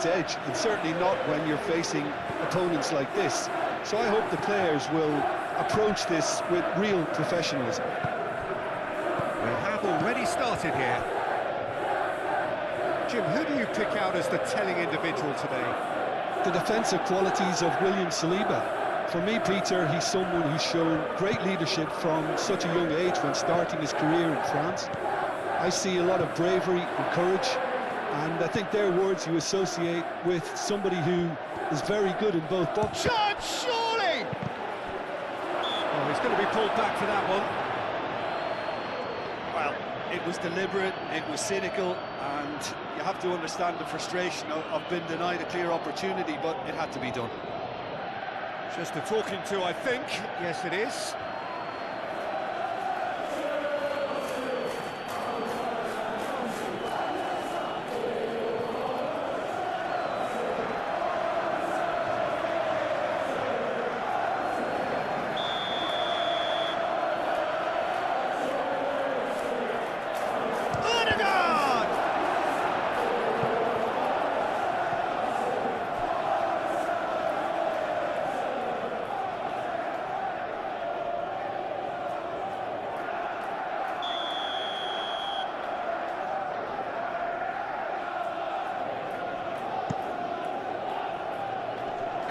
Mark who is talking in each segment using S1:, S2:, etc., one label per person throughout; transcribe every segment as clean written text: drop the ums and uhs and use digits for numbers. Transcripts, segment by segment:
S1: its edge, and certainly not when you're facing opponents like this. So I hope the players will approach this with real professionalism.
S2: We have already started here. Jim, who do you pick out as the telling individual today?
S1: The defensive qualities of William Saliba. For me, Peter, he's someone who's shown great leadership from such a young age when starting his career in France. I see a lot of bravery and courage, and I think they're words you associate with somebody who is very good in both boxes.
S2: Chance, surely! Oh, he's going to be pulled back for that one.
S3: Well, it was deliberate, it was cynical, and you have to understand the frustration of being denied a clear opportunity, but it had to be done.
S2: Just a talking to, I think. Yes, it is.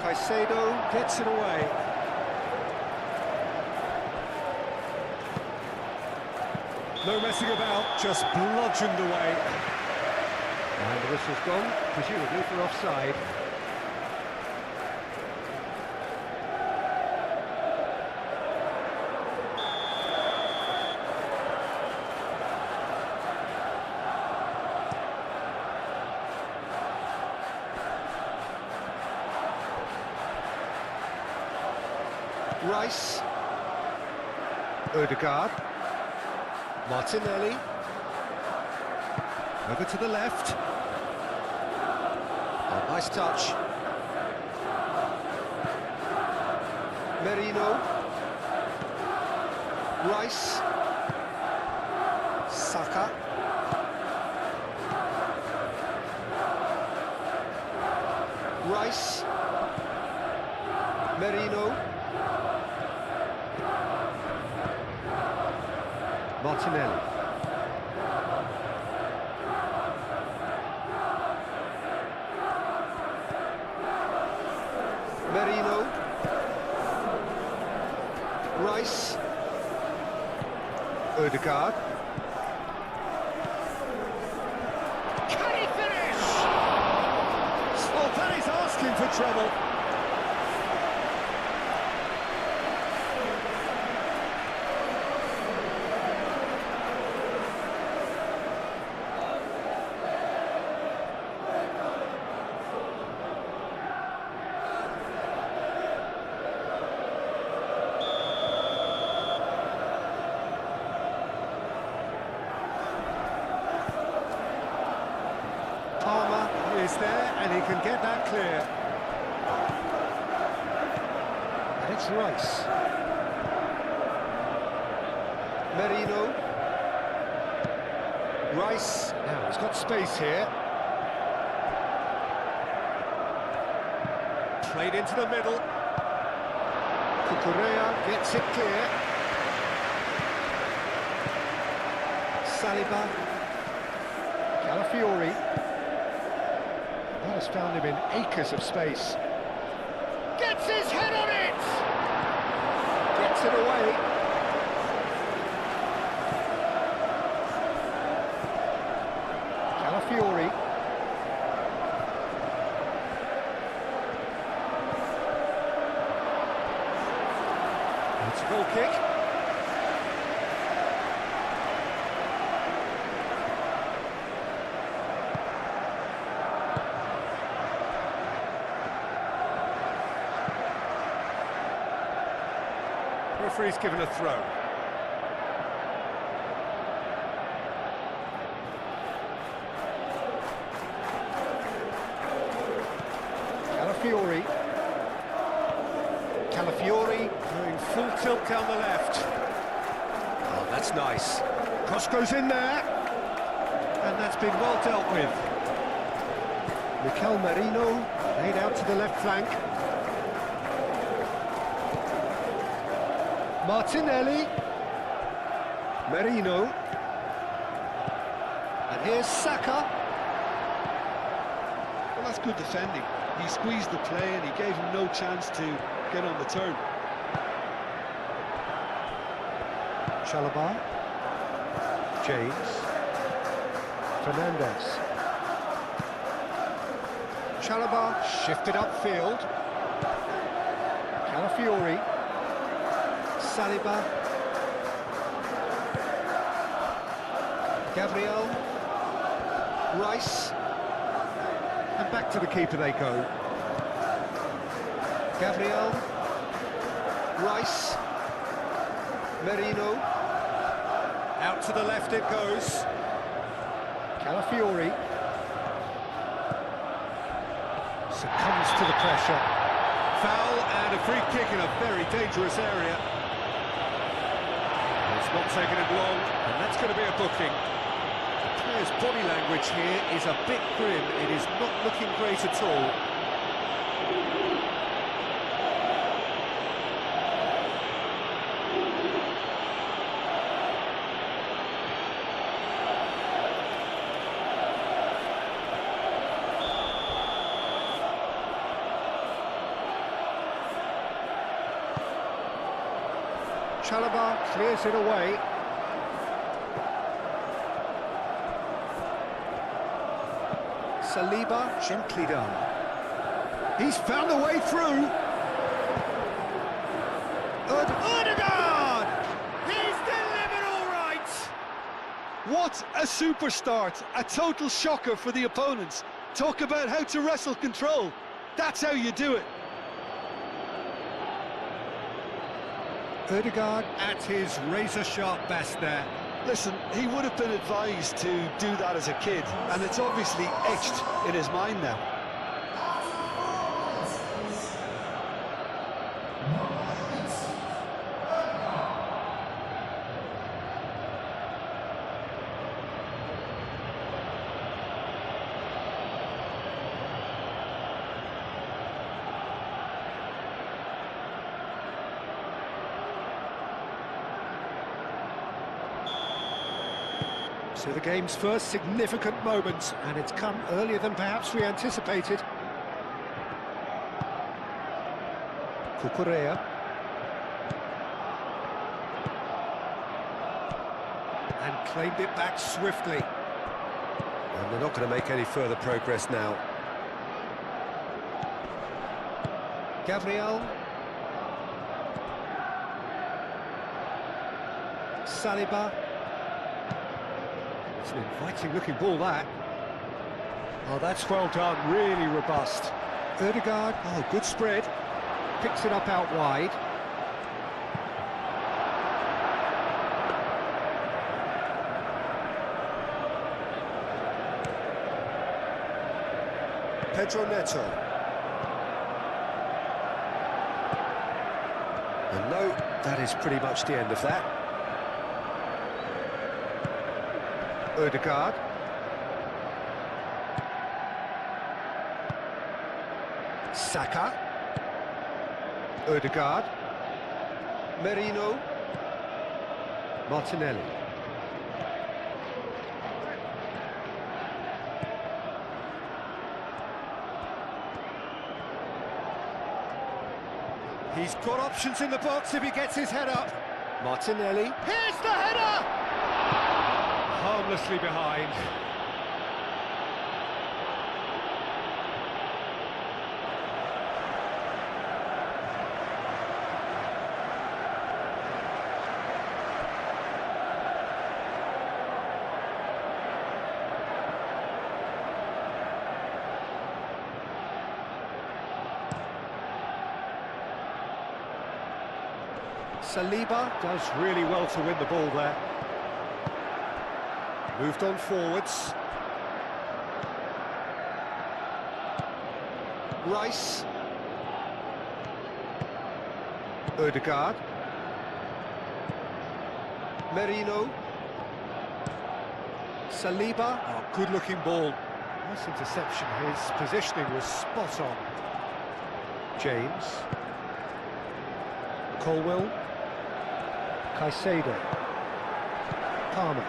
S2: Caicedo gets it away. No messing about, just bludgeoned away. And the whistle's gone, presumably for offside. Rice, Odegaard, Martinelli, over to the left, oh, nice touch, Merino, Rice, Saka, Rice, Merino, Martinelli. Merino. Rice. Odegaard. Can he finish? Oh, that is asking for trouble. Is there, and he can get that clear. And it's Rice. Merino. Rice. Now he's got space here. Played into the middle. Cucurella gets it clear. Saliba. Calafiori. That has found him in acres of space. Gets his head on it! Gets it away. Calafiori. It's a goal kick. Referee's given a throw. Calafiori. Calafiori going full tilt down the left. Oh, that's nice. Cross goes in there. And that's been well dealt with. Mikel Merino laid out to the left flank. Martinelli. Merino. And here's Saka.
S1: Well, that's good defending. He squeezed the play and he gave him no chance to get on the turn.
S2: Chalobah. James. Fernandez. Chalobah shifted upfield. Calafiori. Saliba. Gabriel. Rice. And back to the keeper they go. Gabriel. Rice. Merino. Out to the left it goes. Calafiori. Succumbs to the pressure. Foul and a free kick in a very dangerous area. It's not taking him long, and that's going to be a booking. The player's body language here is a bit grim. It is not looking great at all. Chalobah clears it away. Saliba, gently done. He's found a way through. Odegaard! He's delivered all right!
S1: What a super start! A total shocker for the opponents. Talk about how to wrestle control. That's how you do it.
S2: Odegaard at his razor-sharp best there.
S1: Listen, he would have been advised to do that as a kid, and it's obviously etched in his mind now.
S2: So the game's first significant moment, and it's come earlier than perhaps we anticipated. Cucurella. And claimed it back swiftly. And they're not going to make any further progress now. Gabriel. Saliba. It's an inviting-looking ball, that. Oh, that's well done, really robust. Odegaard, oh, good spread. Picks it up out wide. Pedro Neto. And no, that is pretty much the end of that. Odegaard. Saka. Odegaard. Merino. Martinelli. He's got options in the box if he gets his head up. Martinelli. Here's the header! Harmlessly behind. Saliba does really well to win the ball there. Moved on forwards. Rice. Odegaard. Merino. Saliba. Oh, good-looking ball. Nice interception. His positioning was spot on. James. Colwell. Caicedo. Palmer.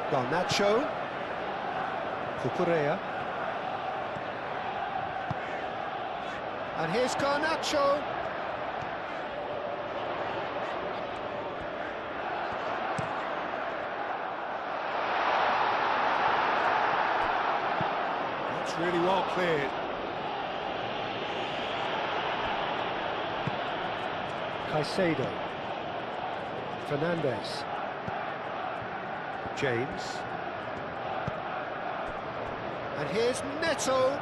S2: Garnacho. Cucurella. And here's Garnacho. That's really well cleared. Caicedo. Fernandez. James. And here's Neto.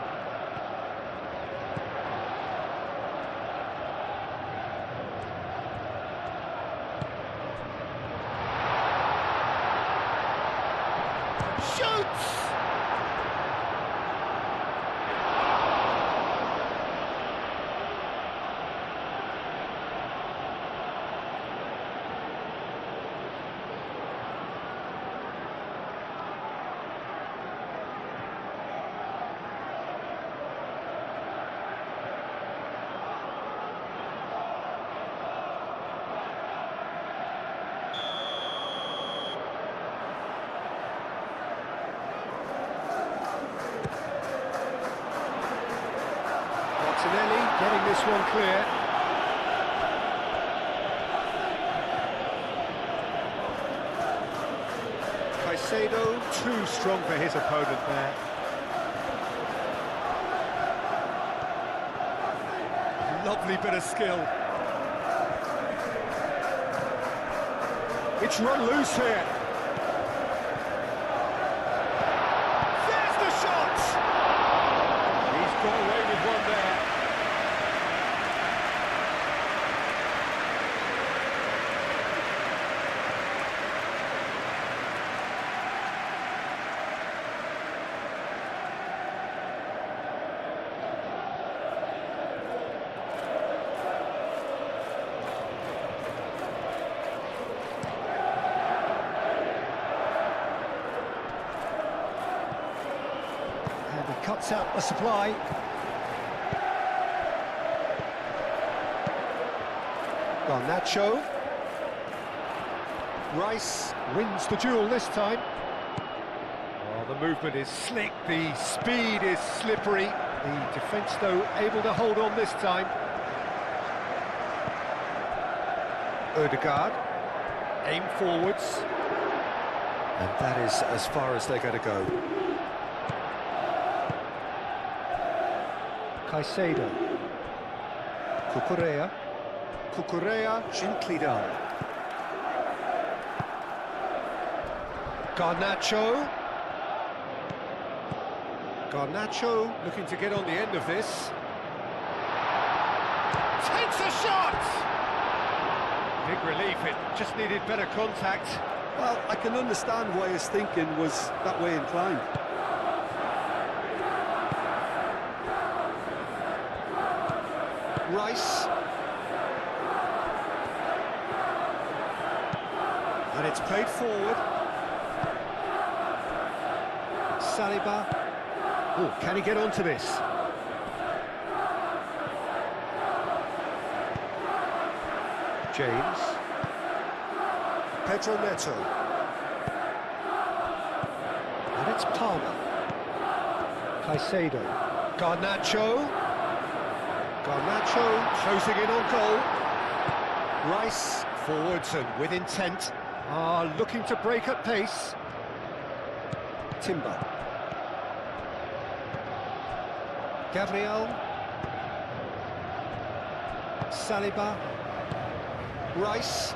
S2: Shoots! Martinelli getting this one clear. Caicedo, too strong for his opponent there. Lovely bit of skill. It's run loose here. There's the shot! He's got away with one there. And he cuts out the supply. Garnacho. Rice wins the duel this time. Oh, the movement is slick, the speed is slippery. The defence, though, able to hold on this time. Ødegaard. Aim forwards. And that is as far as they're going to go. Caicedo. Cucurella. Cucurella, gently done. Garnacho. Garnacho looking to get on the end of this. Takes a shot! Big relief, it just needed better contact.
S3: Well, I can understand why his thinking was that way inclined.
S2: Rice. And it's played forward. Saliba. Oh, can he get onto this? James. Pedro Neto. And it's Palmer. Caicedo. Garnacho. Garnacho closing in on goal. Rice forwards and with intent. Looking to break at pace. Timber. Gabriel. Saliba. Rice.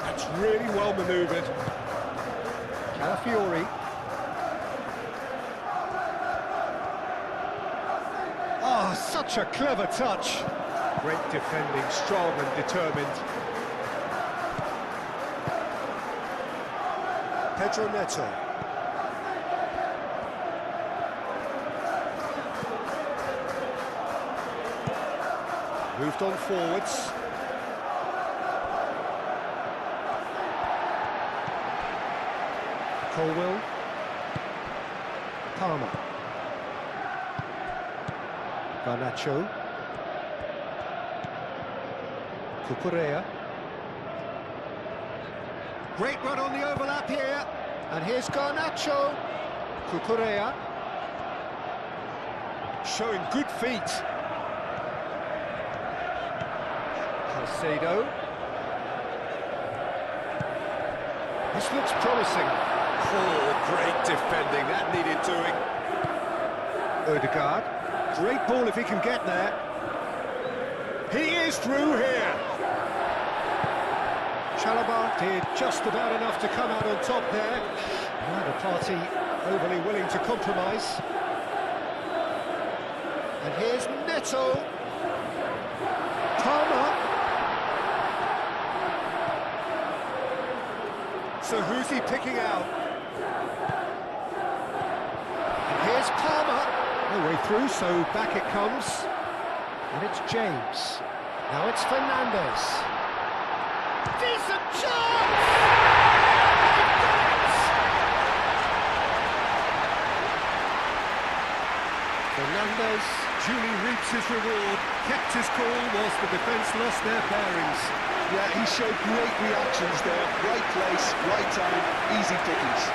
S2: That's really well manoeuvred. Calafiori. Such a clever touch. Great defending, strong and determined. Pedro Neto. Moved on forwards. Colwell. Palmer. Garnacho. Cucurella. Great run on the overlap here. And here's Garnacho. Cucurella. Showing good feet. Caicedo. This looks promising.
S4: Oh, great defending, that needed doing.
S2: Odegaard. Great ball if he can get there. He is through here. Chalobah did just about enough to come out on top there. Neither party overly willing to compromise. And here's Neto. Palmer. So who's he picking out? And here's Palmer. No way through, so back it comes. And it's James. Now it's Fernandes. Decent chance! Fernandes duly reaps his reward, kept his cool whilst the defence lost their bearings.
S1: Yeah, he showed great reactions there. Right place, right time, easy pickings.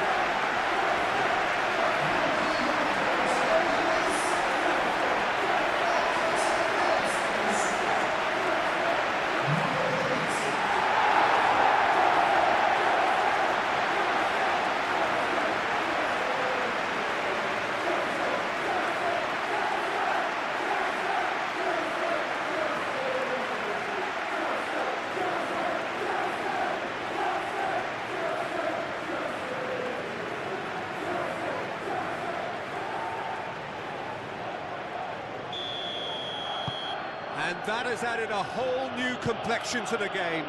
S2: And that has added a whole new complexion to the game.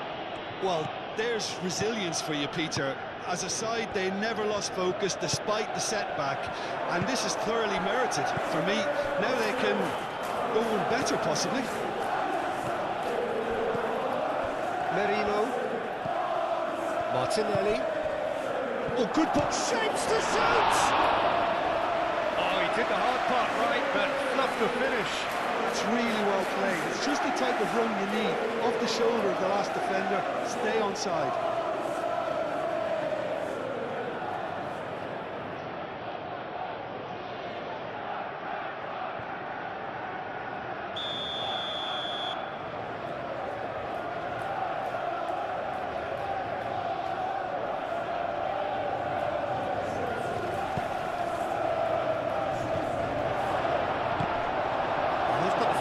S1: Well, there's resilience for you, Peter. As a side, they never lost focus despite the setback, and this is thoroughly merited. For me, now they can go on better, possibly.
S2: Merino. Martinelli.
S1: Oh, good ball.
S2: Shapes to shoot! Oh, he did the hard part right, but fluffed the finish.
S1: It's really well played. It's just the type of run you need. Off the shoulder of the last defender, stay onside.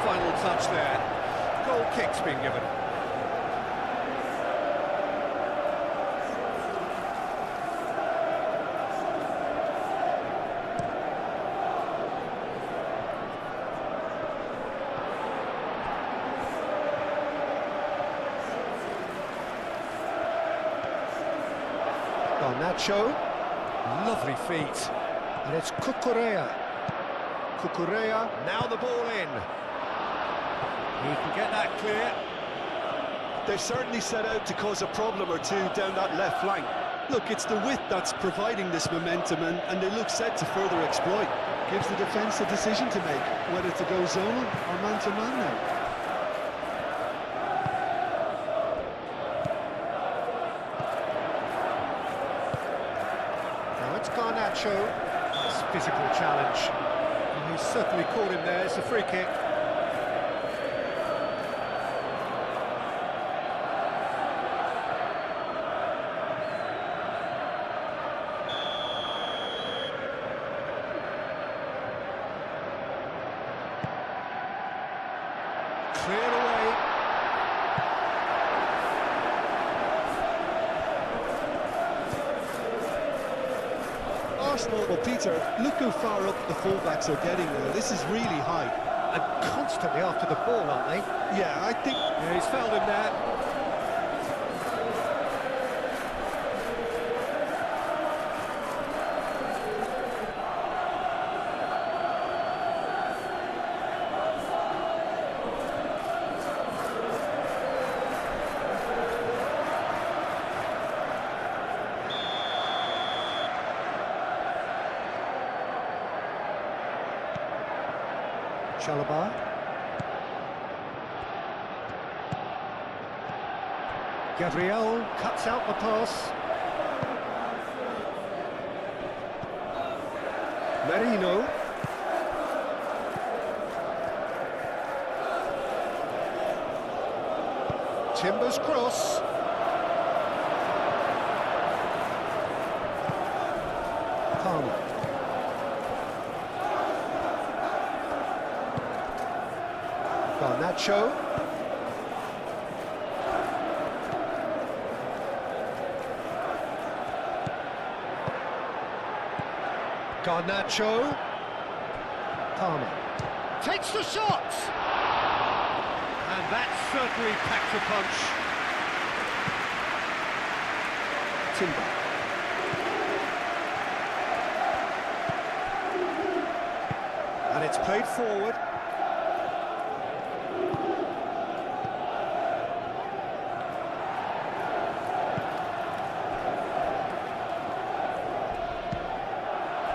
S2: Final touch there. Goal kick's been given. Garnacho. Lovely feet. And it's Cucurella. Cucurella. Now the ball in. He can get that clear.
S1: They've certainly set out to cause a problem or two down that left flank. Look, it's the width that's providing this momentum, and they look set to further exploit. Gives the defence a decision to make, whether to go zonal or man-to-man now.
S2: Now it's Garnacho. It's a physical challenge. And he's certainly caught him there. It's a free kick. Cleared away.
S1: Arsenal, well, Peter, look how far up the fullbacks are getting now. This is really high.
S2: And constantly after the ball, aren't they?
S1: Yeah, I think...
S2: Yeah, he's fouled him there. Chalobah. Gabriel cuts out the pass. Merino. Timber's cross. Palmer. Garnacho. Garnacho. Palmer. Takes the shot! And that certainly packs a punch. Timber. And it's played forward.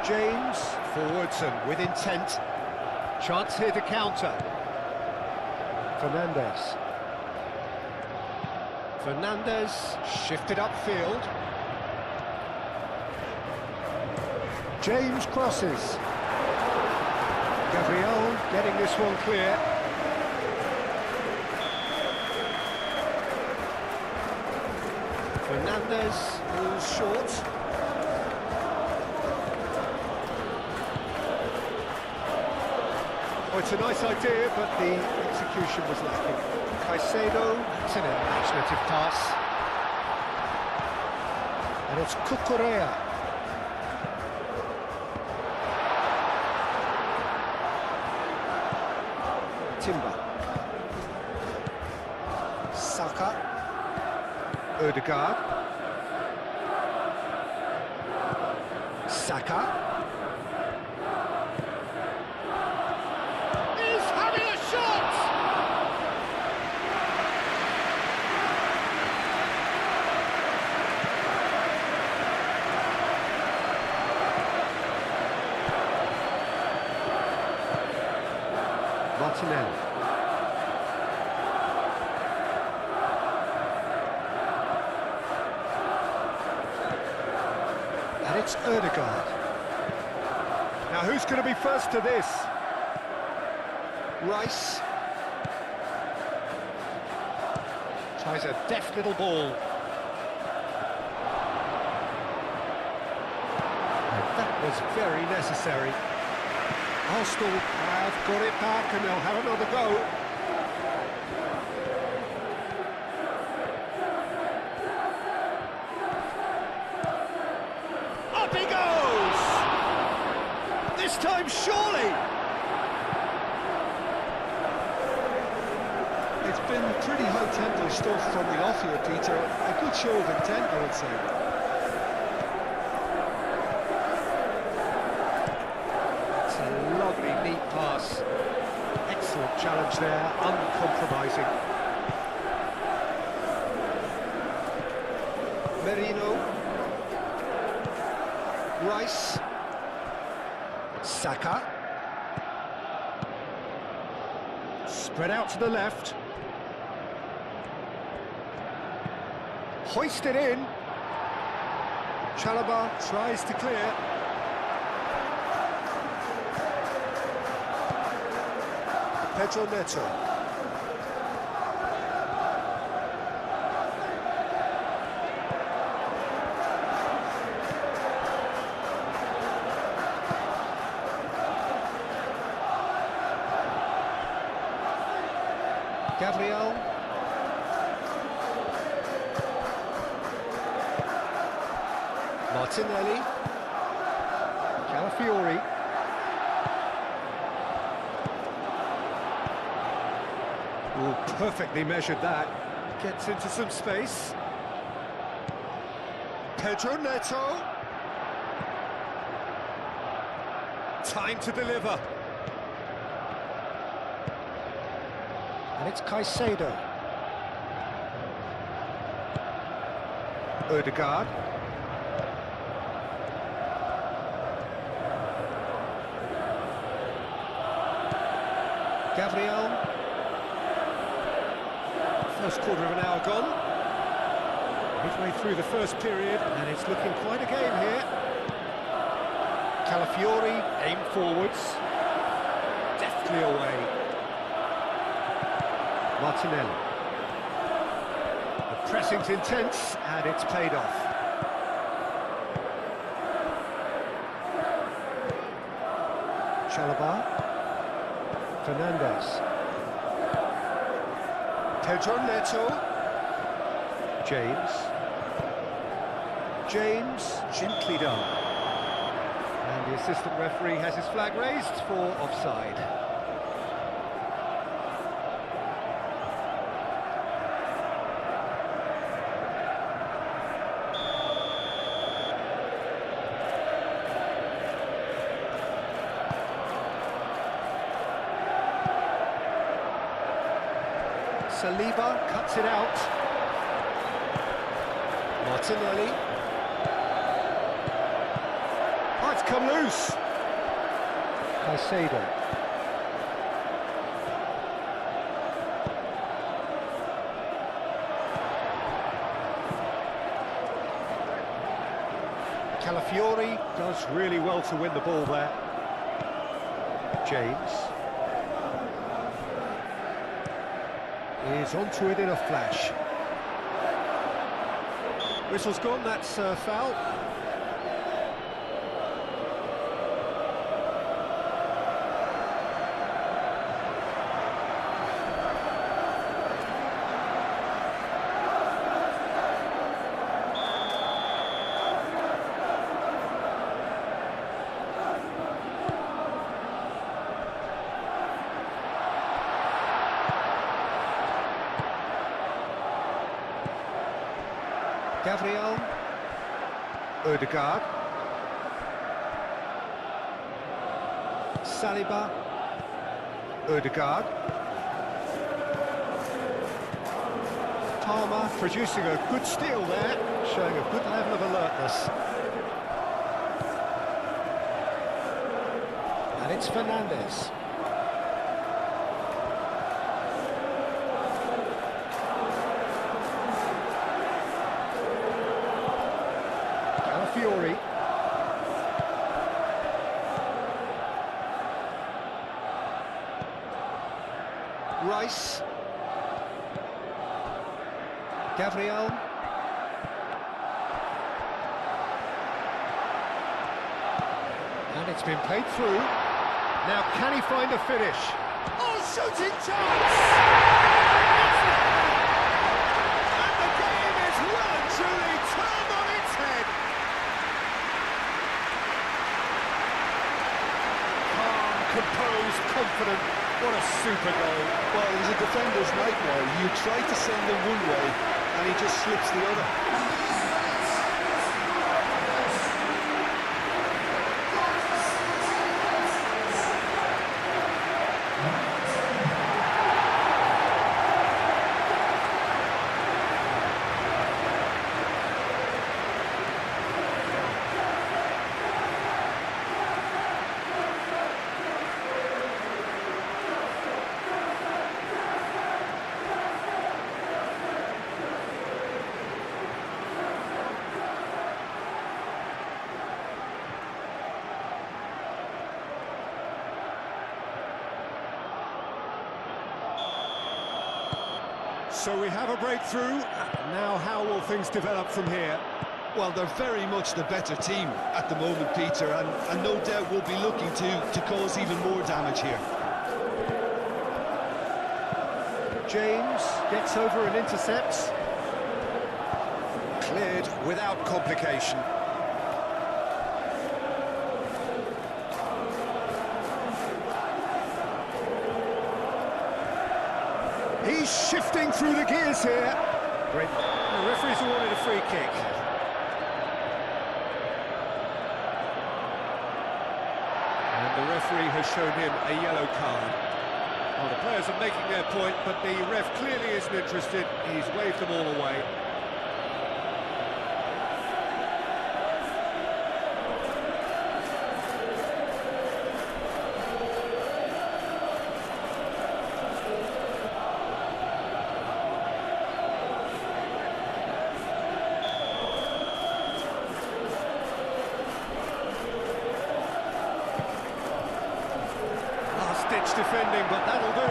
S2: James, forwards and with intent. Chance here to counter. Fernandes. Fernandes shifted upfield. James crosses. Gabriel getting this one clear. Fernandes falls short. Oh, it's a nice idea, but the execution was lacking. Caicedo, that's an imaginative pass. And it's Cucurella. Timber. Saka. Ødegaard. Saka. Martinelli. And it's Ødegaard. Now who's going to be first to this? Rice. Tries a deft little ball. And that was very necessary. Arsenal have got it back and they'll have another go. Up he goes! This time surely!
S1: It's been pretty high-tempo stuff from the off here, Peter. A good show of intent, I would say.
S2: Lovely, neat pass. Excellent challenge there, uncompromising. Merino. Rice. Saka. Spread out to the left. Hoisted in. Chalobah tries to clear. Pedro Neto. Gabriel. Martinelli. Calafiori. Oh, perfectly measured that. Gets into some space. Pedro Neto. Time to deliver. And it's Caicedo. Ødegaard. Gabriel. First quarter of an hour gone. Midway through the first period, and it's looking quite a game here. Calafiori, aim forwards. Deftly away. Martinelli. The pressing's intense, and it's paid off. Chalobah. Fernandez. Pedro Neto. James, gently done. And the assistant referee has his flag raised for offside. Saliba cuts it out. Martinelli. Oh, it's come loose. Caicedo. Calafiori does really well to win the ball there. James is onto it in a flash. Whistle's gone, that's foul. Gabriel. Ødegaard. Saliba. Ødegaard. Palmer producing a good steal there, showing a good level of alertness. And it's Fernandez. Fury. Rice. Gabriel. And it's been played through. Now can he find a finish? Oh, shooting chance! And the game is well and truly turned on its head. Composed, confident, what a super goal.
S1: Well, it was a defender's nightmare. You try to send him one way, and he just slips the other.
S2: So we have a breakthrough. Now how will things develop from here?
S1: Well, they're very much the better team at the moment, Peter, and no doubt will be looking to cause even more damage here.
S2: James gets over and intercepts.
S4: Cleared without complication.
S2: He's shifting through the gears here. Great. The referee's awarded a free kick. And the referee has shown him a yellow card. Well, the players are making their point, but the ref clearly isn't interested. He's waved them all away. Last-ditch defending, but that'll do.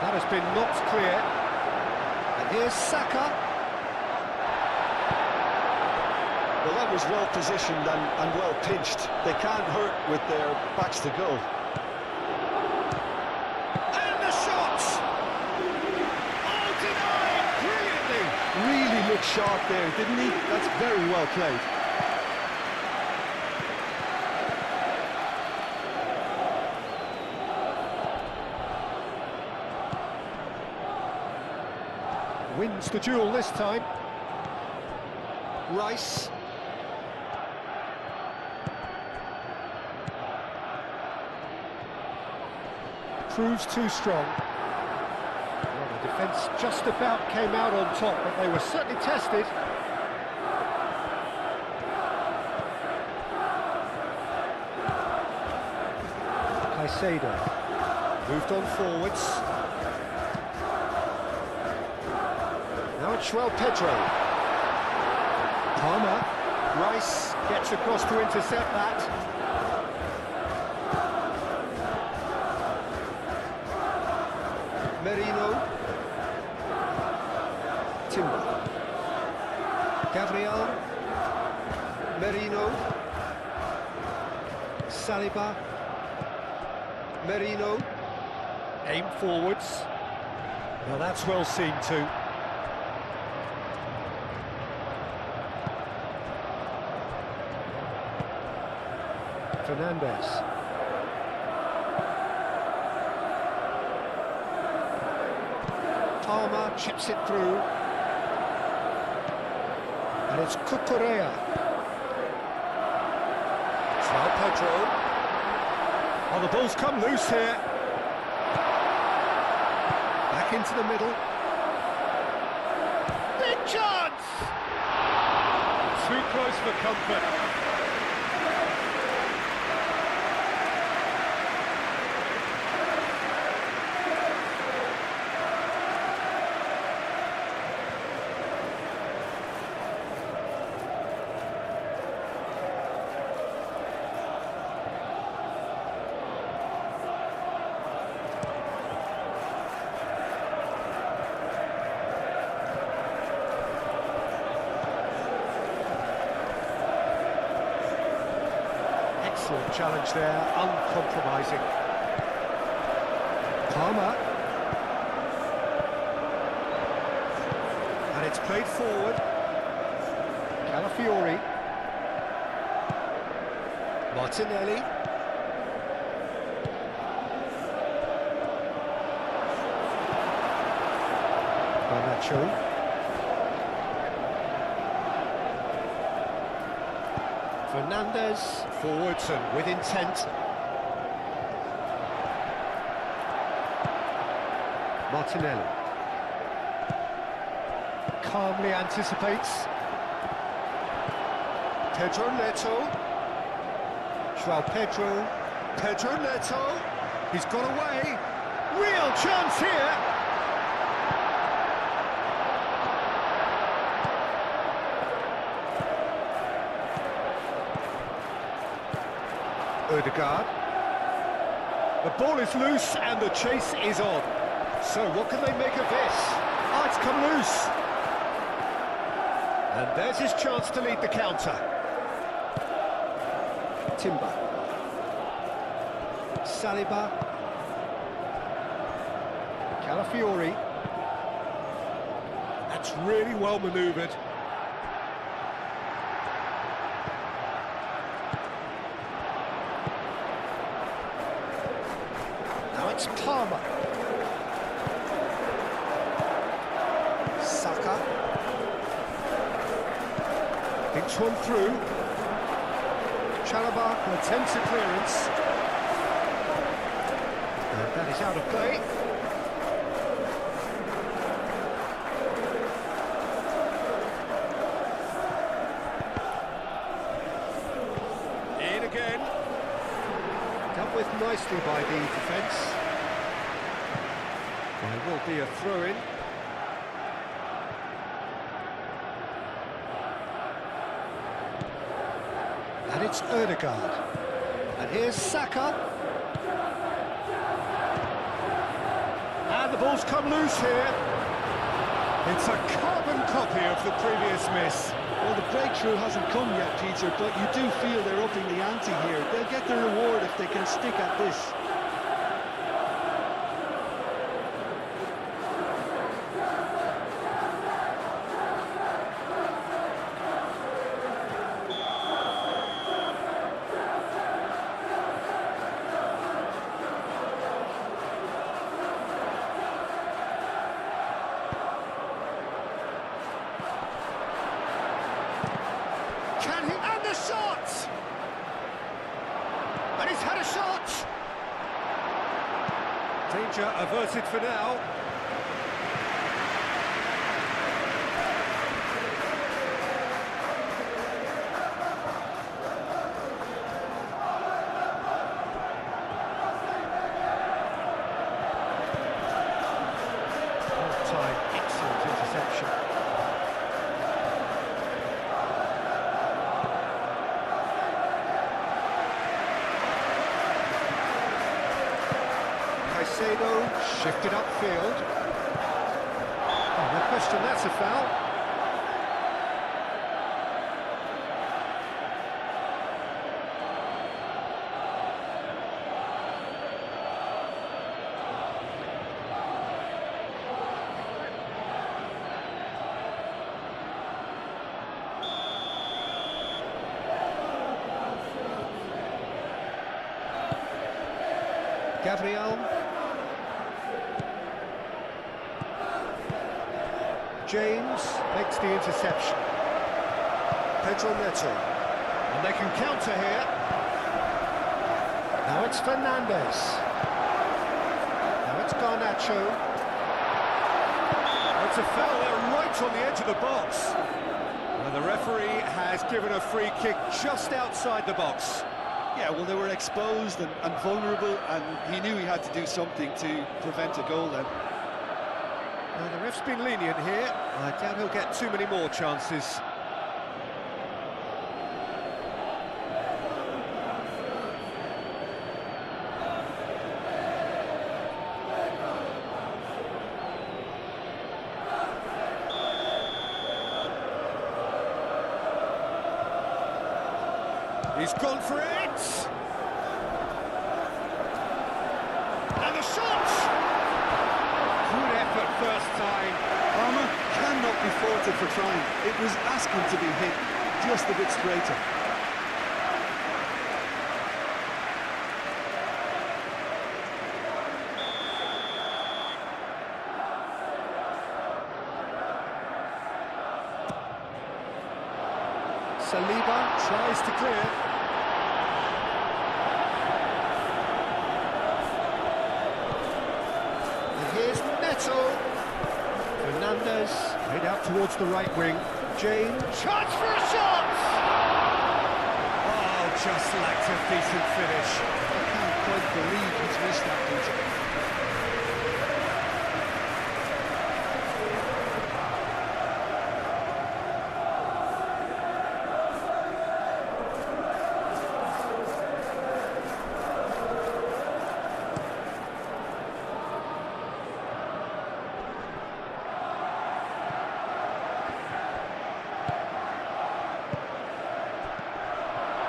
S2: That has been knocked clear. And here's Saka.
S1: Well, that was well positioned and well pinched. They can't hurt with their backs to goal.
S2: And the shot! Oh, denied brilliantly!
S1: Really looked sharp there, didn't he? That's very well played.
S2: Wins the duel this time. Rice. Proves too strong. Well, the defence just about came out on top, but they were certainly tested. Caicedo moved on forwards. Now it's Pedro. Palmer. Rice gets across to intercept that. Merino. Timber. Gabriel. Merino. Saliba. Merino. Aim forwards. Now that's well seen too. Fernandez. Palmer chips it through. And it's Cucurella. Pedro. Oh, the ball's come loose here. Back into the middle. Big chance! Too close for comfort. Excellent challenge there, uncompromising. Palmer. And it's played forward. Calafiori. Martinelli. Garnacho. Fernandez, forwards and with intent. Martinelli. Calmly anticipates. Pedro Neto. Pedro. Pedro Neto. He's got away. Real chance here. Ødegaard. The ball is loose and the chase is on. So what can they make of this? Oh, it's come loose. And there's his chance to lead the counter. Timber. Saliba. Calafiori. That's really well manoeuvred. It's Palmer. Saka. Thinks one through. Chalobah attempts a clearance. And that is out of play. In again. Dealt with nicely by the defence. By There will be a throw-in. And it's Ødegaard. And here's Saka. And the ball's come loose here. It's a carbon copy of the previous miss.
S1: Well, the breakthrough hasn't come yet, Peter, but you do feel they're upping the ante here. They'll get the reward if they can stick at this.
S2: Can he? And the shot! And he's had a shot! Danger averted for now. Time, excellent interception. Caicedo shifted upfield. Oh, no question, that's a foul. Gabriel. James makes the interception. Pedro Neto. And they can counter here. Now it's Fernandes. Now it's Garnacho. It's a foul there right on the edge of the box. And the referee has given a free kick just outside the box.
S3: Yeah, well, they were exposed and vulnerable, and he knew he had to do something to prevent a goal then.
S2: Well, the ref's been lenient here. I doubt he'll get too many more chances. He's gone for it! And the shot! Good effort first time.
S1: Armour cannot be faulted for trying. It was asking to be hit just a bit straighter.
S2: Saliba tries to clear. And here's Neto. Fernandes made out towards the right wing. James. Chance for a shot! Oh, just lacked a decent finish.
S1: I can't quite believe he's missed that, Peter.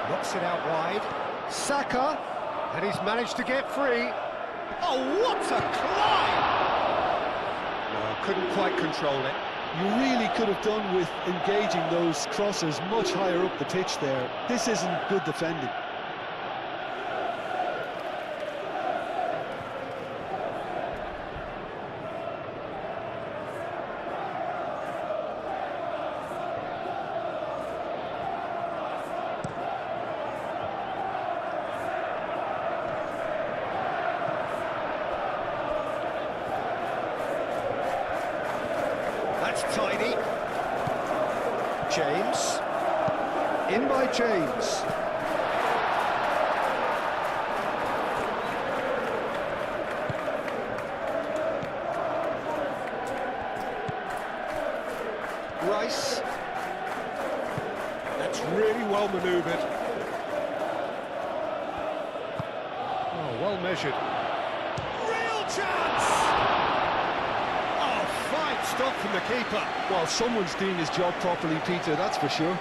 S2: Knocks it out wide. Saka, and he's managed to get free. Oh, what a climb! No, couldn't quite control it.
S1: You really could have done with engaging those crossers much higher up the pitch there. This isn't good defending.
S2: That's tidy. James. In by James. Rice. That's really well manoeuvred. Oh, well measured. Real chance! Oh, fine stop from the keeper.
S1: Well, someone's doing his job properly, Peter, that's for sure.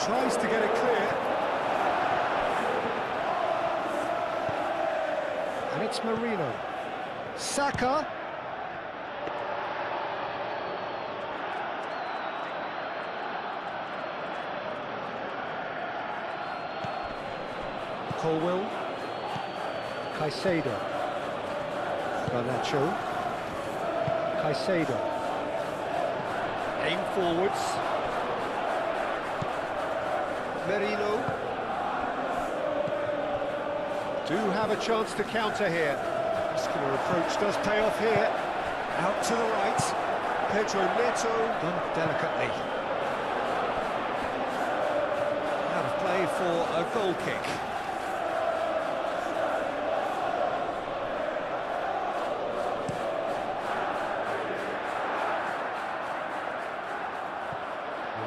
S2: Tries to get it clear. And it's Marino. Saka. Colwell. Caicedo. Garnacho. Caicedo. Aim forwards. Merino. Do have a chance to counter here. Muscular approach does pay off here. Out to the right. Pedro Neto done delicately. Out of play for a goal kick.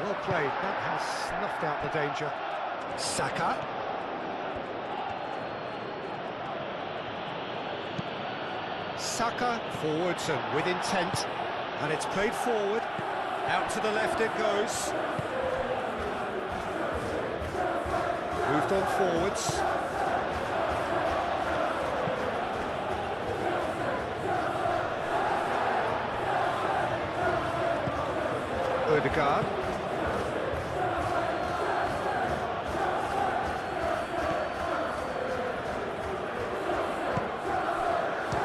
S2: Well played, that has snuffed out the danger. Saka. Saka forwards and with intent. And it's played forward. Out to the left it goes. Moved on forwards. Odegaard.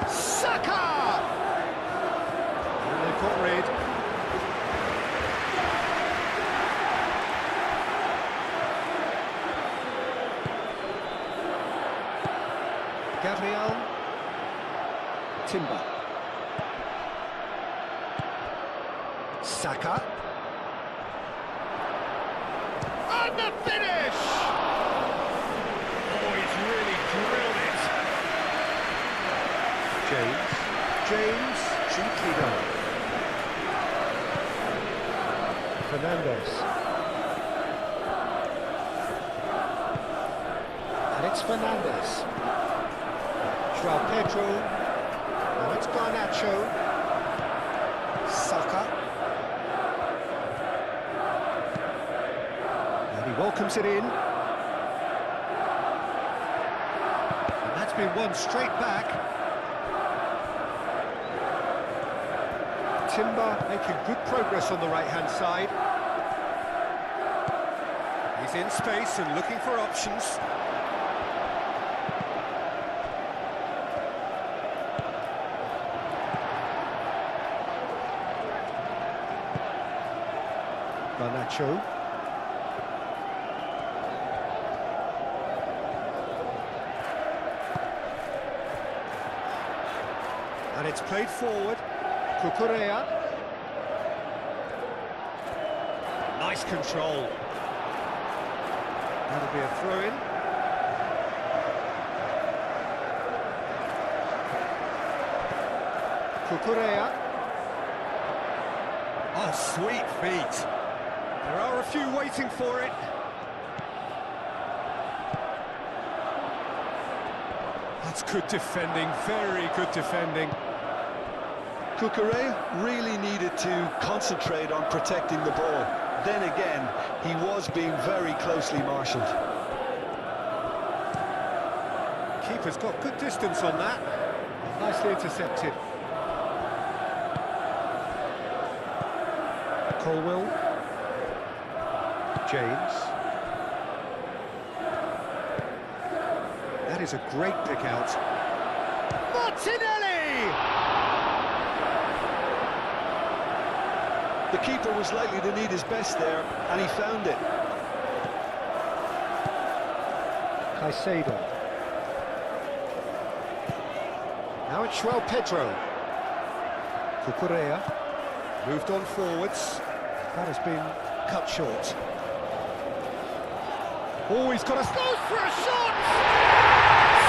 S2: Saka! And they've got rid. Gabriel. Timber. Saka. And the finish! Oh, he's really drilled it. James, gently done. Fernandes. And it's Fernandes. Joao Pedro. And it's Garnacho. Saka. And he welcomes it in. And that's been won straight back. Timber making good progress on the right-hand side. He's in space and looking for options. Garnacho. And it's played forward. Cucurella. Nice control. That'll be a throw-in. Cucurella. Oh, sweet feet. There are a few waiting for it. That's good defending, very good defending.
S1: Cucurella really needed to concentrate on protecting the ball. Then again, he was being very closely marshalled.
S2: Keeper's got good distance on that. Nicely intercepted. Colwell. James. That is a great pick out. Martinelli!
S1: The keeper was likely to need his best there, and he found it.
S2: Caicedo. Now it's João Pedro. Cucurella. Moved on forwards. That has been cut short. Oh, he's got a... Goes for a shot!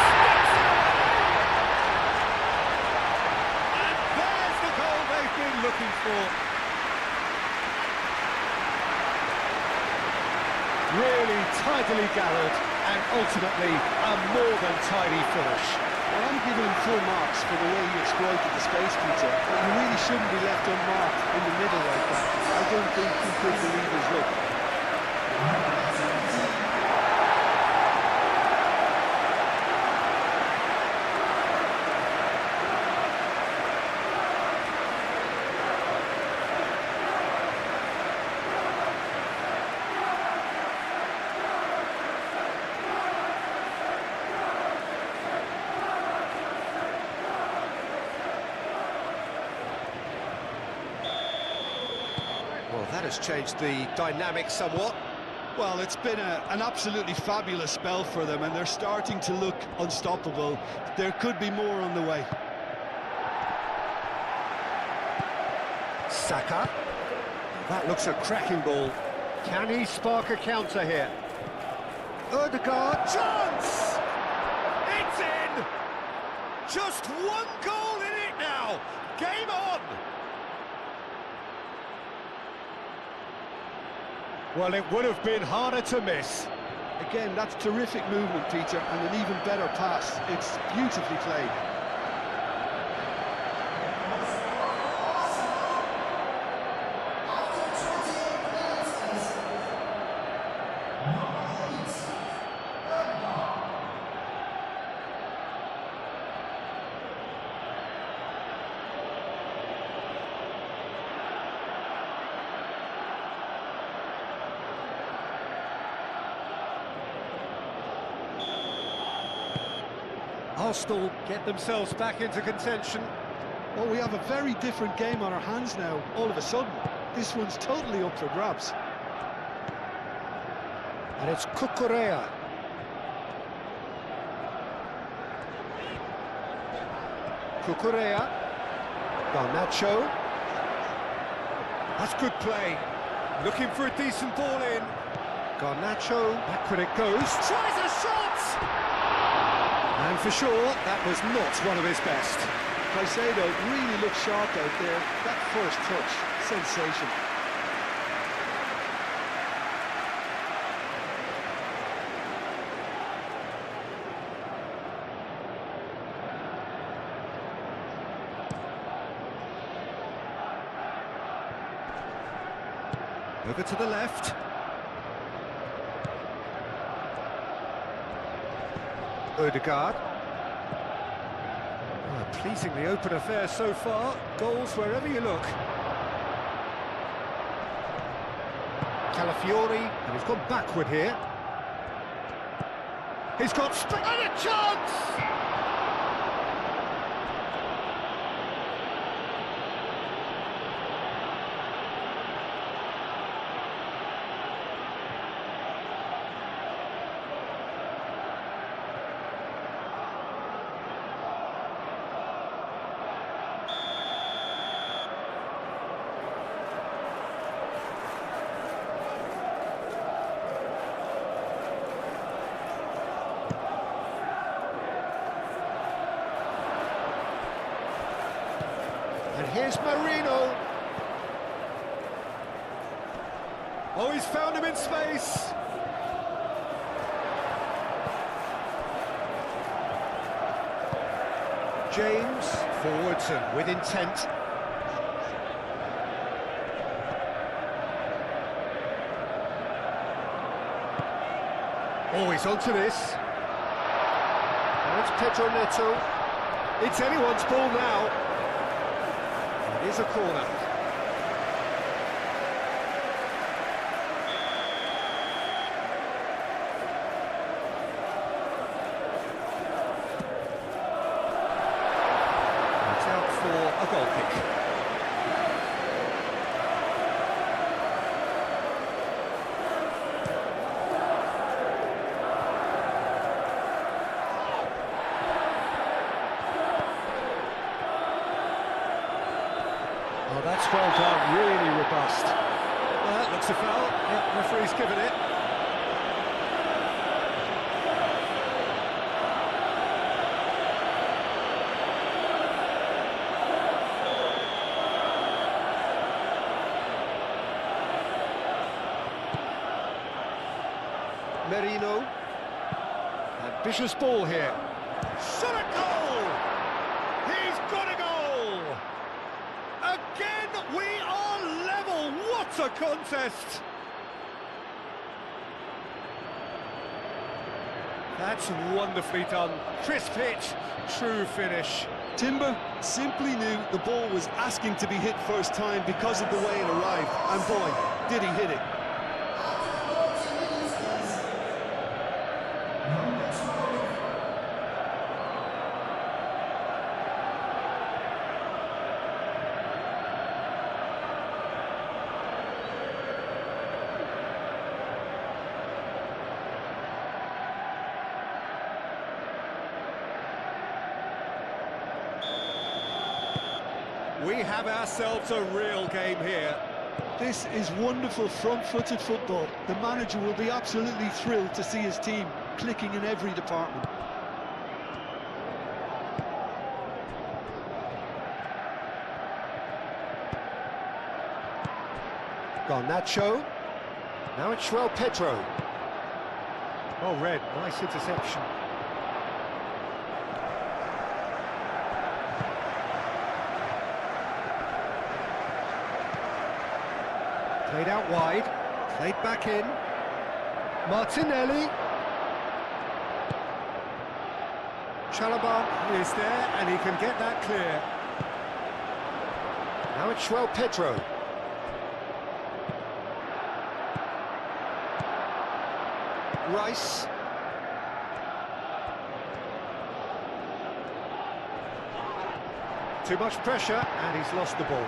S2: Sticks it away! And there's the goal they've been looking for. Really tidily gathered, and ultimately a more than tidy finish.
S1: Well, I'm giving him full marks for the way he exploited the space, Peter. But you really shouldn't be left unmarked in the middle like that. I don't think he could believe his luck.
S2: Well, that has changed the dynamic somewhat.
S3: Well, it's been an absolutely fabulous spell for them, and they're starting to look unstoppable. There could be more on the way.
S2: Saka. That looks a cracking ball. Can he spark a counter here? Odegaard. Chance! It's in! Just one goal in it now. Game on! Well, it would have been harder to miss.
S1: Again, that's terrific movement, Peter, and an even better pass. It's beautifully played.
S2: Arsenal get themselves back into contention.
S1: Well, we have a very different game on our hands now, all of a sudden. This one's totally up for grabs.
S2: And it's Cucurella. Cucurella. Garnacho. That's good play. Looking for a decent ball in. Garnacho, backward it goes. Tries a shot! And for sure, that was not one of his best.
S1: Caicedo really looked sharp out there. That first touch, sensation.
S2: Over to the left. Odegaard. Oh, pleasingly open affair so far. Goals wherever you look. Calafiori, and he's gone backward here. He's got and a chance! And here's Marino. Oh, he's found him in space. James, forwards and with intent. Oh, he's onto this. Now it's Pedro Neto. It's anyone's ball now. It is a corner. It's out for a goal kick. well done, really robust. That looks a foul. Yeah, referee's given it. Merino. Ambitious ball here. Shot a goal! He's got a goal! Again, we are level! What a contest! That's wonderfully done. Crisp hit, true finish.
S3: Timber simply knew the ball was asking to be hit first time because of the way it arrived, and boy, did he hit it.
S2: We have ourselves a real game here.
S1: This is wonderful front-footed football. The manager will be absolutely thrilled to see his team clicking in every department.
S2: Garnacho. Now it's João Pedro. Oh, Red, nice interception. Played out wide, played back in. Martinelli. Chalobah is there, and he can get that clear. Now it's João Pedro. Rice. Too much pressure, and he's lost the ball.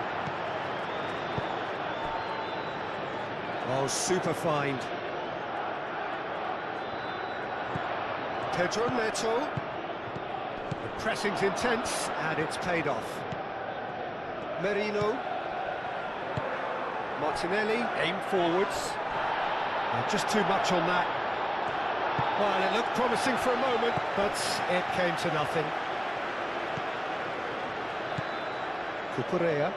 S2: Oh, super find. Pedro Neto. The pressing's intense, and it's paid off. Merino. Martinelli, aim forwards. Just too much on that. Well, it looked promising for a moment, but it came to nothing. Cucurella.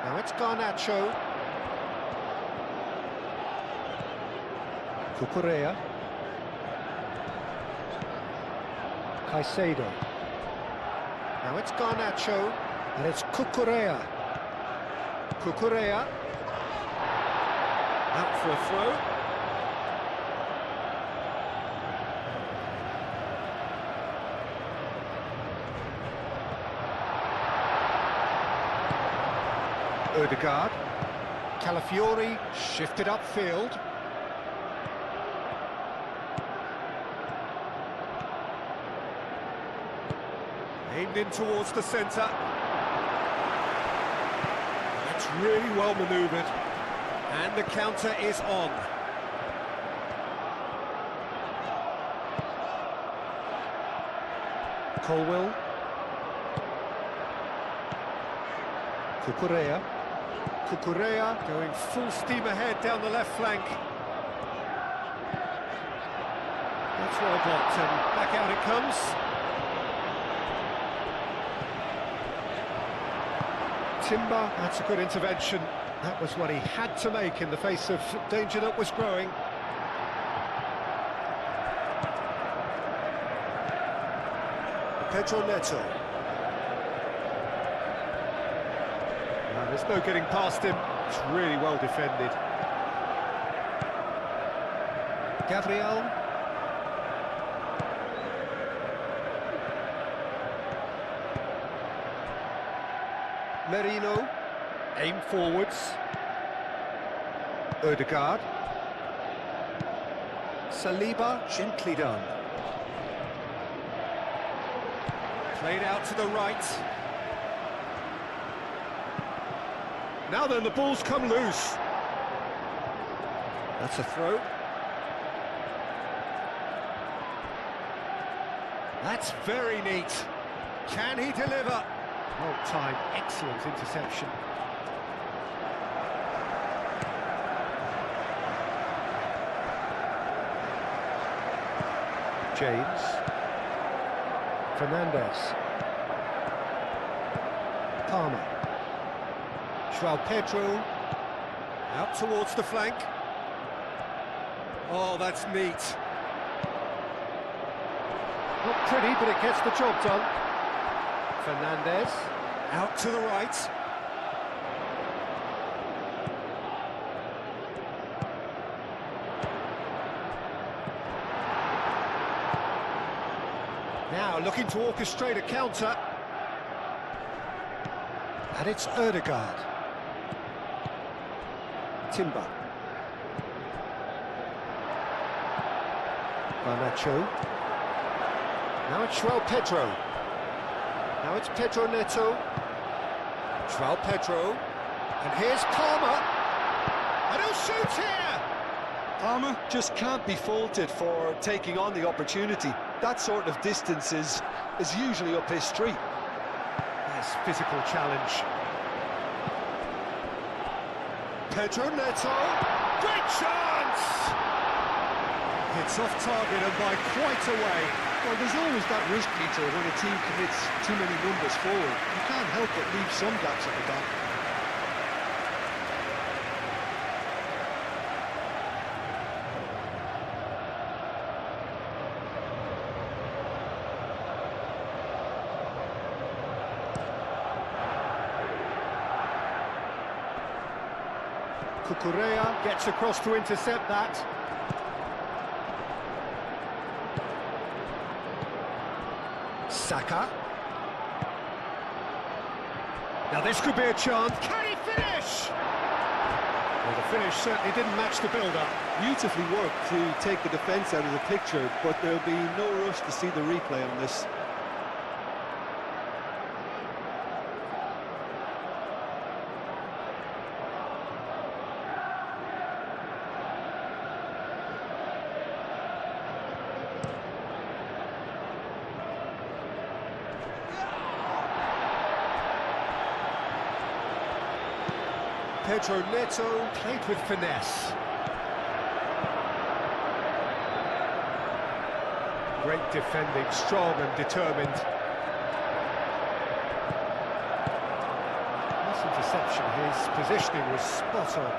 S2: Now it's Garnacho. Cucurella. Caicedo. Now it's Garnacho, and it's Cucurella. Cucurella. Out for a throw. Odegaard. Calafiori shifted upfield. Aimed in towards the centre. That's really well manoeuvred. And the counter is on. Colwell. Cucurella. Cucurella going full steam ahead down the left flank. That's well blocked, and back out it comes. Timber, that's a good intervention. That was what he had to make in the face of danger that was growing. Pedro Neto. There's no getting past him. It's really well defended. Gabriel. Merino. Aim forwards. Odegaard. Saliba, gently done. Played out to the right. Now then, the ball's come loose. That's a throw. That's very neat. Can he deliver? Well timed, excellent interception. James. Fernandez. Palmer. João Pedro. Out towards the flank. Oh, that's neat. Not pretty, but it gets the job done. Fernandez. Out to the right. Now looking to orchestrate a counter. And it's Ødegaard. Timber. Garnacho. Now it's João Pedro. Now it's Pedro Neto. João Pedro. And here's Palmer. And he'll shoot here!
S1: Palmer just can't be faulted for taking on the opportunity. That sort of distance is usually up his street.
S2: Nice physical challenge. Pedro Neto. Great chance! It's off target and by quite a way.
S1: Well, there's always that risk, Peter, when a team commits too many numbers forward. You can't help but leave some gaps at the back.
S2: Cucurella gets across to intercept that. Saka. Now this could be a chance. Can he finish? Well, the finish certainly didn't match the build-up.
S1: Beautifully worked to take the defence out of the picture, but there'll be no rush to see the replay on this.
S2: Pedro Neto played with finesse. Great defending, strong and determined. Nice interception, his positioning was spot on.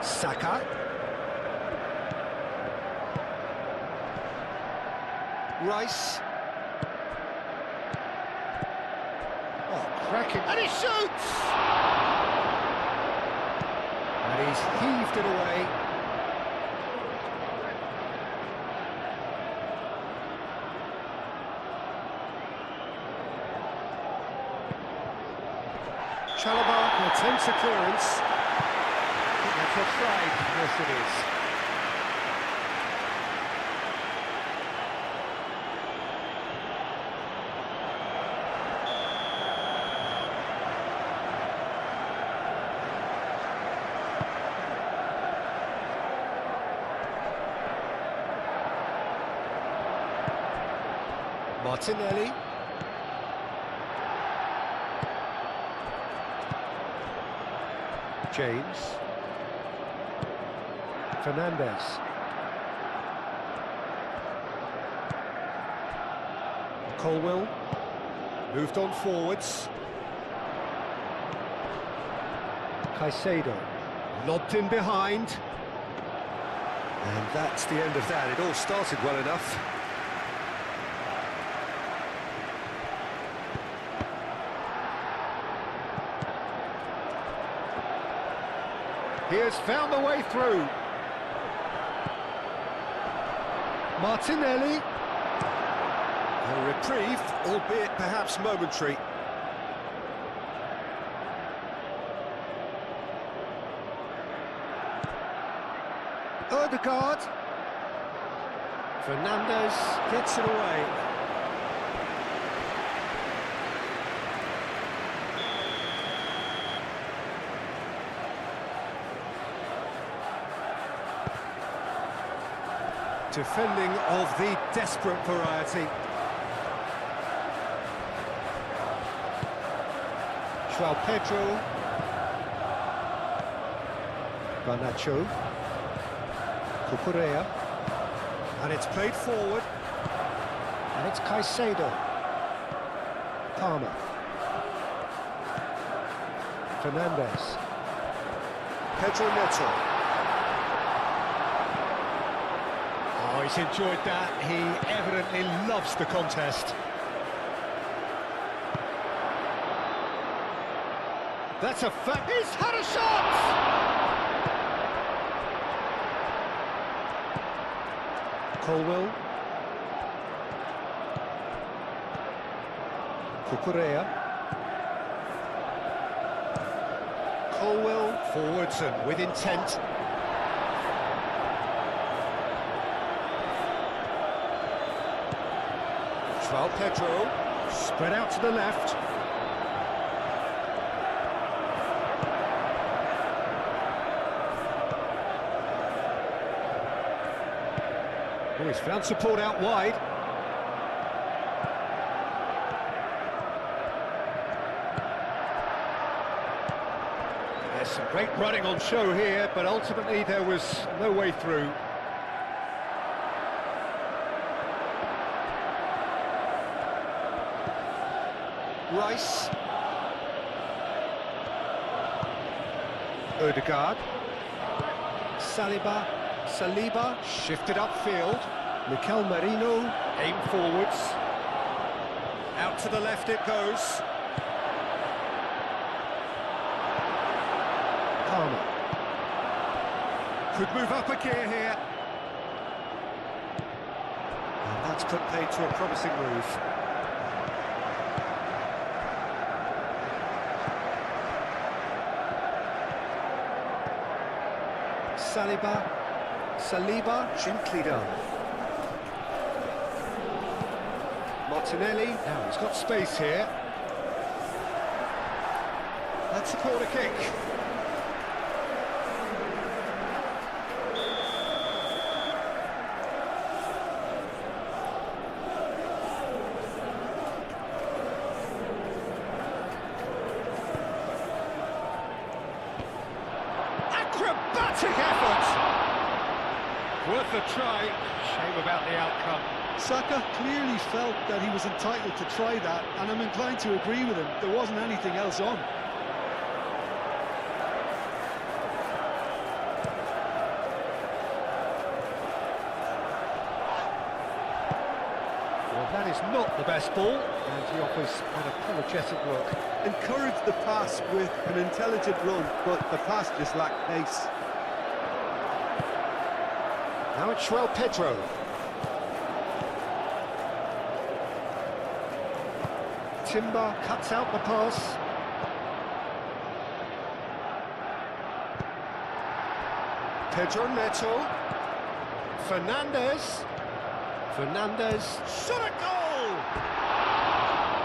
S2: Saka. Rice. Cracking. And he shoots! And he's heaved it away. Chalobah attempts a clearance. I think that's offside. Yes, it is. Martinelli. James. Fernandez. Colwell. Moved on forwards. Caicedo. Lobbed in behind. And that's the end of that. It all started well enough. He has found the way through. Martinelli. A reprieve, albeit perhaps momentary. Ødegaard. Fernandez gets it away. Defending of the desperate variety. João Pedro. Garnacho. Cucurella. And it's played forward. And it's Caicedo. Palmer. Fernandes. Pedro Neto. Oh, he's enjoyed that. He evidently loves the contest. That's a fact. He's had a shot! Colwell. Cucurella. Colwell forwards and with intent. João Pedro, spread out to the left. Oh, he's found support out wide. There's some great running on show here, but ultimately there was no way through. Rice. Odegaard. Saliba shifted upfield. Mikel Merino aimed forwards. Out to the left it goes. Palmer. Could move up a gear here. And that's put paid to a promising move. Saliba, gently done. Martinelli, now he's got space here. That's a corner kick. Acrobatic effort! Worth a try. Shame about the outcome.
S1: Saka clearly felt that he was entitled to try that, and I'm inclined to agree with him. There wasn't anything else on.
S2: Well, that is not the best ball, and he offers an apologetic look.
S3: Encouraged the pass with an intelligent run, but the pass just lacked pace.
S2: Now it's João Pedro. Timber cuts out the pass. Pedro Neto. Fernandes. Shot a goal!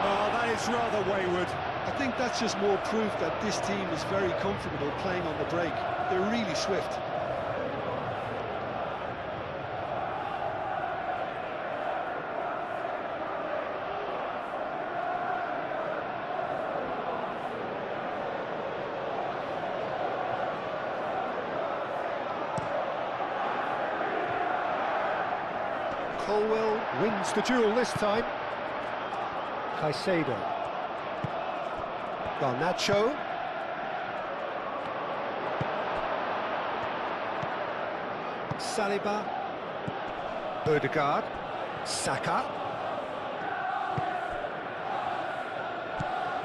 S2: Oh, that is rather wayward.
S1: I think that's just more proof that this team is very comfortable playing on the break. They're really swift.
S2: Colwell wins the duel this time. Caicedo. Garnacho. Saliba. Odegaard. Saka.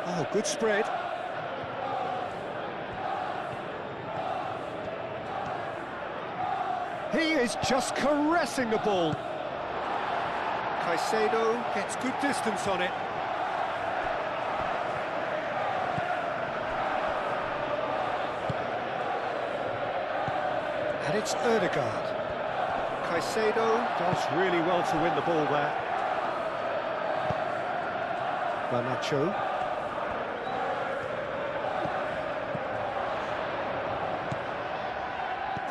S2: Oh, good spread. He is just caressing the ball. Caicedo gets good distance on it. And it's Odegaard. Caicedo does really well to win the ball there. Garnacho.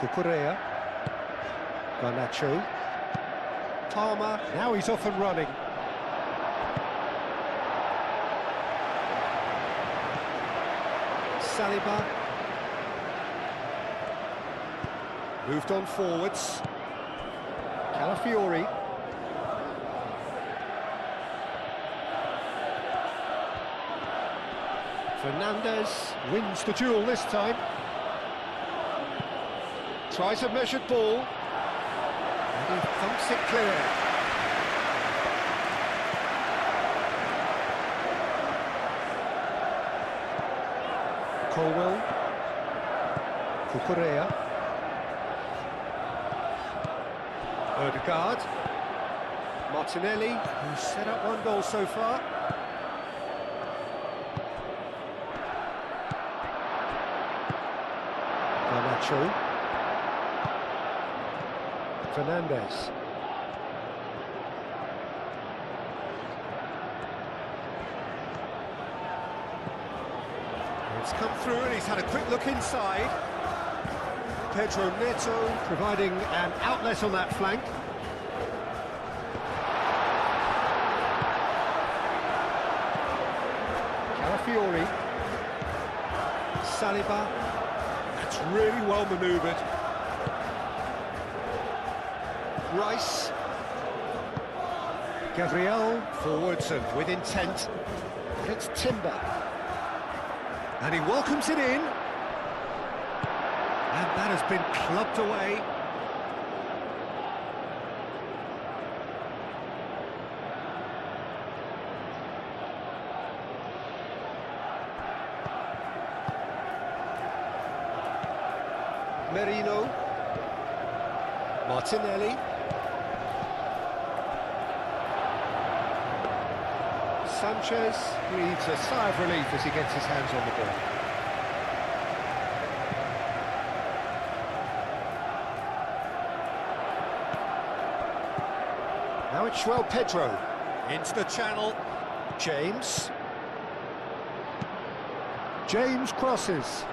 S2: Cucurella. Garnacho. Palmer, now he's off and running. Saliba. Moved on forwards. Calafiori. Fernandez wins the duel this time. Tries a measured ball. And he thumps it clear. Colwell. Cucurella. Odegaard. Martinelli, who's set up one goal so far. Garnacho. Fernandez. It's come through and he's had a quick look inside. Pedro Neto providing an outlet on that flank. Calafiori. Saliba. That's really well manoeuvred. Rice. Gabriel forwards and with intent. And it's Timber. And he welcomes it in. And that has been clubbed away. Merino. Martinelli. Sanchez breathes a sigh of relief as he gets his hands on the ball. Now it's João Pedro. Into the channel. James. James crosses.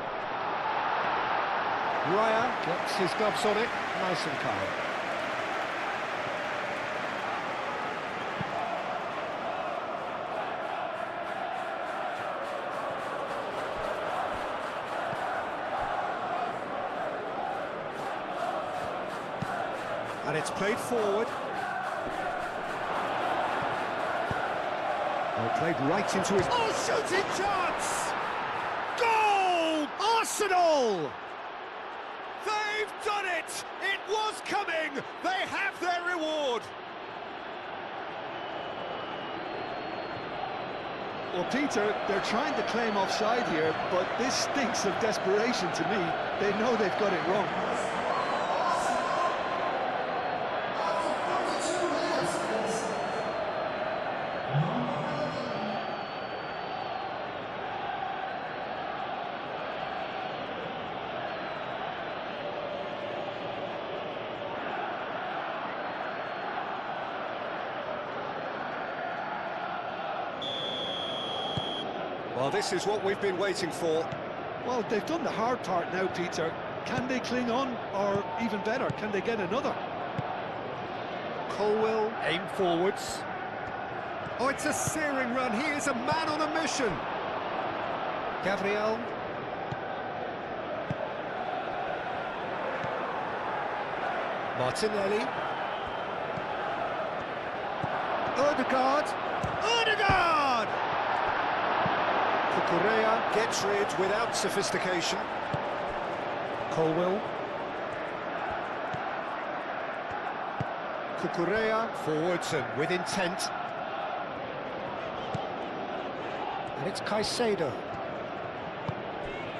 S2: Raya gets his gloves on it. Nice and calm. And it's played forward. Well, played right into his... Oh, shooting chance! Goal! Arsenal! They've done it! It was coming! They have their reward!
S1: Well, Peter, they're trying to claim offside here, but this stinks of desperation to me. They know they've got it wrong.
S2: Well, this is what we've been waiting for.
S1: Well, they've done the hard part now, Peter. Can they cling on, or even better, can they get another?
S2: Colwell, aim forwards. Oh, it's a searing run. He is a man on a mission. Gabriel. Martinelli. Odegaard. Odegaard! Cucurella gets rid without sophistication. Colwell. Cucurella forwards and with intent. And it's Caicedo.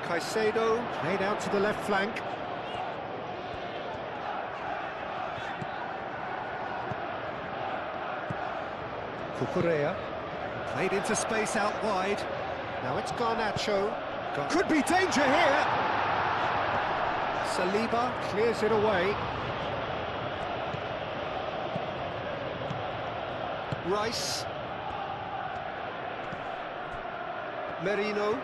S2: Caicedo played out to the left flank. Cucurella played into space out wide. Now it's Garnacho. Could be danger here. Saliba clears it away. Rice. Merino.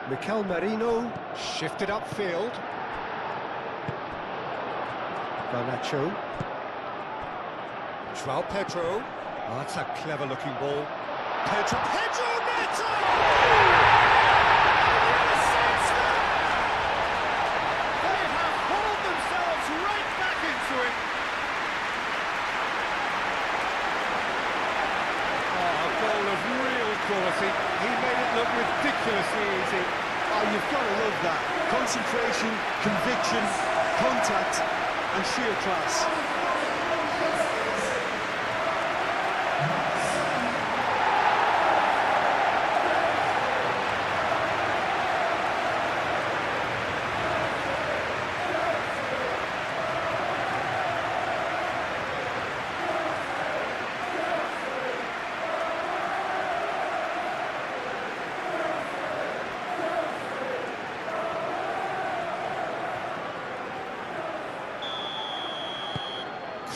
S2: Mikel Merino shifted upfield. Garnacho. João Pedro. Oh, that's a clever-looking ball. Pedro Neto! They have hauled themselves right back into it. Oh, a goal of real quality. He made it look ridiculously easy.
S1: Oh, you've got to love that. Concentration, conviction, contact, and sheer class.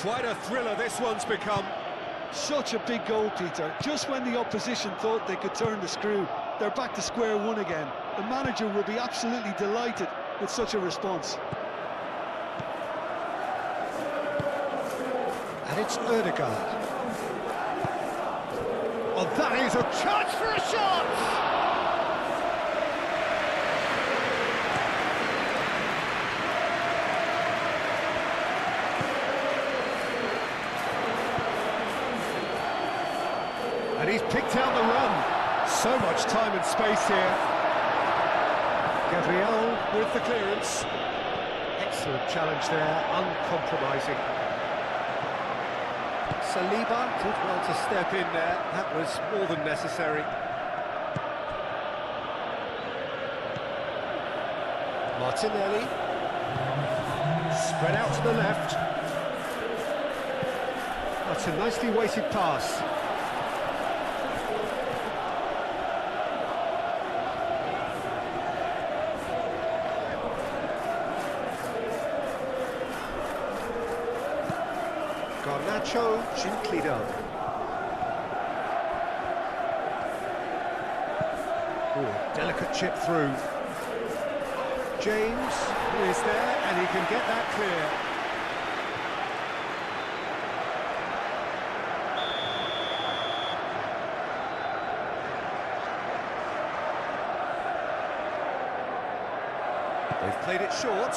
S2: Quite a thriller this one's become.
S1: Such a big goal, Peter. Just when the opposition thought they could turn the screw, they're back to square one again. The manager will be absolutely delighted with such a response.
S2: And it's Ødegaard. Oh, that is a chance for a shot! And he's picked out the run. So much time and space here. Gabriel with the clearance. Excellent challenge there, uncompromising. Saliba did well to step in there. That was more than necessary. Martinelli. Spread out to the left. That's a nicely weighted pass. Garnacho gently done. Oh, delicate chip through. James is there, and he can get that clear. They've played it short.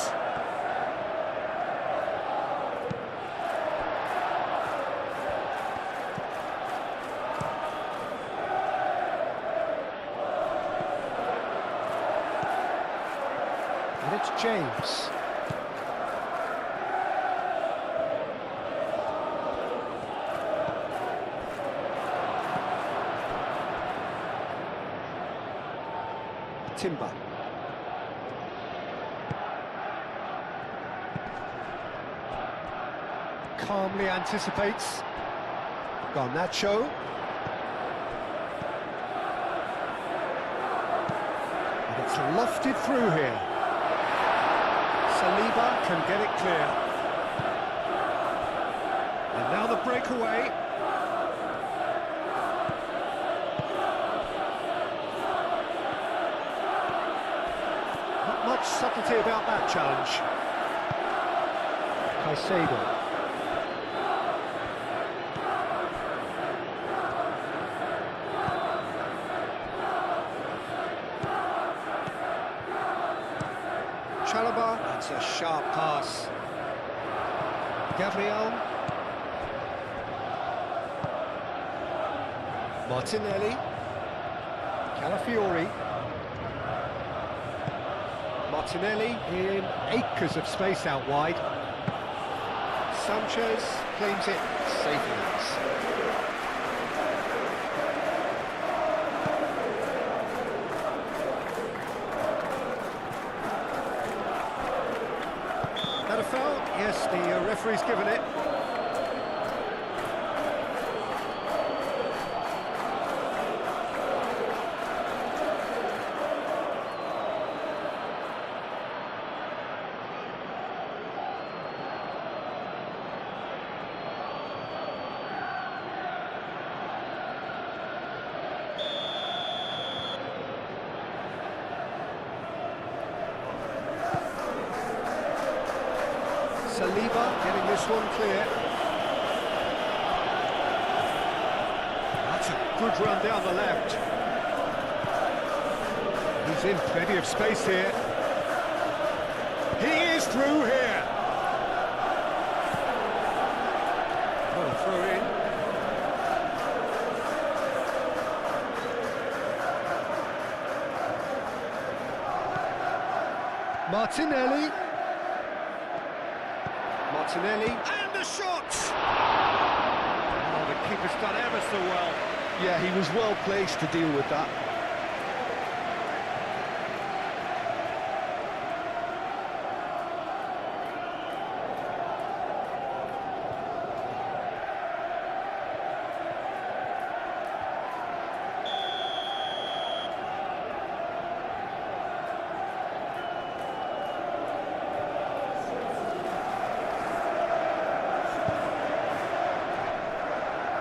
S2: And it's James. Timber. Calmly anticipates. Garnacho. And it's lofted through here. Saliba can get it clear. And now the breakaway. Not much subtlety about that challenge. Caicedo. Chalobah, that's a sharp pass. Gabriel. Martinelli. Calafiori. Martinelli in acres of space out wide. Sanchez claims it safely. That a foul? Yes, the referee's given it. Saliba getting this one clear. Good run down the left. He's in plenty of space here. He is through here. Well, throw in. Martinelli. Martinelli. And the shot! Oh, the keeper's done ever so well.
S1: Yeah, he was well placed to deal with that.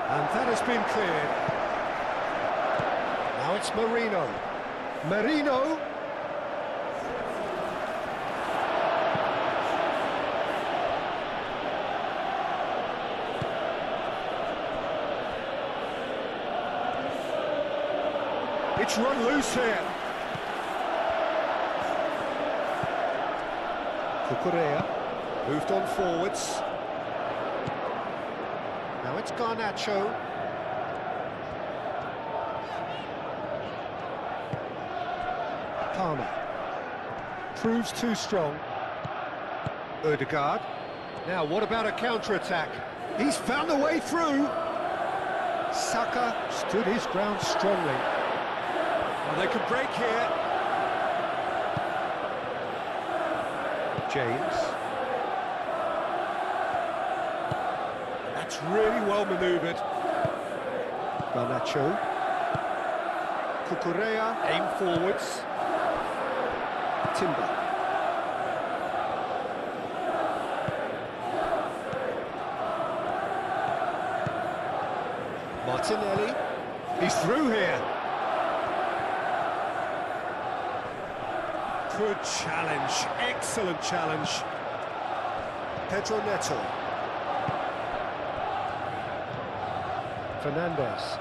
S2: And that has been cleared. Now it's Marino. Marino. It's run loose here. Cucurella moved on forwards. Now it's Garnacho. Palmer. Proves too strong. Ødegaard. Now, what about a counter-attack? He's found a way through. Saka stood his ground strongly. Well, they could break here. James. That's really well manoeuvred. Garnacho. Cucurella, aim forwards. Timber. Martinelli. He's through here. Good challenge. Excellent challenge. Pedro Neto. Fernandez.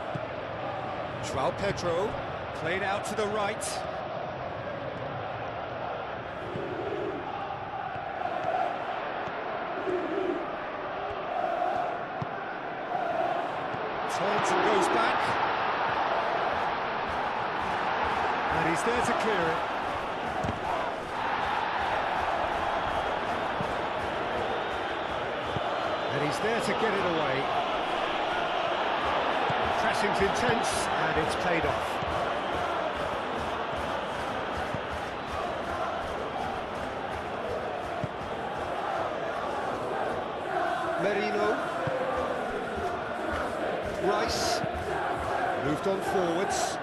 S2: João Pedro. Played out to the right. Turns and goes back. And he's there to clear it. And he's there to get it away. Pressing's intense, and it's paid off. Merino. Rice. Moved on forwards.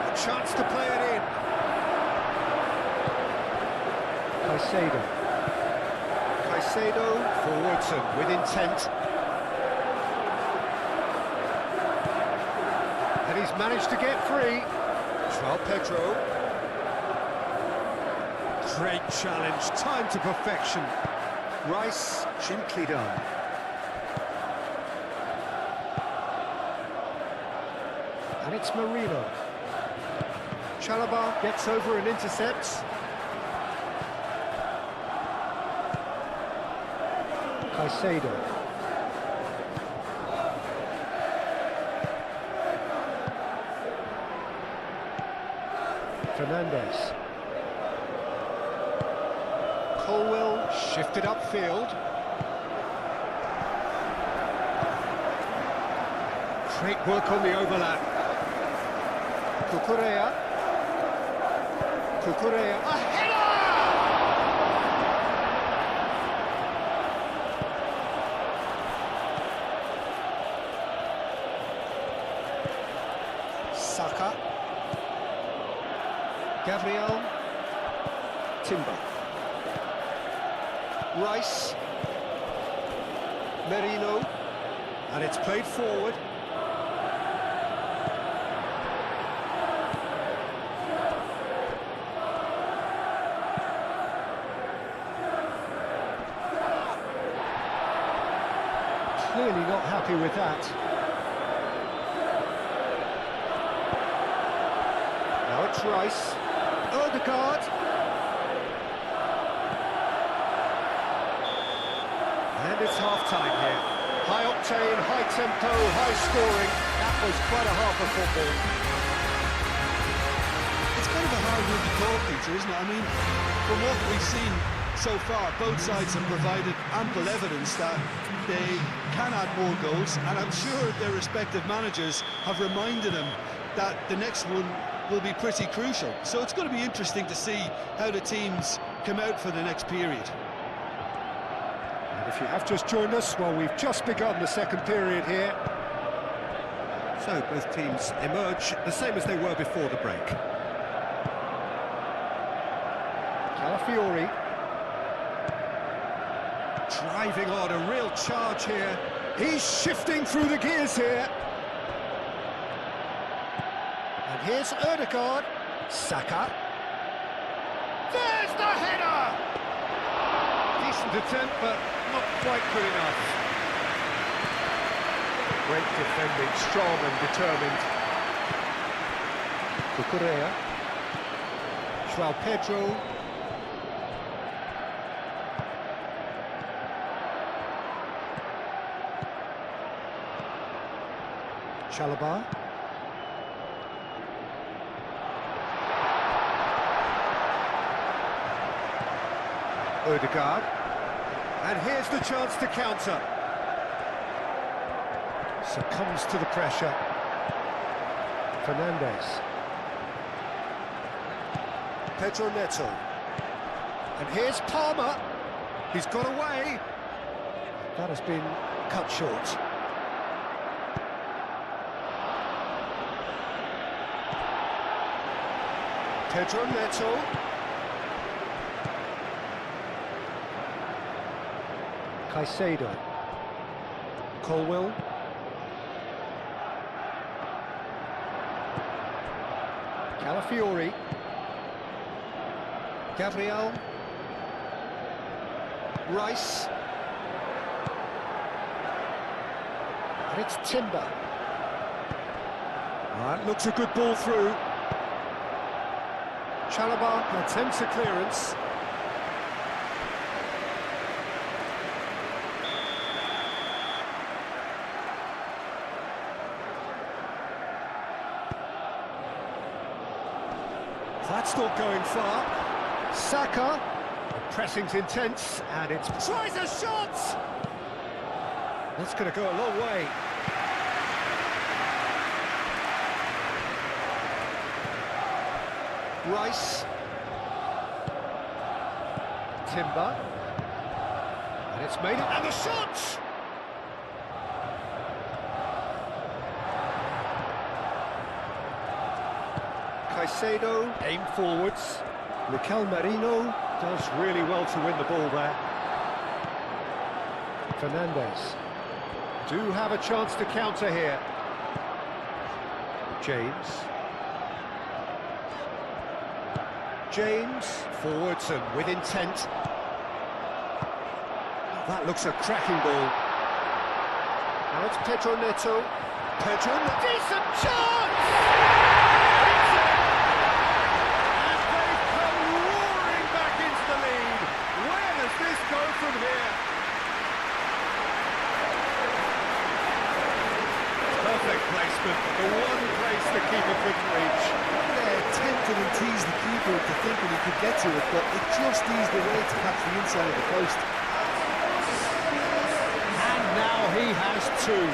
S2: A chance to play it in. Caicedo forwards and with intent. And he's managed to get free. João Pedro. Great challenge, time to perfection. Rice, gently done. And it's Marino. Chalobah gets over and intercepts. Caicedo. Fernandez. Colwell shifted upfield. Great work on the overlap. Cucurella. A header! Saka. Gabriel. Timber. Rice. Merino. And it's played forward. Clearly not happy with that. Now it's Rice. Odegaard. And it's half-time here. High octane, high tempo, high scoring. That was quite a half of football.
S1: It's kind of a hard one to call, Peter, isn't it? I mean, from what we've seen so far, both sides have provided ample evidence that they can add more goals, and I'm sure their respective managers have reminded them that the next one will be pretty crucial. So it's going to be interesting to see how the teams come out for the next period.
S2: And if you have just joined us, well, we've just begun the second period here. So both teams emerge the same as they were before the break. Calafiori. Driving on, a real charge here. He's shifting through the gears here. And here's Odegaard. Saka. There's the header! Decent attempt, but not quite good enough. Great defending, strong and determined. Cucurella. João Pedro. Chalobah. Odegaard. And here's the chance to counter. Succumbs to the pressure. Fernandes. Pedro Neto. And here's Palmer. He's got away. That has been cut short. Pedro Neto. Caicedo. Colwill. Calafiori. Gabriel. Rice. And it's Timber. That looks a good ball through. Chalobah attempts a clearance. That's not going far. Saka. The pressing's intense, and it's... Tries a shot! That's going to go a long way. Rice. Timber. And it's made it. And the shot! Caicedo, aim forwards. Mikel Merino does really well to win the ball there. Fernandes. Do have a chance to counter here. James. James, forwards and with intent. That looks a cracking ball. Now it's Pedro Neto. Pedro, decent chance! And they've come roaring back into the lead. Where does this go from here? Perfect placement, the one place the keeper couldn't reach.
S1: Tempted and teased the keeper into thinking he could get to it, but it just eased away to catch the inside of the post.
S2: And now he has two.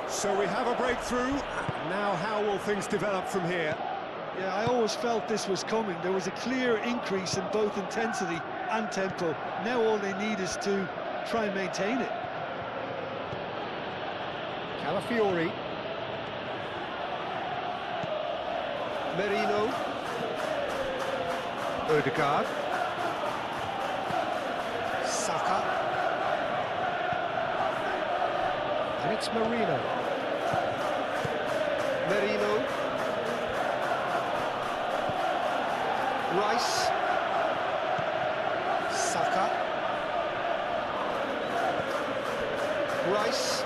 S2: So we have a breakthrough. Now how will things develop from here?
S1: Yeah, I always felt this was coming. There was a clear increase in both intensity and tempo. Now all they need is to try and maintain it.
S2: Calafiori. Merino. Odegaard. Saka. And it's Merino. Merino. Rice. Saka. Rice.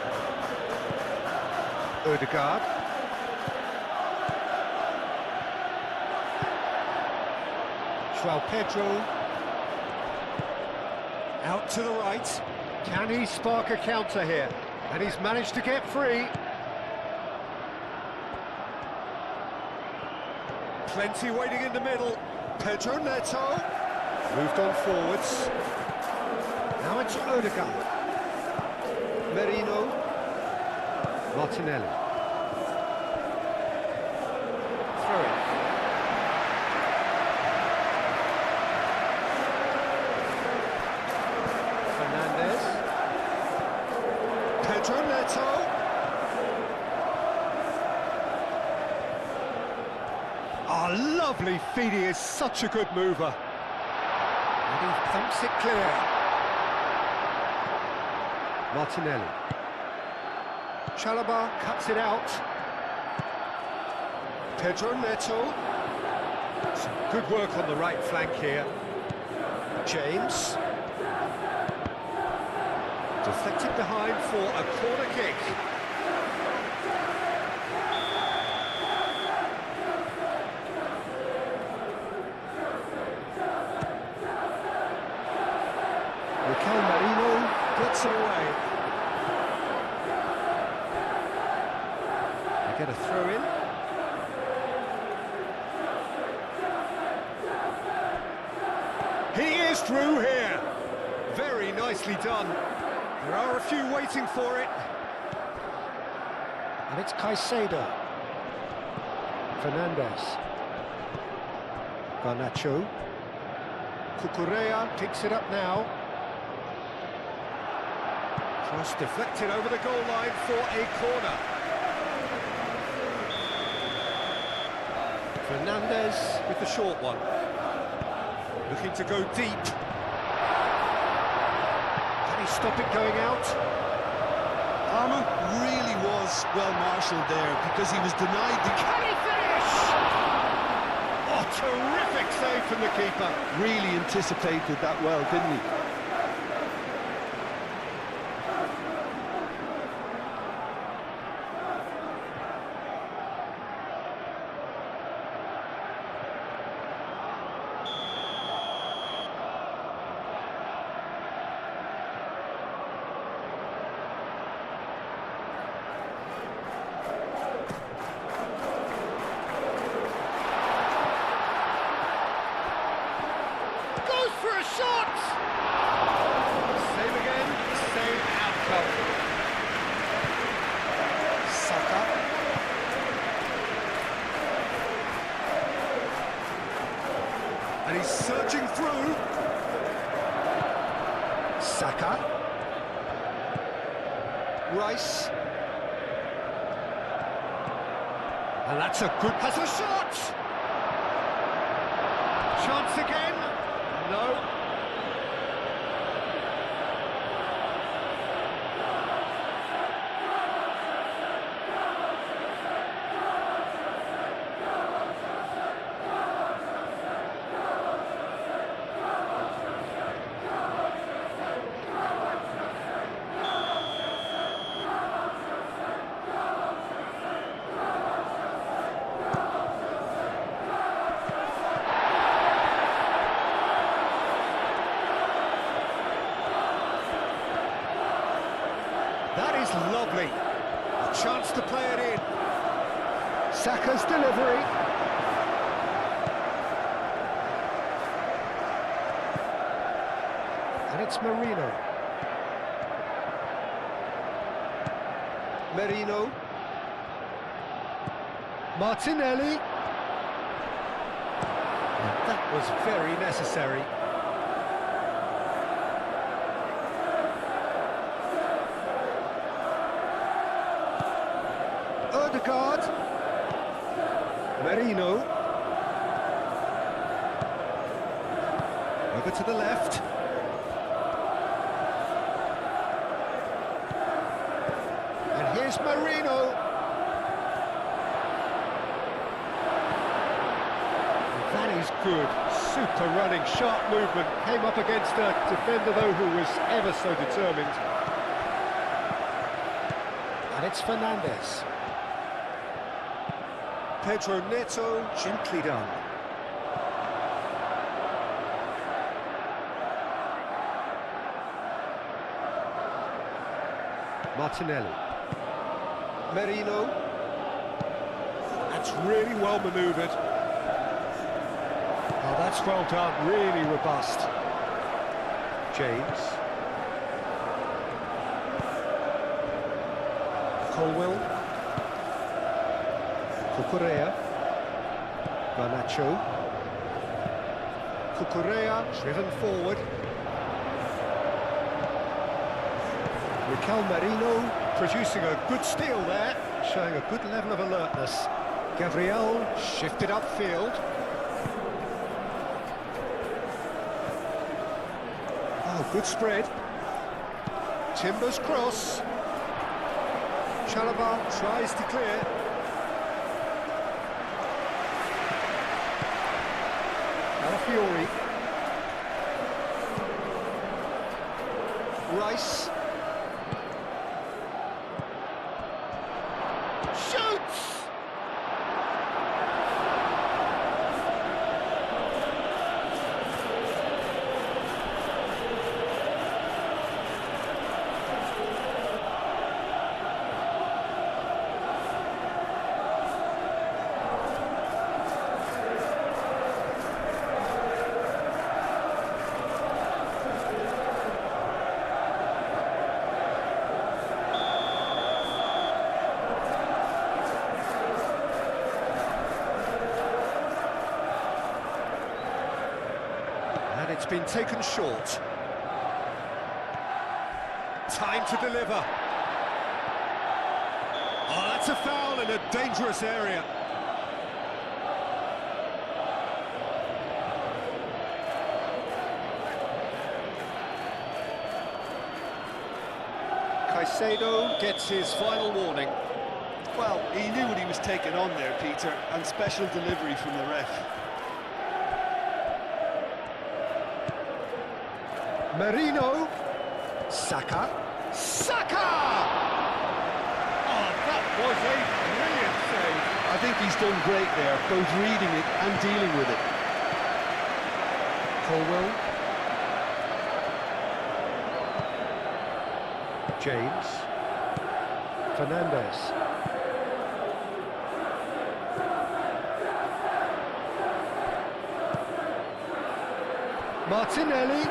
S2: Odegaard. João Pedro. Out to the right. Can he spark a counter here? And he's managed to get free. Plenty waiting in the middle. Pedro Neto. Moved on forwards. Now it's Odegaard. Merino. Martinelli. Throw it. Fernandes. Pedro Neto. Oh, lovely feed, he is such a good mover. And he thumps it clear. Martinelli. Chalobah cuts it out. Pedro Neto. Some good work on the right flank here. James. Deflected behind for a corner kick. Merino gets it away. They get a throw in. He is through here. Very nicely done. There are a few waiting for it. And it's Caicedo. Fernandes. Garnacho. Cucurella picks it up now. Cross deflected over the goal line for a corner. Fernandes with the short one. Looking to go deep. Can he stop it going out?
S1: Palmer really was well marshalled there because he was denied the...
S2: Can he finish? Oh, terrific save from the keeper.
S1: Really anticipated that well, didn't he?
S2: For a shot! Save again, same outcome. Saka. And he's surging through. Saka. Rice. And that's a good... Has a shot! Chance again. No. That is lovely. A chance to play it in. Saka's delivery. And it's Merino. Merino. Martinelli. was very necessary. Ødegaard. Merino. Over to the left. And here's Merino. That is good. Super running, sharp movement. Came up against a defender, though, who was ever so determined. And it's Fernandes. Pedro Neto, gently done. Martinelli. Merino. That's really well manoeuvred. Oh, that's well done, really robust. James. Colwell. Cucurella. Garnacho. Cucurella driven forward. Mikel Merino producing a good steal there, showing a good level of alertness. Gabriel shifted upfield. Oh, good spread. Timbers cross. Chalobah tries to clear. Alafiori. Rice. Shoots! And it's been taken short. Time to deliver. Oh, that's a foul in a dangerous area. Caicedo gets his final warning.
S3: Well, he knew what he was taking on there, Peter, and special delivery from the ref.
S2: Merino. Saka. Saka! Oh, that was a brilliant save.
S1: I think he's done great there, both reading it and dealing with it.
S2: Colwell. James. Fernandes. Martinelli.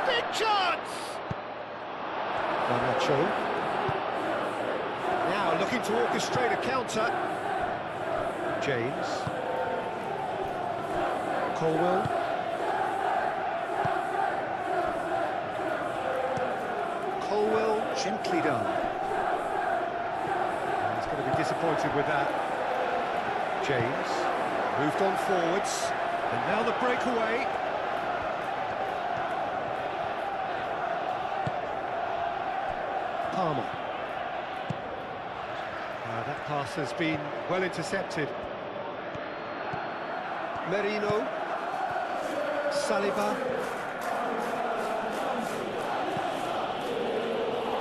S2: Big chance! Garnacho. Now looking to orchestrate a counter. James. Colwell. Colwell, gently done. He's going to be disappointed with that. James. Moved on forwards. And now the breakaway. Palmer. That pass has been well intercepted. Merino. Saliba.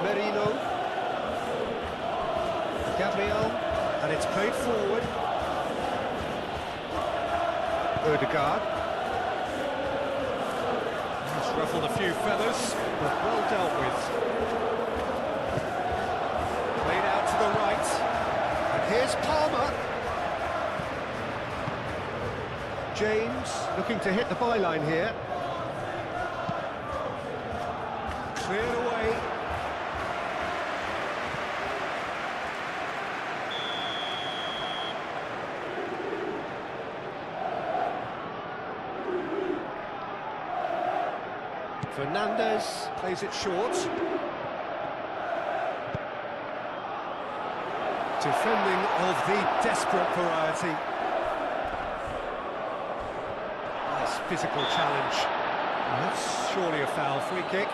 S2: Merino. Gabriel. And it's played forward. Ødegaard. He's ruffled a few feathers, but well dealt with. Played out to the right. And here's Palmer. James looking to hit the byline here. Cleared away. Fernandez plays it short. Defending of the desperate variety. Nice physical challenge. That's surely a foul. Free kick.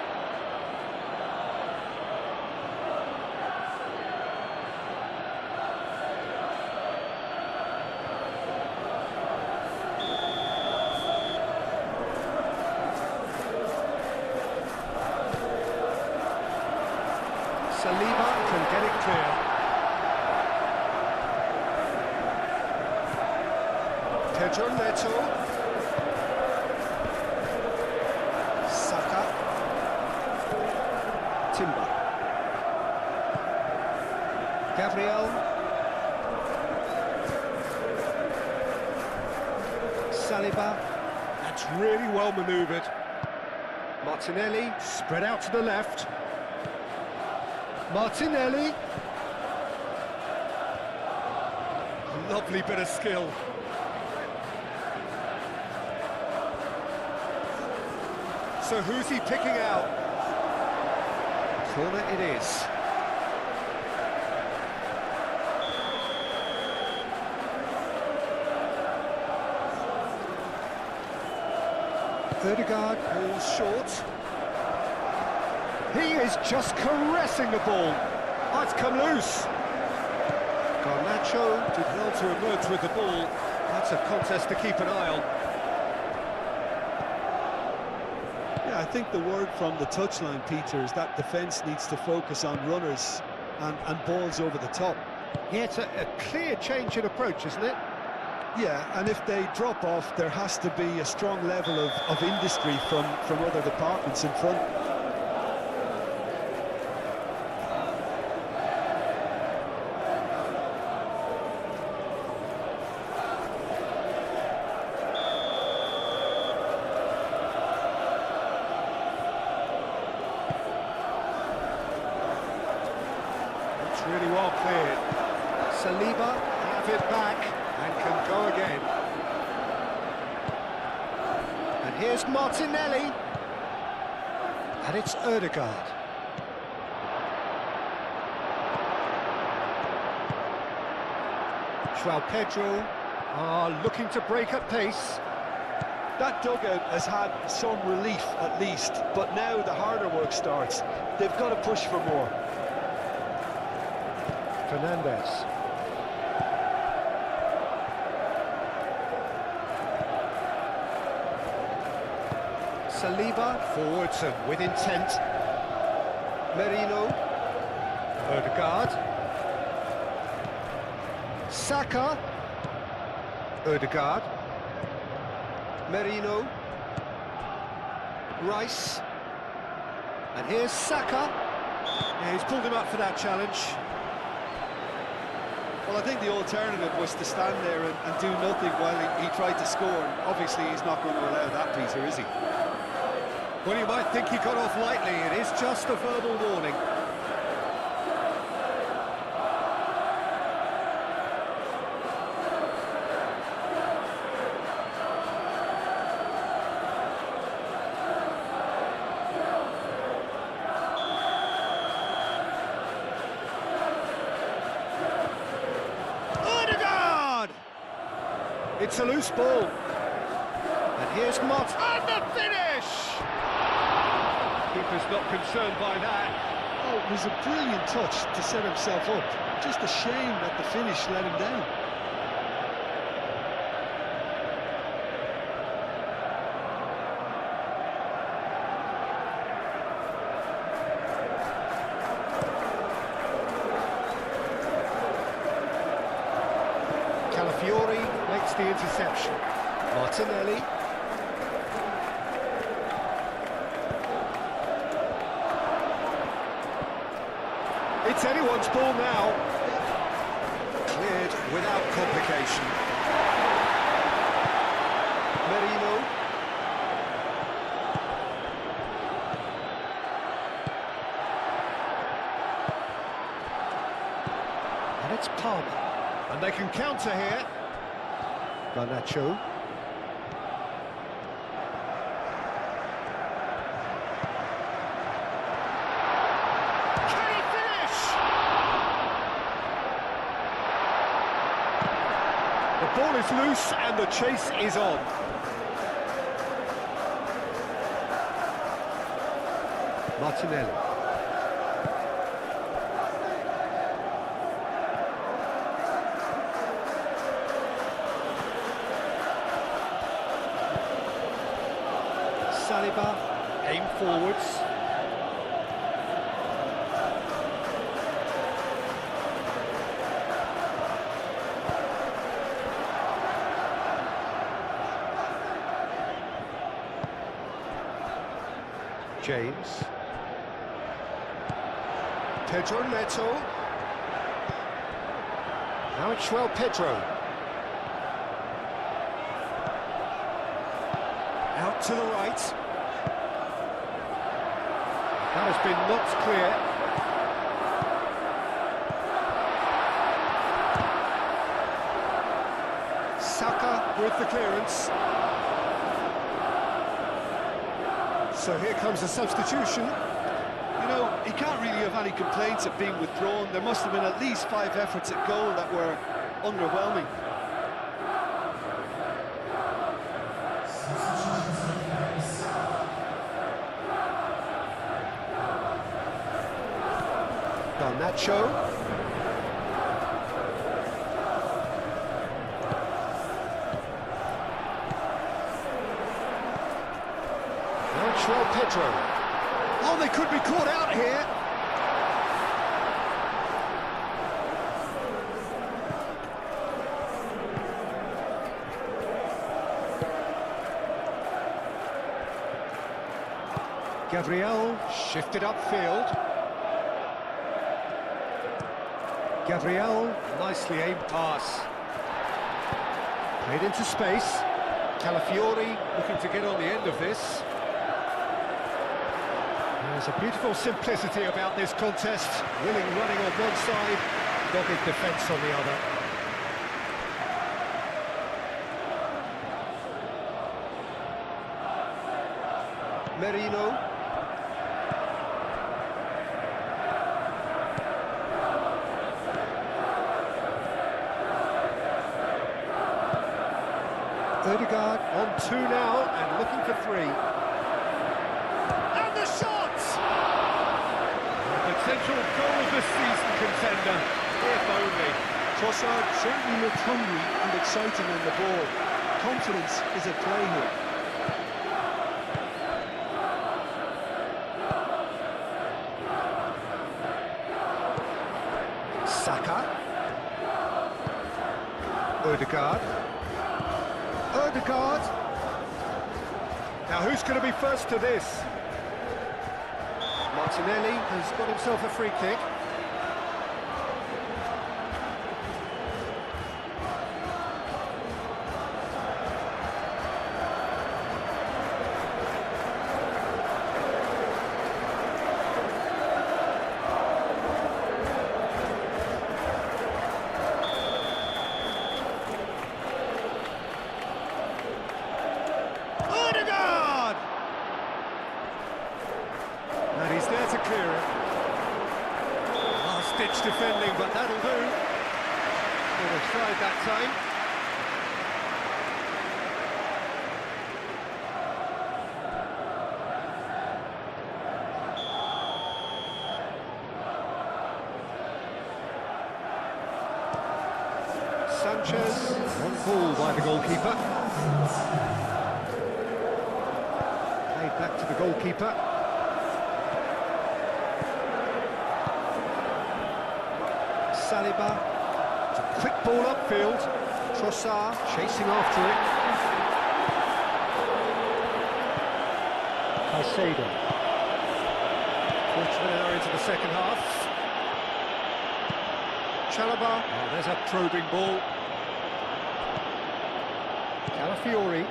S2: Saliba can get it clear. Pedro Neto. Saka. Timber. Gabriel. Saliba. That's really well manoeuvred. Martinelli spread out to the left. Martinelli. A lovely bit of skill. So who's he picking out? Corner it is. Ødegaard pulls short. He is just caressing the ball. Oh, it's come loose. Garnacho did well to emerge with the ball. That's a contest to keep an eye on.
S1: Yeah, I think the word from the touchline, Peter, is that defence needs to focus on runners and balls over the top.
S2: Yeah, it's a clear change in approach, isn't it?
S1: Yeah, and if they drop off, there has to be a strong level of industry from other departments in front.
S2: It's really well cleared. Saliba have it back and can go again. And here's Martinelli. And it's Ødegaard. João Pedro are looking to break at pace.
S1: That dugout has had some relief at least, but now the harder work starts. They've got to push for more.
S2: Fernandez. Saliba forwards and with intent. Merino. Ødegaard. Saka. Ødegaard. Merino. Rice. And here's Saka. Yeah, he's pulled him up for that challenge.
S3: Well, I think the alternative was to stand there and do nothing while he tried to score. And obviously, he's not going to allow that, Peter, is he?
S2: Well, you might think he got off lightly. It is just a verbal warning. It's a loose ball. And here's Mott. And the finish! Keeper's not concerned by that.
S1: Oh, it was a brilliant touch to set himself up. Just a shame that the finish let him down.
S2: Calafiori makes the interception. Martinelli. It's anyone's ball now. Cleared without complication. Merino. And it's Palmer. And they can counter here. Garnacho. The ball is loose and the chase is on. Martinelli. Saliba, aim forwards. James. Pedro Neto. Now it's João Pedro. Out to the right. That has been knocked clear. Saka with the clearance. So here comes the substitution.
S3: You know, he can't really have any complaints at being withdrawn. There must have been at least 5 efforts at goal that were underwhelming.
S2: Garnacho. João Pedro. Oh, they could be caught out here. Gabriel shifted upfield. Gabriel, nicely aimed pass. Played into space. Calafiori looking to get on the end of this. There's a beautiful simplicity about this contest. Willing running on one side, dogged defence on the other. Merino. Ødegaard on 2 now and looking for 3. And the shot! A potential goal of the season contender, if only.
S1: Trossard certainly looked hungry and exciting on the ball. Confidence is at play here.
S2: Saka. Ødegaard. Ødegaard. Now who's going to be first to this? Martinelli has got himself a free kick. Last-ditch defending, but that'll do. Would have tried that time. Sanchez, on ball by the goalkeeper. Played back to the goalkeeper. Saliba, it's a quick ball upfield. Trossard chasing after it. Caicedo. Quarter of an hour into the second half. Chalobah, oh, there's a probing ball. Calafiori.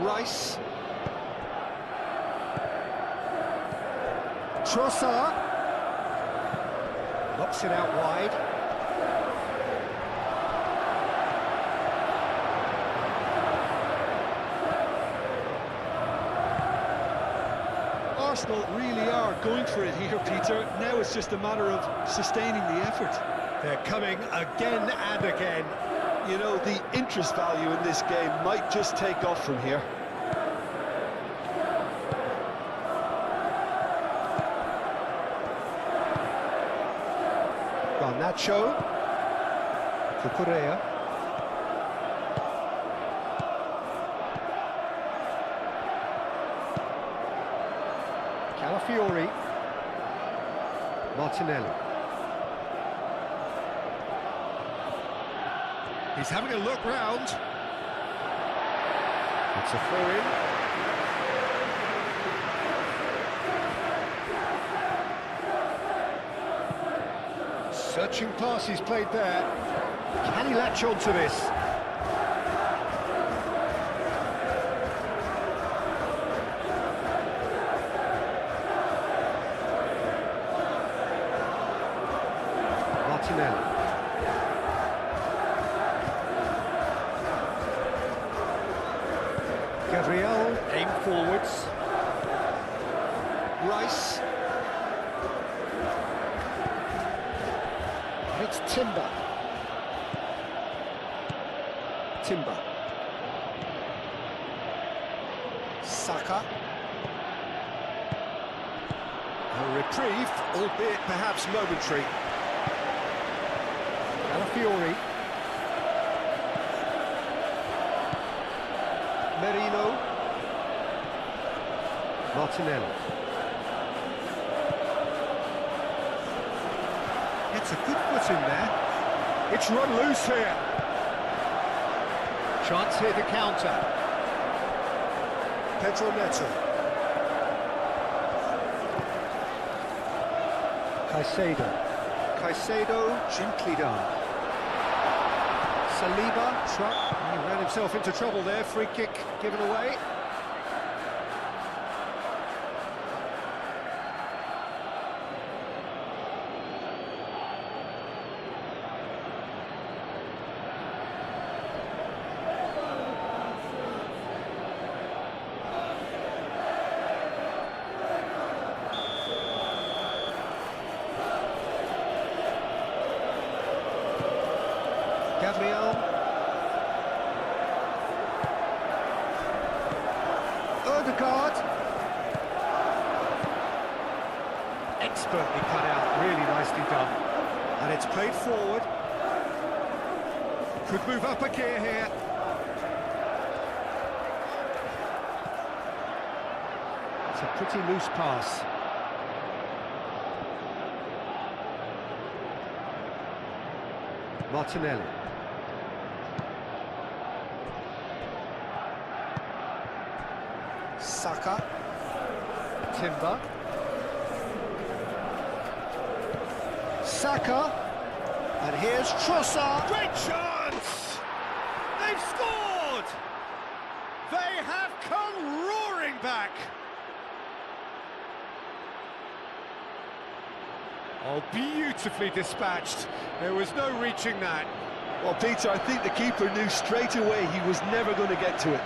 S2: Rice. Trossard knocks it out wide.
S1: Arsenal really are going for it here, Peter. Now it's just a matter of sustaining the effort.
S2: They're coming again and again.
S1: You know, the interest value in this game might just take off from here.
S2: Garnacho. Cucurella. Calafiori. Martinelli. He's having a look round. It's a throw-in. Searching pass he's played there. Can he latch on to this? Martinelli. Gabriel, aim forwards. Rice. It's Timber. Timber. Saka. A reprieve, albeit perhaps momentary. Calafiori. Merino. Martinelli. It's a good foot in there. It's run loose here. Chance here to counter. Pedro Neto. Caicedo gently done. Saliba, he ran himself into trouble there, free kick given away. Gabriel. Odegaard. Expertly cut out, really nicely done. And it's played forward. Could move up a gear here. It's a pretty loose pass. Martinelli. Saka. Timber. Saka. And here's Trossard. Great chance! They've scored! They have come roaring back! Oh, beautifully dispatched. There was no reaching that.
S1: Well, Peter, I think the keeper knew straight away he was never going to get to it.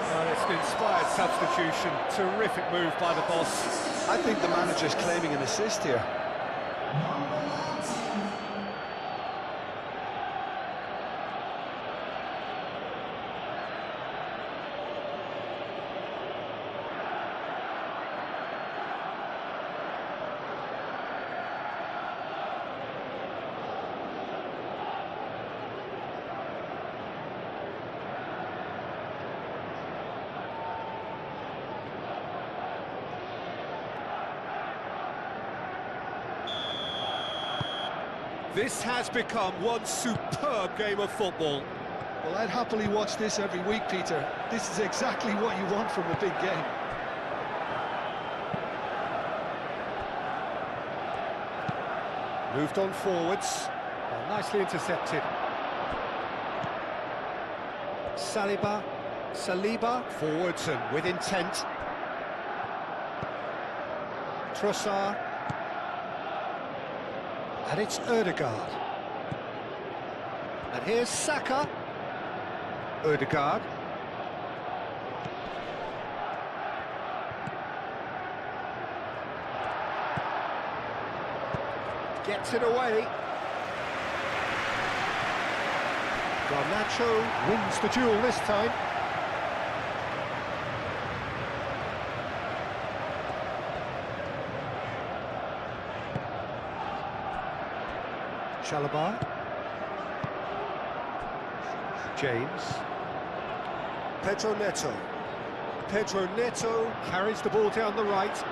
S2: Well, it's an inspired substitution. Terrific move by the boss.
S1: I think the manager's claiming an assist here.
S2: This has become one superb game of football.
S1: Well, I'd happily watch this every week, Peter. This is exactly what you want from a big game.
S2: Moved on forwards. Well, nicely intercepted. Saliba, forwards and with intent. Trossard. And it's Odegaard. And here's Saka. Odegaard. Gets it away. Garnacho wins the duel this time. Chalobah. James. Pedro Neto. Pedro Neto carries the ball down the right.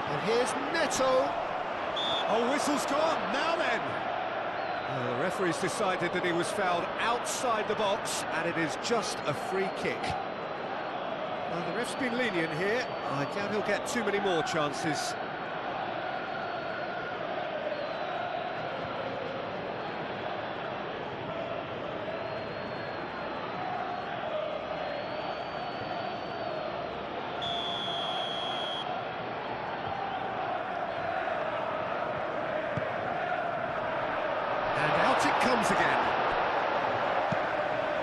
S2: And here's Neto. Oh, whistle's gone, now then. The referee's decided that he was fouled outside the box, and it is just a free kick. Well, the ref's been lenient here. I doubt he'll get too many more chances. And out it comes again.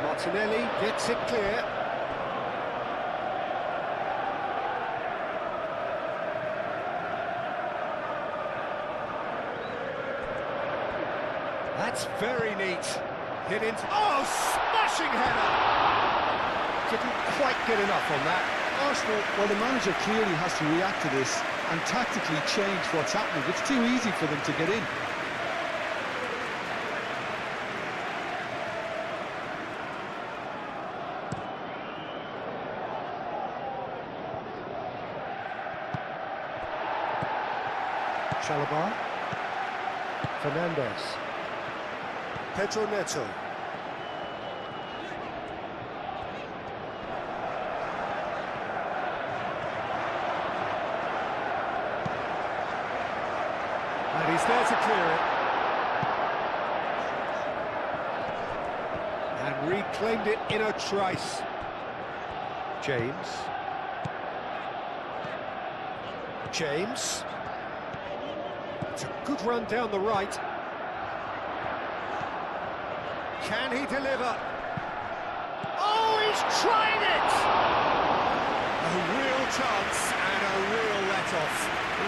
S2: Martinelli gets it clear. That's very neat. Hit into... Oh, smashing header! Didn't quite get enough on that.
S1: Arsenal, well, the manager clearly has to react to this and tactically change what's happening. It's too easy for them to get in.
S2: Chalobah. Fernandez. Pedro Neto. And he's there to clear it. And reclaimed it in a trice. James. James. It's a good run down the right. Can he deliver? Oh, he's trying it! A real chance and a real let-off.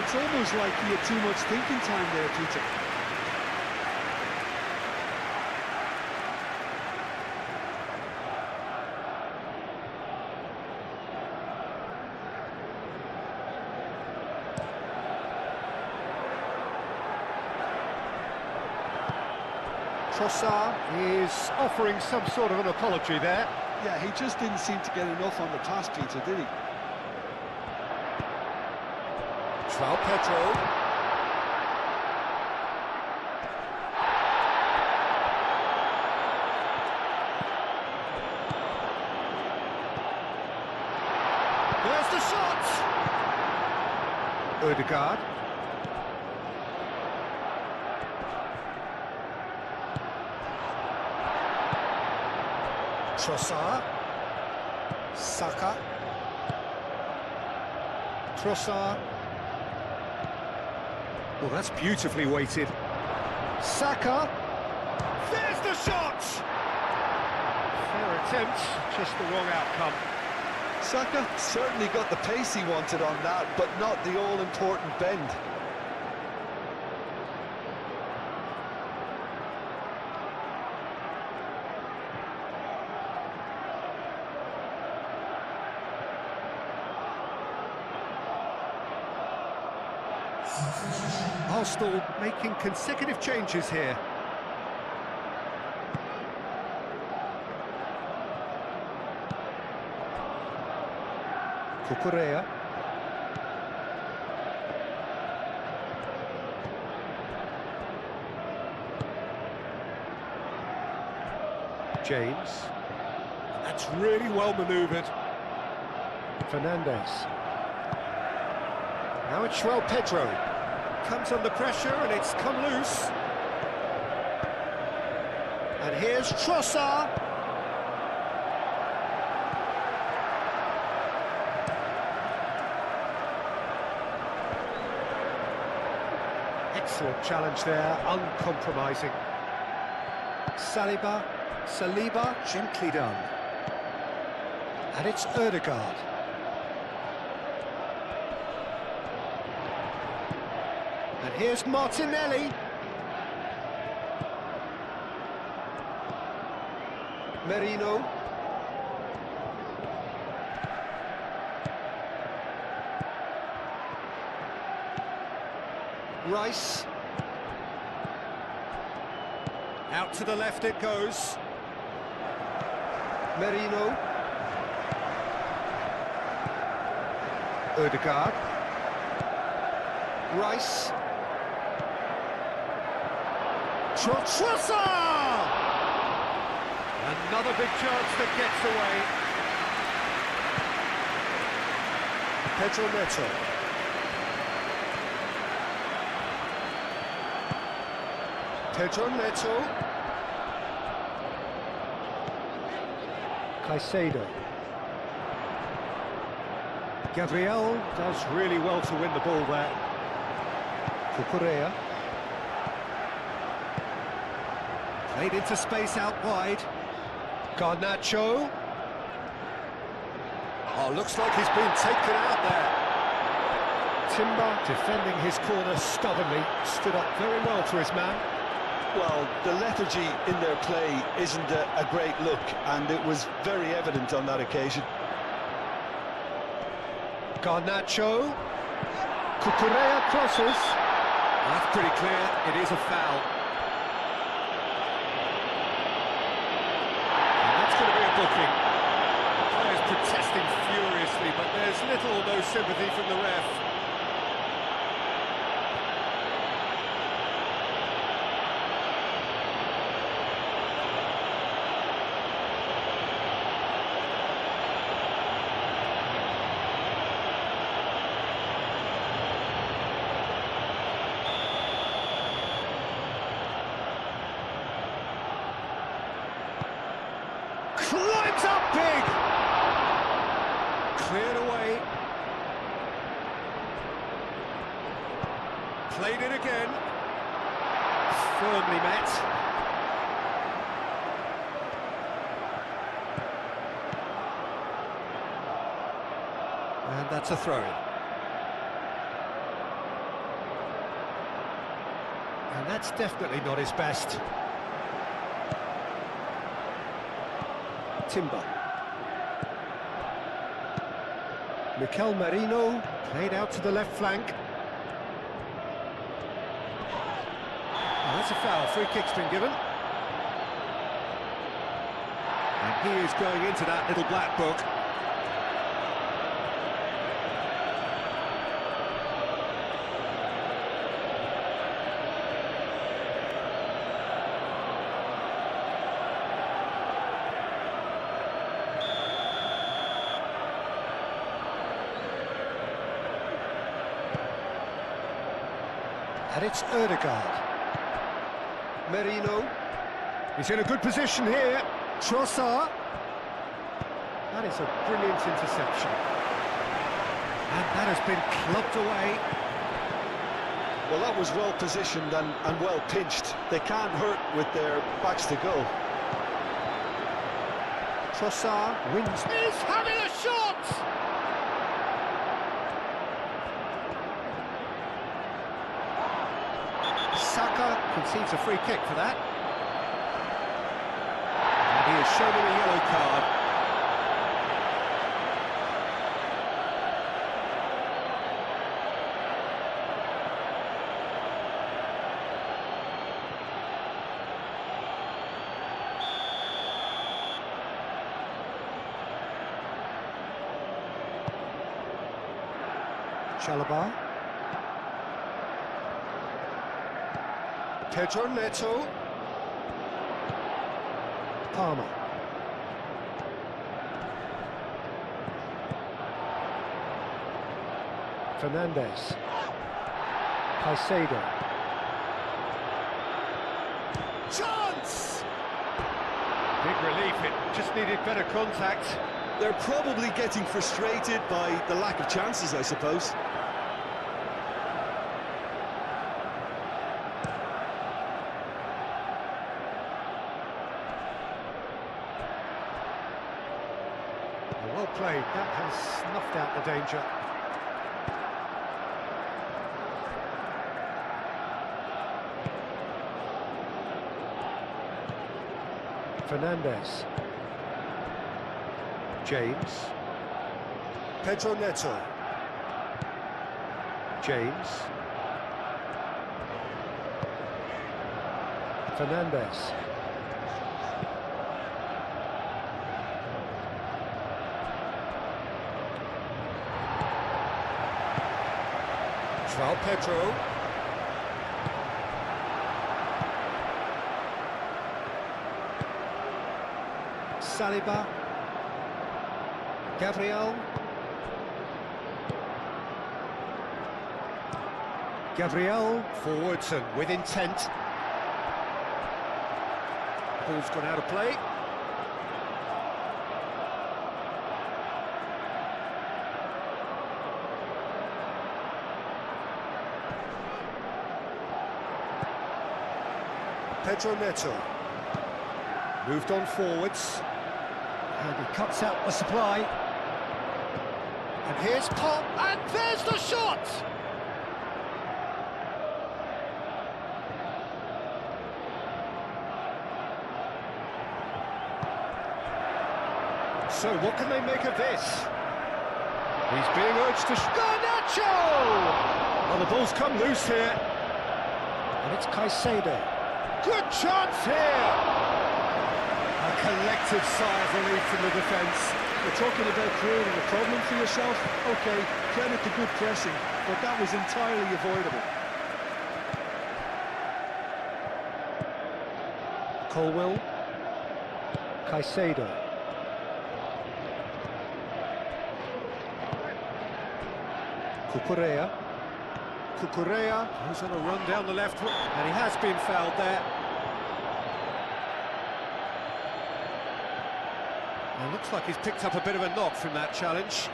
S1: It's almost like he had too much thinking time there, Peter.
S2: Trossard is offering some sort of an apology there.
S1: Yeah, he just didn't seem to get enough on the pass, Peter, did he?
S2: João Pedro. There's the shot! Ødegaard. Trossard. Saka. Trossard. Well, that's beautifully weighted. Saka. There's the shot! Fair attempt, just the wrong outcome.
S1: Saka certainly got the pace he wanted on that, but not the all-important bend.
S2: Arsenal making consecutive changes here. Cucurella. James. That's really well manoeuvred. Fernandez. Now it's João Pedro. Comes under pressure and it's come loose. And here's Trossard. Excellent challenge there, uncompromising. Saliba, gently done. And it's Ødegaard. And here's Martinelli. Merino. Rice. Out to the left it goes. Merino. Ødegaard. Rice. Trossard! Another big chance that gets away. Pedro Neto. Pedro Neto. Caicedo. Gabriel does really well to win the ball there. Cucurella. Played into space out wide. Garnacho. Oh, looks like he's been taken out there. Timber defending his corner stubbornly. Stood up very well for his man.
S3: Well, the lethargy in their play isn't a great look, and it was very evident on that occasion.
S2: Garnacho. Cucurella crosses. That's pretty clear. It is a foul. And that's going to be a booking. Players protesting furiously, but there's little or no sympathy from the ref. Climbs up big! Cleared away. Played it again. Firmly met. And that's a throw-in. And that's definitely not his best. Timber. Mikel Merino played out to the left flank. Oh, that's a foul. Free kick's been given. And he is going into that little black book. And it's Ødegaard. Merino. He's in a good position here. Trossard. That is a brilliant interception. And that has been clubbed away.
S3: Well, that was well positioned and well pinched. They can't hurt with their backs to go.
S2: Trossard wins. He's having a shot! Saka concedes a free kick for that. And he has shown him a yellow card. Chalobah. Pedro Neto. Palmer. Fernandez. Caicedo. Chance! Big relief, it just needed better contact.
S3: They're probably getting frustrated by the lack of chances, I suppose.
S2: Well played, that has snuffed out the danger. Fernandez. James. Pedro Neto. James. Fernandez. João Pedro. Saliba. Gabriel. Gabriel forwards and with intent. Ball's gone out of play. Pedro Neto. Moved on forwards. And he cuts out the supply. And here's Pop, and there's the shot! So what can they make of this? He's being urged to... Garnacho! Well, the ball's come loose here. And it's Caicedo. Good chance here! A collective sigh of relief from the defence.
S1: You're talking about creating a problem for yourself? OK, credit to good pressing, but that was entirely avoidable.
S2: Colwell. Caicedo. Cucurella. Cucurella, who's on a run down the left, and he has been fouled there. Well, looks like he's picked up a bit of a knock from that challenge.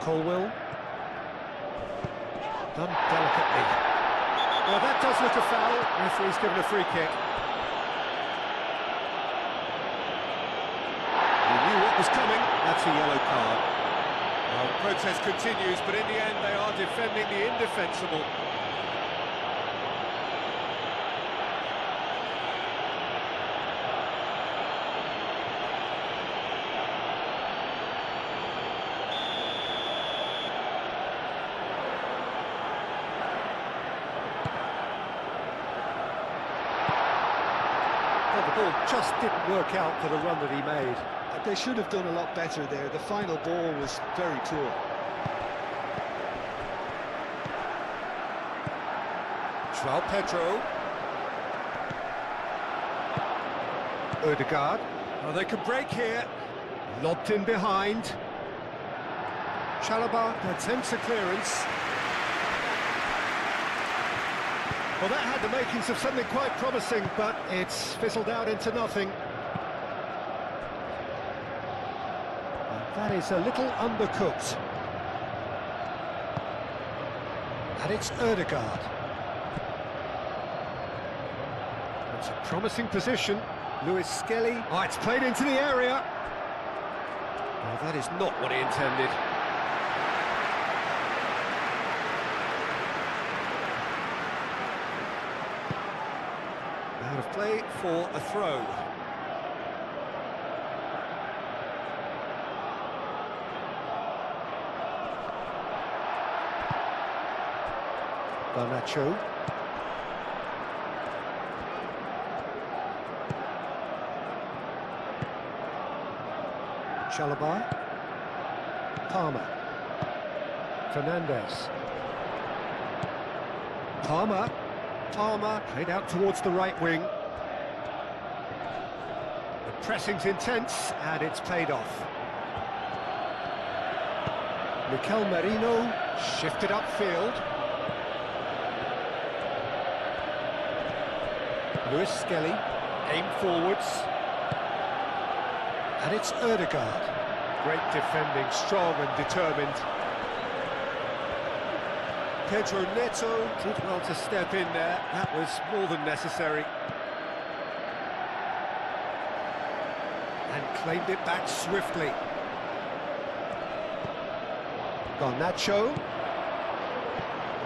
S2: Colwell. Done delicately. Well, that does look a foul. Referee's given a free kick. He knew what was coming. That's a yellow card. Well, the protest continues, but in the end they are defending the indefensible. The ball just didn't work out for the run that he made.
S1: They should have done a lot better there. The final ball was very poor.
S2: João Pedro. Ødegaard. Oh, they could break here. Lobbed in behind. Chalobah attempts a clearance. Well, that had the makings of something quite promising, but it's fizzled out into nothing. And that is a little undercooked. And it's Ødegaard. It's a promising position. Lewis Skelly. Oh, it's played into the area. Well, that is not what he intended. Out of play for a throw. Garnacho. Chalobah. Palmer. Fernandez. Palmer. Palmer played out towards the right wing. The pressing's intense, and it's paid off. Mikel Merino shifted upfield. Lewis Skelly aimed forwards. And it's Ødegaard. Great defending, strong and determined. Pedro Neto did well to step in there. That was more than necessary. And claimed it back swiftly. Garnacho.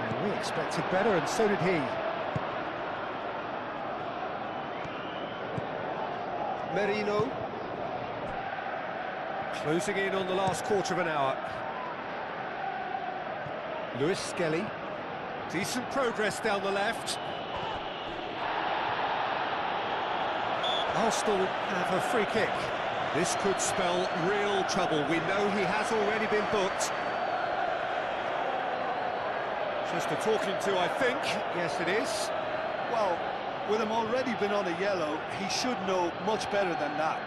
S2: And we expected better, and so did he. Merino. Closing in on the last quarter of an hour. Lewis Skelly. Decent progress down the left. Arsenal have a free kick. This could spell real trouble. We know he has already been booked. Just a talking to, I think. Yes, it is.
S3: Well, with him already been on a yellow, he should know much better than that.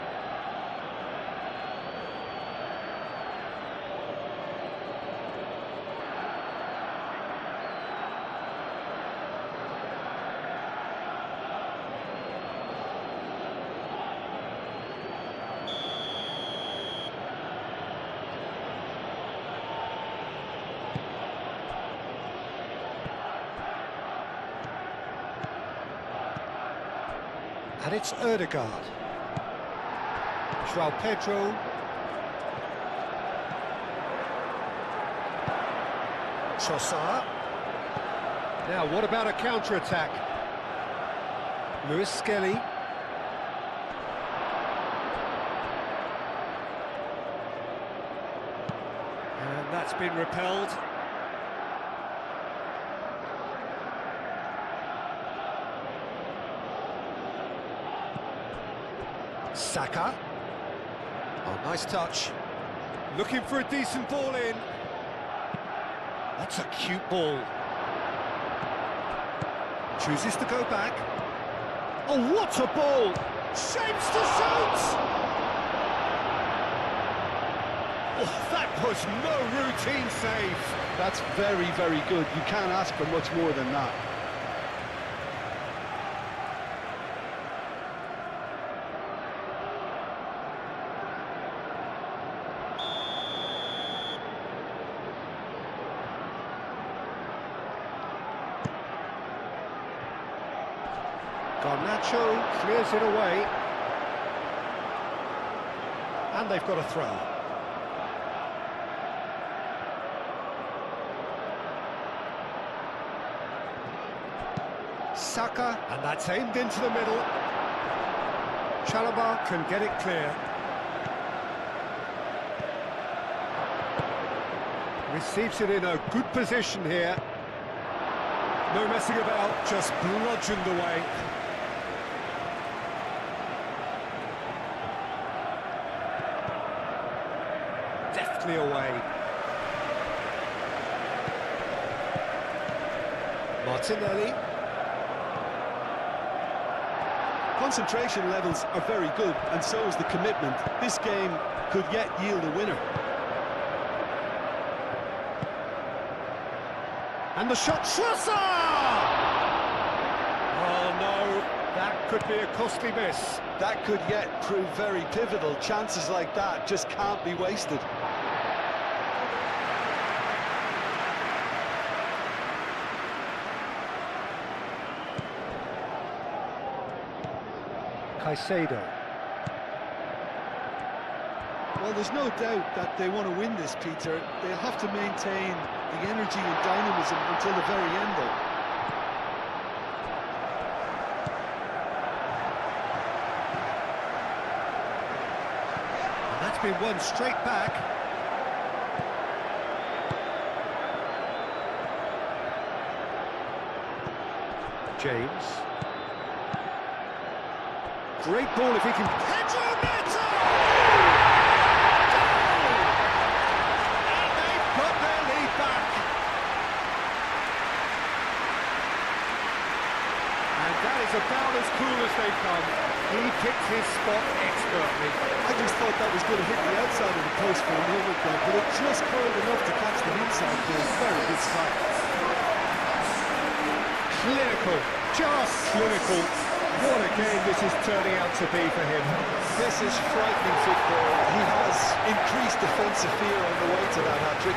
S2: And it's Ødegaard. João Pedro. Trossard. Now, what about a counter-attack? Lewis Skelly. And that's been repelled. Saka. Oh, nice touch. Looking for a decent ball in. That's a cute ball. Chooses to go back. Oh, what a ball! Shapes to shoot! Oh, that was no routine save.
S1: That's very, very good. You can't ask for much more than that.
S2: Garnacho clears it away. And they've got a throw. Saka, and that's aimed into the middle. Chalobah can get it clear. Receives it in a good position here. No messing about, just bludgeoned away. Deftly away. Martinelli.
S1: Concentration levels are very good, and so is the commitment. This game could yet yield a winner.
S2: And the shot, Trossard! Oh no, that could be a costly miss.
S1: That could yet prove very pivotal. Chances like that just can't be wasted.
S2: Caicedo.
S1: Well, there's no doubt that they want to win this, Peter. They'll have to maintain the energy and dynamism until the very end, though.
S2: And that's been won straight back. James. Great ball if he can... Pedro Neto! Goal! And they've got their lead back. And that is about as cool as they come. He picked his spot expertly.
S1: I just thought that was going to hit the outside of the post for a moment there, but it just curled enough to catch the inside for a very good strike.
S2: Clinical, just clinical. What a game this is turning out to be for him.
S1: This is frightening football. He has increased defensive fear on the way to that hat-trick.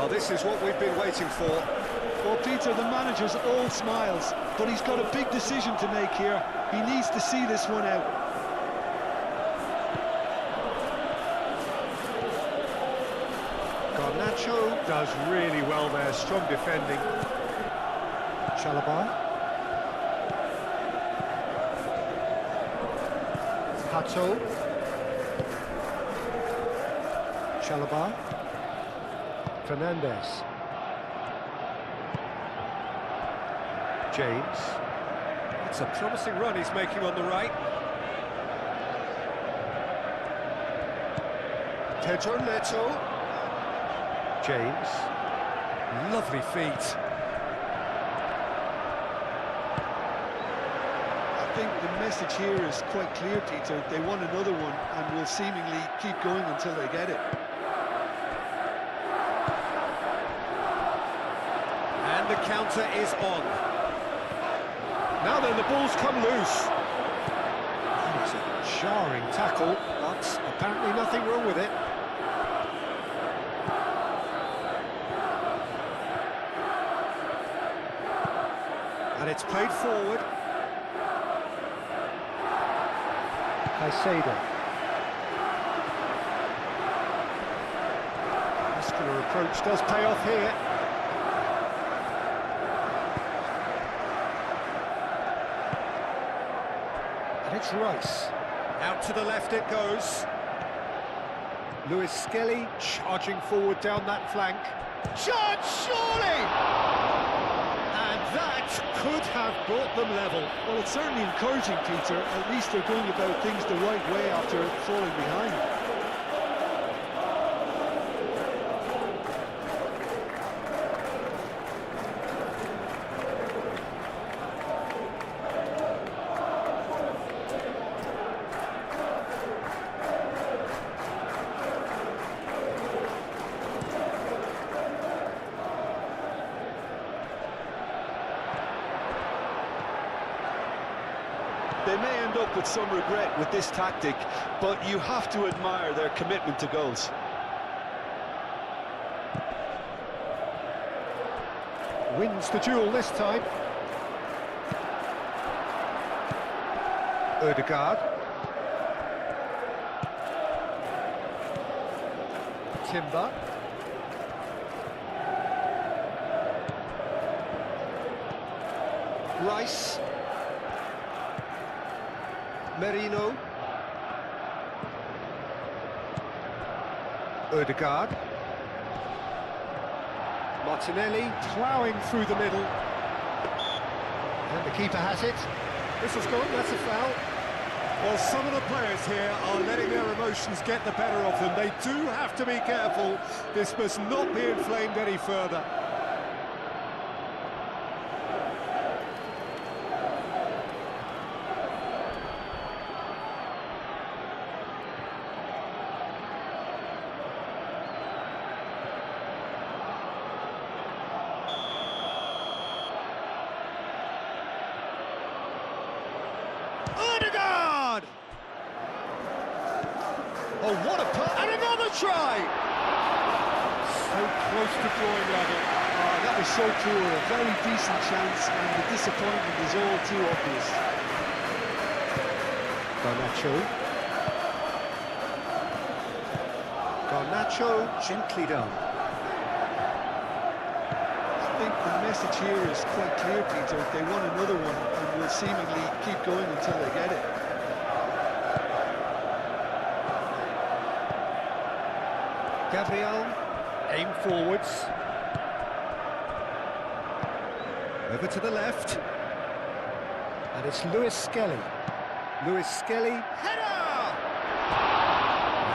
S2: Well, this is what we've been waiting for.
S1: Well, Peter, the manager's all smiles, but he's got a big decision to make here. He needs to see this one out.
S2: Garnacho does really well there, strong defending. Chalobah. Hato. Chalobah. Fernandez. James. It's a promising run he's making on the right. Pedro Neto. James. Lovely feet.
S1: I think the message here is quite clear, Peter. They want another one and will seemingly keep going until they get it.
S2: And the counter is on. Now then, the ball's come loose. It's a jarring tackle, but apparently nothing wrong with it. And it's played forward. Caicedo. Muscular approach does pay off here. And it's Rice. Out to the left it goes. Lewis Skelly charging forward down that flank. Shot, surely! And that could have brought them level.
S1: Well, it's certainly encouraging, Peter. At least they're going about things the right way after falling behind. They may end up with some regret with this tactic, but you have to admire their commitment to goals.
S2: Wins the duel this time. Ødegaard. Timber. Rice. Merino. Ødegaard. Martinelli ploughing through the middle. And the keeper has it. This has gone, that's a foul. Well, some of the players here are letting their emotions get the better of them. They do have to be careful. This must not be inflamed any further. Ødegaard! Oh, what a pass! And another try! So close to drawing level.
S1: That was so poor, a very decent chance, and the disappointment is all too obvious.
S2: Garnacho. Garnacho gently done.
S1: I think the message here is quite clear, Peter. They want another one and will seemingly keep going until they get it.
S2: Gabriel, aim forwards. Over to the left. And it's Lewis Skelly. Lewis Skelly, header!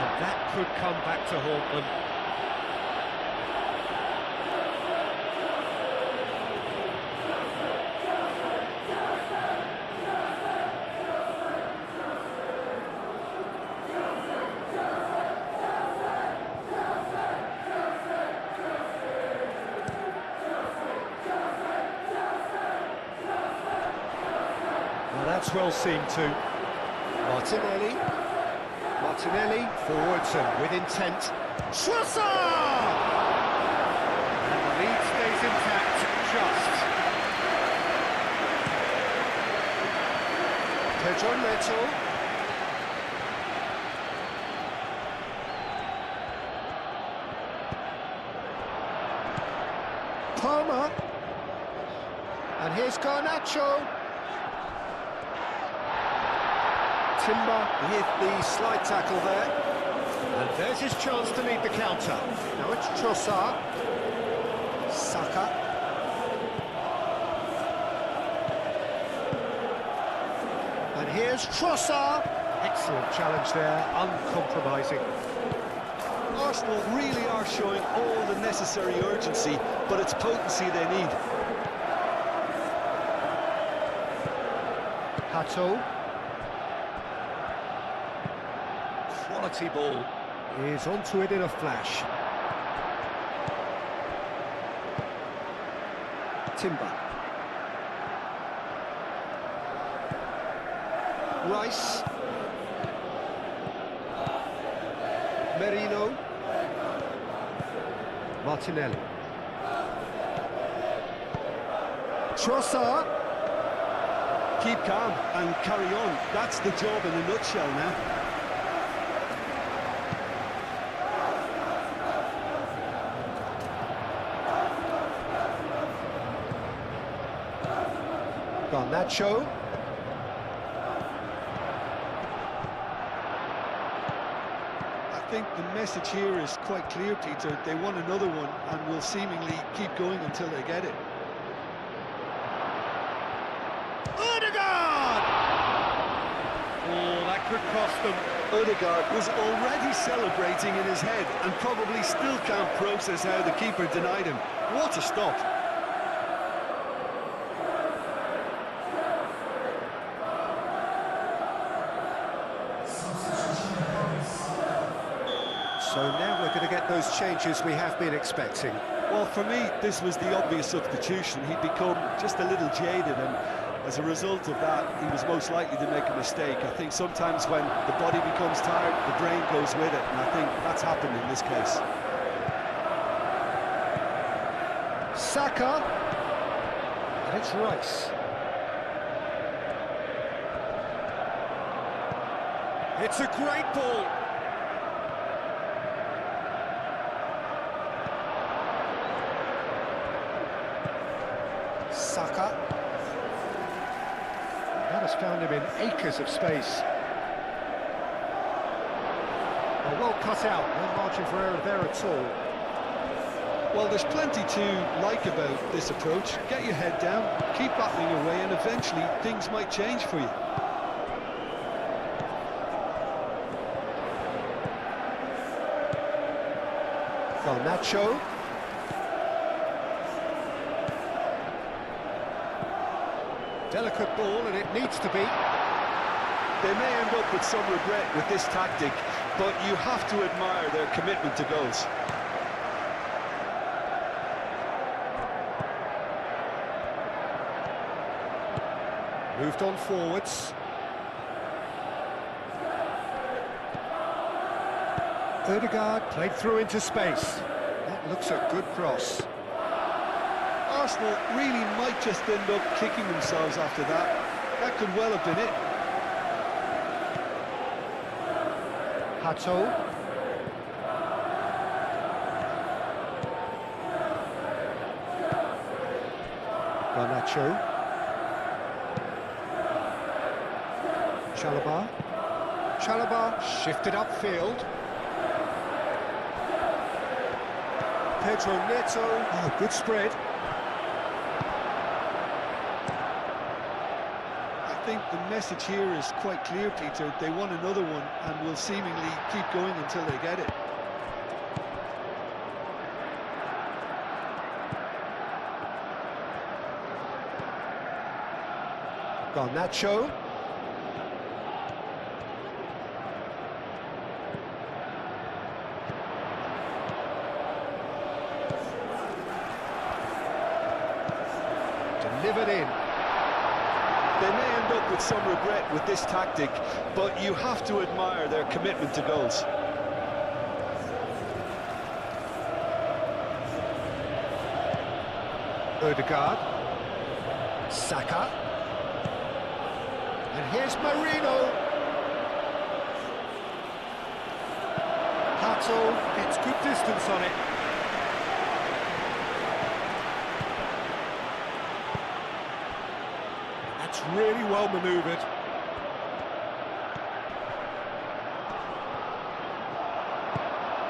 S2: And that could come back to haunt them. That's well seen too. Martinelli. Martinelli, forwards and with intent. Schwarzer! Pedro Neto. Palmer. And here's Garnacho. Timber hit the slide tackle there. And there's his chance to lead the counter. Now it's Trossard. Saka. And here's Trossard. Excellent challenge there, uncompromising.
S1: Arsenal really are showing all the necessary urgency, but it's potency they need.
S2: Hato. Quality ball. Is onto it in a flash. Timber. Rice. Merino. Martinelli. Trossard.
S1: Keep calm and carry on. That's the job in a nutshell now.
S2: Garnacho.
S1: I think the message here is quite clear, Peter. They want another one and will seemingly keep going until they get it.
S2: Odegaard! Oh, that could cost them.
S1: Odegaard was already celebrating in his head and probably still can't process how the keeper denied him. What a stop!
S2: So now we're going to get those changes we have been expecting.
S1: Well, for me, this was the obvious substitution. He'd become just a little jaded, and as a result of that, he was most likely to make a mistake. I think sometimes when the body becomes tired, the brain goes with it, and I think that's happened in this case.
S2: Saka. And it's Rice. It's a great ball. Saka. That has found him in acres of space. Well cut out, no margin for error there at all.
S1: Well, there's plenty to like about this approach. Get your head down, keep battling away, and eventually things might change for you.
S2: Garnacho. Delicate ball, and it needs to be.
S1: They may end up with some regret with this tactic, but you have to admire their commitment to goals.
S2: Moved on forwards. Odegaard played through into space. That looks a good cross.
S1: Arsenal really might just end up kicking themselves after that. That could well have been it.
S2: Hato. Garnacho. Chalobah. Chalobah shifted upfield. Pedro Neto. Oh, good spread.
S1: I think the message here is quite clear, Peter. They want another one and will seemingly keep going until they get it.
S2: Garnacho. Delivered in.
S1: They may end up with some regret with this tactic, but you have to admire their commitment to goals.
S2: Odegaard. Saka. And Here's Marino. Hato gets good distance on it. That's really well manoeuvred.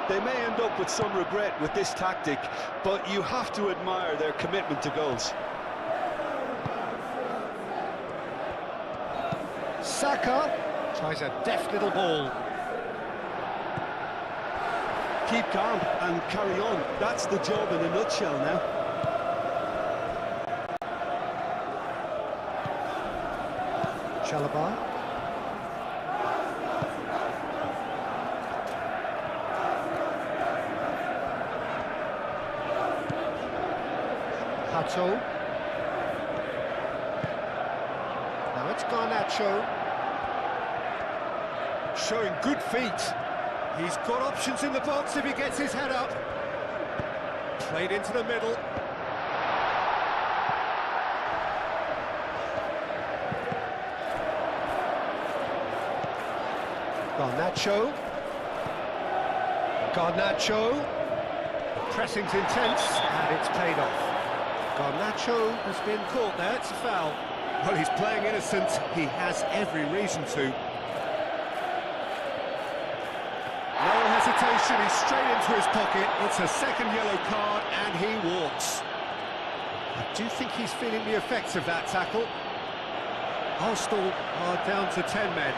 S3: They may end up with some regret with this tactic, but you have to admire their commitment to goals.
S2: Saka tries a deft little ball.
S1: Keep calm and carry on. That's the job in a nutshell now.
S2: Chalobah. Hato. Now it's Garnacho. Showing good feet. He's got options in the box if he gets his head up. Played into the middle. Garnacho. Garnacho. The pressing's intense and it's paid off. Garnacho has been caught there, it's a foul. Well, he's playing innocent, he has every reason to. No hesitation, he's straight into his pocket. It's a second yellow card and he walks. I do think he's feeling the effects of that tackle. Arsenal are down to 10 men.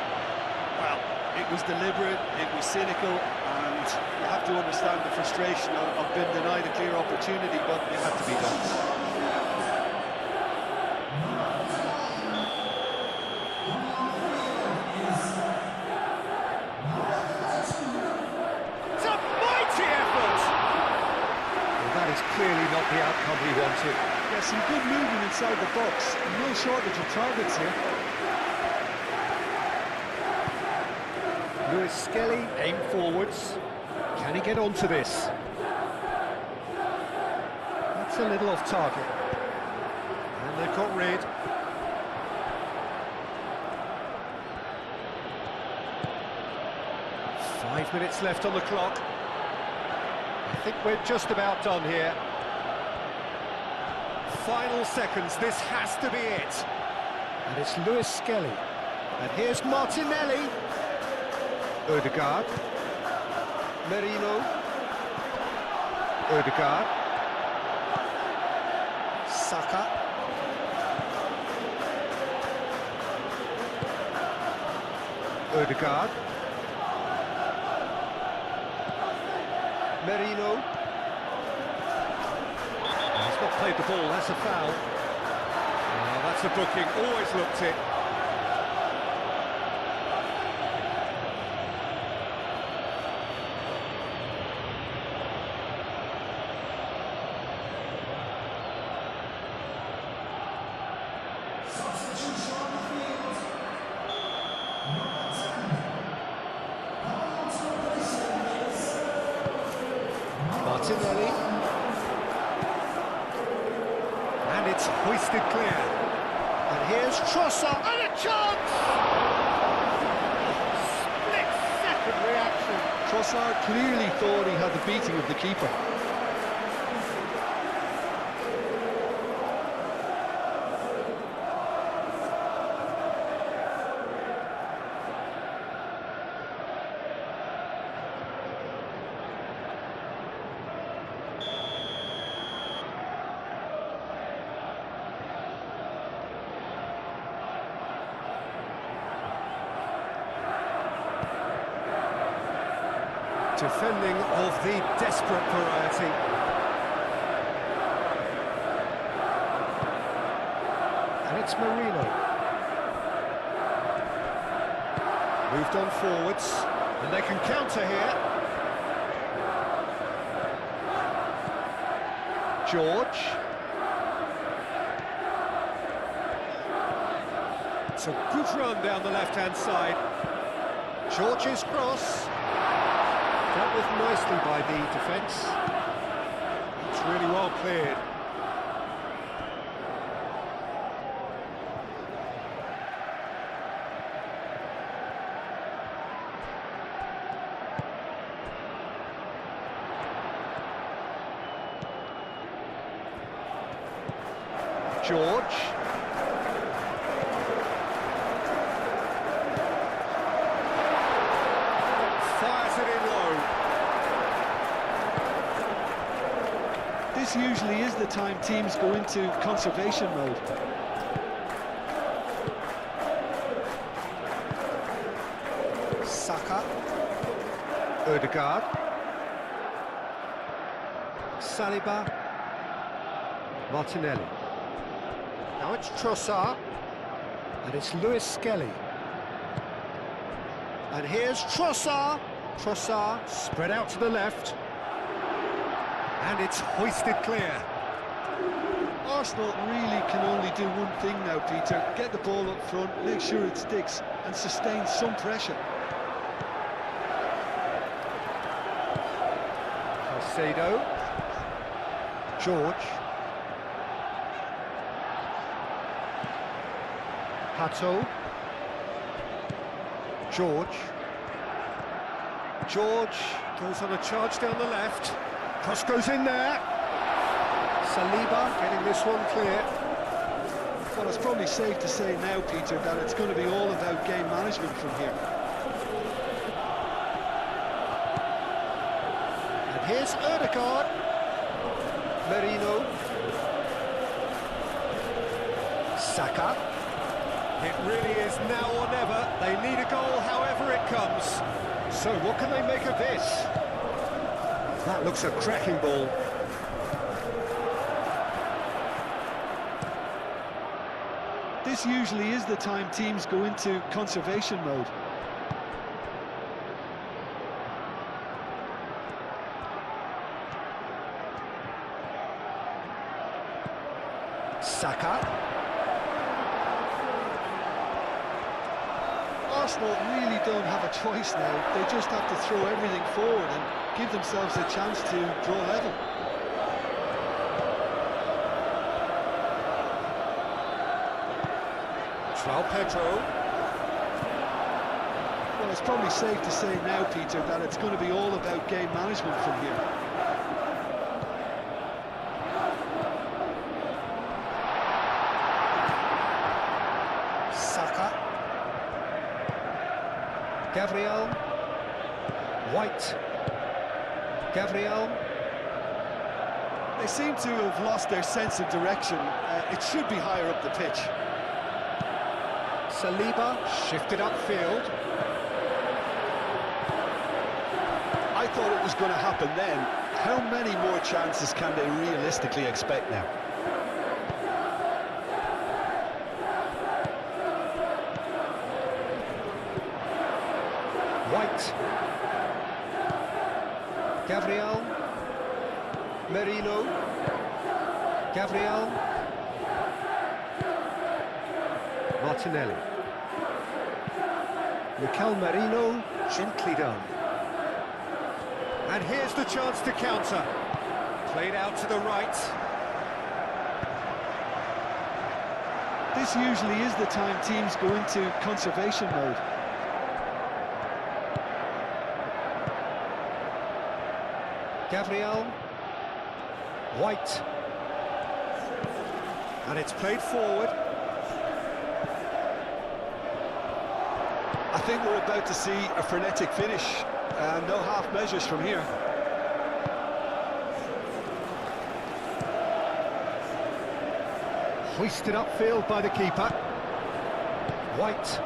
S3: Well, it was deliberate, it was cynical, and you have to understand the frustration of being denied a clear opportunity, but it had to be done.
S2: Clearly not the outcome he wanted.
S1: Yeah, some good movement inside the box. No shortage of targets here.
S2: Lewis Skelly aim forwards. Can he get onto this? That's a little off target. And they've got rid. Five minutes left on the clock. I think we're just about done here. Final seconds, this has to be it. And it's Lewis Skelly. And here's Martinelli. Ødegaard. Merino. Ødegaard. Saka. Ødegaard. Merino. He's not played the ball, that's a foul. Oh, that's a booking, always looked it. Martinelli. And it's hoisted clear. And here's Trossard, and a chance! Split-second reaction.
S1: Trossard clearly thought he had the beating of the keeper.
S2: Defending of the desperate variety. And it's Marino. Moved on forwards, and they can counter here. George. It's a good run down the left-hand side. George's cross. Dealt with nicely by the defence. It's really well cleared. George. Fires it in low.
S1: This usually is the time teams go into conservation mode.
S2: Saka. Ødegaard. Saliba. Martinelli. Now it's Trossard. And it's Lewis Skelly. And here's Trossard. Trossard spread out to the left. And it's hoisted clear.
S1: Arsenal really can only do one thing now, Peter. Get the ball up front, make sure it sticks, and sustain some pressure.
S2: Caicedo. George. Hato. George. George goes on a charge down the left. Cross goes in there. Saliba getting this one clear.
S1: Well, it's probably safe to say now, Peter, that it's going to be all about game management from here.
S2: And here's Ødegaard. Merino. Saka. It really is now or never. They need a goal however it comes. So what can they make of this? That looks a cracking ball.
S1: This usually is the time teams go into conservation mode.
S2: Saka.
S1: Arsenal really don't have a choice now. They just have to throw everything forward and give themselves a chance to draw level.
S2: João Pedro.
S1: Well, it's probably safe to say now, Peter, that it's going to be all about game management from here.
S2: Saka. Gabriel. White. Gabriel.
S1: They seem to have lost their sense of direction. It should be higher up the pitch.
S2: Saliba shifted upfield.
S3: I thought it was going to happen then. How many more chances can they realistically expect now?
S2: White. Gabriel. Merino. Gabriel. Martinelli. Mikel Merino, gently done. And here's the chance to counter. Played out to the right.
S1: This usually is the time teams go into conservation mode.
S2: Gabriel. White. And it's played forward.
S3: I think we're about to see a frenetic finish. No half measures from here.
S2: Hoisted upfield by the keeper. White.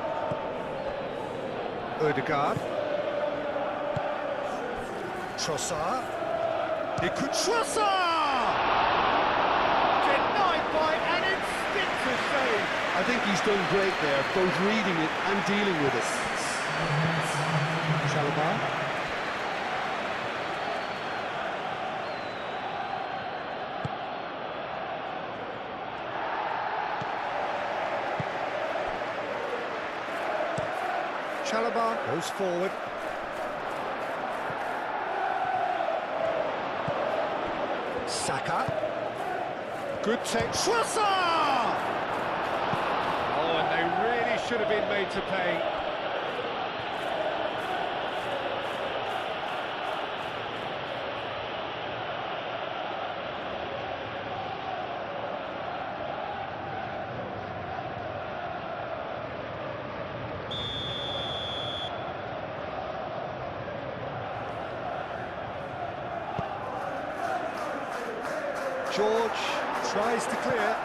S2: Ødegaard. Trossard. It could Trossard! Denied by an instinctive save.
S1: I think he's done great there, both reading it and dealing with it.
S2: Saliba. Chalobah goes forward. Saka. Good take. Trossard! Oh, and they really should have been made to pay. George tries to clear.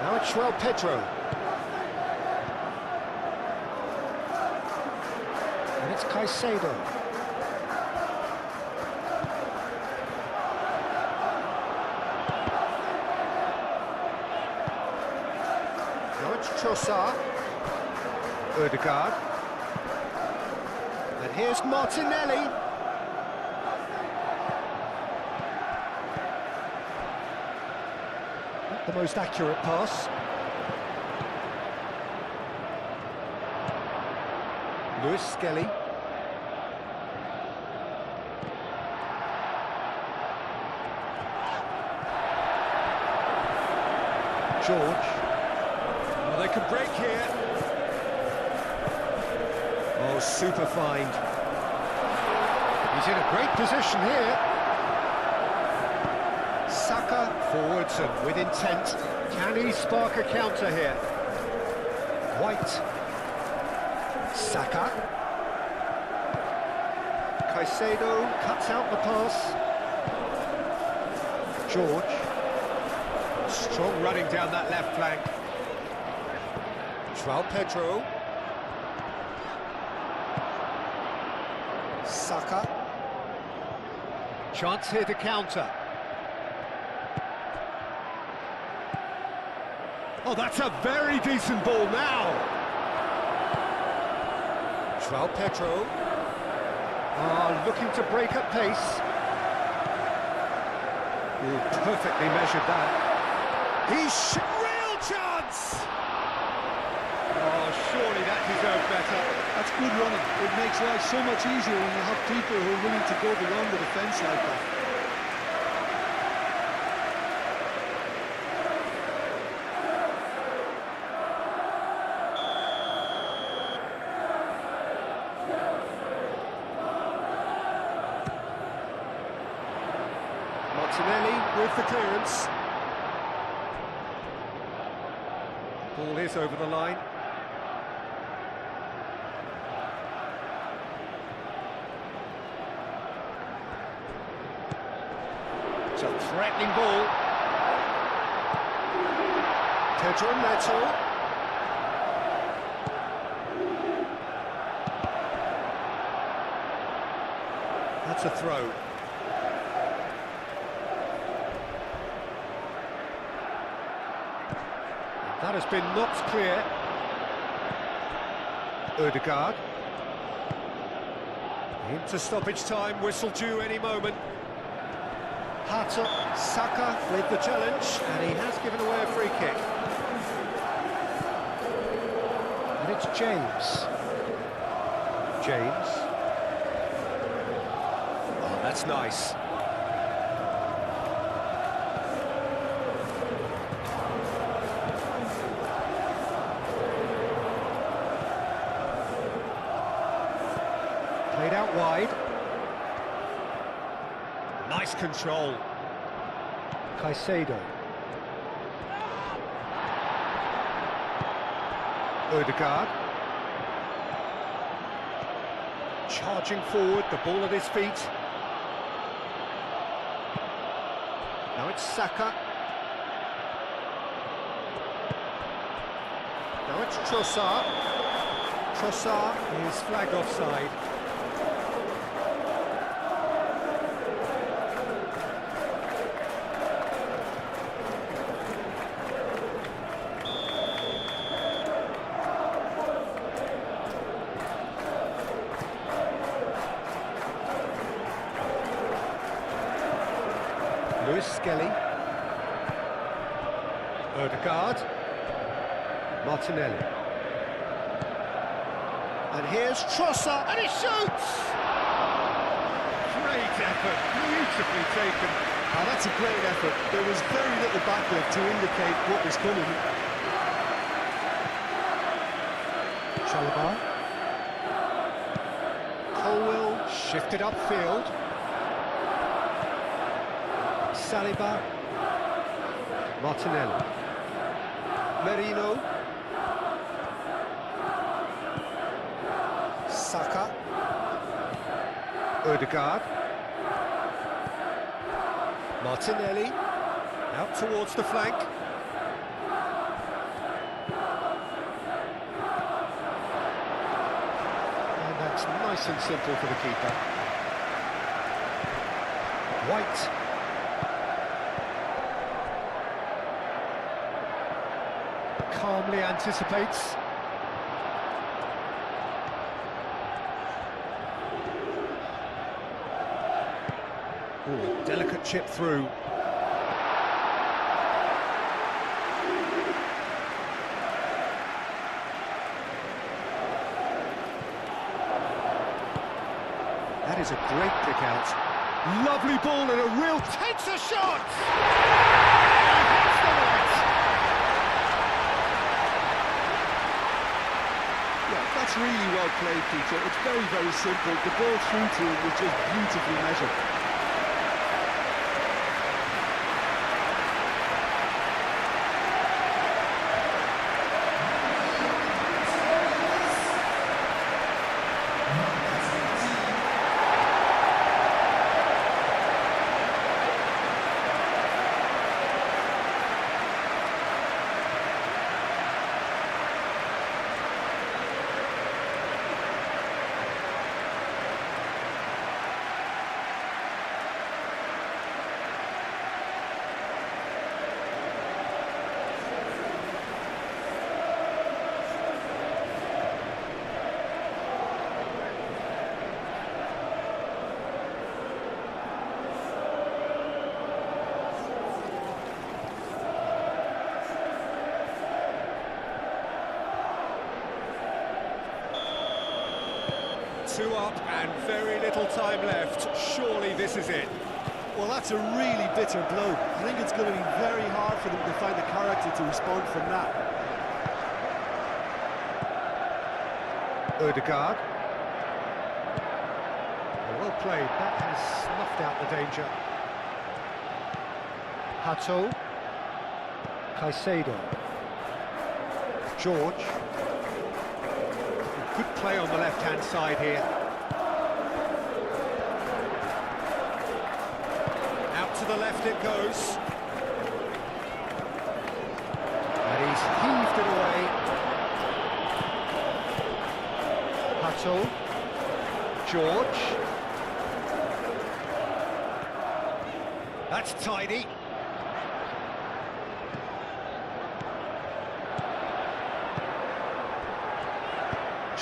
S2: Now it's Pedro. And it's Caicedo. Now it's Trossard. Ødegaard. And here's Martinelli. Not the most accurate pass. Lewis Skelly. George. Well, they could break here. Oh, super find. He's in a great position here. Saka forwards and with intent. Can he spark a counter here? White. Saka. Caicedo cuts out the pass. George. Strong running down that left flank. Pedro. Saka. Chance here to counter. Oh, that's a very decent ball now. Pedro. Looking to break at pace. Perfectly measured that. Real chance! Oh, surely that deserved better.
S1: That's good running. It makes life so much easier when you have people who are willing to go beyond the defence like that.
S2: Martinelli with the clearance. Ball is over the line. It's a threatening ball. Pedro Neto. That's a throw. That has been knocked clear. Ødegaard. Into stoppage time, whistle due any moment. Hato, Saka with the challenge, and he has given away a free kick. And it's James. James. Oh, that's nice. Played out wide. Nice control. Caicedo. Ødegaard. Charging forward, the ball at his feet. Now it's Saka. Now it's Trossard. Trossard is flagged offside. Lewis Skelly. Ødegaard. Martinelli. And here's Trossard, and he shoots! Great effort, beautifully taken.
S1: Oh, that's a great effort. There was very little backup to indicate what was coming.
S2: Chalobah. Colwell shifted upfield. Saliba. Martinelli. Merino. Saka. Ødegaard. Martinelli, out towards the flank. And that's nice and simple for the keeper. White. Calmly anticipates. Ooh, delicate chip through. That is a great pick out. Lovely ball and a real takes a shot! And hits the net.
S1: Yeah, that's really well played, Peter. It's very, very simple. The ball through to him was just beautifully measured.
S2: Two up and very little time left. Surely this is it.
S3: Well, that's a really bitter blow. I think it's going to be very hard for them to find the character to respond from that.
S2: Ødegaard. Well played. That has snuffed out the danger. Hato. Caicedo. George. Good play on the left-hand side here. Out to the left it goes. And he's heaved it away. Hato. George. That's tidy.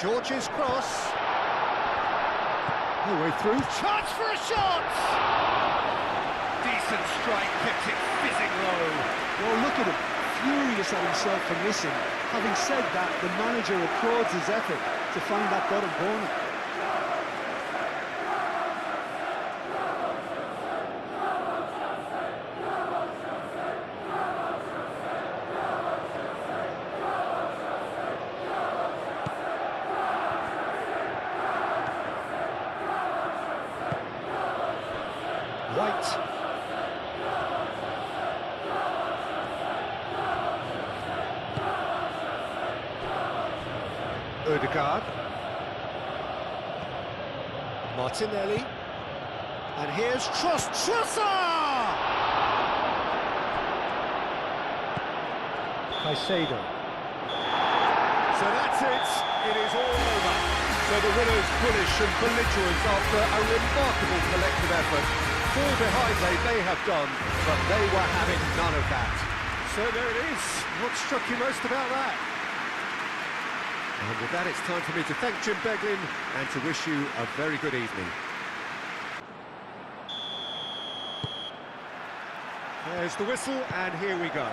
S2: George's cross. No way through. Chance for a shot! Decent strike, kept it fizzing low.
S1: Well, look at him, furious at himself for missing. Having said that, the manager applauds his effort to find that bottom corner.
S2: White. Ødegaard. Martinelli. And here's Trossard! Caicedo. So that's it. It is all over. So the winners bullish and belligerent after a remarkable collective effort. Fall behind they may have done, but they were having none of that. So there it is. What struck you most about that? And with that, it's time for me to thank Jim Beglin and to wish you a very good evening. There's the whistle, and here we go.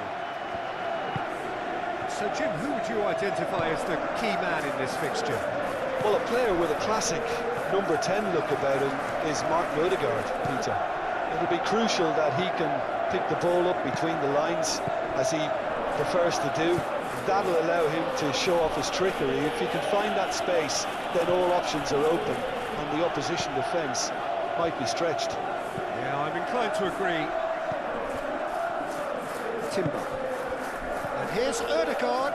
S2: So, Jim, who would you identify as the key man in this fixture?
S1: Well, a player with a classic number 10 look about him is Martin Ødegaard, Peter. It'll be crucial that he can pick the ball up between the lines, as he prefers to do. That'll allow him to show off his trickery. If he can find that space, then all options are open, and the opposition defence might be stretched.
S2: Yeah, I'm inclined to agree. Timber. And here's Ødegaard.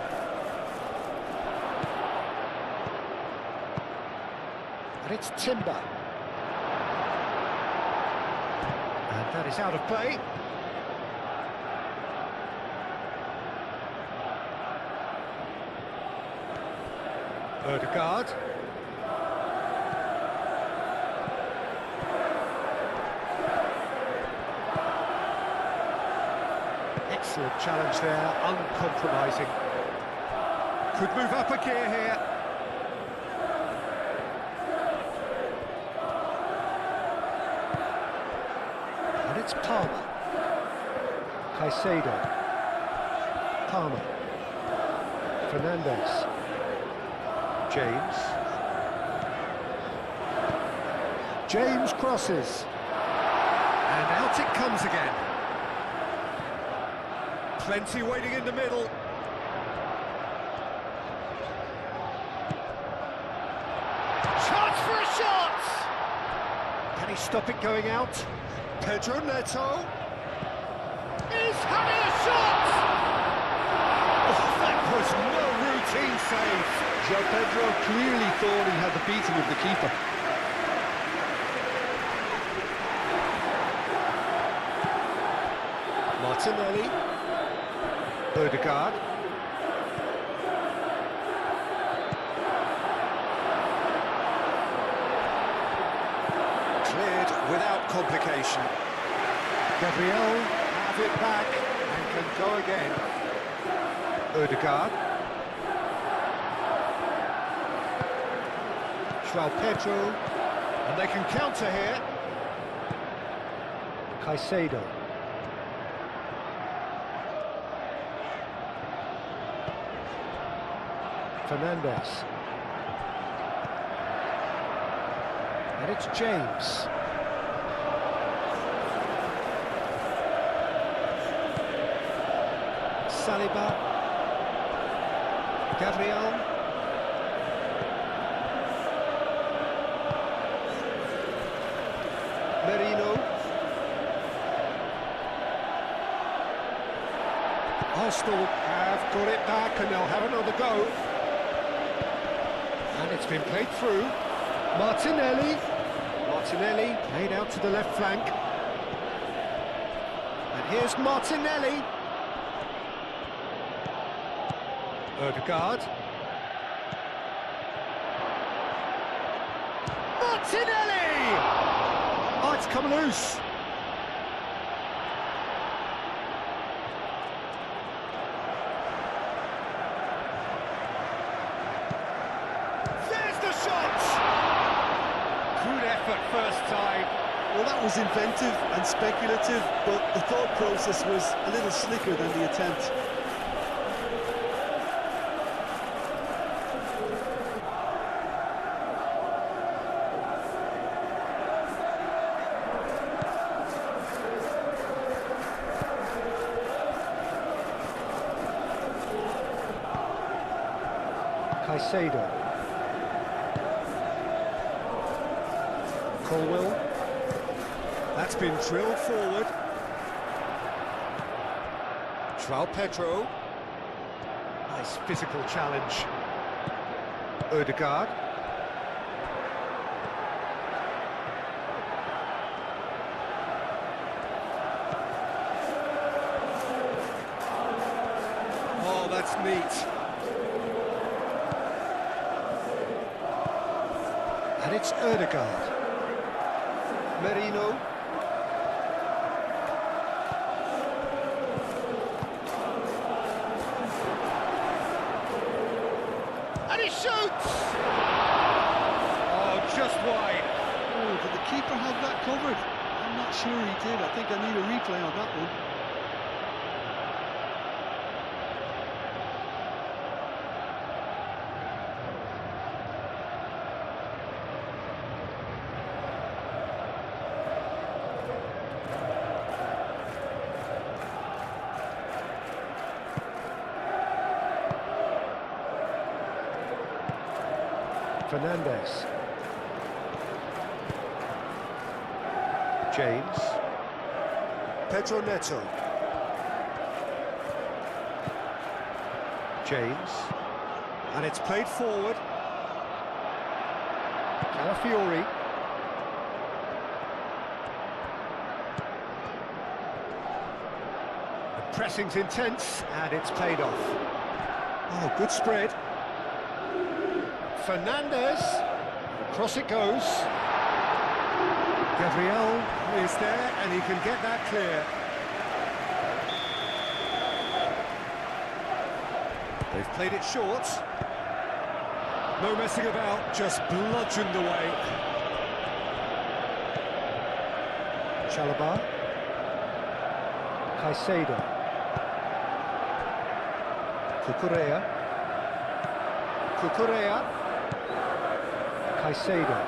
S2: And it's Timber. And that is out of play. Ødegaard. Excellent challenge there, uncompromising. Could move up a gear here. And it's Palmer. Caicedo. Palmer. Fernandes. James. James crosses. And out it comes again. Plenty waiting in the middle. Chance for a shot! Can he stop it going out? Pedro Neto. He's having a shot! Oh, that was no routine save.
S1: João Pedro clearly thought he had the beating of the keeper.
S2: Martinelli. Ødegaard.
S4: Cleared without complication.
S2: Gabriel have it back and can go again. Ødegaard. João Pedro. And they can counter here. Caicedo. Fernandes. And it's James. Saliba. Gabriel. Merino. Arsenal have got it back and they'll have another go. And it's been played through. Martinelli. Martinelli played out to the left flank. And here's Martinelli. Ødegaard. Martinelli! Oh, it's come loose. There's the shot! Good effort first time.
S3: Well, that was inventive and speculative, but the thought process was a little slicker than the attempt.
S2: Caicedo. Colwell. That's been drilled forward. João Pedro. Nice physical challenge. Ødegaard. Oh, that's neat. And it's Ødegaard. Merino. And he shoots! Oh, just wide.
S1: Oh, did the keeper have that covered? I'm not sure he did. I think I need a replay on that one.
S2: Fernandes. James. Pedro Neto. James. And it's played forward. Calafiori. Pressing's intense, and it's paid off. Oh, good spread. Fernandez. Across it goes. Gabriel is there, and he can get that clear. They've played it short. No messing about, just bludgeoned away. Chalobah. Caicedo. Cucurella. Caicedo.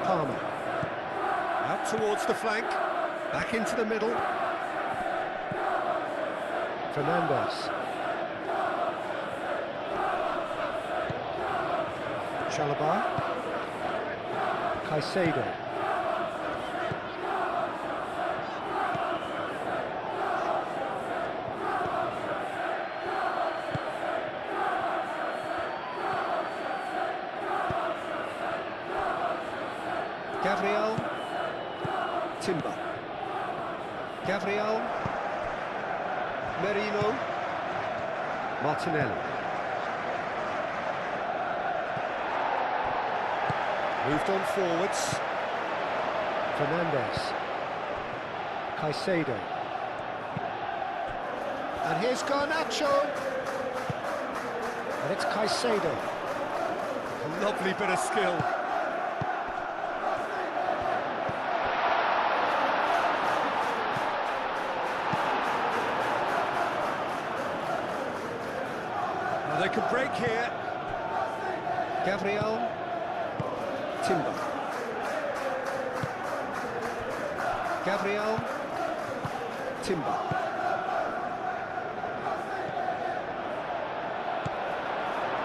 S2: Palmer. Out towards the flank. Back into the middle. Fernandez. Chalobah. Caicedo. Gabriel. Timber. Gabriel. Merino. Martinelli. Moved on forwards. Fernandez. Caicedo. And here's Garnacho. And it's Caicedo. A lovely bit of skill. Now they can break here. Gabriel. Timber. Gabriel. Timber.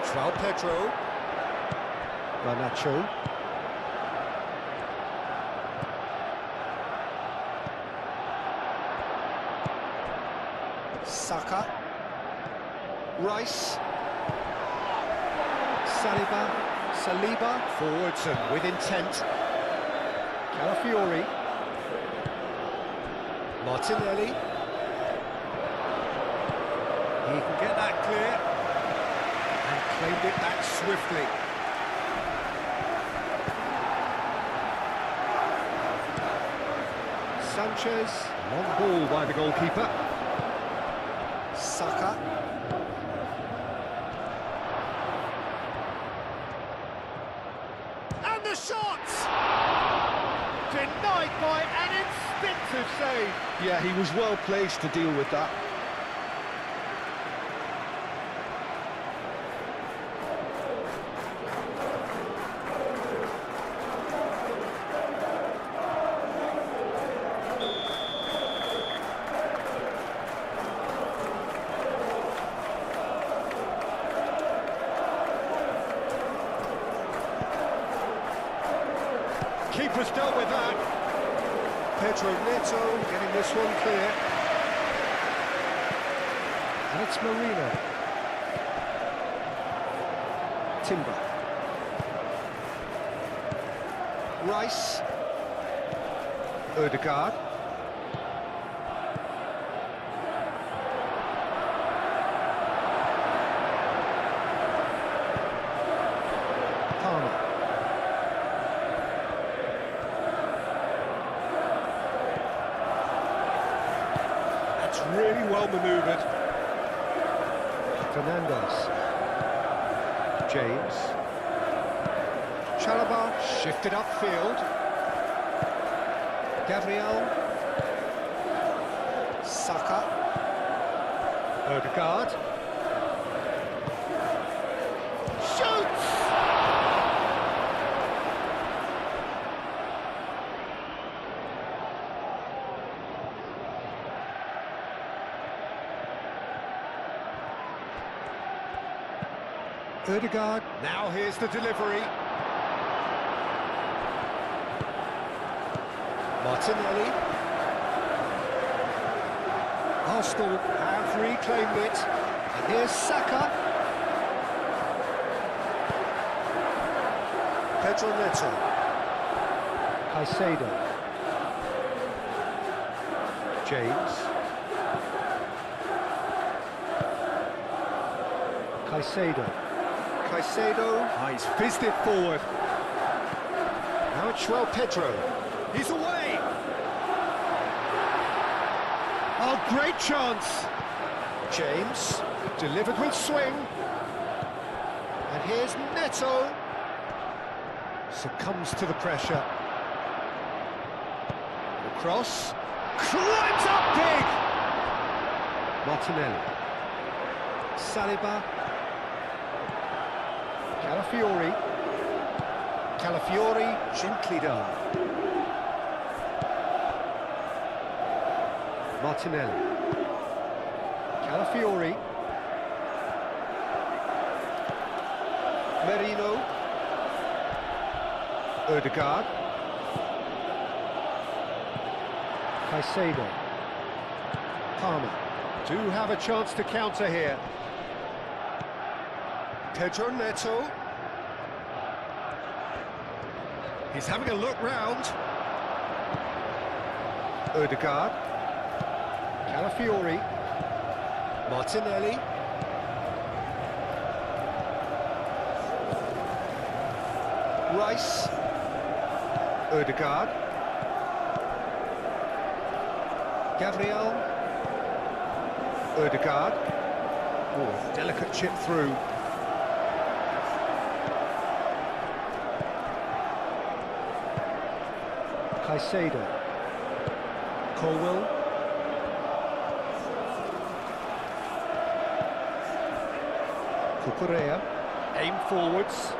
S2: João Pedro. Garnacho. Saka. Rice. Saliba, forwards and with intent. Calafiori. Martinelli. He can get that clear. And claimed it back swiftly. Sanchez. Long ball by the goalkeeper. Saka. And the shot! Denied by an instinctive save.
S1: Yeah, he was well placed to deal with that.
S2: Keeper's dealt with that. Pedro Neto getting this one clear. And it's Marino. Timber. Rice. Ødegaard. Palmer. Really well manoeuvred. Fernandez. James. Chalobah shifted upfield. Gabriel. Saka. Ødegaard. Shoots! Ødegaard. Now here's the delivery. Martinelli. Arsenal have reclaimed it. And here's Saka. Pedro Neto. Caicedo. James. Caicedo. He's fizzed it forward. Now it's Pedro. He's away. Oh, great chance. James, delivered with swing. And here's Neto. Succumbs to the pressure. The cross. Climbs up big! Martinelli. Saliba. Calafiori, gently done. Martinelli. Calafiori. Merino. Ødegaard. Caicedo. Palmer. Do have a chance to counter here. Pedro Neto. He's having a look round. Ødegaard. Calafiori. Martinelli. Rice. Ødegaard. Gabriel. Ødegaard. Oh, delicate chip through. Caicedo. Colwell. Cucurella. Aim forwards.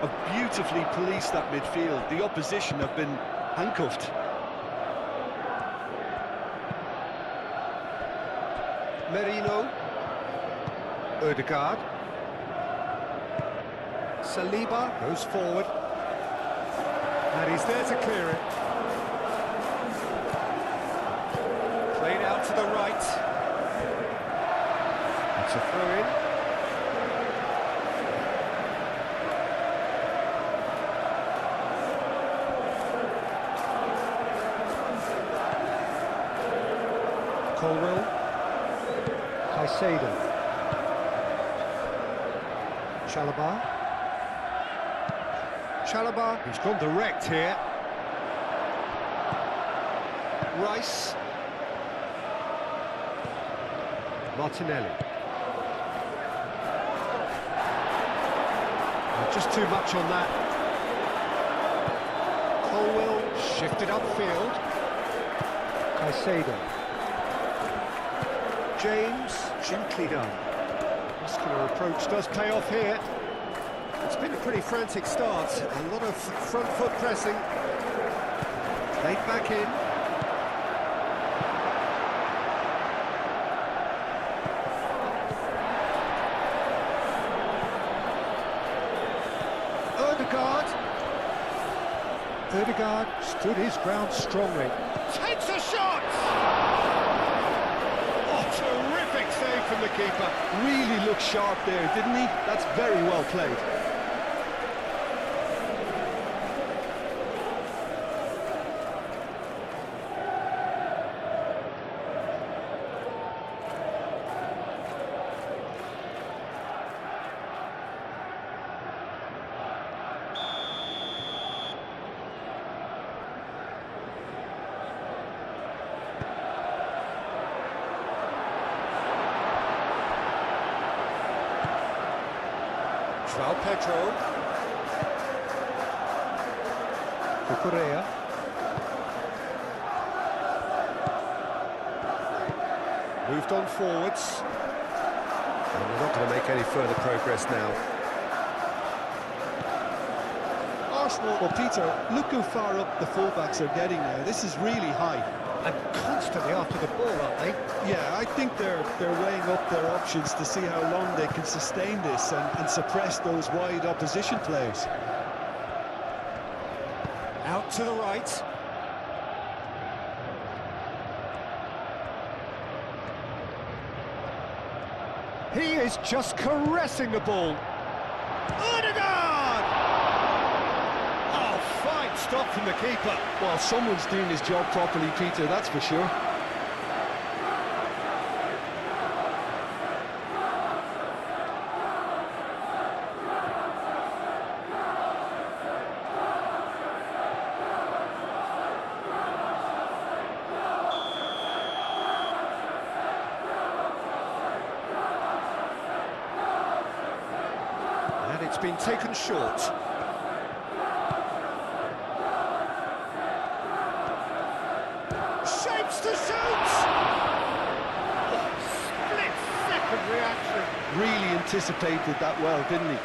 S3: Have beautifully policed that midfield. The opposition have been handcuffed.
S2: Merino. Ødegaard. Saliba goes forward. And he's there to clear it. Played out to the right. It's a throw-in. Colwell. Caicedo. Chalobah, he's gone direct here. Rice. Martinelli. Oh, just too much on that. Colwell shifted upfield. Caicedo. James, gently done. Muscular approach does pay off here. It's been a pretty frantic start. A lot of front foot pressing. Played back in. Ødegaard stood his ground strongly. Takes a shot! Oh, terrific save from the keeper.
S1: Really looked sharp there, didn't he? That's very well played.
S2: Pedro. Cucurella. Moved on forwards. And we're not going to make any further progress now.
S1: Arsenal, well, Peter, look how far up the fullbacks are getting now. This is really high.
S2: And constantly after the ball, aren't they?
S1: Yeah, I think they're weighing up their options to see how long they can sustain this and suppress those wide opposition players.
S2: Out to the right. He is just caressing the ball. Ødegaard! Oh, fine stop from the keeper.
S1: Well, someone's doing his job properly, Peter, that's for sure.
S2: been taken short. Shapes to shoot! Split-second reaction.
S1: Really anticipated that well, didn't he?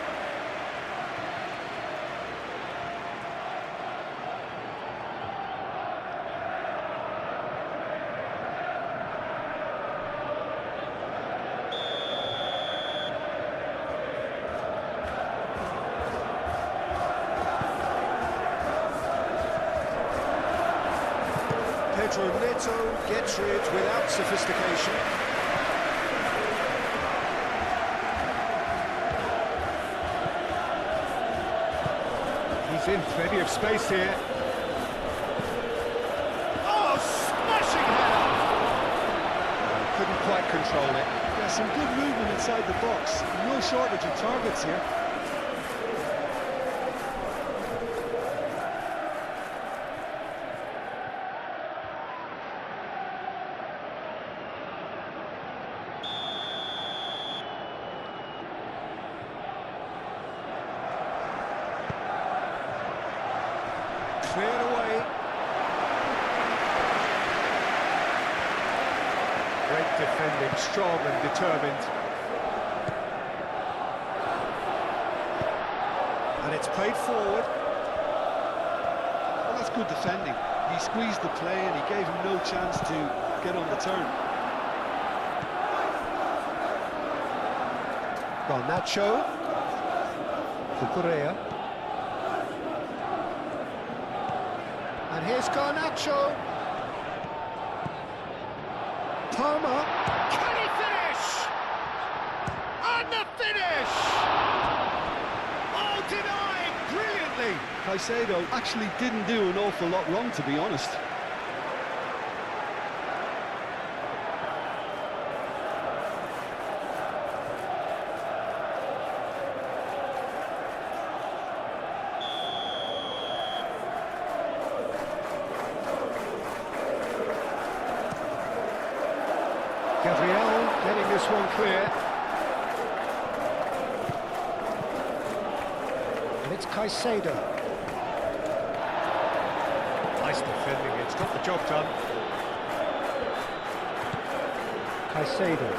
S2: Pedro Neto gets rid without sophistication. He's in plenty of space here. Oh, smashing header! Couldn't quite control it.
S1: Yeah, some good movement inside the box. No shortage of targets here.
S2: Cleared away. Great defending, strong and determined. And it's played forward.
S1: Well, that's good defending. He squeezed the play and he gave him no chance to get on the turn.
S2: Garnacho. Cucurella. And here's Garnacho. Palmer. Can he finish? And the finish! Oh, denied brilliantly.
S1: Caicedo actually didn't do an awful lot wrong, to be honest.
S2: Gabriel getting this one clear. And it's Caicedo. Nice defending, it's got the job done. Caicedo.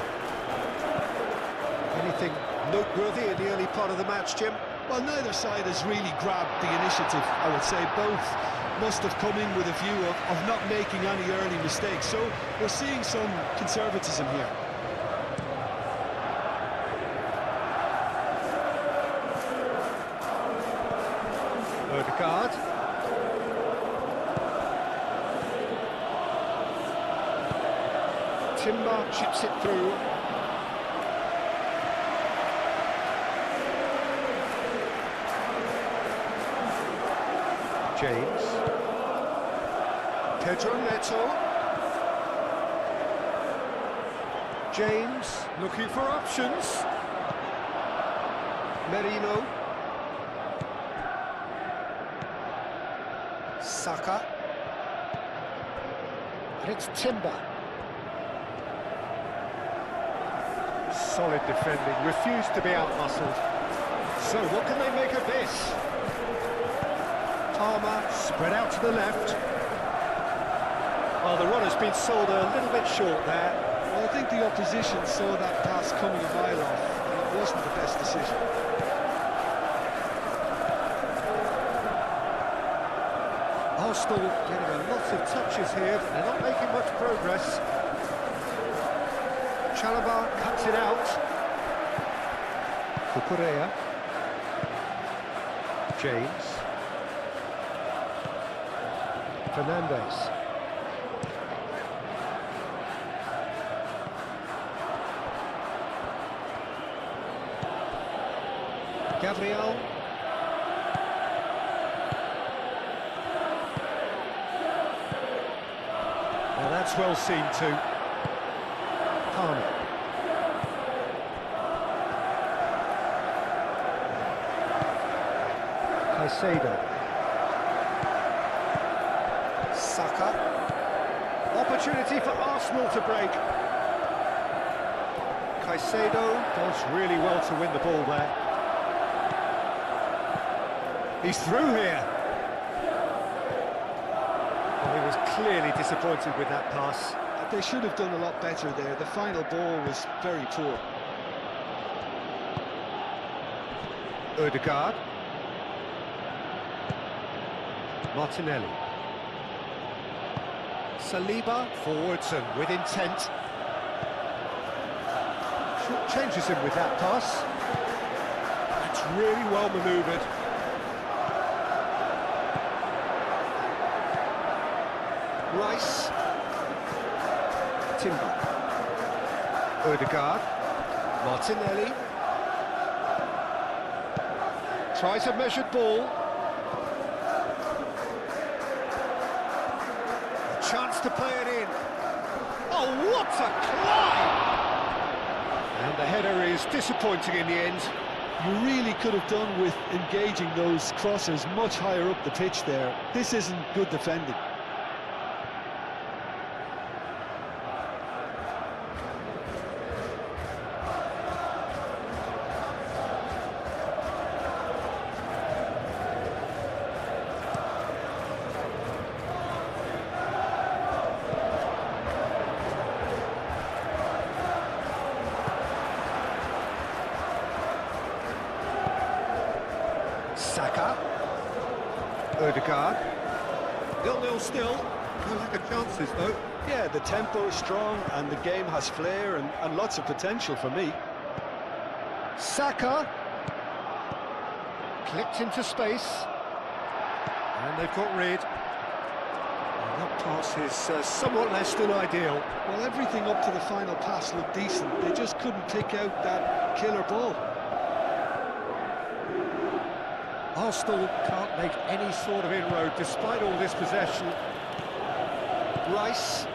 S2: Anything noteworthy in the early part of the match, Jim?
S1: Well, neither side has really grabbed the initiative, I would say. Both must have come in with a view of not making any early mistakes. So we're seeing some conservatism here.
S2: Odegaard. Timber chips it through. James. Pedro Neto. James looking for options. Merino. Saka. And it's Timber. Solid defending, refused to be out-muscled. So what can they make of this? Palmer spread out to the left. Well, the run has been sold a little bit short there.
S1: Well, I think the opposition saw that pass coming a mile off, and it wasn't the best decision.
S2: Arsenal getting a lot of touches here, but they're not making much progress. Chalobah cuts it out. Cucurella. James. Fernandes. Gabriel. Well, that's well seen too. Palmer. Caicedo. Saka. Opportunity for Arsenal to break. Caicedo does really well to win the ball there. He's through here. Oh, he was clearly disappointed with that pass.
S1: They should have done a lot better there. The final ball was very poor.
S2: Ødegaard. Martinelli. Saliba forwards and with intent. Changes him with that pass. That's really well manoeuvred. Rice. Timber. Ødegaard. Martinelli. Tries a measured ball. A chance to play it in. Oh, what a climb! And the header is disappointing in the end.
S1: You really could have done with engaging those crossers much higher up the pitch there. This isn't good defending.
S2: Saka. Ødegaard. 0-0 still. No lack of chances, though.
S1: Yeah, the tempo is strong and the game has flair and lots of potential for me.
S2: Saka. Clipped into space. And they've got rid. And that pass is somewhat less than ideal.
S1: Well, everything up to the final pass looked decent. They just couldn't pick out that killer ball.
S2: Arsenal can't make any sort of inroad despite all this possession. Rice.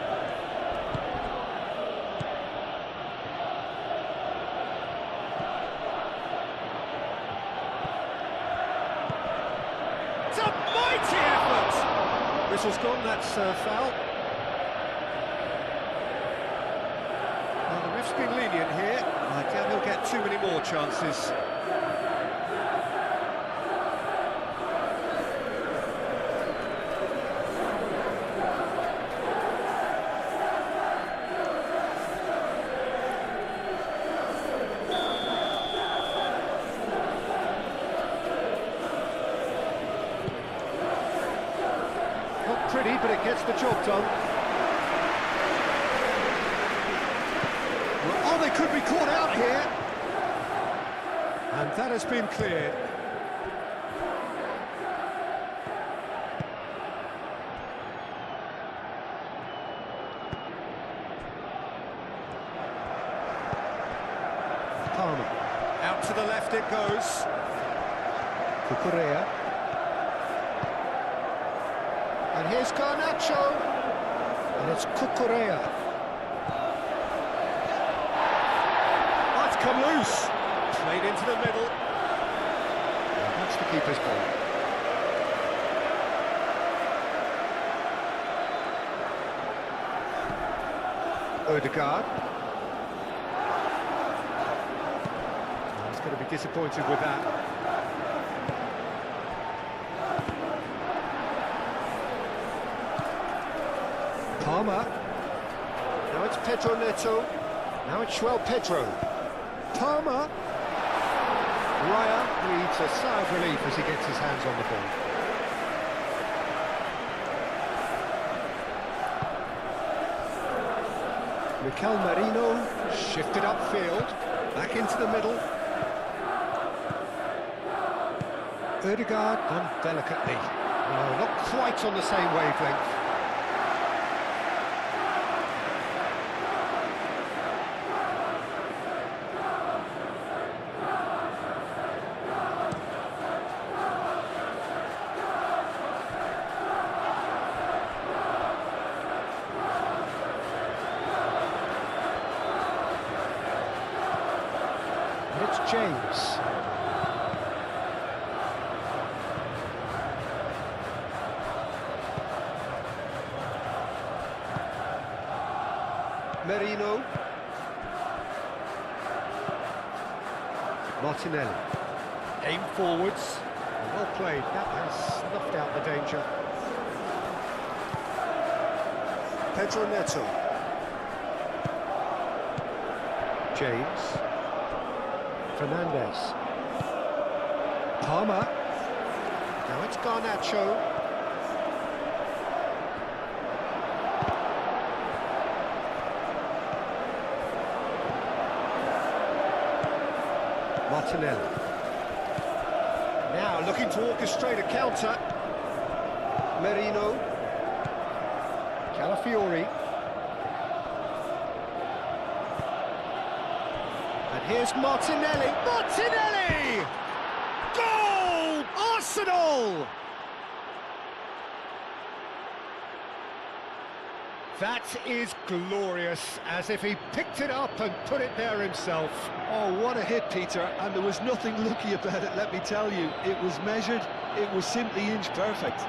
S2: It's a mighty effort! Whistle's gone, that's foul. Well, the ref's been lenient here. I doubt he'll get too many more chances. Not pretty, but it gets the job done. Well, oh, they could be caught out here. And that has been cleared. Palmer. Out to the left it goes. Cucurella. And here's Garnacho. And it's Cucurella. That's come loose. Played into the middle. And that's the keeper's ball. Ødegaard. He's going to be disappointed with that. Palmer. Now it's Pedro Neto. Now it's João Pedro. Palmer. Raya breathes a sigh of relief as he gets his hands on the ball. Mikel Merino shifted upfield. Back into the middle. Ødegaard done delicately. No, not quite on the same wavelength. It's James. Merino. Martinelli. Aim forwards. And Well played, that has snuffed out the danger. Pedro Neto. James. Fernandez. Palmer. Now it's Garnacho. Martinelli. Now looking to orchestrate a counter. Merino. Calafiori. And here's Martinelli. Martinelli! Goal! Arsenal! That is glorious, as if he picked it up and put it there himself.
S1: Oh, what a hit, Peter, and there was nothing lucky about it, let me tell you. It was measured, it was simply inch perfect.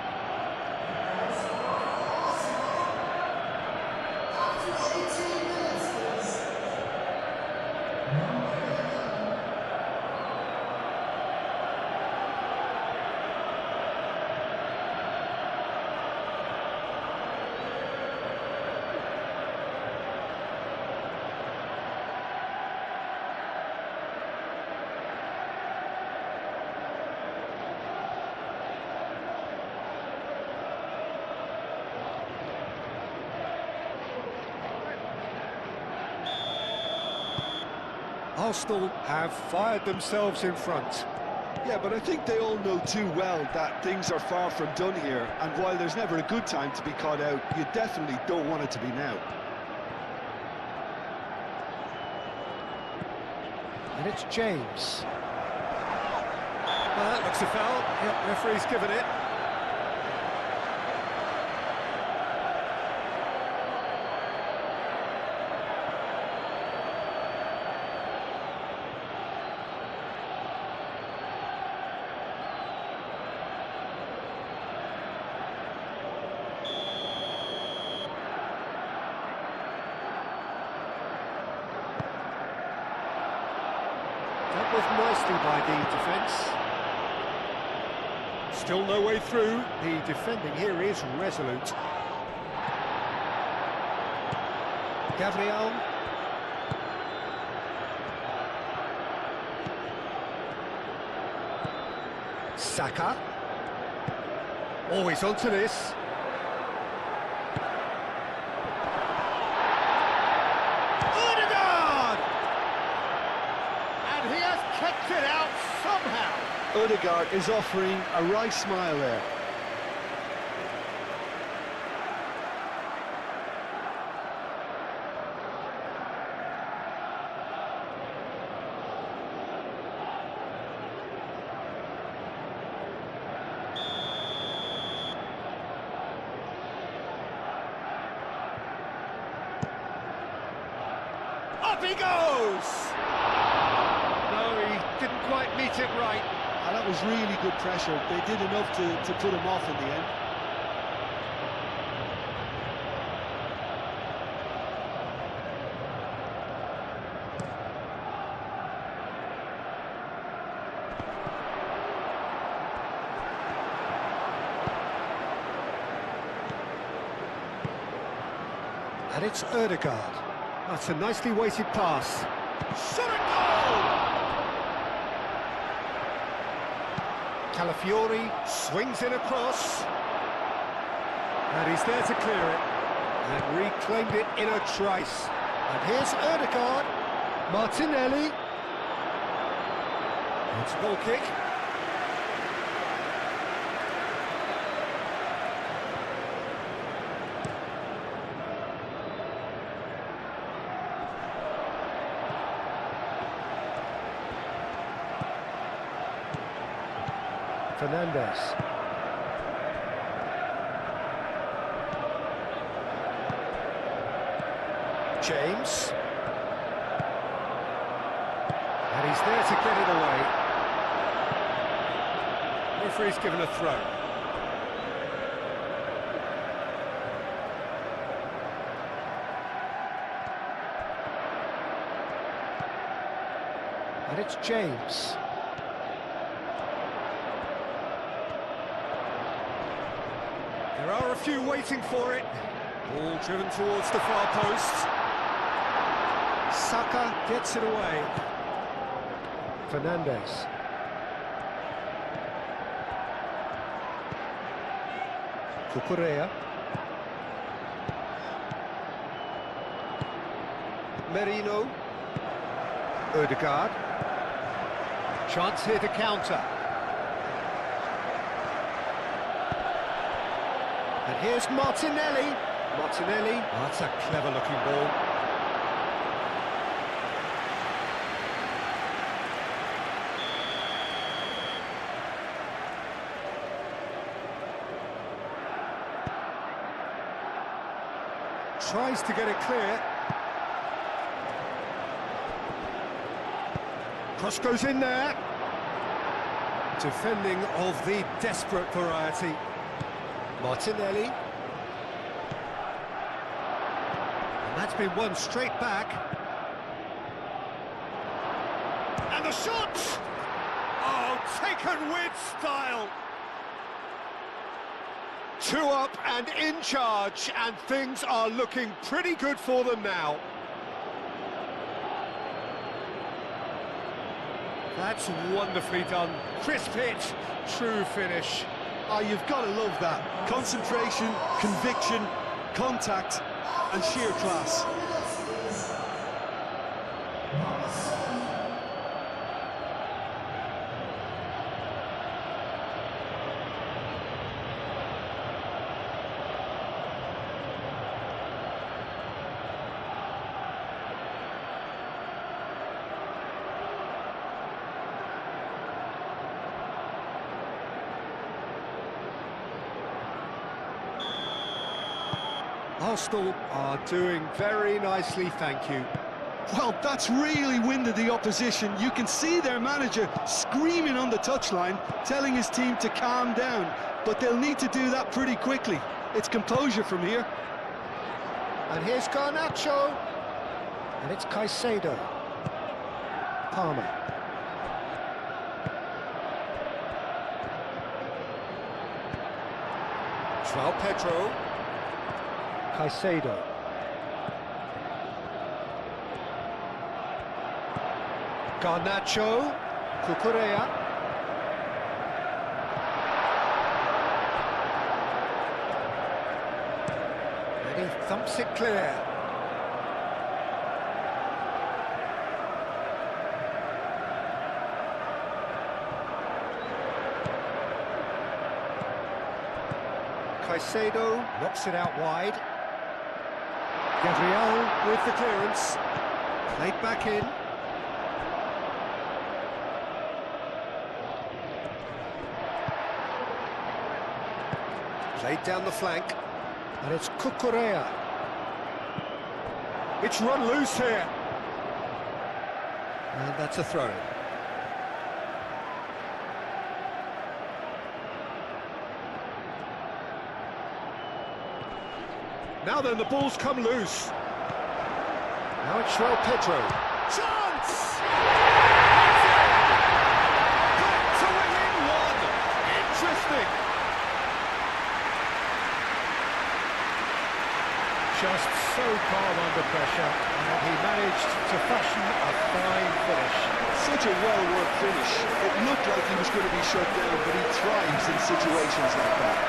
S2: Arsenal have fired themselves in front.
S1: Yeah, but I think they all know too well that things are far from done here, and while there's never a good time to be caught out, you definitely don't want it to be now.
S2: And it's James. Well, that looks a foul. Yep, referee's given it. That was nicely by the defence. Still no way through. The defending here is resolute. Gabriel. Saka. Always onto this. Kept it out somehow.
S1: Odegaard is offering a right smile there.
S2: Up he goes! Didn't quite meet it right.
S1: And that was really good pressure. They did enough to put him off in the end.
S2: And it's Odegaard. That's a nicely weighted pass. Shot a goal! Calafiori swings in across. And he's there to clear it. And reclaimed it in a trice. And here's Odegaard. Martinelli. It's a goal kick. Fernandez. James. And he's there to get it away. Referee's given a throw. And it's James. There are a few waiting for it. Ball driven towards the far post. Saka gets it away. Fernandez. Cucurella. Merino. Ødegaard. Chance here to counter. And here's Martinelli. Martinelli. Oh, that's a clever-looking ball. Tries to get it clear. Cross goes in there. Defending of the desperate variety. Martinelli. And that's been won straight back. And the shot! Oh, taken with style. 2 up and in charge, and things are looking pretty good for them now. That's wonderfully done. Crisp hit, true finish.
S1: Oh, you've got to love that. Concentration, conviction, contact, and sheer class.
S2: Arsenal are doing very nicely, thank you.
S1: Well, that's really winded the opposition. You can see their manager screaming on the touchline, telling his team to calm down. But they'll need to do that pretty quickly. It's composure from here.
S2: And here's Garnacho. And it's Caicedo. Palmer. João Pedro. Caicedo. Garnacho. Cucurella. And he thumps it clear. Caicedo knocks it out wide. Gabriel with the clearance. Played back in. Played down the flank. And it's Cucurella. It's run loose here. And that's a throw. Now then, the ball's come loose. Now it's João Pedro. Chance! Got to within 1. Interesting. Just so calm under pressure, and he managed to fashion a fine finish.
S1: Such a well-worked finish. It looked like he was going to be shut down, but he thrives in situations like that.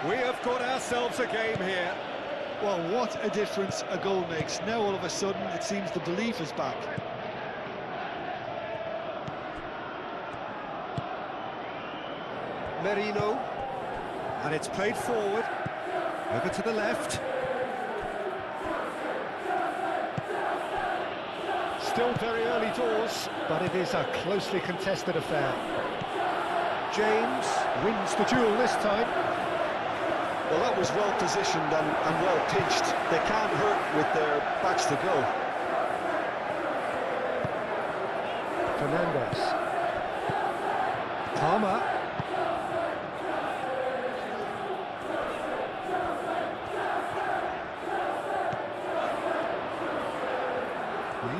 S2: We have got ourselves a game here.
S1: Well, what a difference a goal makes. Now all of a sudden it seems the belief is back.
S2: Merino. And it's played forward. Over to the left. Still very early doors, but it is a closely contested affair. James wins the duel this time.
S1: Well, that was well positioned and well pitched. They can't hurt with their backs to go.
S2: Fernandez. Palmer.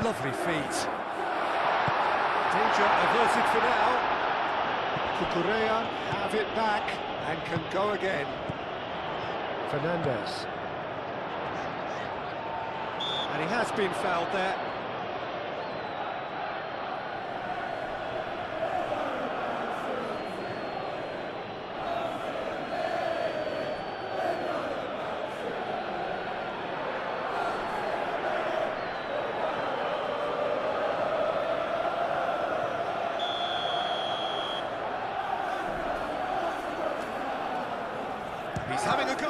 S2: Lovely feet. Danger averted for now. Cucurella have it back and can go again. Fernandez. And he has been fouled there. He's having a go.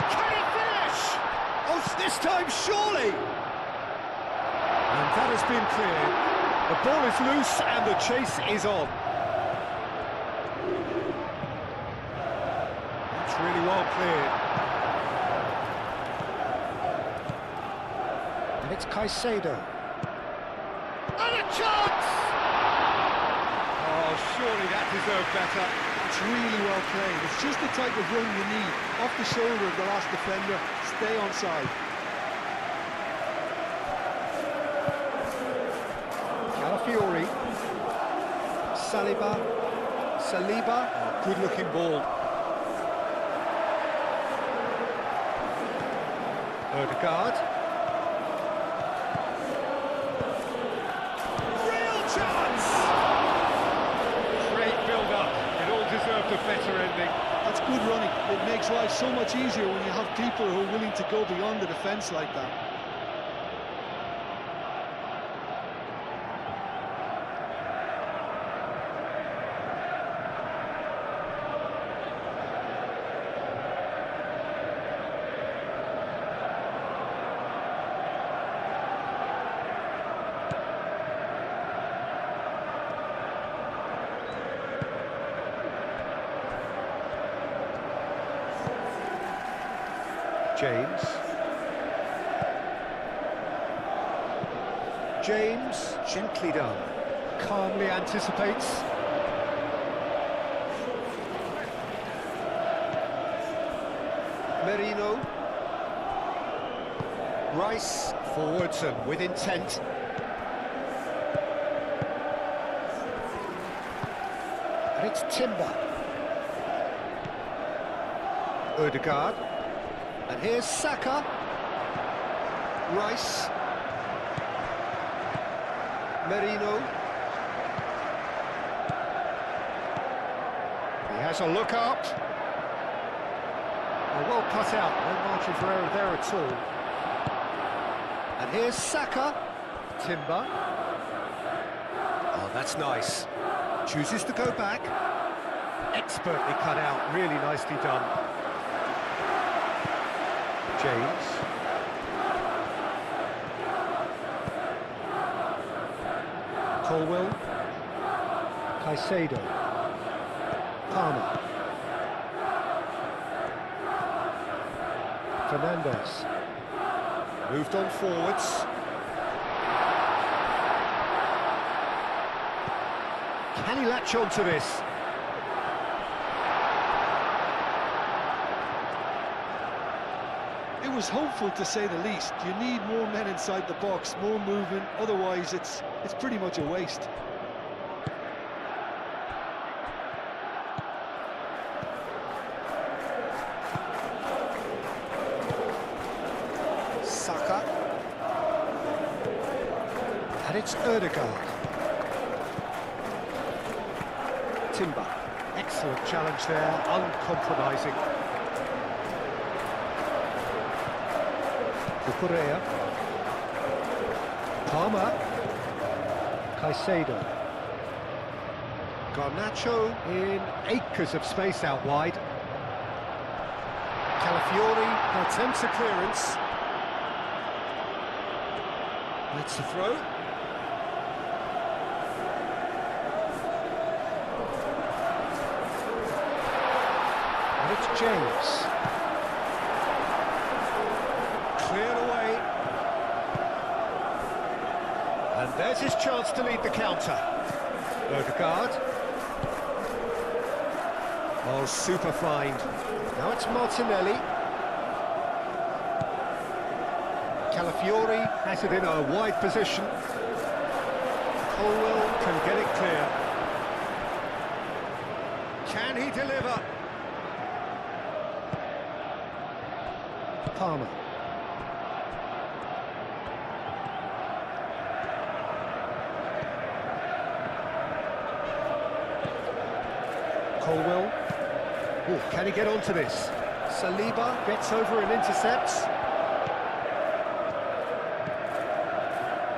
S2: Can he finish? Oh, this time surely. And that has been cleared. The ball is loose and the chase is on. That's really well cleared. And it's Caicedo. And a chance! Oh, surely that deserved better.
S1: It's really well played. It's just the type of run you need. Off the shoulder of the last defender, stay onside.
S2: Calafiori. Saliba. Oh, good-looking ball. Odegaard. Real chance! Great build-up. It all deserved a better ending.
S1: That's good running. It makes life so much easier when you have people who are willing to go beyond the defence like that.
S2: James, gently done, calmly anticipates. Merino. Rice, forwards and with intent. And it's Timber. Odegaard. And here's Saka. Rice. Merino. He has a look up. Well cut out, no margin for error there at all. And here's Saka. Timber. Oh, that's nice. Chooses to go back. Expertly cut out, really nicely done. James. Colwell. Caicedo. Palmer. Fernandez. Moved on forwards. Can he latch on to this?
S1: It was hopeful, to say the least. You need more men inside the box, more movement, otherwise it's pretty much a waste.
S2: Saka. And it's Odegaard. Timber. Excellent challenge there, uncompromising. Cucurella. Palmer. Caicedo. Garnacho in acres of space out wide. Calafiori. Attempts a clearance. It's the throw. And it's James. Cleared away. And there's his chance to lead the counter. Odegaard. Oh, super find. Now it's Martinelli. Calafiori has it in a wide position. Colwell can get it clear. Can he deliver? Palmer. Colwell. Ooh, can he get onto this? Saliba gets over and intercepts.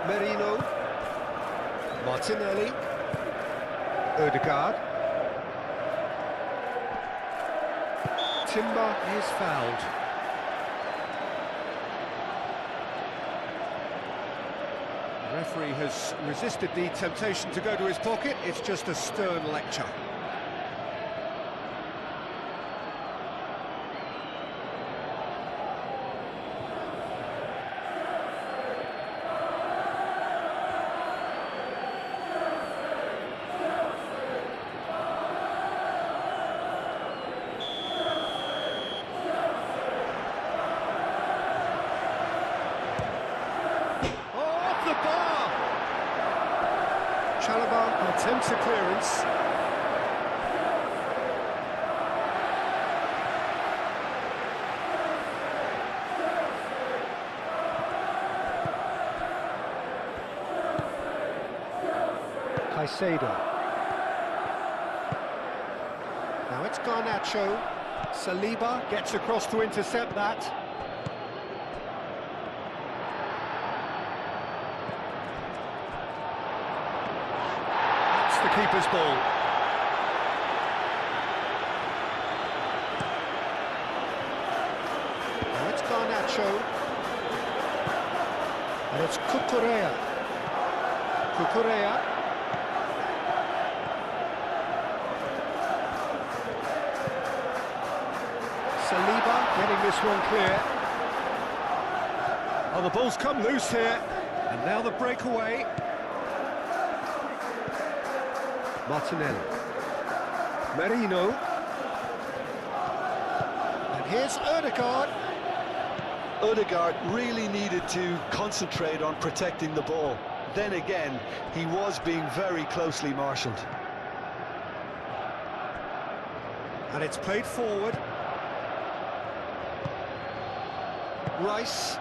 S2: Merino. Martinelli. Odegaard. Timber is fouled. The referee has resisted the temptation to go to his pocket. It's just a stern lecture. Chalobah attempts a clearance. Caicedo. Now it's Garnacho. Saliba gets across to intercept that. The keeper's ball. Now it's Garnacho. And it's Cucurella. Cucurella. Saliba getting this one clear. Oh, the ball's come loose here. And now the breakaway. Martinelli. Merino. And here's Odegaard.
S1: Odegaard really needed to concentrate on protecting the ball. Then again, he was being very closely marshalled.
S2: And it's played forward. Rice.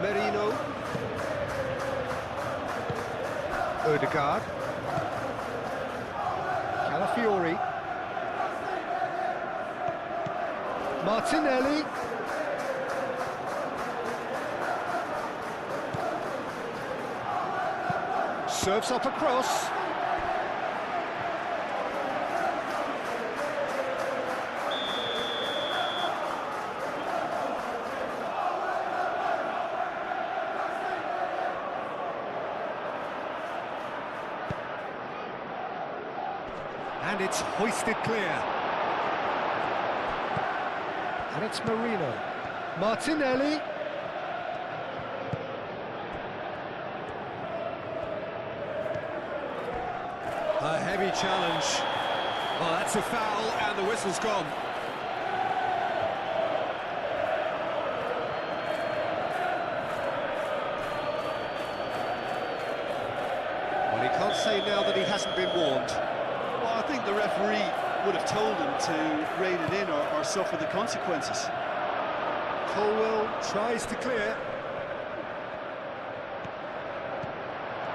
S2: Merino. Odegaard. Calafiori. Martinelli. Serves up across. And it's hoisted clear. And it's Merino. Martinelli. A heavy challenge. Oh, that's a foul, and the whistle's gone. Well, he can't say now that he hasn't been warned.
S3: Well, I think the referee would have told him to rein it in or suffer the consequences.
S2: Colwell tries to clear.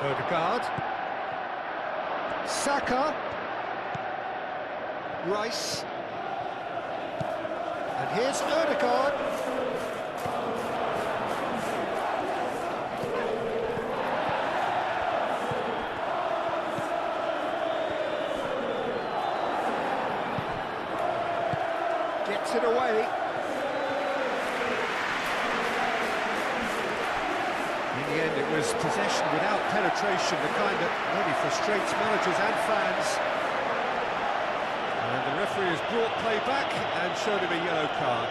S2: Odegaard. Saka. Rice. And here's Odegaard. Gets it away. In the end, it was possession without penetration, the kind that really frustrates managers and fans. And the referee has brought play back and showed him a yellow card.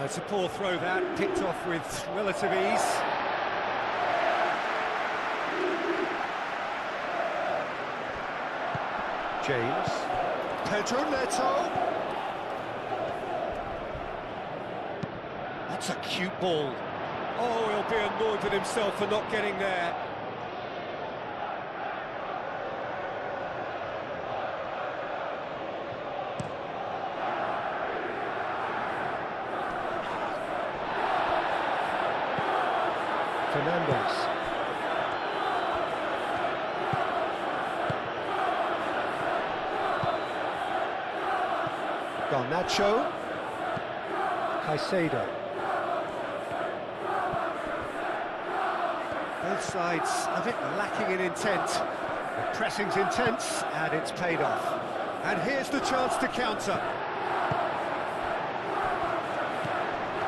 S2: It's a poor throw that, picked off with relative ease. James. Pedro Neto. That's a cute ball. Oh, he'll be annoyed with himself for not getting there. Fernandez. Garnacho. Caicedo. Both sides a bit lacking in intent. The pressing's intense and it's paid off. And here's the chance to counter.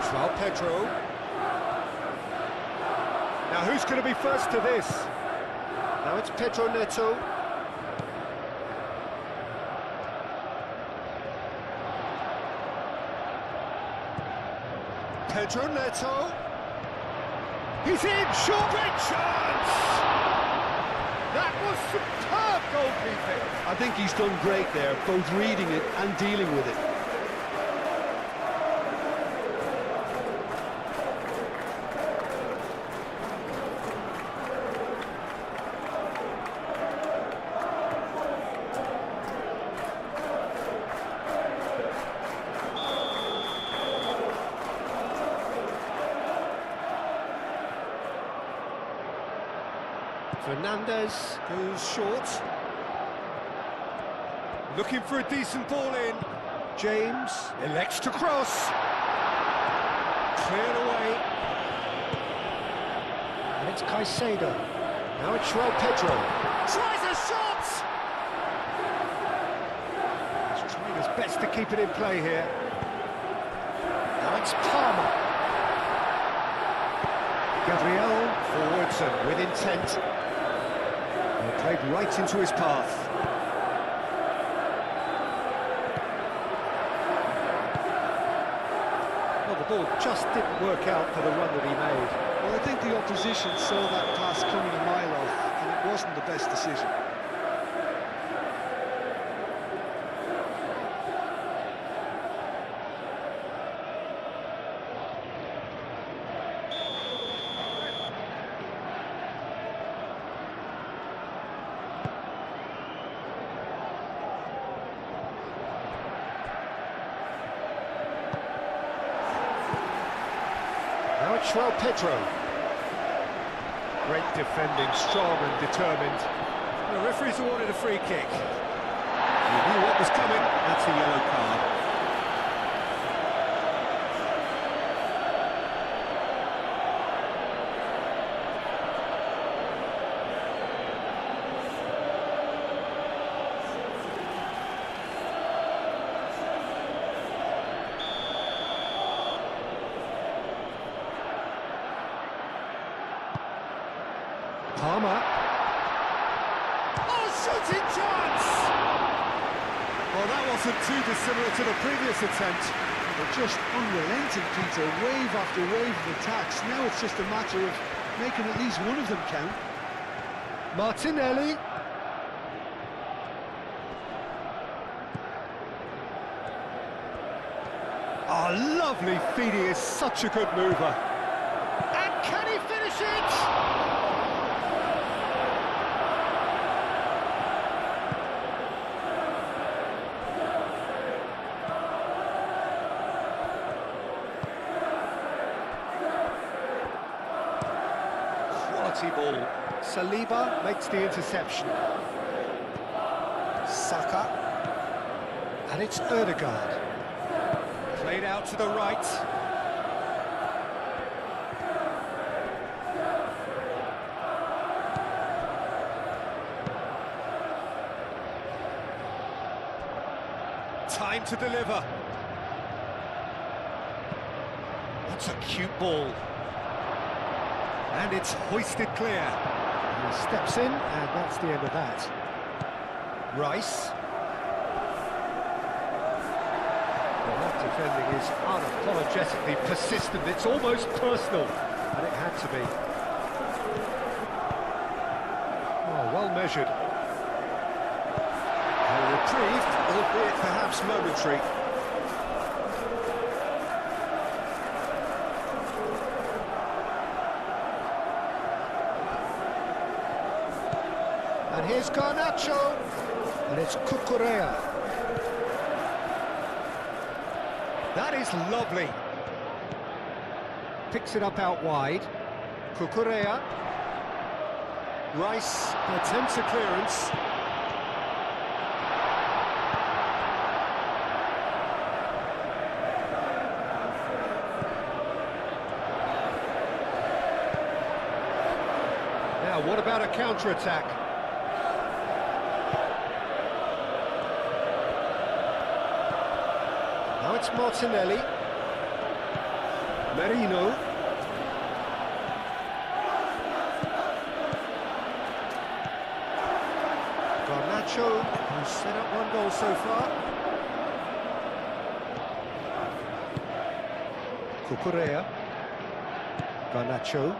S2: João Pedro. Now who's going to be first to this? Now it's Pedro Neto. Pedro Neto. He's in, short range chance! That was superb goalkeeping.
S1: I think he's done great there, both reading it and dealing with it.
S2: Fernandez goes short. Looking for a decent ball in. James elects to cross. Cleared away. And it's Caicedo. Now it's João Pedro. Tries a shot! He's trying his best to keep it in play here. Now it's Palmer. Gabriel forwards and with intent. Played right into his path. Well, the ball just didn't work out for the run that he made.
S1: Well, I think the opposition saw that pass coming a mile off, and it wasn't the best decision.
S2: Now it's João Pedro. Great defending, strong and determined. The referee's awarded a free kick. He knew what was coming. That's a yellow card. Palmer. Oh, shooting chance! Well, that wasn't too dissimilar to the previous attempt.
S1: They're just unrelenting, Peter. Wave after wave of attacks. Now it's just a matter of making at least one of them count.
S2: Martinelli. Oh, lovely feed. He is such a good mover. And can he finish it? Ball. Saliba makes the interception. Saka. And it's Ødegaard. Played out to the right. going to deliver. That's a cute ball. And it's hoisted clear. He steps in, and that's the end of that. Rice. Well, that defending is unapologetically persistent. It's almost personal, and it had to be. Oh, well measured. A reprieve, albeit perhaps momentary. And here's Garnacho, and it's Cucurella. That is lovely. Picks it up out wide. Cucurella. Rice attempts a clearance. Now, what about a counter-attack? Now it's Martinelli. Merino. Garnacho, who's set up one goal so far. Cucurella. Garnacho.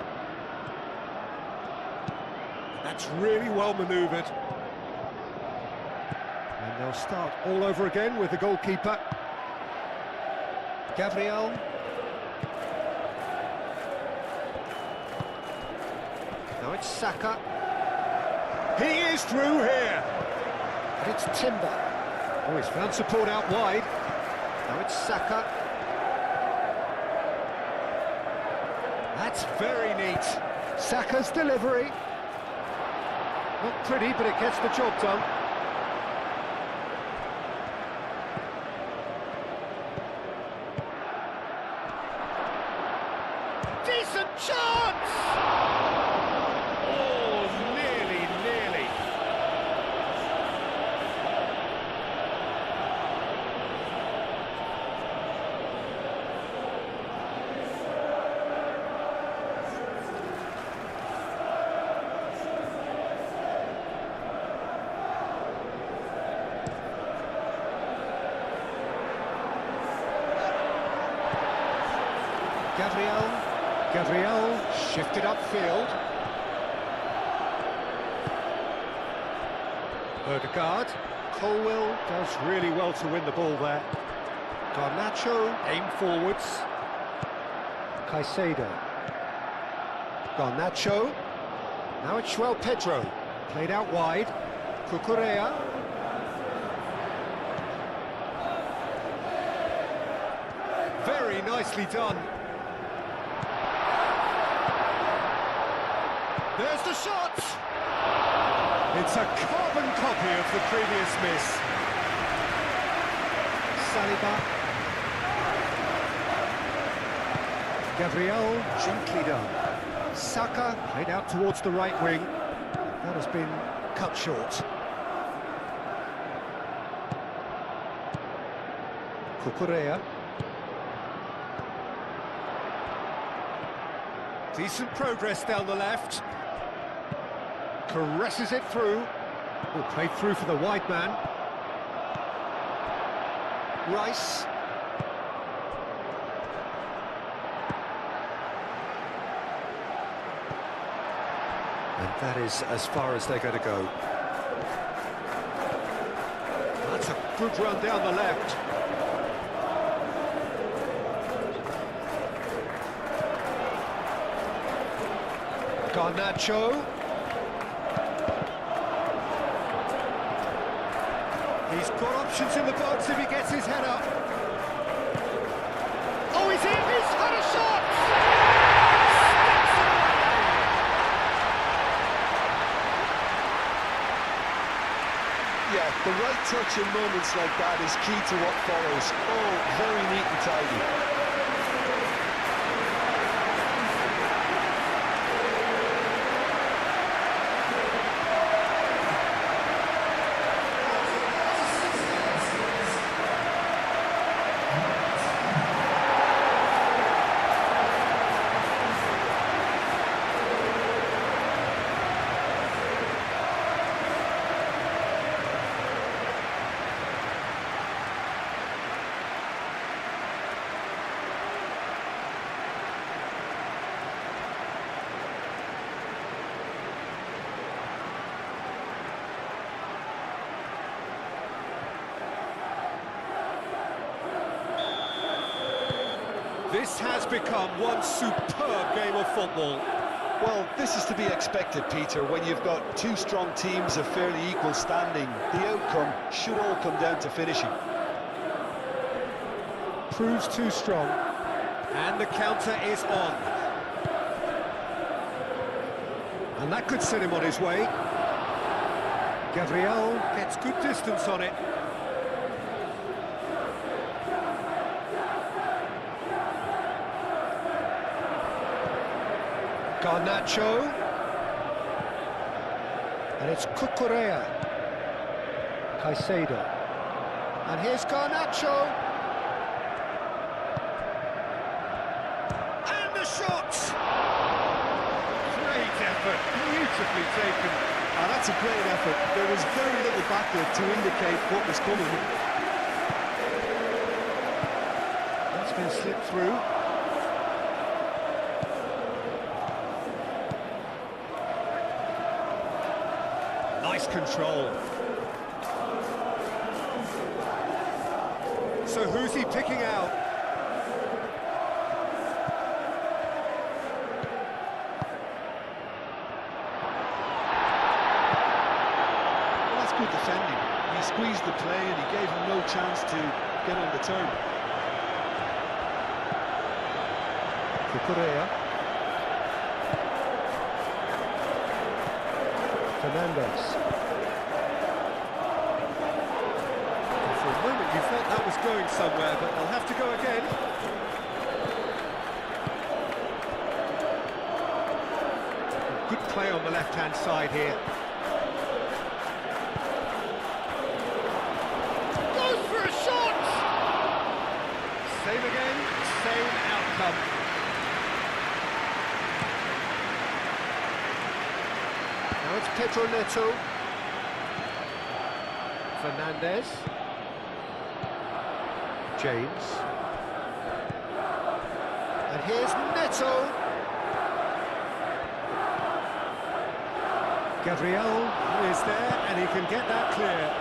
S2: That's really well manoeuvred. And they'll start all over again with the goalkeeper. Gabriel. Now it's Saka. He is through here. And it's Timber. Oh, he's found support out wide. Now it's Saka. That's very neat. Saka's delivery. Not pretty, but it gets the job done. Decent chance! Oh, nearly. Gabriel shifted upfield. Ødegaard. Colwill does really well to win the ball there. Garnacho aim forwards. Caicedo. Garnacho. Now it's João Pedro. Played out wide. Cucurella. Very nicely done. There's the shot! It's a carbon copy of the previous miss. Saliba. Gabriel, gently done. Saka, played out towards the right wing. That has been cut short. Cucurella. Decent progress down the left. Caresses it through. Oh, played through for the wide man. Rice. And that is as far as they're going to go. That's a good run down the left. Garnacho. He's got options in the box if he gets his head up. Oh, he's in! He's had a shot!
S1: Yeah, the right touch in moments like that is key to what follows. Oh, very neat and tidy.
S2: This has become one superb game of football.
S1: Well, this is to be expected, Peter. When you've got two strong teams of fairly equal standing, the outcome should all come down to finishing.
S2: Proves too strong. And the counter is on. And that could set him on his way. Gabriel gets good distance on it. Garnacho. And it's Cucurella. Caicedo. And here's Garnacho. And the shot! Great effort, beautifully taken.
S1: Oh, that's a great effort. There was very little backward to indicate what was coming.
S2: That's been slipped through. Nice control. So who's he picking out?
S1: Well, that's good defending. He squeezed the play and he gave him no chance to get on the turn.
S2: Cucurella. Fernandez. For a moment you thought that was going somewhere, but they'll have to go again. Good play on the left-hand side here. Goes for a shot! Same again, same outcome. Now it's Pedro Neto. Fernandez. James. And here's Neto. Gabriel is there, and he can get that clear.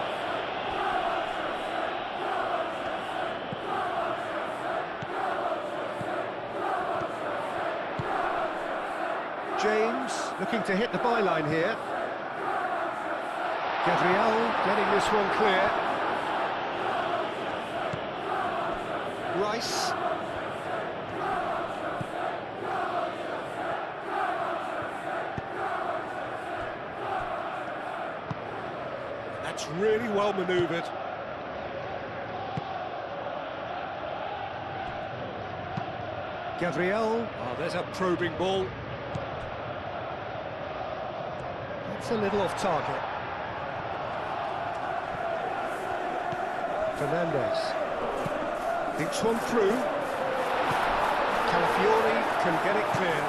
S2: James looking to hit the byline here. Gabriel getting this one clear. Rice. That's really well manoeuvred. Gabriel. Oh, there's a probing ball. It's a little off target. Fernandez. Thinks one through. Calafiori can get it clear.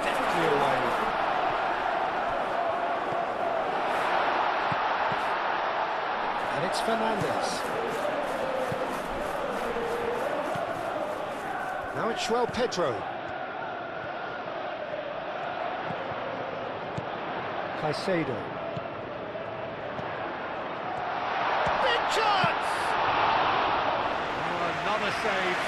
S2: Deftly away. And it's Fernandez. Now it's João Pedro. Caicedo. Big chance! Oh, another save.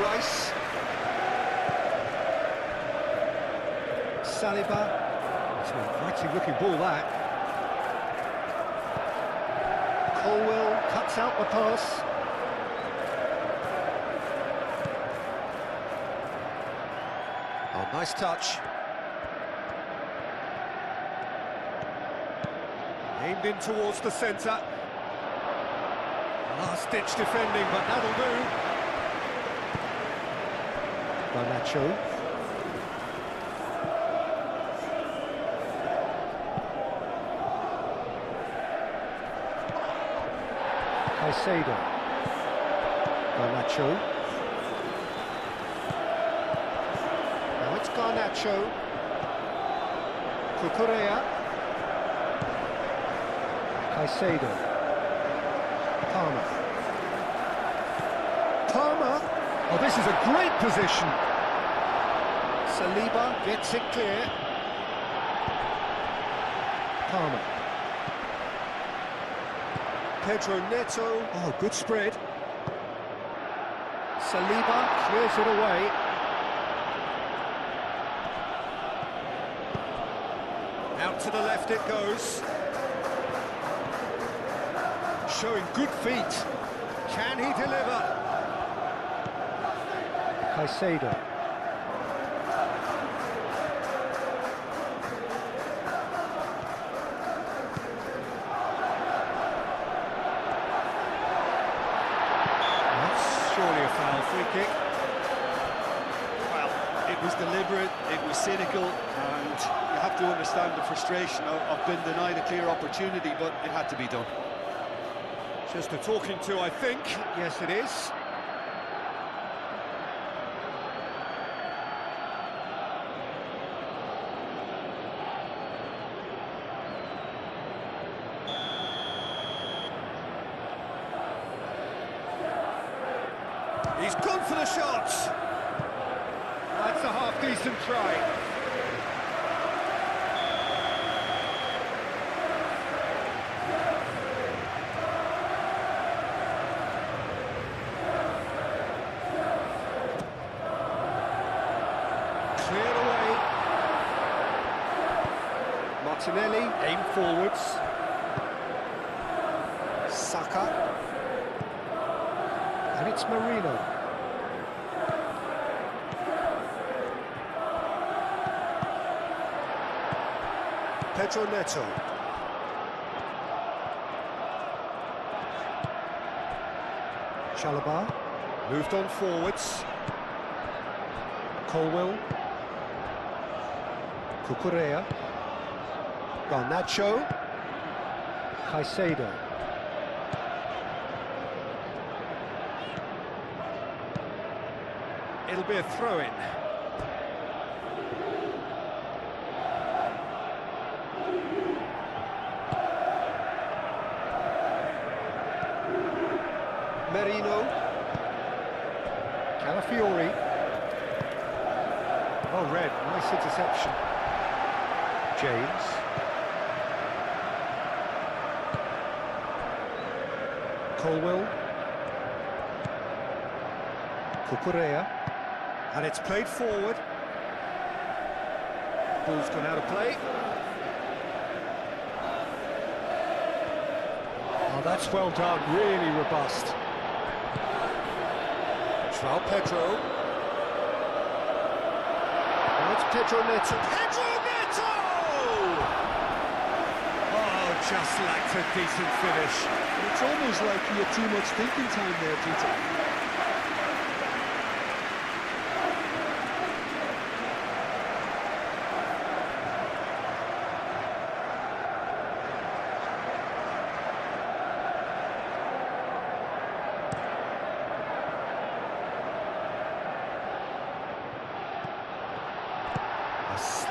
S2: Rice. Saliba. It's an inviting looking ball, that. Colwell cuts out the pass. Oh, nice touch. Aimed in towards the centre. Last-ditch defending, but that'll do. Garnacho. Caicedo. Garnacho. Now it's Garnacho. Cucurella. Caicedo. Palmer. Palmer. Oh, this is a great position. Saliba gets it clear. Palmer. Pedro Neto. Oh, good spread. Saliba clears it away. Out to the left it goes. Showing good feet. Can he deliver? Caicedo. That's surely a foul. Free kick.
S3: Well, it was deliberate, it was cynical, and you have to understand the frustration of being denied a clear opportunity, but it had to be done.
S2: Just a talking to, I think. Yes, it is. He's gone for the shot. That's a half-decent try. Cleared away. Martinelli, aim forwards. Saka. And it's Marino. Pedro Neto. Chalobah. Moved on forwards. Colwell. Cucurella. Garnacho. Caicedo. It'll be a throw-in. Merino. Calafiori. Oh, red. Nice interception. James. Colwell. Cucurella. And it's played forward. Ball's gone out of play. Oh, that's well done. Really robust. João Pedro. And it's Pedro Neto. Pedro Neto! Oh, just lacked a decent finish.
S1: It's almost like he had too much thinking time there, Peter.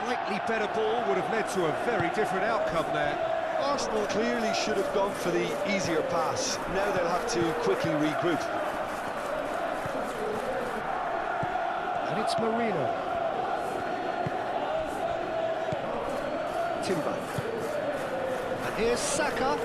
S2: Slightly better ball would have led to a very different outcome there.
S1: Arsenal clearly should have gone for the easier pass. Now they'll have to quickly regroup.
S2: And it's Marino. Timber. And here's Saka.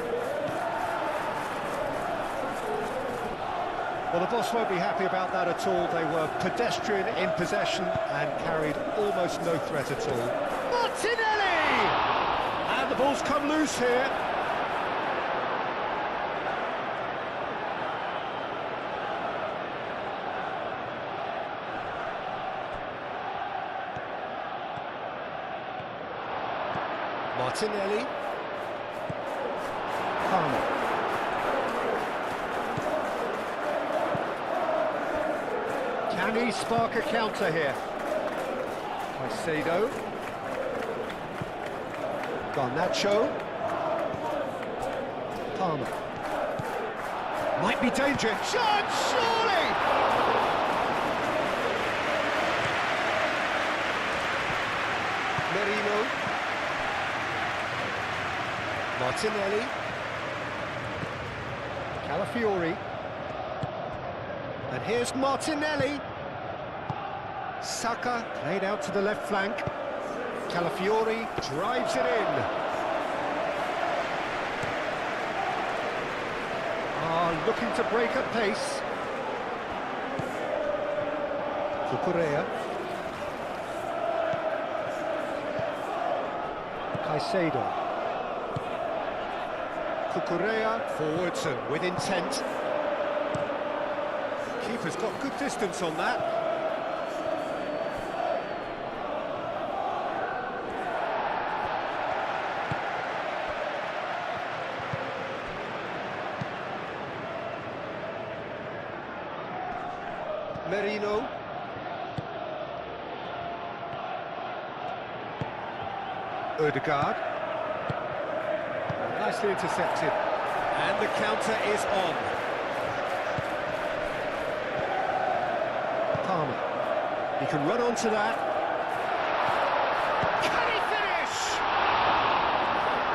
S2: Well, the boss won't be happy about that at all. They were pedestrian in possession and carried almost no threat at all. Martinelli! And the ball's come loose here. Martinelli. Palmer. Can he spark a counter here? Caicedo. Garnacho. Palmer. Might be danger. Chance, surely! Merino. Martinelli. Calafiori. And here's Martinelli. Saka played out to the left flank. Calafiori drives it in. Looking to break at pace. Cucurella. Caicedo. Cucurella forwards and with intent. Keeper's got good distance on that. Merino. Ødegaard. Nicely intercepted. And the counter is on. Palmer. He can run onto that. Can he finish?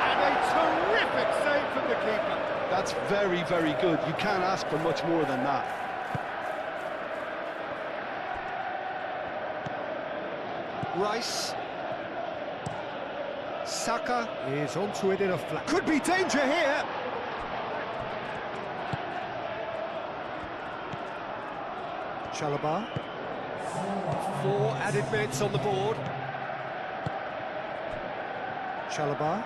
S2: And a terrific save from the keeper.
S1: That's very, very good. You can't ask for much more than that.
S2: Rice. Saka is onto it in a flat. Could be danger here. Chalobah. 4 added minutes on the board. Chalobah.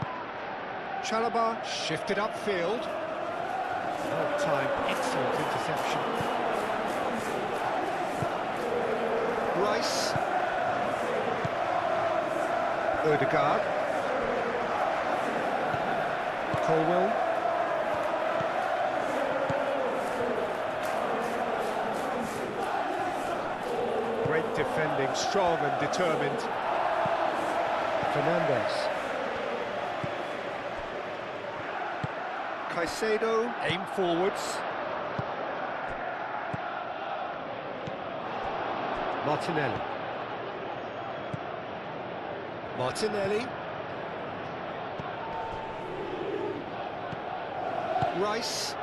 S2: Chalobah shifted upfield. Well timed, excellent interception. Rice. Ødegaard. Colwell. Great defending, strong and determined. Fernandes. Caicedo, aim forwards. Martinelli. Martinelli. Rice.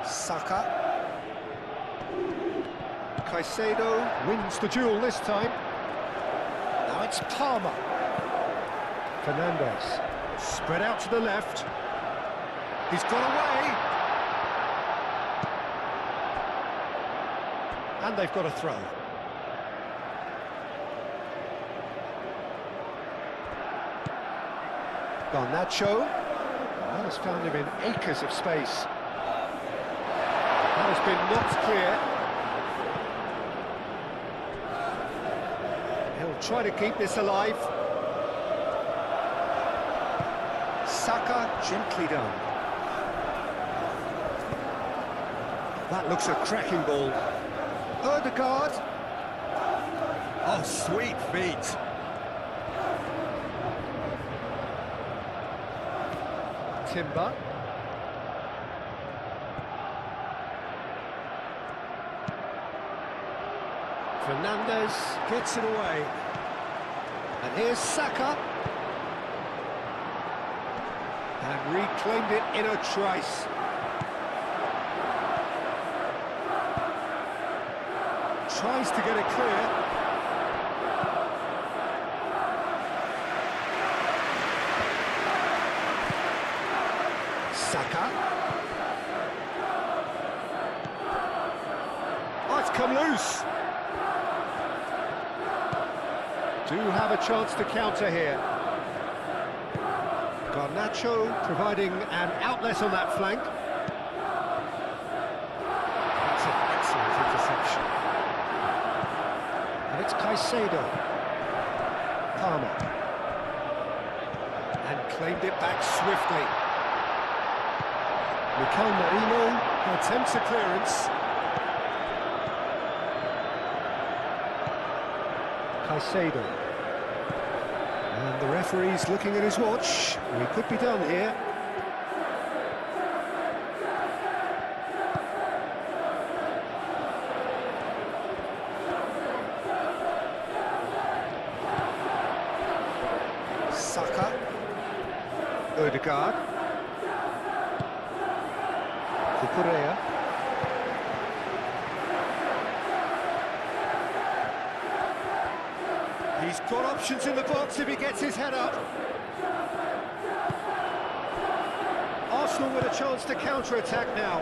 S2: Saka. Caicedo wins the duel this time. Now it's Palmer. Fernandes. Spread out to the left. He's got away. And they've got a throw. Garnacho. That has found him in acres of space. That has been knocked clear. He'll try to keep this alive. Saka, gently done. That looks a cracking ball. Ødegaard.
S4: Oh, sweet feet.
S2: Timber. Fernandes gets it away. And here's Saka. And reclaimed it in a trice. Tries to get it clear. Saka. Oh, it's come loose. Do have a chance to counter here. Garnacho providing an outlet on that flank. That's an excellent interception. And it's Caicedo. Palmer. And claimed it back swiftly. Mikel Merino attempts a clearance. Caicedo. And the referee's looking at his watch. We could be done here. Saka. Ødegaard. Cucurella. He's got options in the box if he gets his head up. Arsenal with a chance to counter-attack now.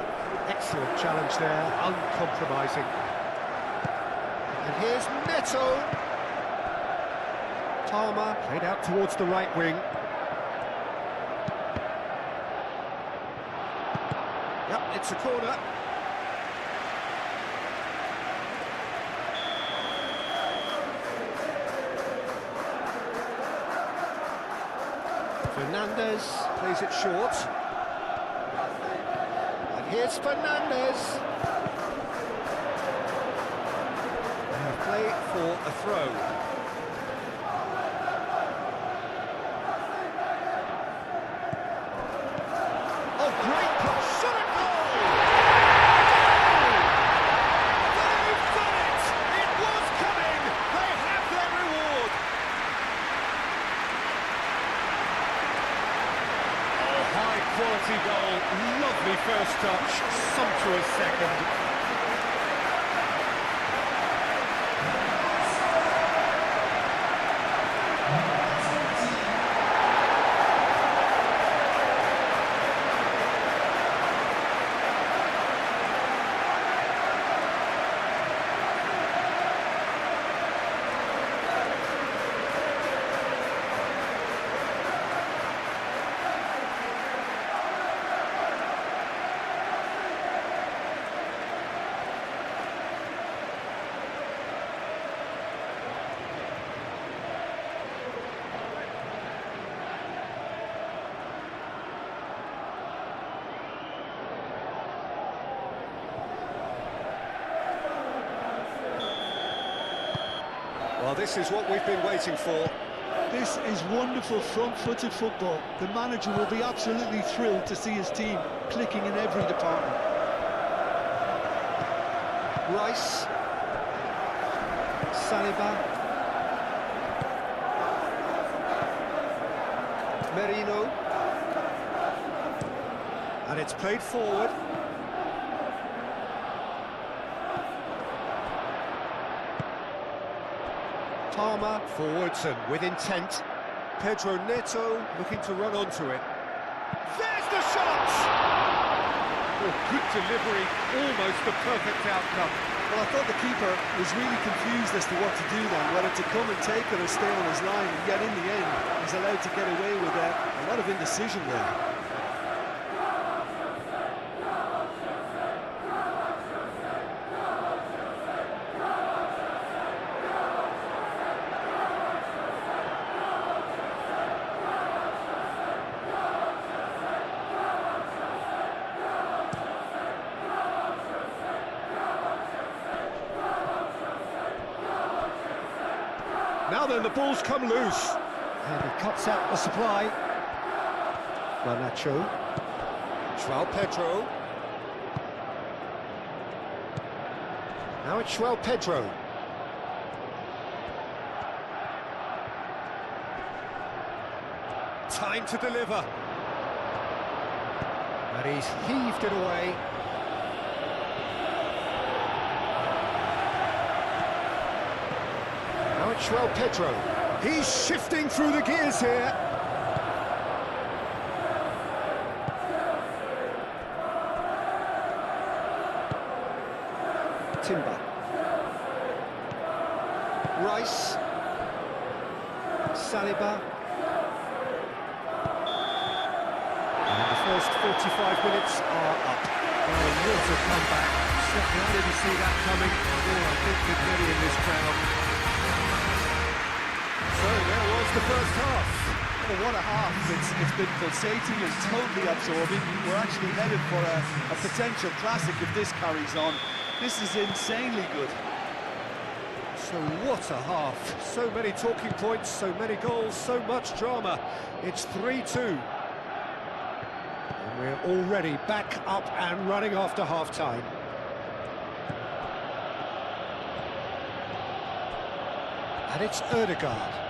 S2: Excellent challenge there, uncompromising. And here's Neto. Palmer played out towards the right wing. Yep, it's a corner. Fernandes plays it short. And here's Fernandes. Play for a throw. Oh, great cross! Shot and goal! They've done it! It was coming! They have their reward! Oh, high-quality goal. Lovely first touch. Sumptuous second. Well, this is what we've been waiting for.
S1: This is wonderful front-footed football. The manager will be absolutely thrilled to see his team clicking in every department.
S2: Rice. Saliba. Merino. And it's played forward. Palmer forwards and with intent. Pedro Neto looking to run onto it. There's the shot! Oh, good delivery, almost the perfect outcome.
S1: Well, I thought the keeper was really confused as to what to do then, whether to come and take it or stay on his line, and yet in the end, he's allowed to get away with a lot of indecision there.
S2: Now then, the ball's come loose. And he cuts out the supply. Garnacho. João Pedro. Now it's João Pedro. Time to deliver. And he's heaved it away. Now it's João Pedro. He's shifting through the gears here. Timber. Rice. Saliba. And the first 45 minutes are up. Oh, what a comeback. Certainly I didn't see that coming. Oh, I think there's many in this crowd. So there was the first half.
S3: Well, what a half. It's been pulsating and totally absorbing. We're actually headed for a potential classic if this carries on. This is insanely good.
S2: So what a half. So many talking points, so many goals, so much drama. It's 3-2. And we're already back up and running after half-time. And it's Ødegaard.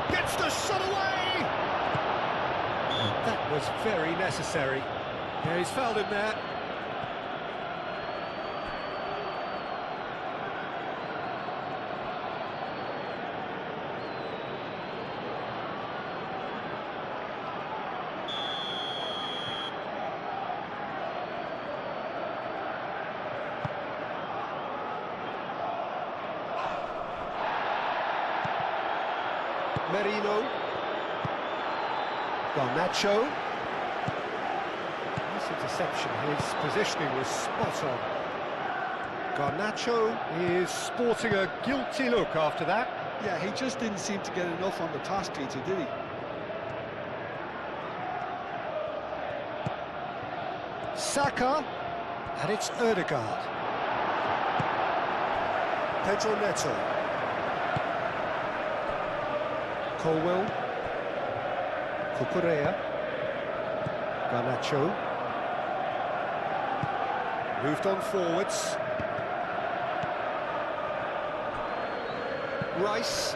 S2: Gets the shot away! That was very necessary. Yeah, he's fouled him there. Merino. Garnacho. Nice interception. His positioning was spot on. Garnacho is sporting a guilty look after that.
S1: Yeah, he just didn't seem to get enough on the pass, Peter, did he?
S2: Saka, and it's Ødegaard. Pedro Neto. Colwell. Cucurella. Garnacho. Moved on forwards. Rice.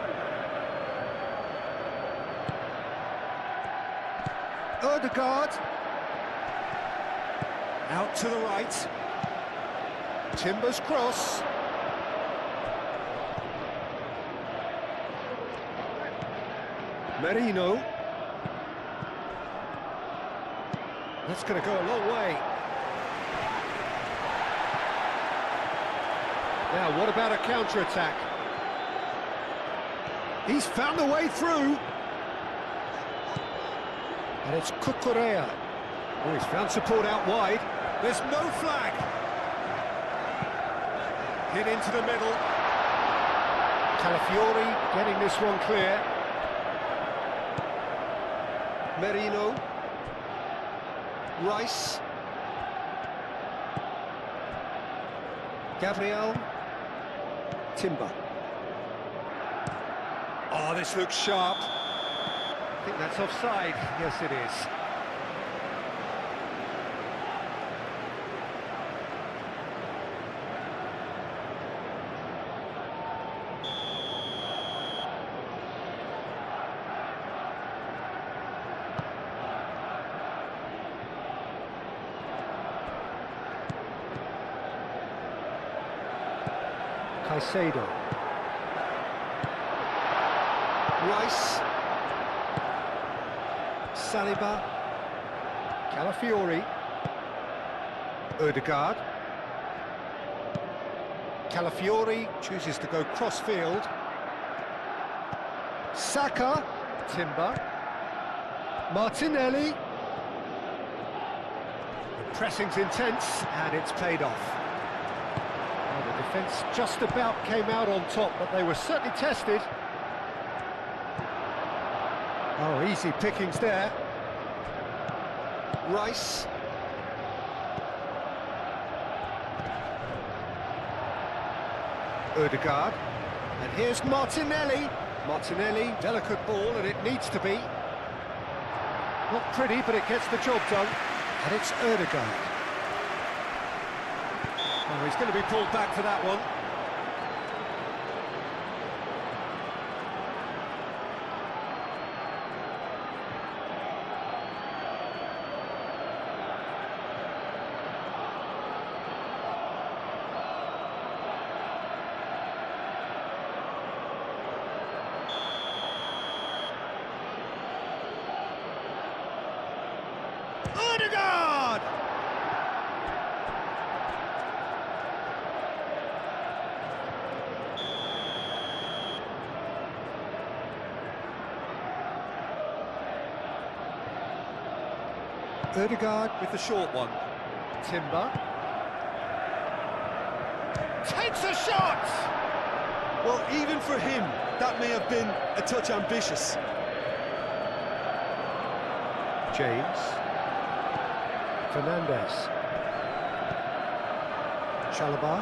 S2: Ødegaard. Out to the right. Timber's cross. Merino. That's going to go a long way. Now, what about a counter-attack? He's found a way through. And it's Cucurella. Oh, he's found support out wide. There's no flag. Hit into the middle. Calafiori getting this one clear. Merino. Rice. Gabriel. Timber. Oh, this looks sharp. I think that's offside. Yes, it is. Caicedo. Rice. Saliba. Calafiori. Ødegaard. Calafiori chooses to go cross-field. Saka. Timber. Martinelli. The pressing's intense, and it's paid off. Well, the defence just about came out on top, but they were certainly tested. Oh, easy pickings there. Rice. Ødegaard. And here's Martinelli. Martinelli, delicate ball, and it needs to be. Not pretty, but it gets the job done. And it's Ødegaard. Oh, he's going to be pulled back for that one. Ødegaard! Ødegaard with the short one. Timber. Takes a shot!
S3: Well, even for him, that may have been a touch ambitious.
S2: James. Fernandez. Chalobah.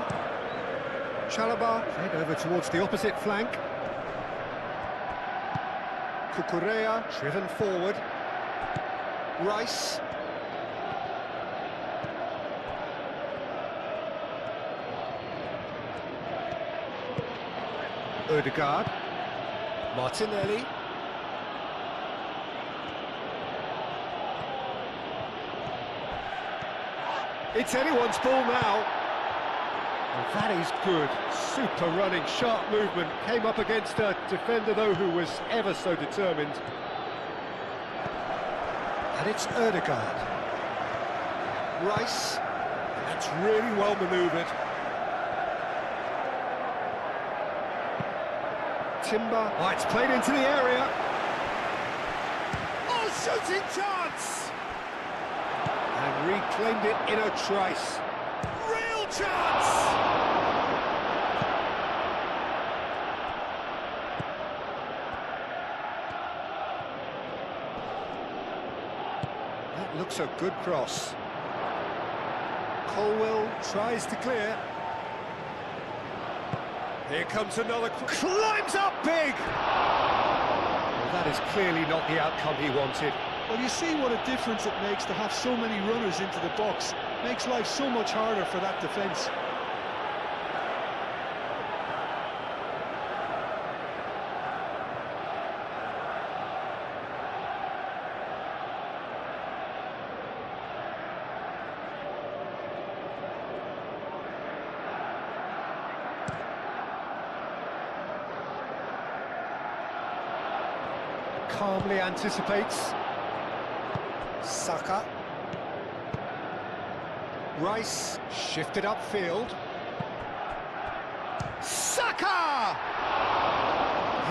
S2: Chalobah fed over towards the opposite flank. Cucurella driven forward. Rice. Ødegaard. Martinelli. It's anyone's ball now. Well, that is good. Super running, sharp movement. Came up against a defender, though, who was ever so determined. And it's Ødegaard. Rice. That's really well manoeuvred. Timber. Oh, it's played into the area. Oh, shooting chance! And reclaimed it in a trice. Real chance! That looks a good cross. Colwell tries to clear. Here comes another... Climbs up big! Well, that is clearly not the outcome he wanted.
S1: Well, you see what a difference it makes to have so many runners into the box. Makes life so much harder for that defence.
S2: Calmly anticipates. Saka. Rice shifted upfield. Saka!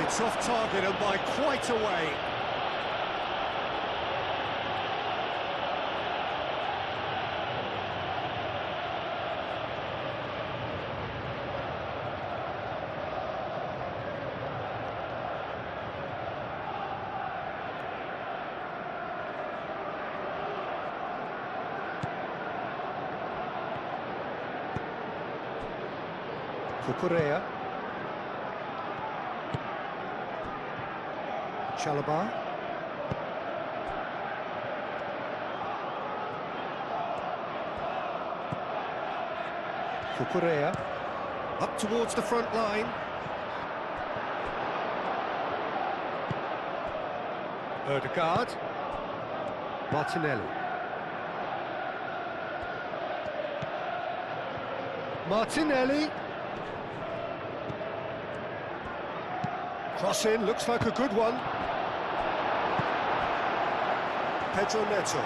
S2: It's off target and by quite a way. Kukurea. Chalobah. Kukurea. Up towards the front line. Ødegaard. Martinelli. Martinelli. Cross in, looks like a good one. Pedro Neto.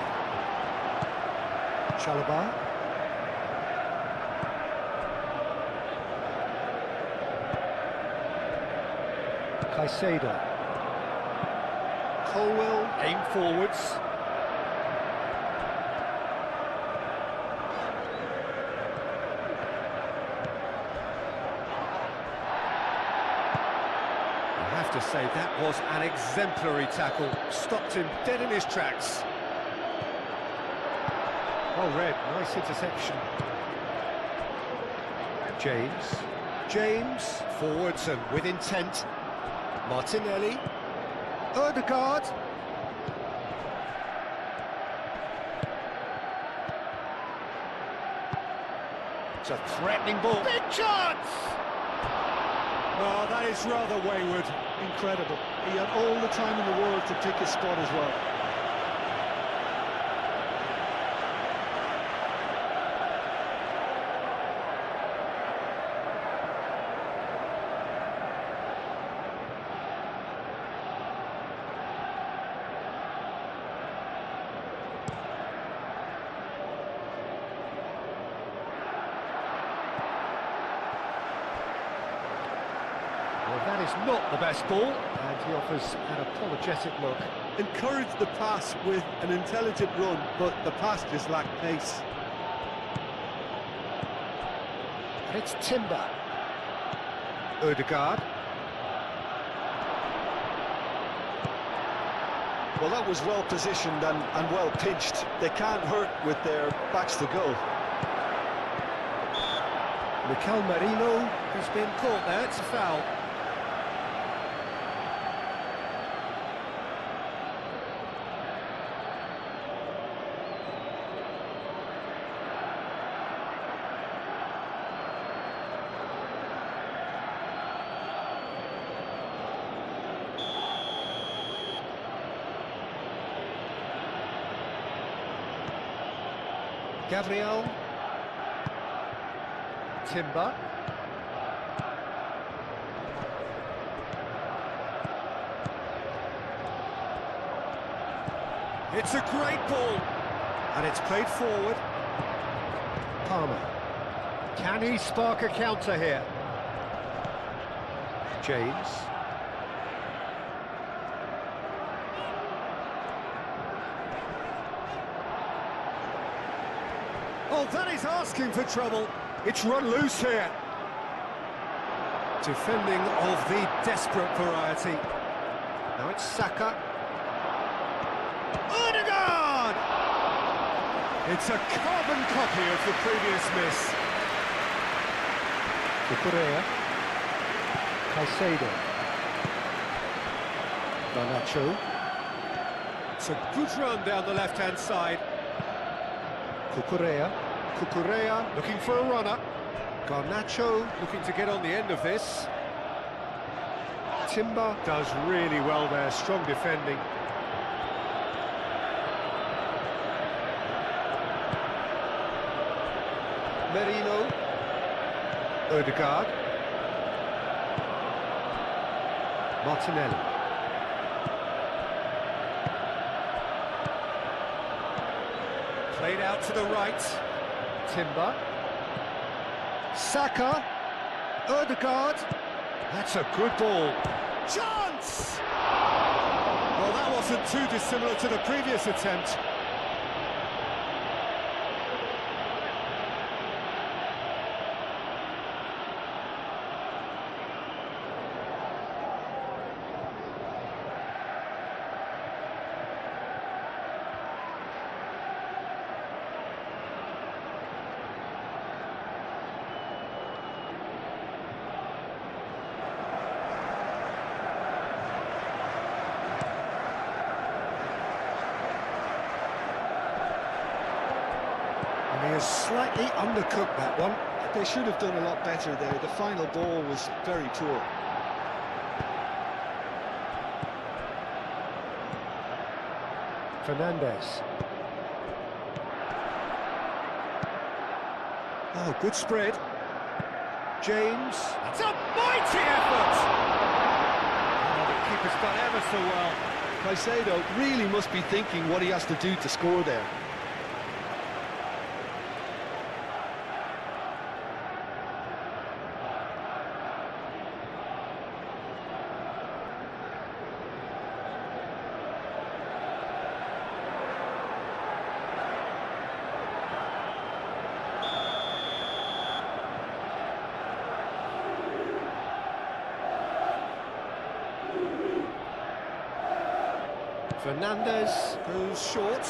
S2: Chalobah. Caicedo. Colwell, aim forwards. I have to say that was an exemplary tackle. Stopped him dead in his tracks. Well read, nice interception. James, forwards and with intent. Martinelli. Ødegaard. It's a threatening ball. Big chance! Oh, that is rather wayward.
S1: Incredible. He had all the time in the world to pick his spot as well.
S2: Well, that is not the best ball, and he offers an apologetic look.
S3: Encouraged the pass with an intelligent run, but the pass just lacked pace.
S2: And it's Timber. Ødegaard.
S1: Well, that was well positioned and well pitched. They can't hurt with their backs to goal.
S2: Mikel Merino has been caught there, it's a foul. Gabriel. Timber. It's a great ball. And it's played forward. Palmer. Can he spark a counter here? James. Oh, that is asking for trouble. It's run loose here. Defending of the desperate variety. Now it's Saka. Odegaard! It's a carbon copy of the previous miss. Correa. Caicedo. Garnacho. It's a good run down the left-hand side. Cucurella looking for a runner. Garnacho looking to get on the end of this. Timber does really well there, strong defending. Merino. Odegaard. Martinelli. Played out to the right. Timber. Saka. Odegaard. That's a good ball. Chance! Well, that wasn't too dissimilar to the previous attempt. He has slightly undercooked that one.
S1: They should have done a lot better there. The final ball was very poor.
S2: Fernandes. Oh, good spread. James. That's a mighty effort! Oh, the keeper's done ever so well.
S1: Caicedo really must be thinking what he has to do to score there.
S2: Fernandes goes short.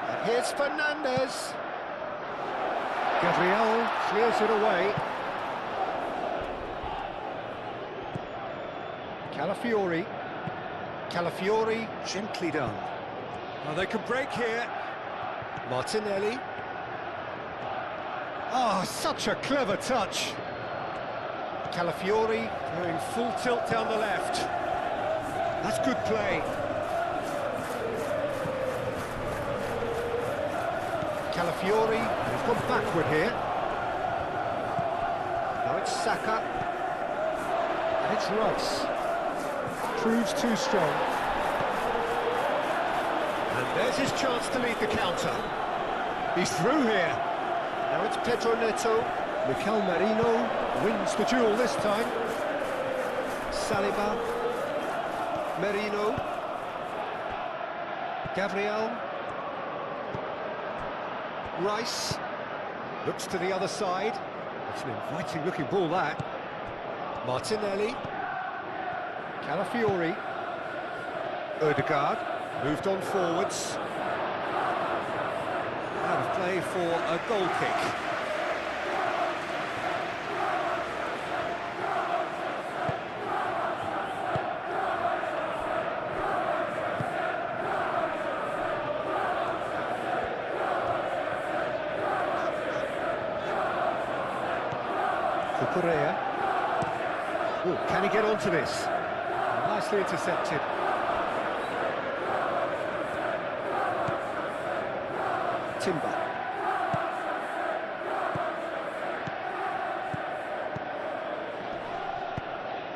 S2: And here's Fernandes. Gabriel clears it away. Calafiori. Calafiori, gently done. Oh, they can break here. Martinelli. Oh, such a clever touch. Calafiori going full tilt down the left. That's good play. Calafiori has gone backward here. Now it's Saka. And it's Rice. Proves too strong. And there's his chance to lead the counter. He's through here. Now it's Pedro Neto. Mikel Merino wins the duel this time. Saliba. Merino. Gabriel. Rice. Looks to the other side. It's an inviting looking ball, that. Martinelli. Calafiori. Odegaard. Moved on forwards. Out of play for a goal kick. Correa. Oh, can he get onto this? Nicely intercepted. Timber.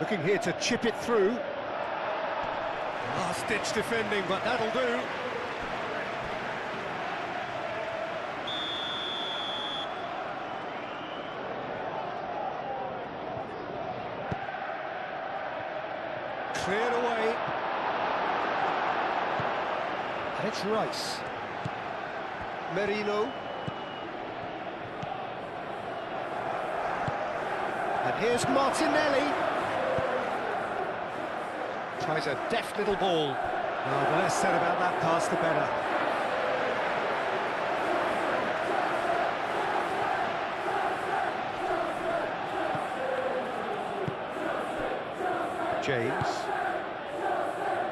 S2: Looking here to chip it through. Last-ditch defending, but that'll do. Cleared away. And it's Rice. Merino. And here's Martinelli. Tries a deft little ball. Oh, the less said about that pass, the better. James.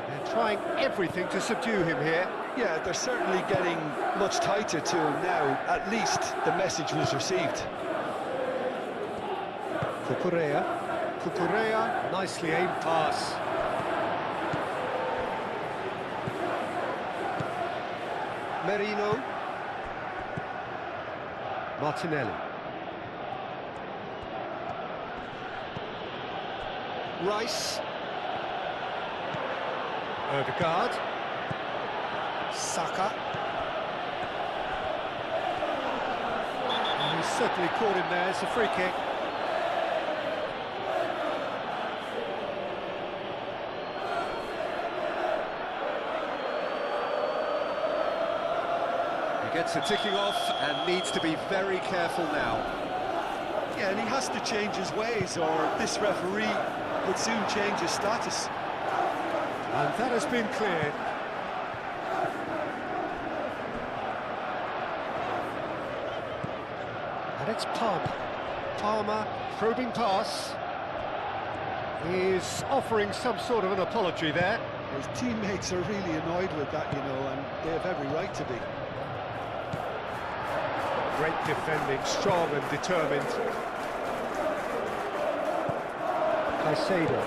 S2: They're trying everything to subdue him here.
S1: Yeah, they're certainly getting much tighter to him now. At least the message was received.
S2: Cucurella, nicely aimed pass. Merino. Martinelli. Rice. Odegaard. Saka. And he's certainly caught him there. It's a free kick. He gets the ticking off and needs to be very careful now.
S3: Yeah, and he has to change his ways, or this referee would soon change his status.
S2: And that has been cleared. And it's Palmer. Palmer, probing pass. Is offering some sort of an apology there.
S1: His teammates are really annoyed with that, you know, and they have every right to be.
S2: Great defending, strong and determined. Caicedo.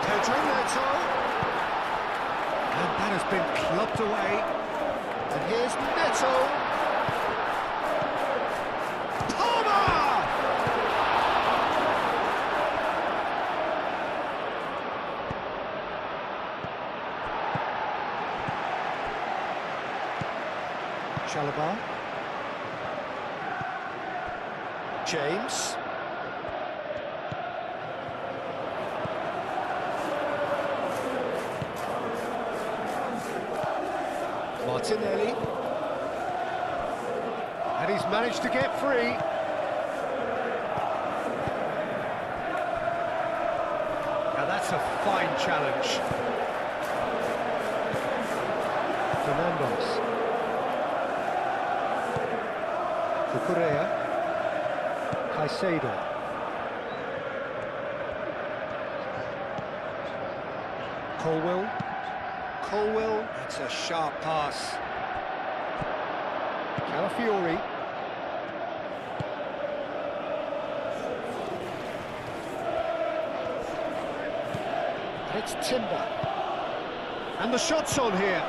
S2: Pedro Neto. And that has been clubbed away. And here's Neto. Palmer! Chalobah. James. Martinelli. And he's managed to get free. Now that's a fine challenge. Fernandes. Cucurella. Caicedo. Colwell, it's a sharp pass. Calafiori. And it's Timber. And the shot's on here.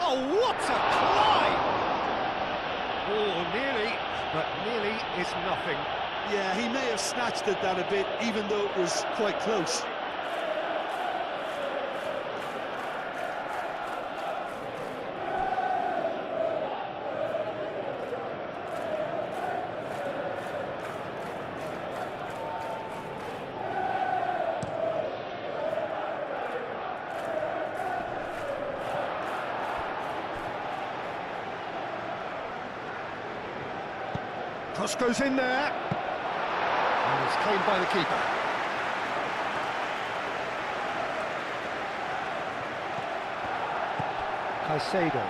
S2: Oh, what a climb! Oh, nearly, but nearly is nothing.
S3: Yeah, he may have snatched at that a bit, even though it was quite close.
S2: Cross goes in there. And it's claimed by the keeper. Caicedo.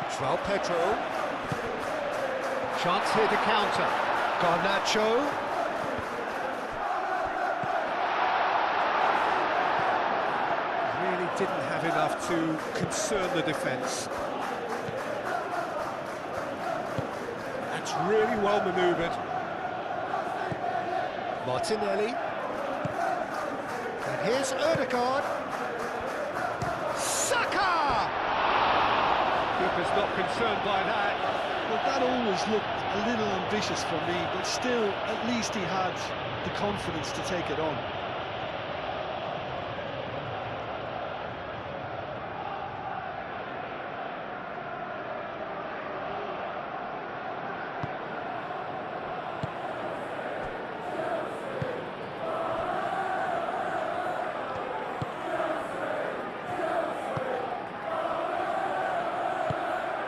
S2: João Pedro. Chance here to counter. Garnacho. Really didn't have enough to concern the defence. That's really well manoeuvred. Martinelli. And here's Odegaard. Saka! Keeper's was not concerned by that.
S1: Well, that always looked a little ambitious for me, but still, at least he had the confidence to take it on.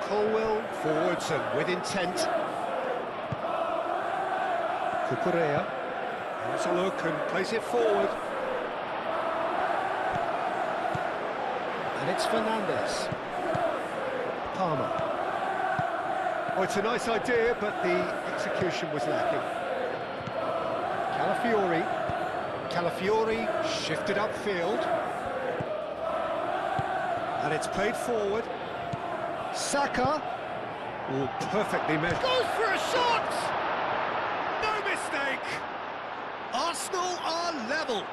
S2: Colwell forwards and with intent. Cucurella has a look and plays it forward. And it's Fernandez. Palmer. Oh, it's a nice idea, but the execution was lacking. Calafiori. Calafiori shifted upfield. And it's played forward. Saka. Oh, perfectly met. Goes for a shot! No mistake! Arsenal are level.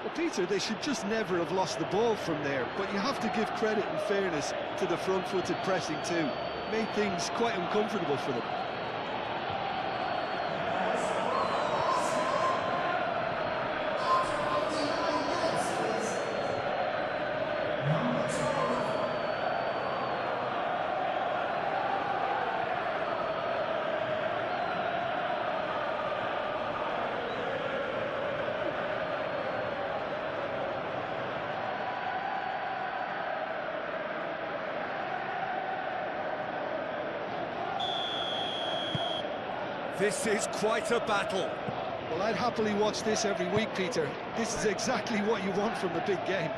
S1: Well, Peter, they should just never have lost the ball from there, but you have to give credit and fairness to the front-footed pressing too. Made things quite uncomfortable for them.
S2: This is quite a battle.
S1: Well, I'd happily watch this every week, Peter. This is exactly what you want from a big game.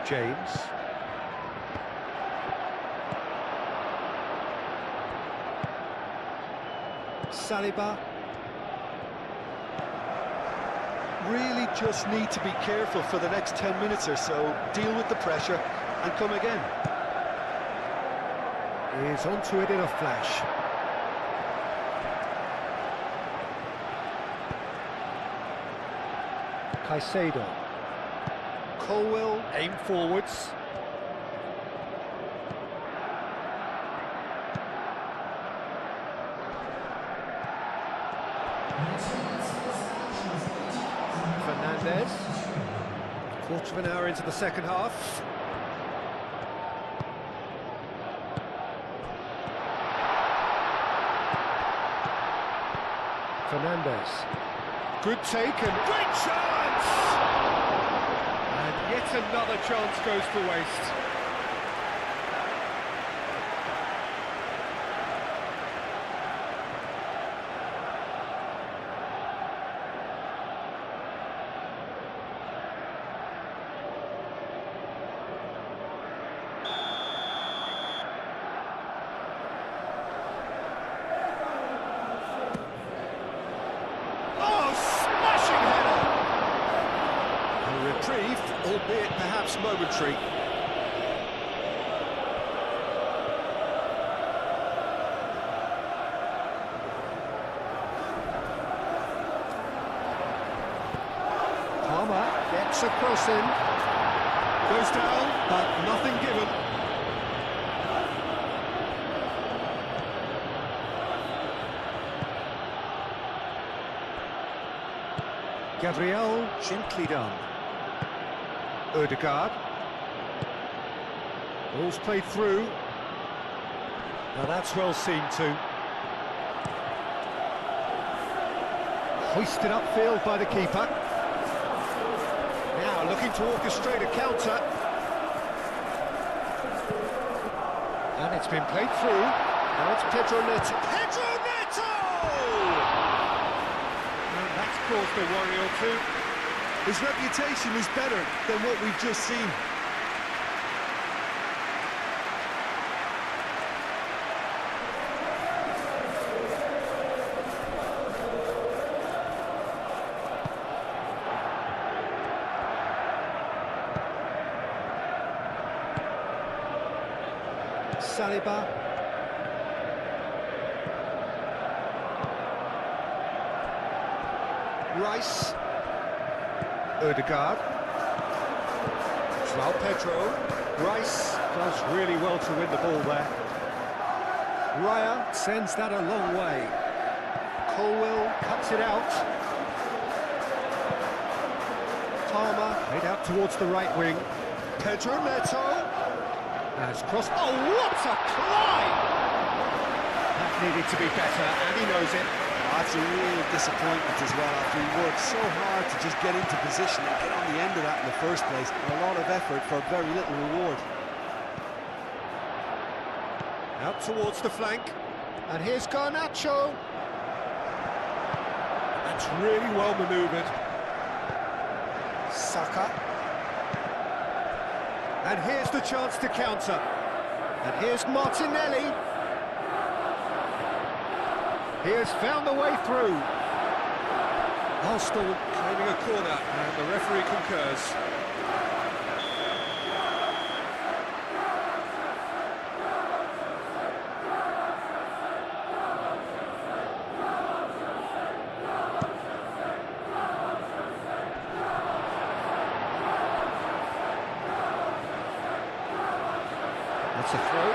S2: James. Saliba.
S1: Really just need to be careful for the next 10 minutes or so, deal with the pressure and come again.
S2: He's onto it in a flash. Caicedo. Colwell, aim forwards. Fernandez. Quarter of an hour into the second half. Fernandez. Good take and great chance! And yet another chance goes to waste. Albeit perhaps momentary. Palmer gets a cross in. Goes down, but nothing given. Gabriel, gently done. Ødegaard. Ball's played through. Now that's well seen too. Hoisted upfield by the keeper. Now looking to orchestrate a counter. And it's been played through. Now it's Pedro Neto. Pedro Neto! And that's caused a worry or two.
S1: His reputation is better than what we've just seen.
S2: Saliba. Rice. Ødegaard. João Pedro. Rice does really well to win the ball there. Raya sends that a long way. Colwill cuts it out. Palmer played out towards the right wing. Pedro Neto has crossed. Oh, what a climb! That needed to be better, and he knows it.
S3: That's a real disappointment as well, after he worked so hard to just get into position and get on the end of that in the first place. A lot of effort for very little reward.
S2: Out towards the flank, and here's Garnacho. That's really well manoeuvred. Saka. And here's the chance to counter. And here's Martinelli. He has found the way through. Arsenal claiming a corner, and the referee concurs. That's a throw.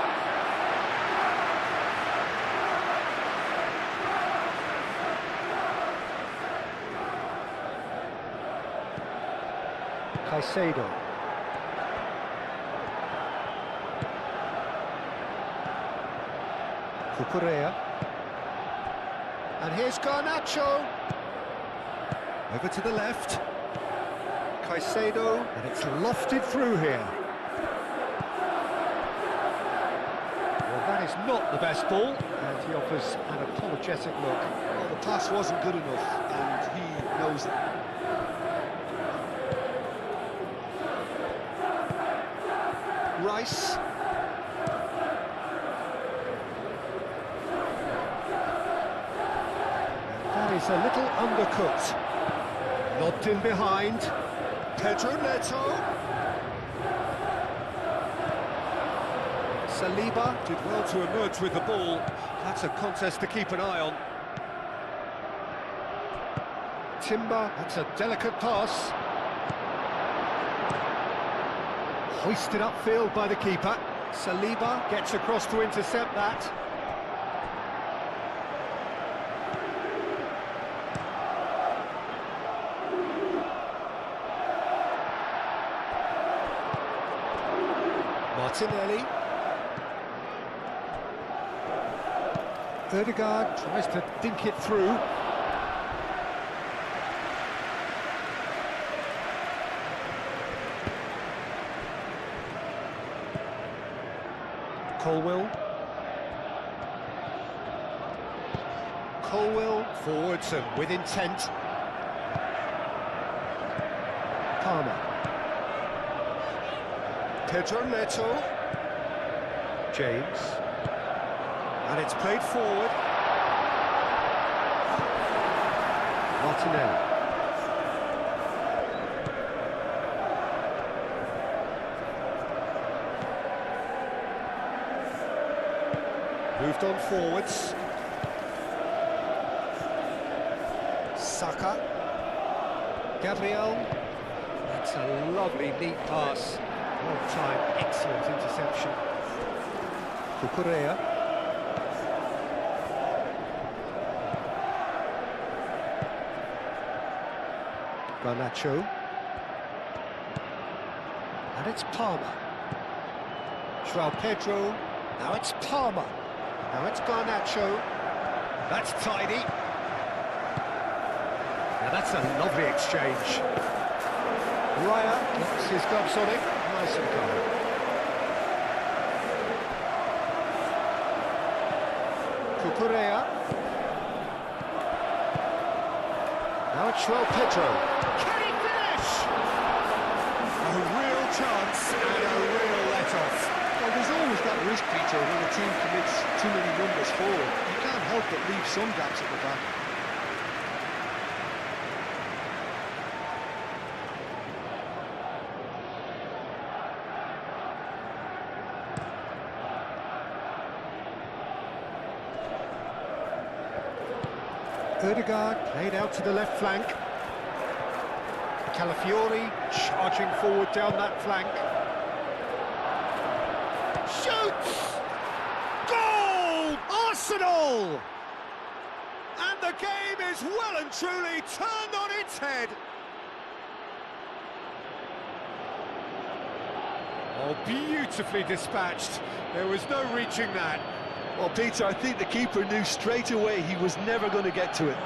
S2: Caicedo. Cucurella. And here's Garnacho. Over to the left. Caicedo. And it's lofted through here. That is not the best ball, and he offers an apologetic look.
S1: Well, the pass wasn't good enough, and he knows it.
S2: Rice. That is a little undercooked. Lobbed in behind. Pedro Neto. Saliba did well to emerge with the ball. That's a contest to keep an eye on. Timber, that's a delicate pass. Hoisted upfield by the keeper. Saliba gets across to intercept that. Martinelli. Ødegaard tries to dink it through. Colwill. Colwill forwards and with intent. Palmer. Pedro Neto. James. And it's played forward. Martinelli. Moved on forwards. Saka. Gabriel. That's a lovely, neat pass. Well timed, excellent interception. Cucurella. Garnacho. And it's Palmer. João Pedro. Now it's Palmer. Now it's Garnacho. That's tidy. Now that's a lovely exchange. Raya gets his gloves on it. Nice and calm. Cucurella. Now it's João Pedro. Can he finish? A real chance and a real let-off.
S1: Well, there's always that risk, Peter, when a team commits too many numbers forward. You can't help but leave some gaps at the back.
S2: Ødegaard played out to the left flank. Calafiori charging forward down that flank. Shoots! Goal! Arsenal! And the game is well and truly turned on its head. Oh, beautifully dispatched. There was no reaching that.
S1: Well, Peter, I think the keeper knew straight away he was never going to get to it.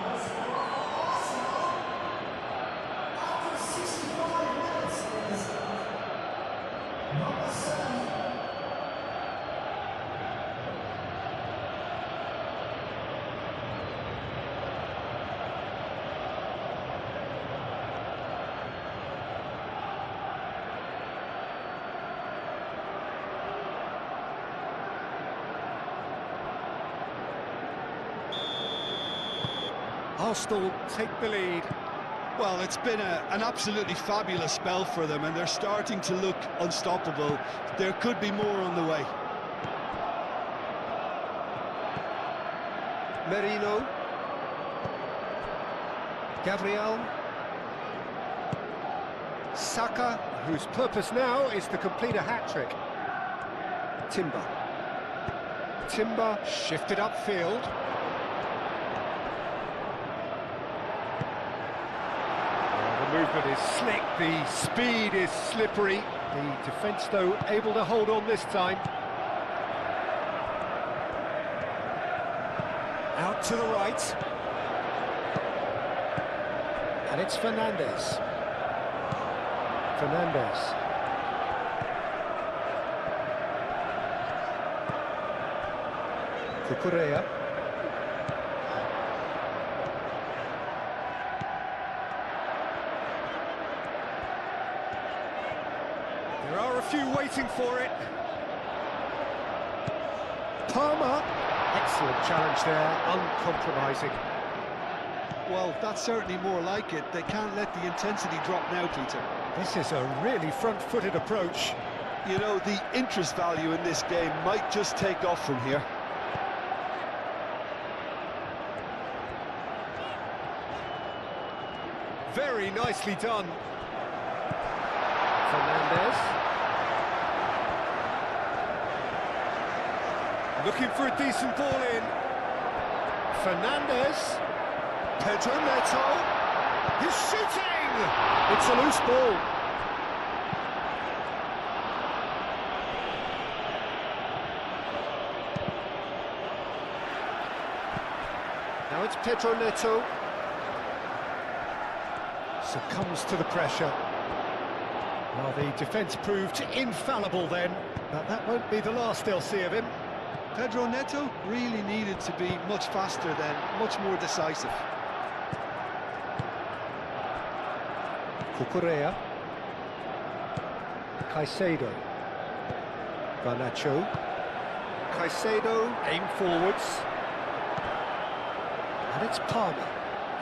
S2: Arsenal take the lead.
S1: Well, it's been an absolutely fabulous spell for them, and they're starting to look unstoppable. There could be more on the way.
S2: Merino. Gabriel. Saka, whose purpose now is to complete a hat-trick. Timber. Timber shifted upfield. The movement is slick, the speed is slippery. The defence, though, able to hold on this time. Out to the right. And it's Fernandes. Fernandes. Cucurella. There are a few waiting for it. Palmer. Excellent challenge there, uncompromising.
S1: Well, that's certainly more like it. They can't let the intensity drop now, Peter.
S2: This is a really front-footed approach.
S1: You know, the interest value in this game might just take off from here.
S2: Very nicely done. Fernandes. Looking for a decent ball in. Fernandes. Pedro Neto. He's shooting! It's a loose ball. Now it's Pedro Neto. Succumbs to the pressure. Well, the defence proved infallible then, but that won't be the last they'll see of him.
S1: Pedro Neto really needed to be much faster then, much more decisive.
S2: Cucurella. Caicedo. Garnacho. Caicedo, aim forwards. And it's Palmer.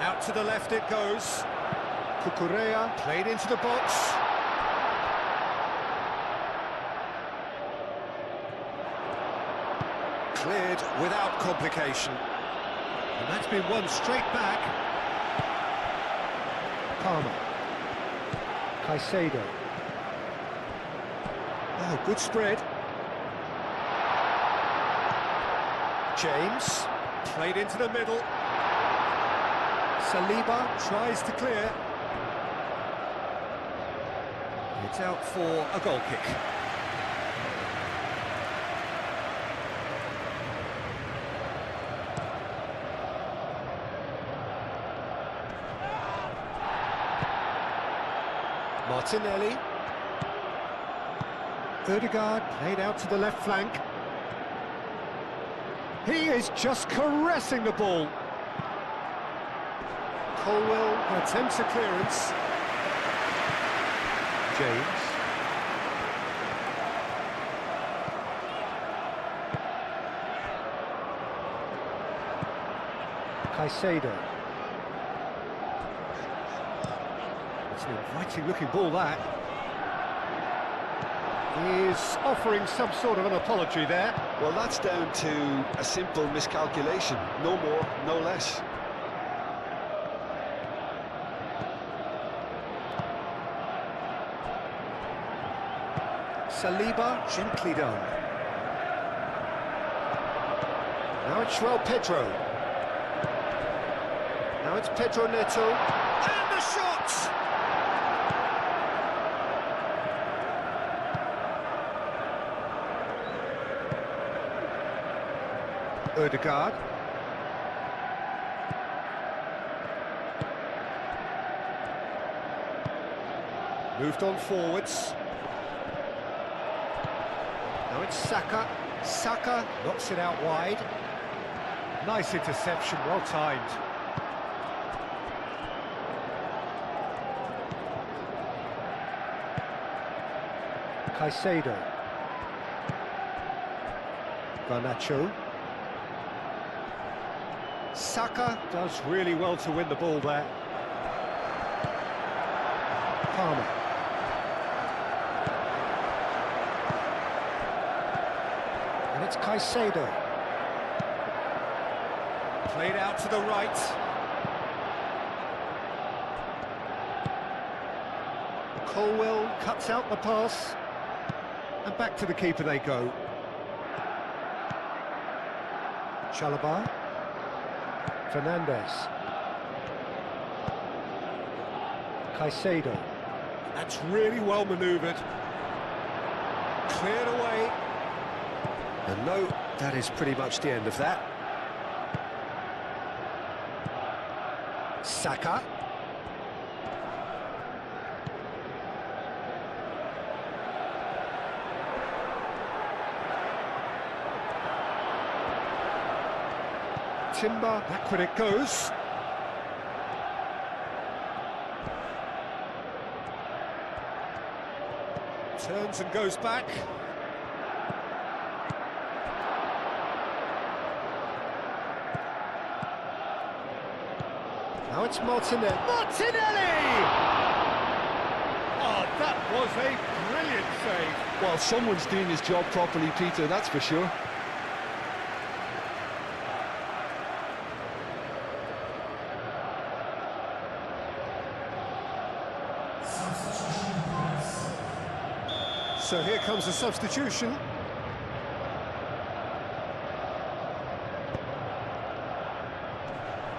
S2: Out to the left it goes. Cucurella played into the box. Cleared without complication. And that's been won straight back. Palmer. Caicedo. Oh, good spread. James. Played into the middle. Saliba tries to clear. It's out for a goal kick. Martinelli. Ødegaard played out to the left flank. He is just caressing the ball. Colwell attempts a clearance. James. Caicedo. It's an inviting looking ball, that. He is offering some sort of an apology there.
S1: Well, that's down to a simple miscalculation. No more, no less.
S2: Saliba, gently done. Now it's Pedro. Now it's Pedro Neto. And the shot! Ødegaard. Moved on forwards. Now it's Saka. Saka knocks it out wide. Nice interception, well timed. Caicedo. Garnacho. Saka does really well to win the ball there. Palmer. And it's Caicedo. Played out to the right. Colwell cuts out the pass. And back to the keeper they go. Chalobah. Fernandez. Caicedo. That's really well manoeuvred. Cleared away. And no, that is pretty much the end of that. Saka. Timber, backward it goes. Turns and goes back. Now it's Martinelli. Martinelli! Oh, that was a brilliant save.
S1: Well, someone's doing his job properly, Peter, that's for sure.
S2: So here comes the substitution.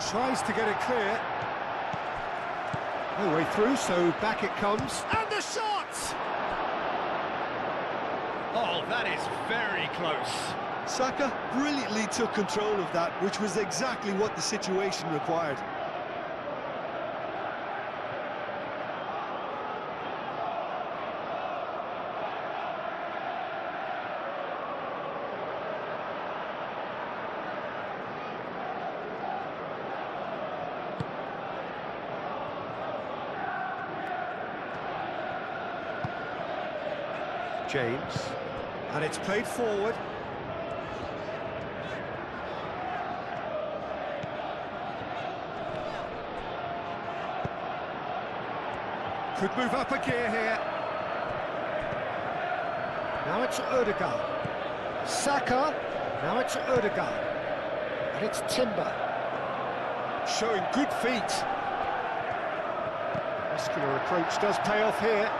S2: Tries to get it clear. No way through, so back it comes. And the shot! Oh, that is very close.
S1: Saka brilliantly took control of that, which was exactly what the situation required.
S2: James, and it's played forward. Could move up a gear here. Now it's Ødegaard. Saka, now it's Ødegaard. And it's Timber. Showing good feet. Muscular approach does pay off here.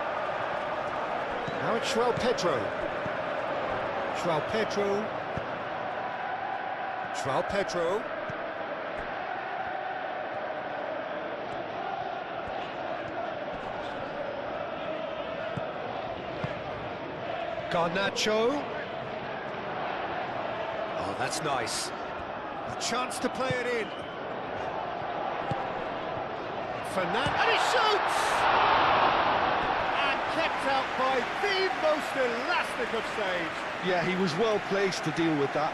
S2: Now it's Pedro. Pedro. Pedro. Garnacho. Oh, that's nice. A chance to play it in. Fernandez. And he shoots! Kept out by the most elastic of saves.
S1: Yeah, he was well placed to deal with that.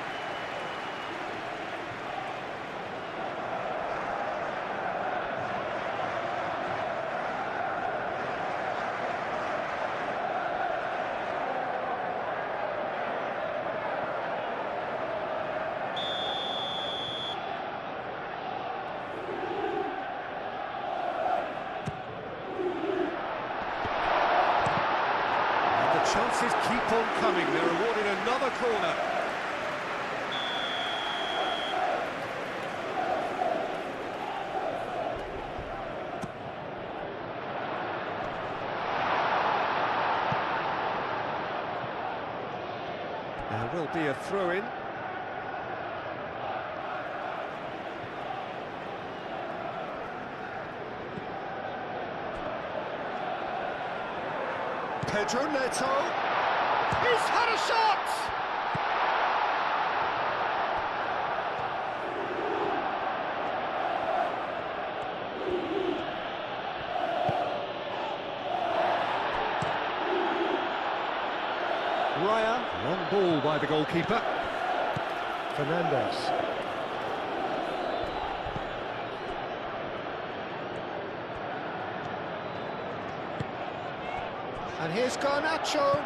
S2: Chances keep on coming. They're awarded another corner. It'll be a throw-in. Pedro Neto. He's had a shot! Raya, long ball by the goalkeeper. Fernandez. And here's Garnacho.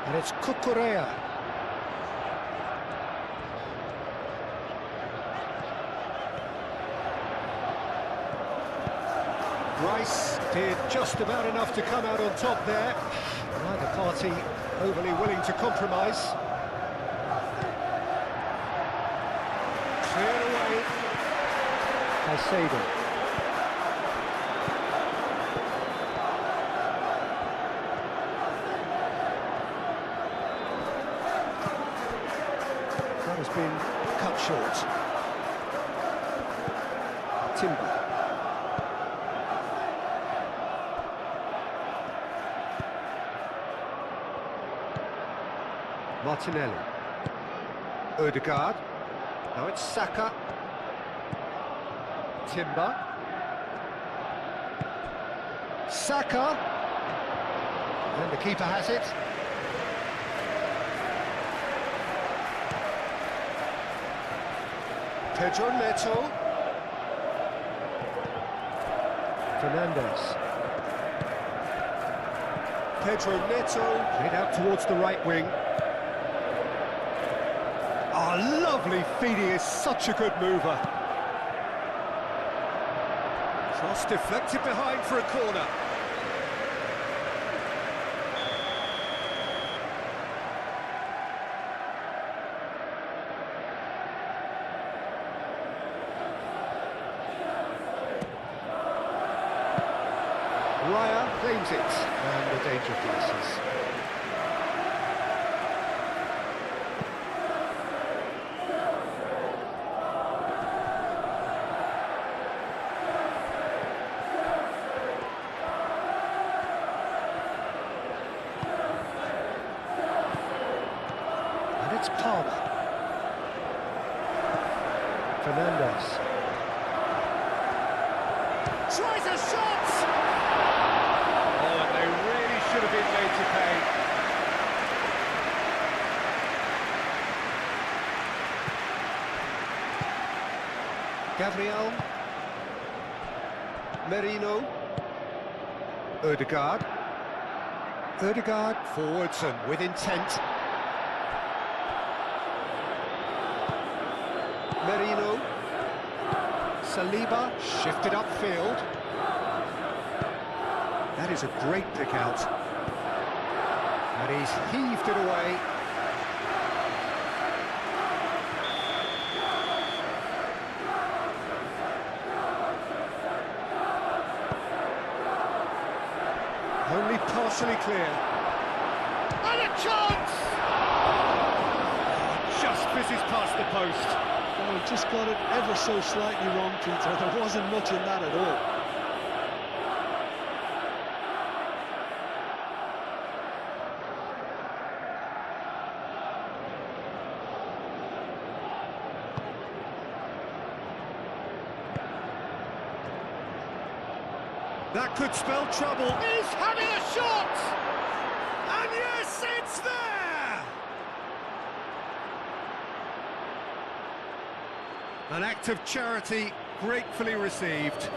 S2: And it's Cucurella. Rice did just about enough to come out on top there. Neither party overly willing to compromise. Cleared away. Caicedo. That has been cut short. Timber. Martinelli. Odegaard. Now it's Saka. Timber. Saka. And the keeper has it. Pedro Neto. Fernandez. Pedro Neto. Played out towards the right wing. Oh, lovely feed, he is such a good mover. Cross deflected behind for a corner. Raya claims it, and the danger passes. It's Palmer. Fernandez. Tries a shot! Oh, and they really should have been made to pay. Gabriel. Merino. Odegaard. Odegaard forwards and with intent. Merino. Saliba shifted upfield. That is a great pick out. And he's heaved it away. Only partially clear. And a chance! Just fizzes past the post.
S1: Oh, he just got it ever so slightly wrong, Peter. There wasn't much in that at all.
S2: That could spell trouble. He's having a shot! And yes, it's there! An act of charity gratefully received.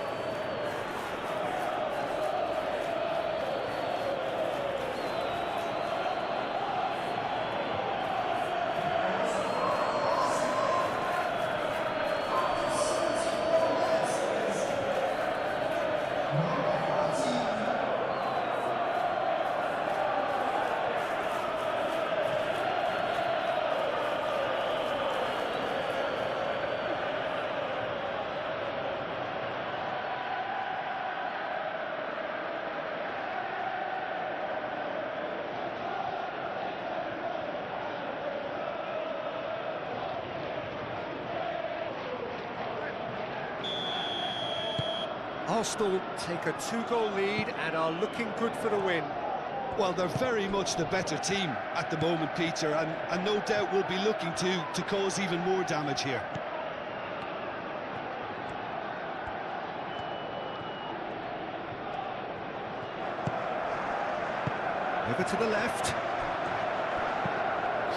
S2: Arsenal take a 2-goal lead and are looking good for the win.
S1: Well, they're very much the better team at the moment, Peter, and no doubt will be looking to cause even more damage here.
S2: Over to the left.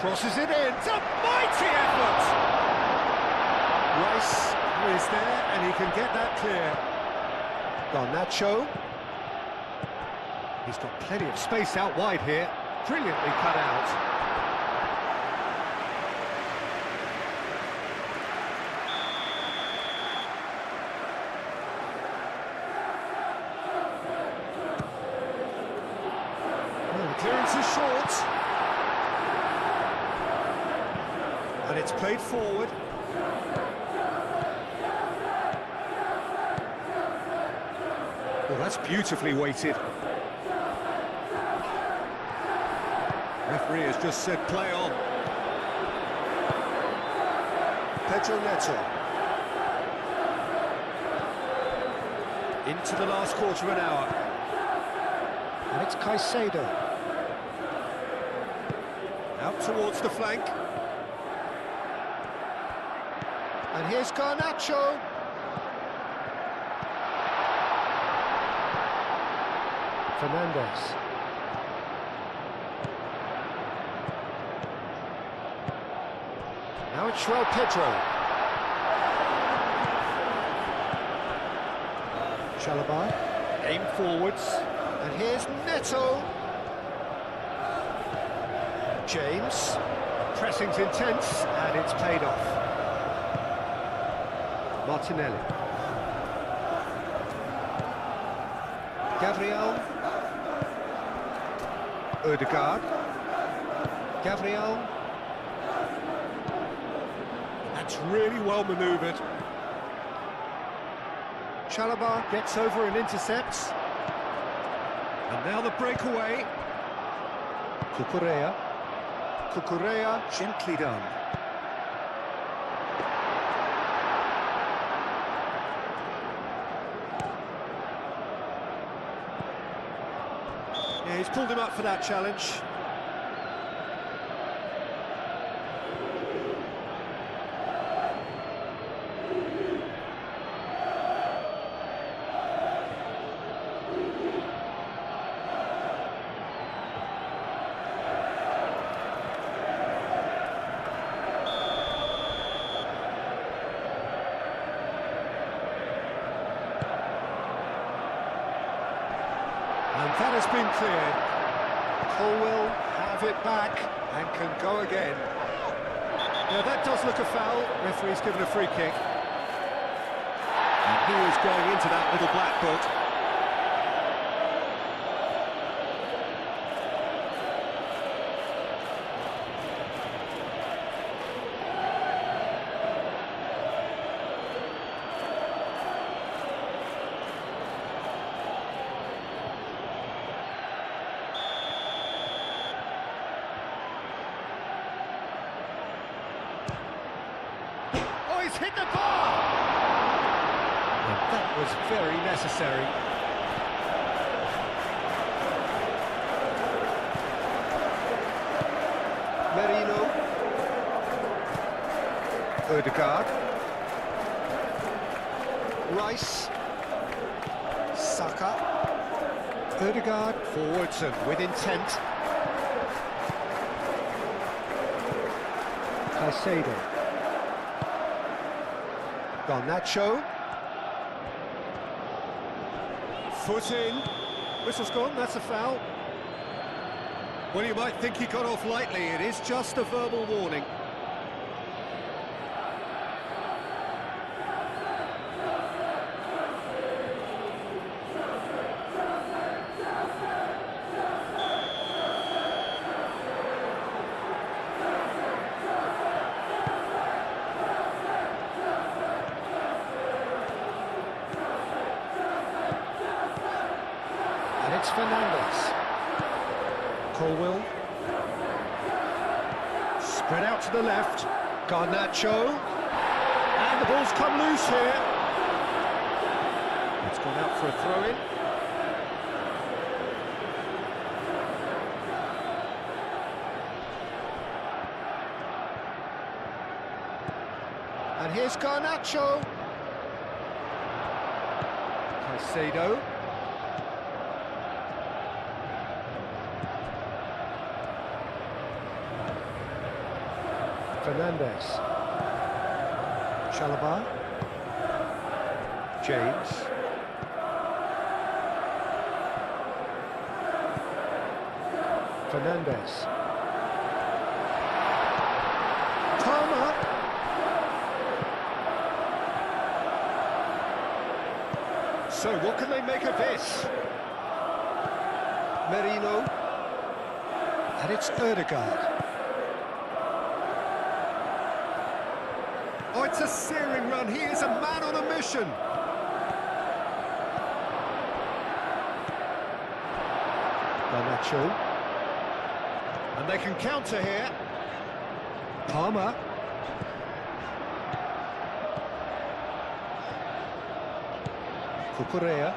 S2: Crosses it in. It's a mighty effort! Rice is there and he can get that clear. Garnacho. He's got plenty of space out wide here. Brilliantly cut out. Oh, the clearance is short. And it's played forward. Well, that's beautifully weighted. Referee has just said play on. Pedro Neto. Into the last quarter of an hour. And it's Caicedo. Out towards the flank. And here's Garnacho. Fernandes. Now it's João Pedro. Chalobah. Aim forwards. And here's Neto. James. Pressing's intense, and it's paid off. Martinelli. Gabriel. Ødegaard. Gabriel. That's really well manoeuvred. Chalobah gets over and intercepts. And now the breakaway. Cucurella. Cucurella, gently done. Yeah, he's pulled him up for that challenge. And that has been cleared. Cole will have it back and can go again. Now that does look a foul. Referee's given a free kick. And he is going into that little black book. He's hit the bar! And that was very necessary. Merino. Ødegaard. Rice. Saka. Ødegaard forwards and with intent. Caicedo. Garnacho. Foot in. Whistle's gone, that's a foul. Well, you might think he got off lightly. It is just a verbal warning. It's Fernandes. Colwill. Spread out to the left. Garnacho. And the ball's come loose here. It's Gone out for a throw-in. And here's Garnacho. Caicedo. Fernandez. Chalobah. James. Fernandez. Palmer. So what can they make of this? Merino. And it's Ødegaard. Oh, it's a searing run. He is a man on a mission. Garnacho. And they can counter here. Palmer. Cucurella.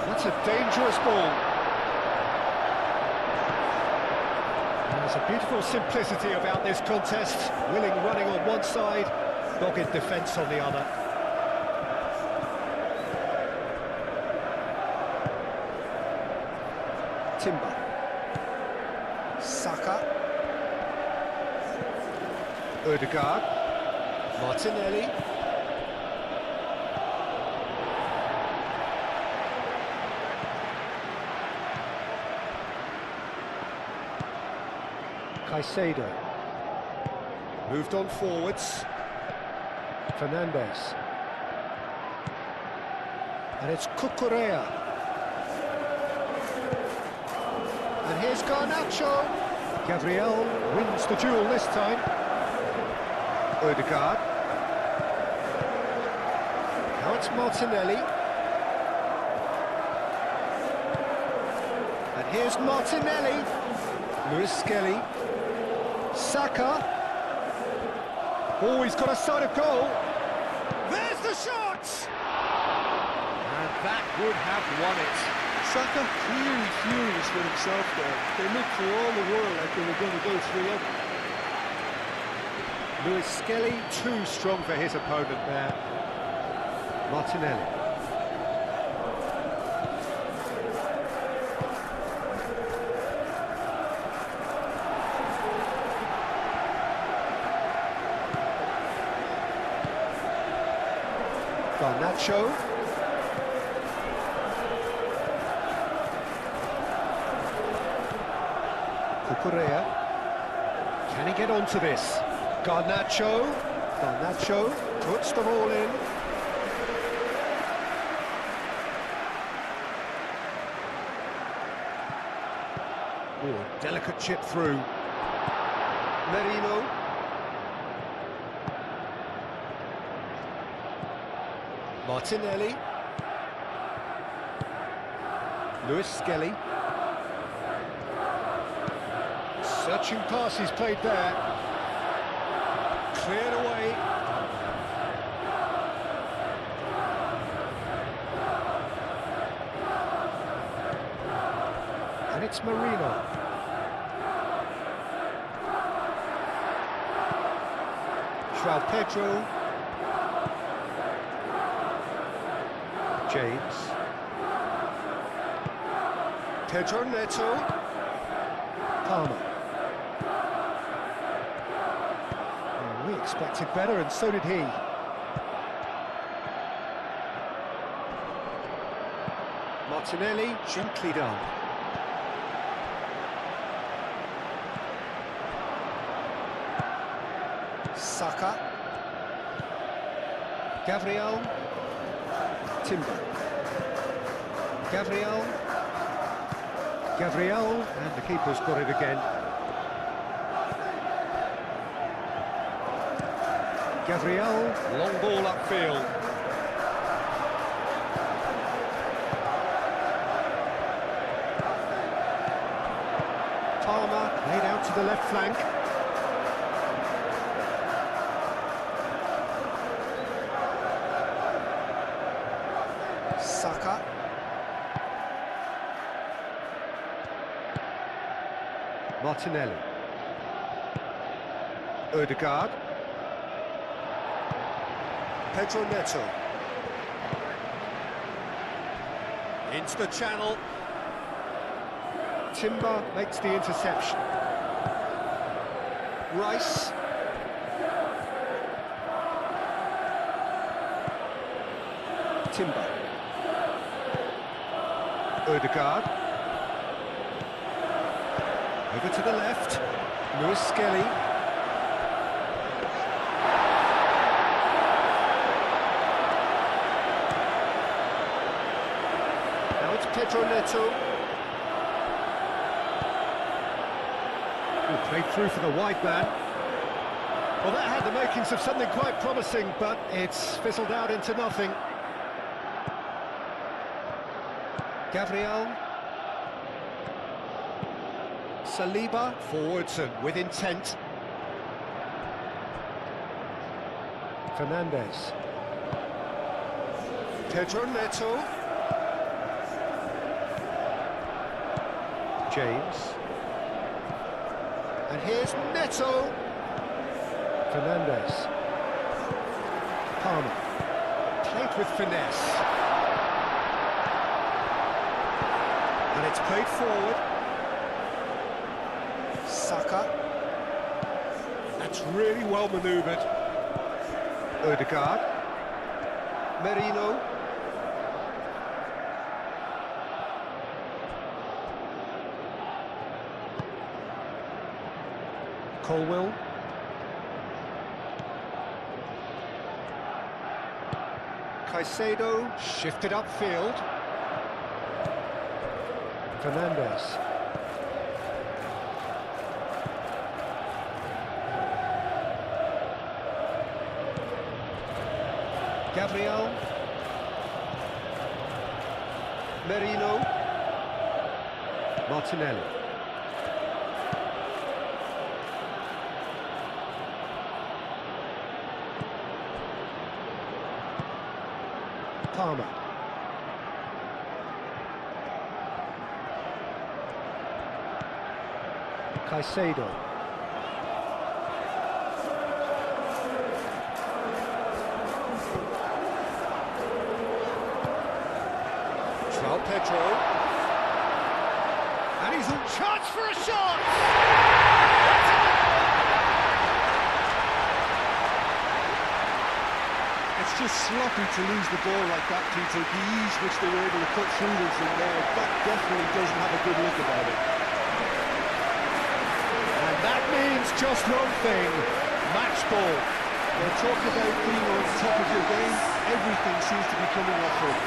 S2: That's a dangerous ball. There's a beautiful simplicity about this contest. Willing running on one side, dogged defence on the other. Timber. Saka. Ødegaard. Martinelli. Caicedo. Moved on forwards. Fernandez. And it's Cucurella. And here's Garnacho. Gabriel wins the duel this time. Ødegaard. Now it's Martinelli. And here's Martinelli. Lewis Skelly. Saka. Oh, he's got a sight of goal. There's the shot! And that would have won it.
S1: Saka clearly furious with himself there. They looked for all the world like they were going to go 3-up.
S2: Lewis Skelly too strong for his opponent there. Martinelli. Garnacho. Cucurella. Can he get onto this? Garnacho. Garnacho puts the ball in. Oh, delicate chip through. Merino. Martinelli. Lewis Skelly. Searching pass he's played there. Cleared away. And it's Marino. João Pedro. James. Pedro Neto. Palmer. We expected better, and so did he. Martinelli, gently done. Saka. Gabriel. Timber. Gabriel. Gabriel, and the keeper's got it again. Gabriel, long ball upfield. Palmer, laid out to the left flank. Saka. Martinelli. Ødegaard. Pedro Neto. Into the channel. Timber makes the interception. Rice. Timber. Ødegaard. Over to the left. Lewis Skelly. Now it's Pedro Neto. Played through for the wide man. Well, that had the makings of something quite promising, but it's fizzled out into nothing. Gabriel. Saliba, forwards and with intent. Fernandes. Pedro Neto. James. And here's Neto. Fernandes. Palmer. Played with finesse. And it's played forward. Saka. That's really well manoeuvred. Ødegaard. Merino. Colwill. Caicedo shifted upfield. Fernandes. Gabriel. Merino. Martinelli. Palmer. Caicedo. João Pedro. And he's on chance for a shot!
S1: It's just sloppy to lose the ball like that, Peter. The ease which they were able to cut through them from there, that definitely doesn't have a good look about it.
S2: And that means just one thing, match ball.
S1: Well, talk about being on top of your game, everything seems to be coming off for it.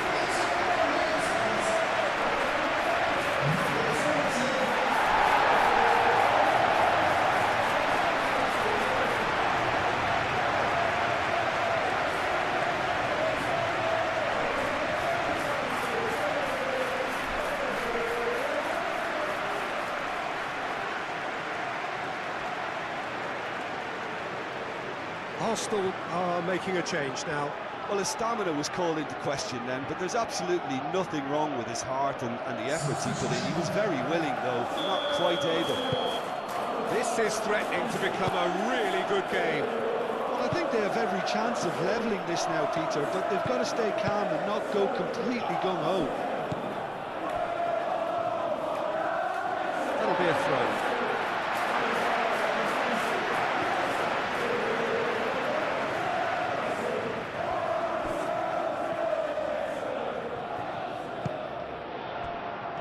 S2: Arsenal are making a change now.
S3: Well, his stamina was called into question then, but there's absolutely nothing wrong with his heart and the efforts he put in. He was very willing, though, not quite able.
S4: This is threatening to become a really good game.
S1: Well, I think they have every chance of levelling this now, Peter, but they've got to stay calm and not go completely gung-ho.
S2: That'll be a throw.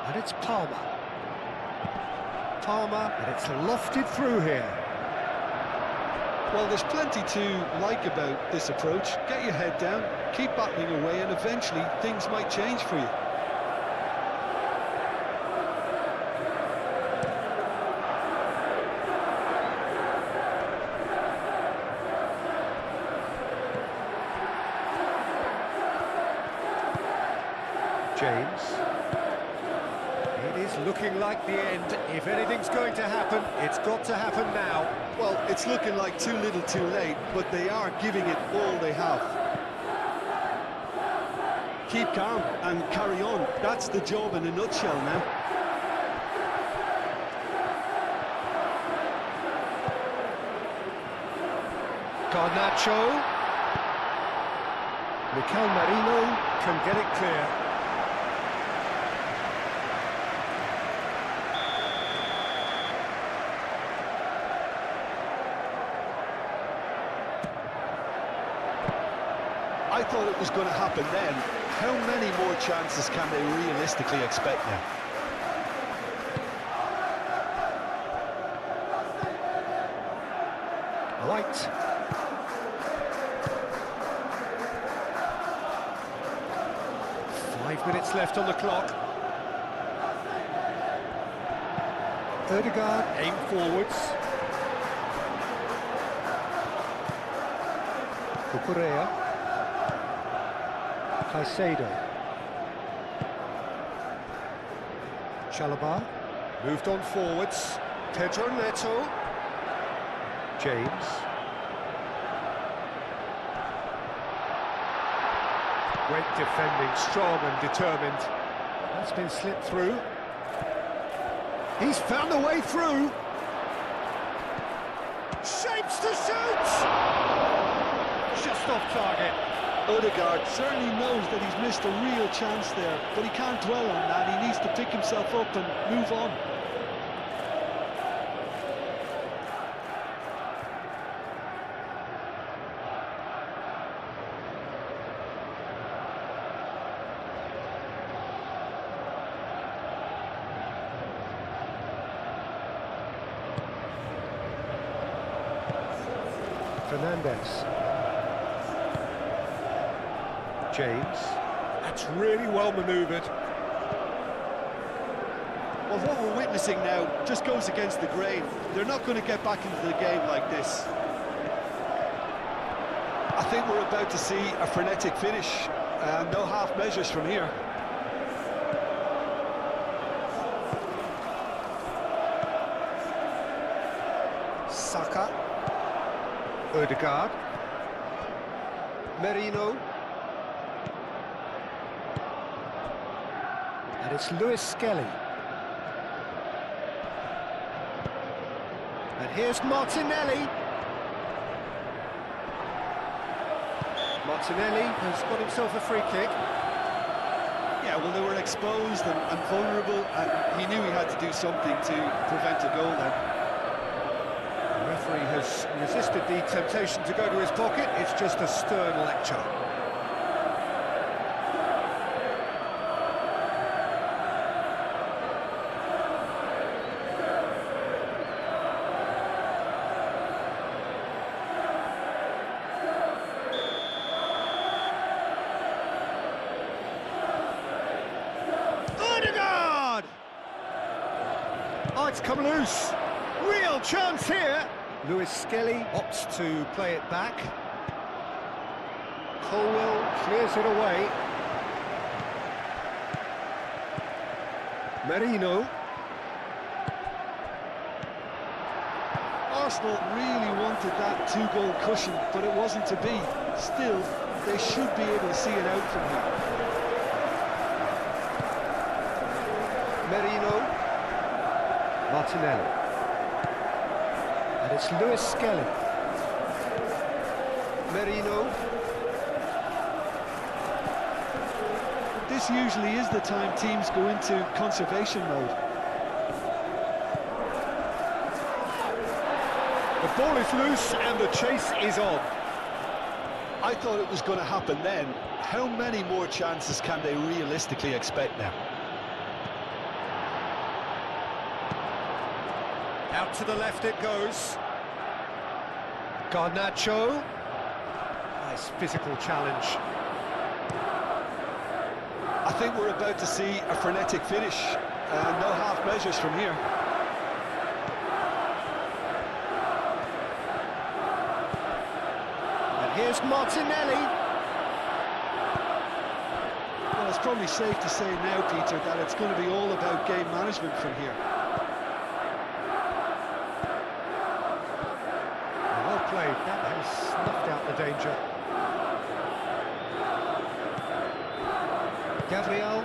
S2: And it's Palmer. Palmer, and it's lofted through here.
S1: Well, there's plenty to like about this approach. Get your head down, keep battling away, and eventually things might change for you.
S2: James. It is looking like the end. If anything's going to happen, it's got to happen now.
S1: Well, it's looking like too little too late, but they are giving it all they have. Keep calm and carry on. That's the job in a nutshell now.
S2: Garnacho. Mikel Merino can get it clear.
S1: I thought it was going to happen then. How many more chances can they realistically expect now?
S2: White. Five minutes left on the clock. Ødegaard, aim forwards. Cucurella. Caicedo. Chalobah. Moved on forwards. Pedro Neto. James. Great defending, strong and determined. That's been slipped through. He's found a way through. Shapes to shoot! Just off target.
S1: Ødegaard certainly knows that he's missed a real chance there, but he can't dwell on that. He needs to pick himself up and move on.
S2: Fernandez. James. That's really well manoeuvred.
S3: Well, what we're witnessing now just goes against the grain. They're not going to get back into the game like this.
S1: I think we're about to see a frenetic finish. No half measures from here.
S2: Saka. Ødegaard. Merino. And it's Lewis Skelly. And here's Martinelli. Martinelli has got himself a free kick.
S3: Yeah, well, they were exposed and vulnerable, and he knew he had to do something to prevent a goal then.
S2: The referee has resisted the temptation to go to his pocket. It's just a stern lecture. Ødegaard! Oh, it's come loose. Real chance here. Lewis Skelly opts to play it back. Colwell clears it away. Merino.
S1: Arsenal really wanted that two-goal cushion, but it wasn't to be. Still, they should be able to see it out from here.
S2: Merino. Martinelli. And it's Lewis Skelly. Merino.
S1: This usually is the time teams go into conservation mode.
S2: The ball is loose and the chase is on.
S1: I thought it was going to happen then. How many more chances can they realistically expect now?
S2: Out to the left it goes. Garnacho. Nice physical challenge.
S1: I think we're about to see a frenetic finish. No half measures from here.
S2: And here's Martinelli.
S1: Well, it's probably safe to say now, Peter, that it's going to be all about game management from here.
S2: Well played. That has snuffed out the danger. Gabriel.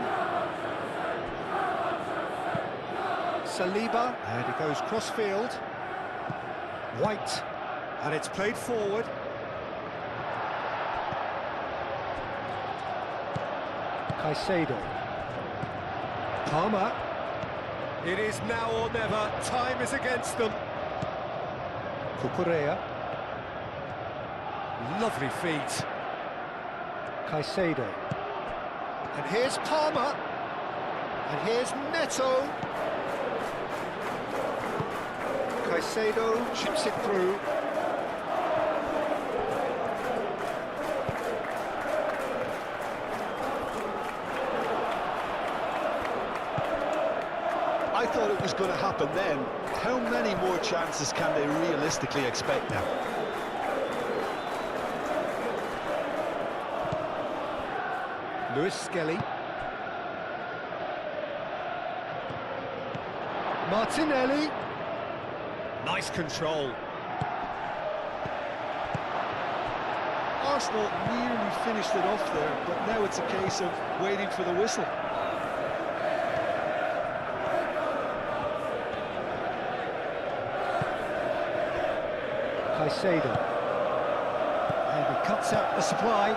S2: Saliba, and it goes cross-field. White, and it's played forward. Caicedo. Palmer. It is now or never. Time is against them. Cucurella. Lovely feet. Caicedo. And here's Palmer. And here's Neto. Caicedo chips it through.
S1: I thought it was going to happen then. How many more chances can they realistically expect now?
S2: Lewis Skelly. Martinelli. Nice control.
S1: Arsenal nearly finished it off there, but now it's a case of waiting for the whistle.
S2: Caicedo. And he cuts out the supply.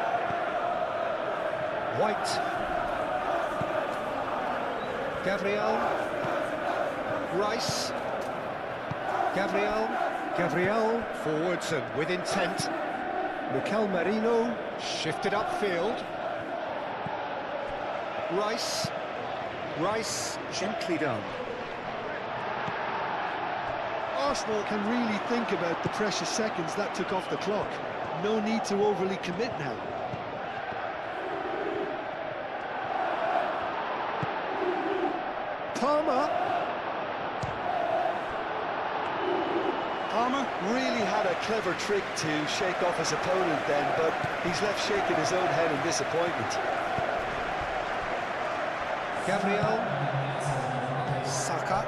S2: White. Gabriel. Rice. Gabriel forwards and with intent. Mikel Merino shifted upfield. Rice gently done.
S1: Arsenal can really think about the precious seconds that took off the clock. No need to overly commit now. Palmer really had a clever trick to shake off his opponent then, but he's left shaking his own head in disappointment.
S2: Gabriel. Saka.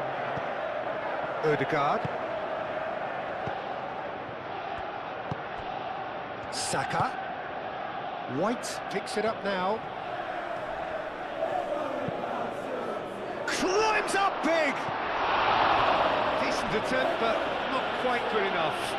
S2: Ødegaard. Saka. White picks it up now. Climbs up big! Decent attempt, but not quite good enough.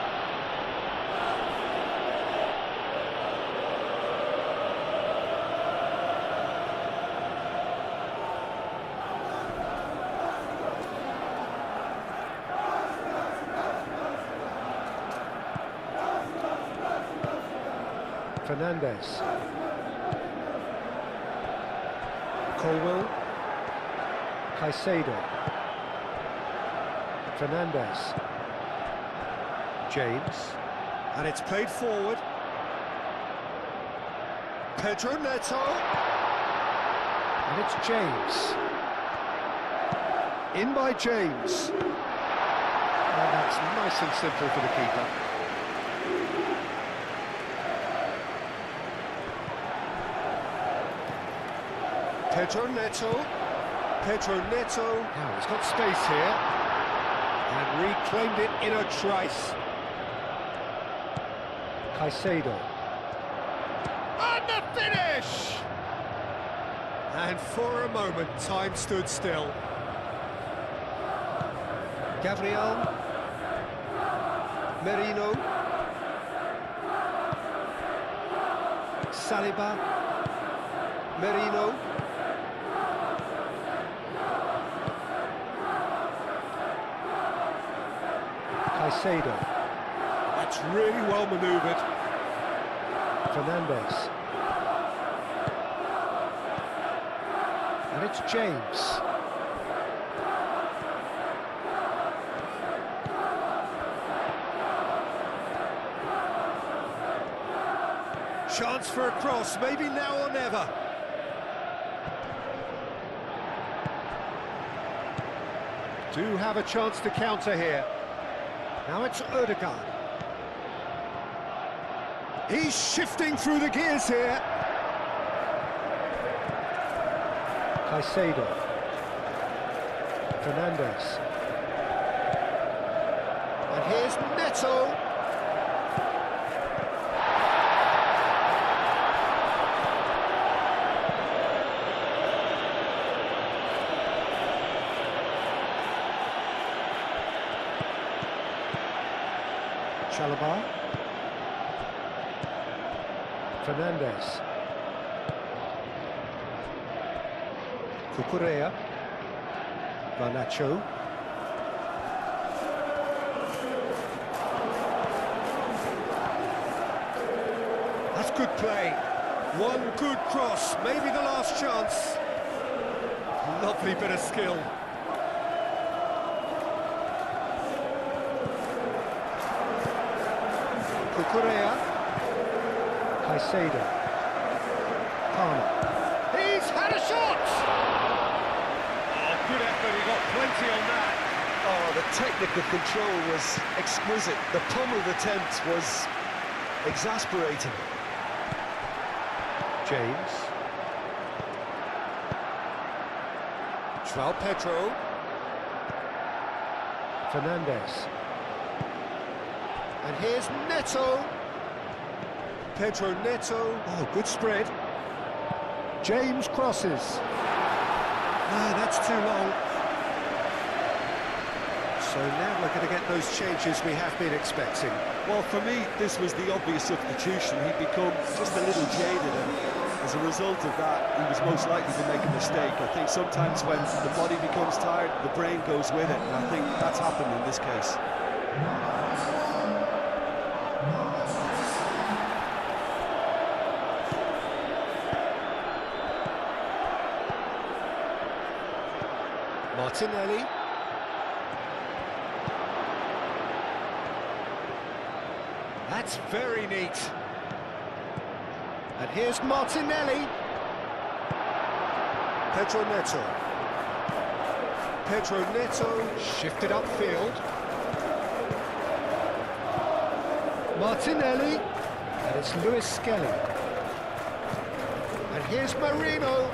S2: Fernandes. Colwell. Caicedo. Fernandes. James. And it's played forward. Pedro Neto. And it's James. In by James. And that's nice and simple for the keeper. Pedro Neto. Now he's got space here. And reclaimed it in a trice. Caicedo. And the finish! And for a moment, time stood still. Gabriel. Merino. Saliba. Merino. Caicedo. That's really well manoeuvred. Fernandes. And it's James. Chance for a cross, maybe now or never. Do have a chance to counter here. Now it's Ødegaard. He's shifting through the gears here. Caicedo. Fernandes. And here's Neto. Chalobah. Fernandez. Cucurella. Garnacho. That's good play. One good cross, maybe the last chance. Lovely bit of skill. Cucurella. Caicedo. Palmer. He's had a shot! Oh, good effort, he got plenty on that.
S4: Oh, the technical control was exquisite. The pummeled attempt was exasperating.
S2: James. João Pedro. Fernandez. And here's Neto. Pedro Neto. Oh, good spread. James crosses. No, that's too long. So now we're going to get those changes we have been expecting.
S1: Well, for me, this was the obvious substitution. He'd become just a little jaded, and as a result of that, he was most likely to make a mistake. I think sometimes when the body becomes tired, the brain goes with it, and I think that's happened in this case.
S2: Martinelli. That's very neat. And here's Martinelli. Pedro Neto. Pedro Neto shifted upfield. Martinelli. And it's Luis Skelly. And here's Marino.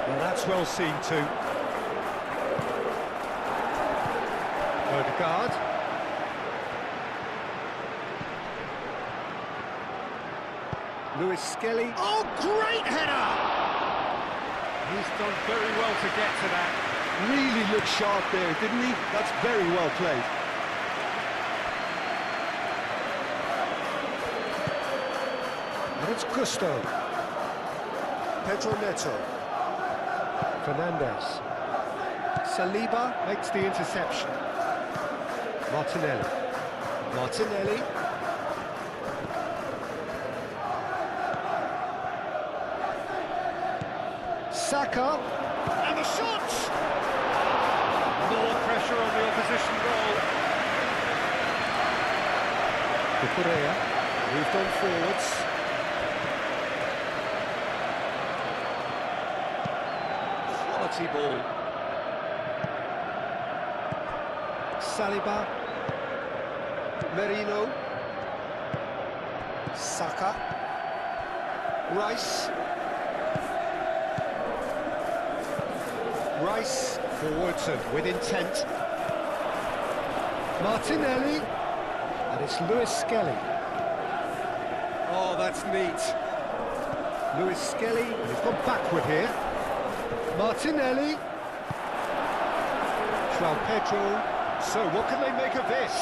S2: Well, that's well seen too. Odegaard. Luis Skelly. Oh, great header! He's done very well to get to that.
S1: Really looked sharp there, didn't he? That's very well played.
S2: And it's Gusto. Pedro Neto. Fernandez. Saliba makes the interception. Martinelli. Martinelli. Saka. And the shot! More pressure on the opposition goal. Cucurella moved on forwards. Quality ball. Saliba. Merino. Saka. Rice. Rice forwards and with intent. Martinelli. And it's Luis Skelly. Oh, that's neat. Luis Skelly, he's gone backward here. Martinelli. João Pedro. So what can they make of this?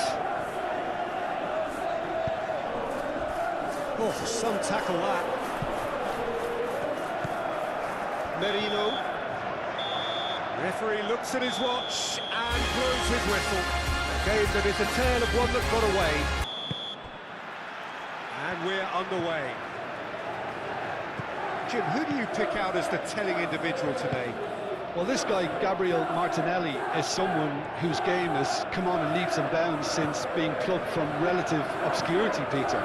S2: Oh, some tackle that. Merino. Referee looks at his watch and blows his whistle. A game that is a tale of one that got away. And we're underway. Jim, who do you pick out as the telling individual today?
S1: Well, this guy, Gabriel Martinelli, is someone whose game has come on in leaps and bounds since being plucked from relative obscurity, Peter.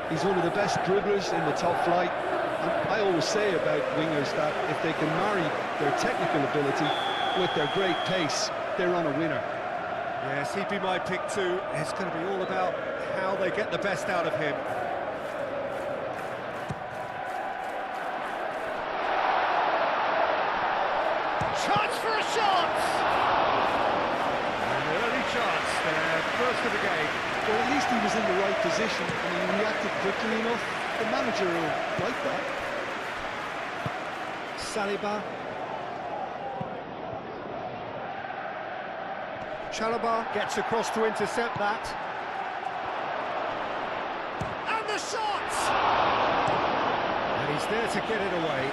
S1: He's one of the best dribblers in the top flight. And I always say about wingers that if they can marry their technical ability with their great pace, they're on a winner.
S2: Yes, he'd be my pick too. It's going to be all about how they get the best out of him. Chance for a shot! An early chance there, first of the game.
S1: Well, at least he was in the right position and he reacted quickly enough. The manager will like that.
S2: Saliba. Chalobah gets across to intercept that. And the shot! And he's there to get it away.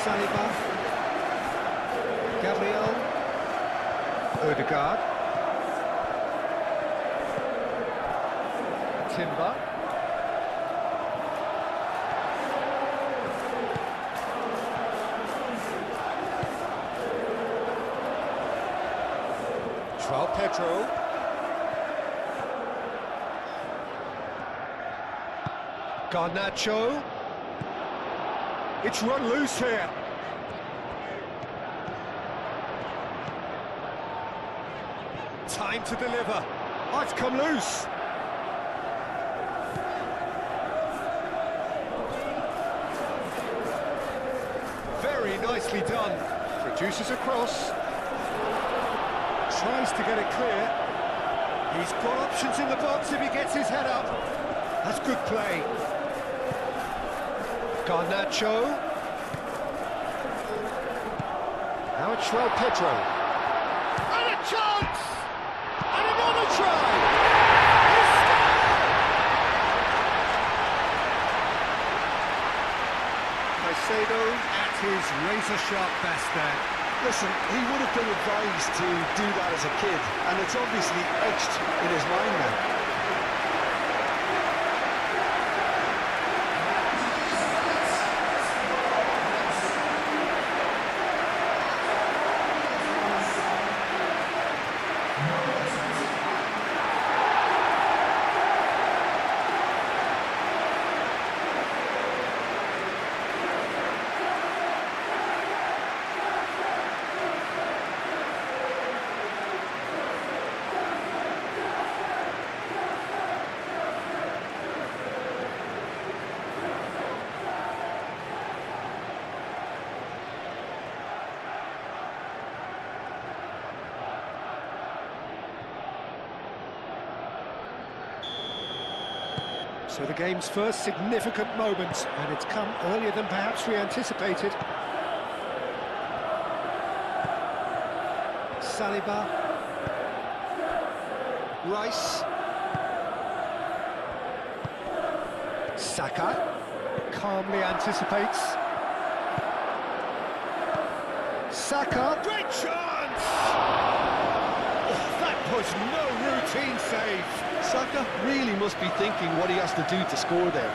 S2: Saliba. Gabriel. Odegaard. Timber. João Pedro. Garnacho. It's run loose here. Time to deliver. Oh, it's come loose. Very nicely done. Produces a cross. Tries to get it clear. He's got options in the box if he gets his head up. That's good play. Garnacho. Now it's João Pedro. And a chance! And another try! Caicedo at his razor-sharp best there.
S4: Listen, he would have been advised to do that as a kid, and it's obviously etched in his mind now.
S2: So the game's first significant moment, and it's come earlier than perhaps we anticipated. Saliba. Rice. Saka calmly anticipates. Saka, great chance! Oh, that was no routine save.
S1: Saka really must be thinking what he has to do to score there.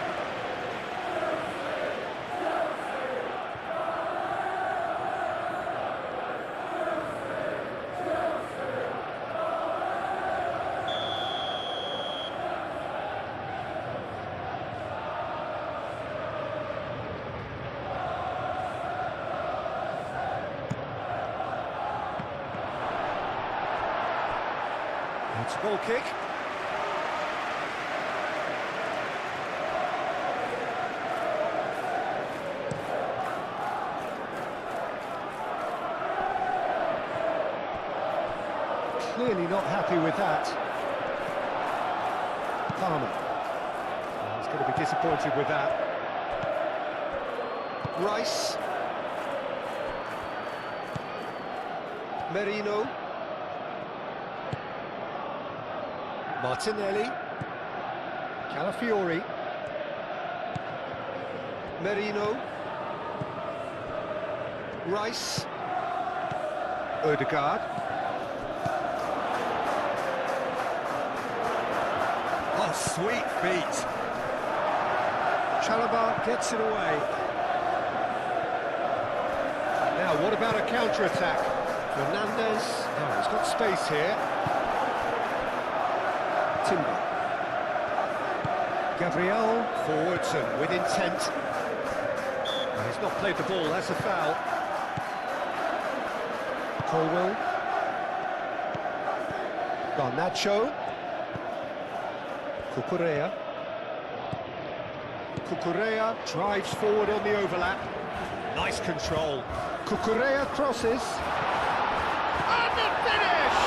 S2: It's a goal kick. Clearly not happy with that. Palmer. He's going to be disappointed with that.
S4: Rice. Merino.
S2: Martinelli. Calafiori.
S4: Merino. Rice.
S2: Odegaard. Oh, sweet feet. Chalobah gets it away. Now, what about a counter-attack? Fernandes. Oh, he's got space here. Timber. Gabriel forwards and with intent. Oh, he's not played the ball, that's a foul. Colwell. Garnacho. Cucurella. Cucurella drives forward on the overlap. Nice control. Cucurella crosses. And the finish!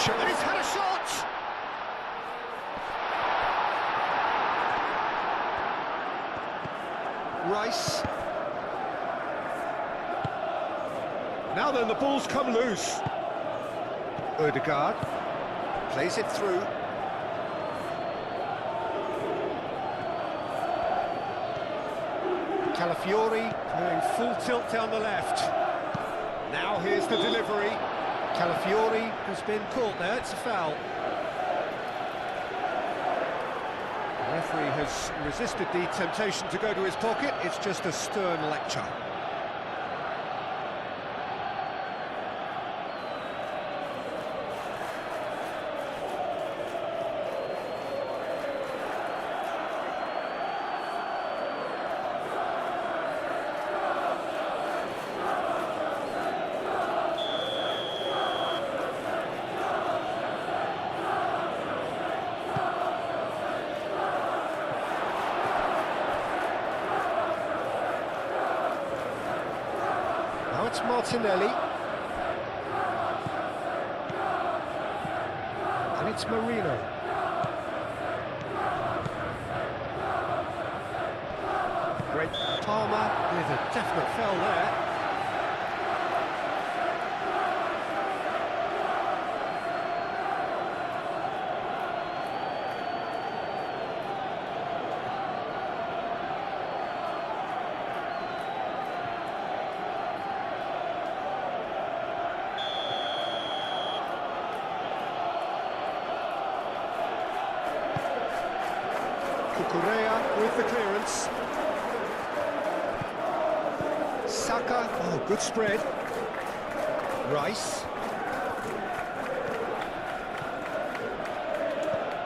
S2: Nacho, and he's had a shot! Rice. Now then, the ball's come loose. Ødegaard plays it through. Calafiori going full tilt down the left. Now here's the delivery. Calafiori has been caught there, it's a foul. The referee has resisted the temptation to go to his pocket, it's just a stern lecture. Now it's Martinelli. And it's Marino. Great Palmer with a definite foul there. Correa with the clearance. Saka, oh, good spread. Rice.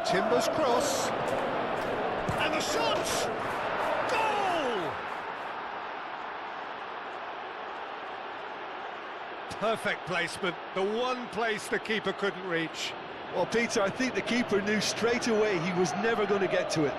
S2: Timber's cross. And the shot! Goal! Perfect placement, the one place the keeper couldn't reach.
S1: Well, Peter, I think the keeper knew straight away he was never going to get to it.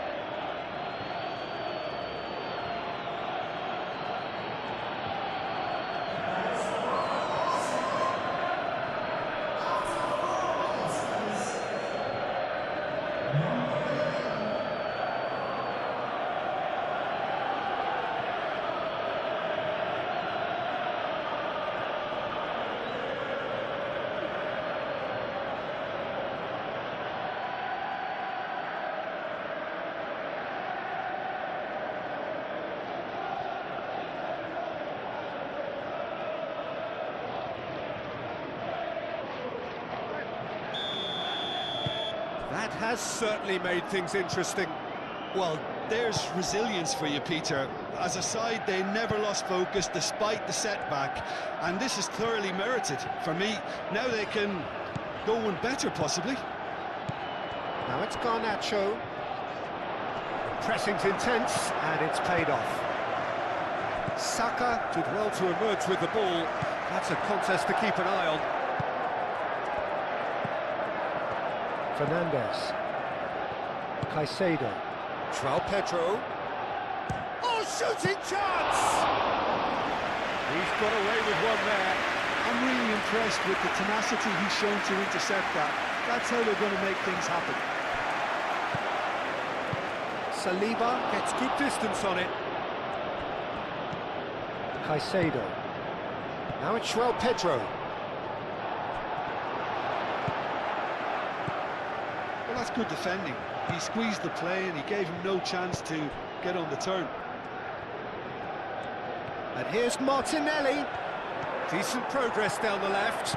S2: That has certainly made things interesting.
S1: Well, there's resilience for you, Peter. As a side, they never lost focus despite the setback, and this is thoroughly merited. For me, now they can go one better, possibly.
S2: Now it's Garnacho. Pressing's intense, and it's paid off. Saka did well to emerge with the ball. That's a contest to keep an eye on. Fernandez. Caicedo. João Pedro. Oh, shooting chance! He's got away with one there.
S1: I'm really impressed with the tenacity he's shown to intercept that. That's how they're going to make things happen.
S2: Saliba gets good distance on it. Caicedo. Now it's João Pedro.
S1: Well, that's good defending. He squeezed the play and he gave him no chance to get on the turn.
S2: And here's Martinelli. Decent progress down the left.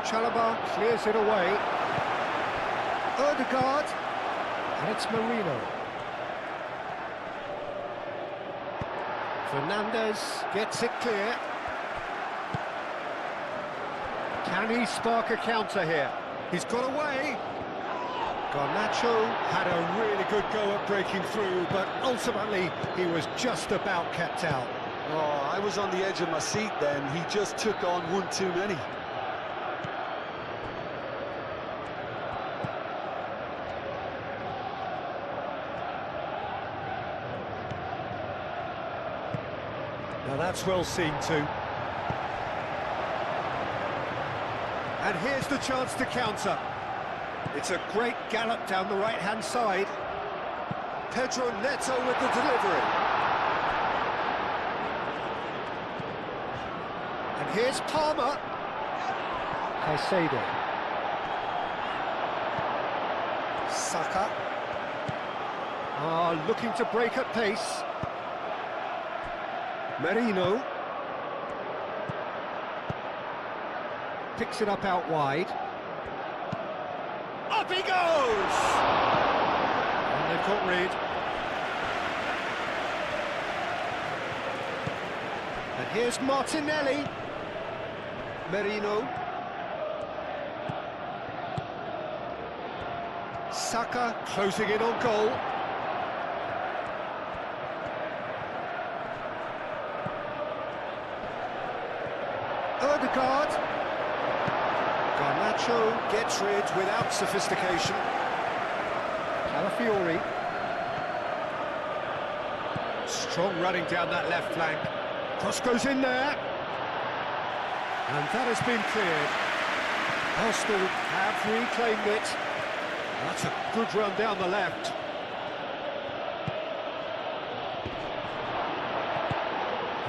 S2: Chalobah clears it away. Ødegaard. And it's Marino. Fernandez gets it clear. Can he spark a counter here? He's got away. Garnacho had a really good go at breaking through, but ultimately he was just about kept out.
S1: Oh, I was on the edge of my seat then. He just took on one too many.
S2: Now that's well seen too. And here's the chance to counter. It's a great gallop down the right-hand side. Pedro Neto with the delivery. And here's Palmer. Caicedo. Saka. Looking to break at pace. Merino. Picks it up out wide. Up he goes! And they've got Reed. And here's Martinelli. Merino. Saka closing in on goal. Ødegaard. Garnacho gets rid without sophistication. Calafiori. Strong running down that left flank. Cross goes in there. And that has been cleared. Arsenal have reclaimed it. That's a good run down the left.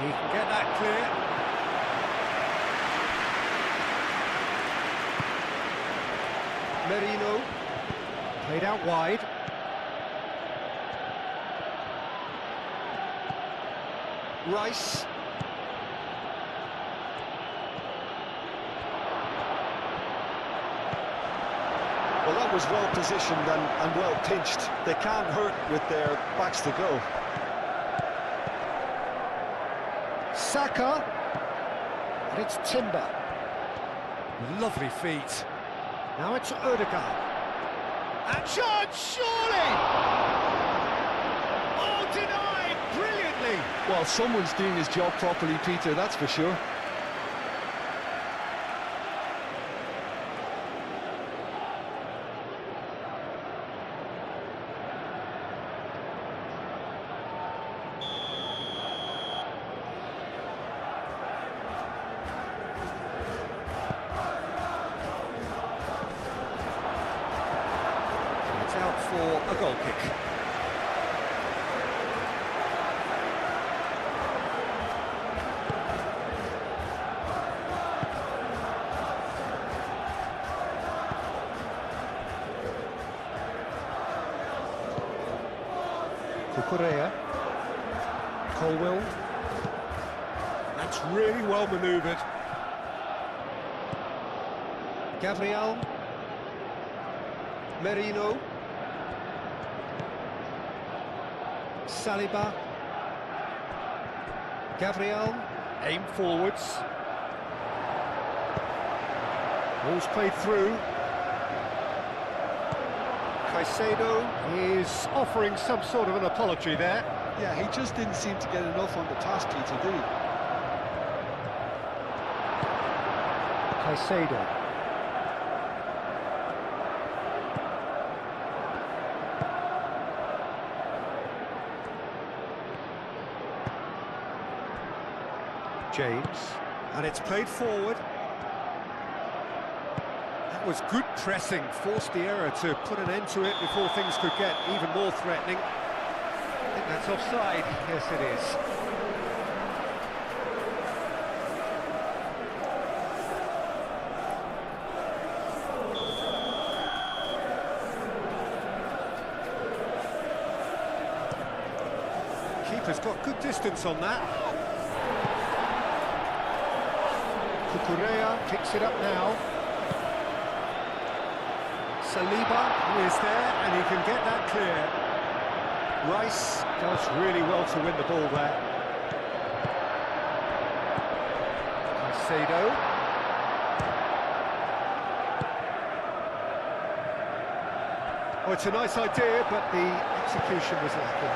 S2: He can get that clear. Merino, played out wide. Rice.
S4: Well, that was well positioned and well pinched. They can't hurt with their backs to go.
S2: Saka. And it's Timber. Lovely feet. Now it's Ødegaard. And chance, surely! Oh, denied brilliantly!
S1: Well, someone's doing his job properly, Peter, that's for sure.
S2: Out for a goal kick. Cucurella. Colwell. That's really well manoeuvred. Gabriel. Merino. Saliba. Gabriel. Aim forwards. Ball's played through. Caicedo is offering some sort of an apology there.
S1: Yeah, he just didn't seem to get enough on the pass, Peter, did he?
S2: Caicedo. James, and it's played forward. That was good pressing, forced the error to put an end to it before things could get even more threatening. I think that's offside. Yes, it is. Keeper's got good distance on that. Cucurella picks it up now. Saliba is there and he can get that clear. Rice does really well to win the ball there. Caicedo. Oh, it's a nice idea, but the execution was lacking.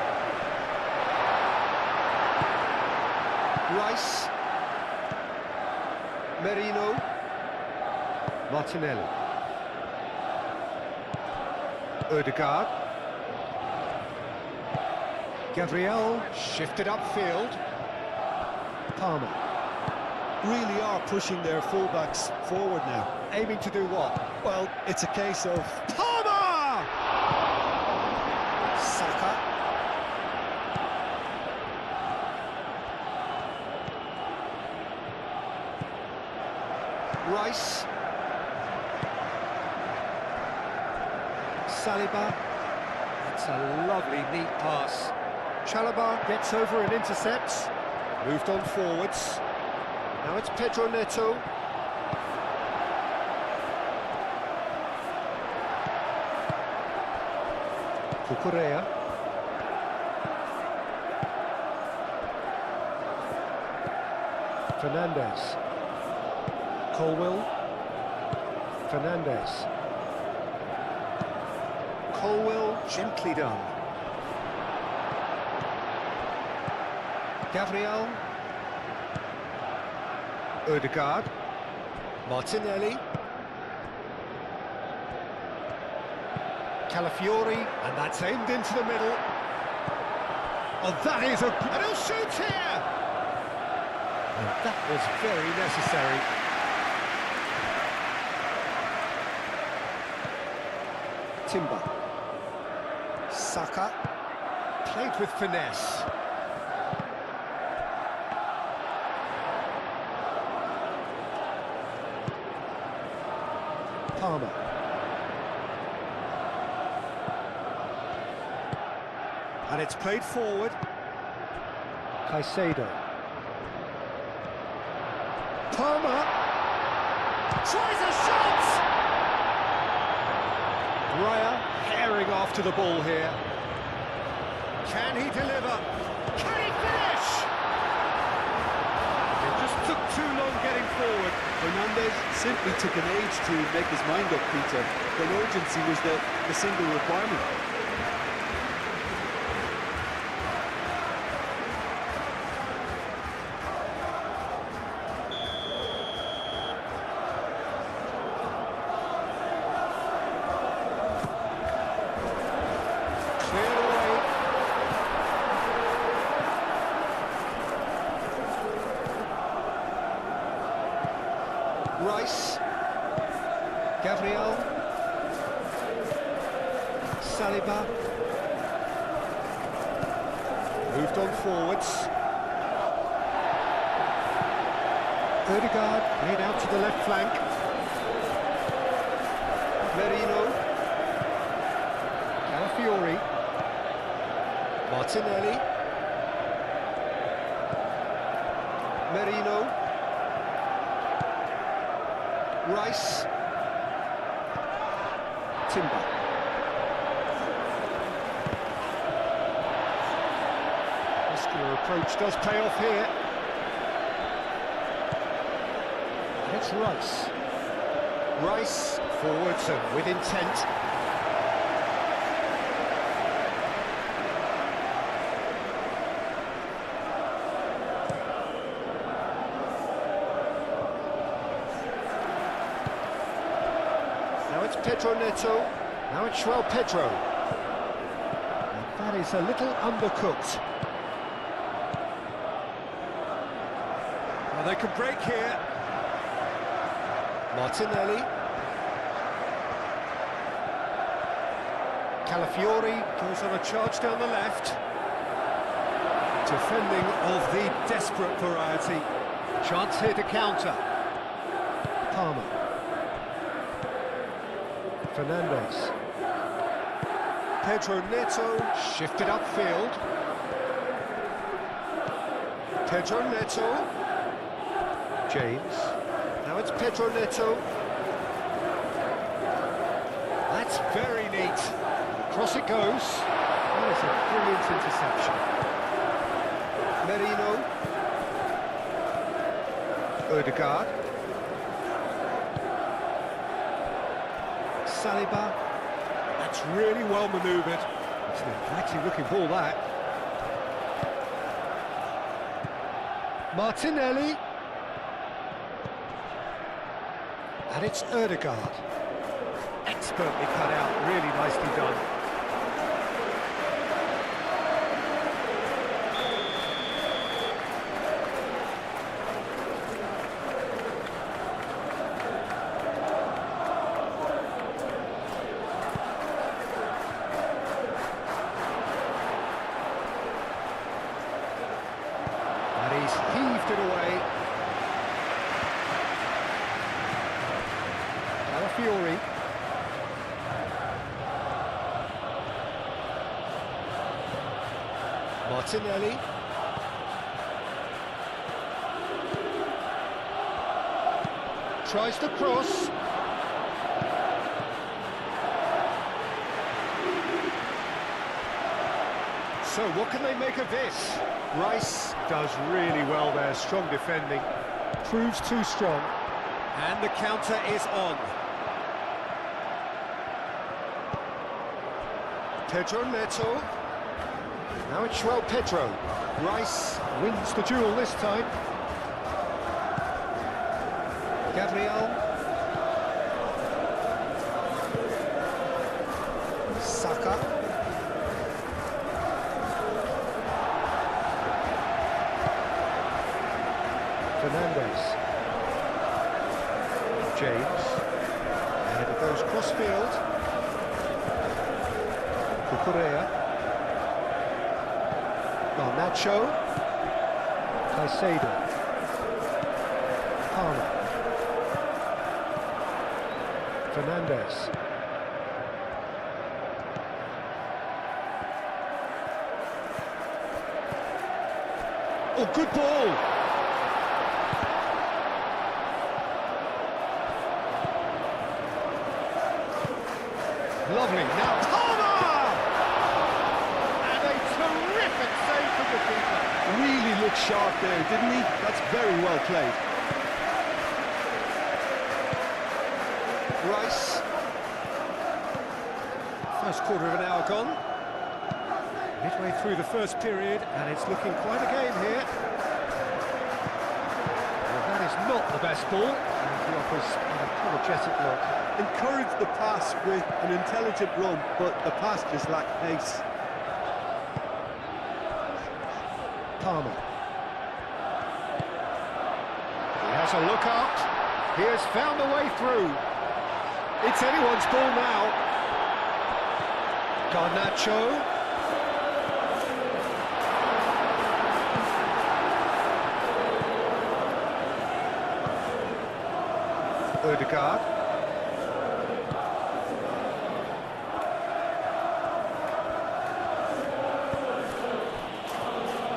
S2: Rice. Merino. Martinelli. Ødegaard. Gabriel shifted upfield. Palmer.
S1: really are pushing their fullbacks forward now.
S2: Aiming to do what?
S1: Well, it's a case of...
S2: Palmer! Saka. Rice. Saliba. That's a lovely, neat pass. Chalobah gets over and intercepts. Moved on forwards. Now it's Pedro Neto. Cucurella. Fernandez. Colwill. Fernandez. Colwill, gently done. Gabriel. Odegaard. Martinelli. Calafiori, and that's aimed into the middle. Oh, that is and he'll shoot here! And that was very necessary. Timber. Saka. Played with finesse. Palmer. And it's played forward. Caicedo. Palmer. Tries a shot! Raya herring after the ball here. Can he deliver? Can he finish? It just took too long getting forward.
S1: Fernandez simply took an age to make his mind up, Peter. When urgency was the single requirement.
S2: Rice, Gabriel, Saliba, moved on forwards. Odegaard laid out to the left flank. Merino, Calafiori, Martinelli, Merino. Rice. Timber. Muscular approach does pay off here. And it's Rice. Rice forwards and with intent. Pedro Neto, now it's João Pedro. And that is a little undercooked. Well, they could break here. Martinelli. Calafiori goes on a charge down the left. Defending of the desperate variety. Chance here to counter. Palmer. Fernandez. Pedro Neto shifted upfield. Pedro Neto. James. Now it's Pedro Neto. That's very neat. Across it goes. That is a brilliant interception. Merino. Odegaard. Saliba. That's really well manoeuvred. It's an inviting looking ball, that. Martinelli. And it's Odegaard. Expertly cut out, really nicely done. Martinelli. Tries to cross. So what can they make of this? Rice does really well there, strong defending. Proves too strong. And the counter is on. Pedro Neto. Now it's João Pedro. Rice wins the duel this time. Gabriel. Saka. Fernandes. James. And it goes cross-field. Cucurella. Nacho. Caicedo. Palmer. Fernandes. Oh, good ball! Lovely, now Palmer! And a terrific save from the keeper.
S1: Really looked sharp there, didn't he? That's very well played.
S2: Rice. First quarter of an hour gone. Midway through the first period, and it's looking quite a game here. Well, that is not the best ball, and he offers an apologetic look.
S3: Encourage the pass with an intelligent run, but the pass just lacked pace.
S2: Palmer. He has a look out. He has found a way through. It's anyone's ball now. Garnacho. Odegaard.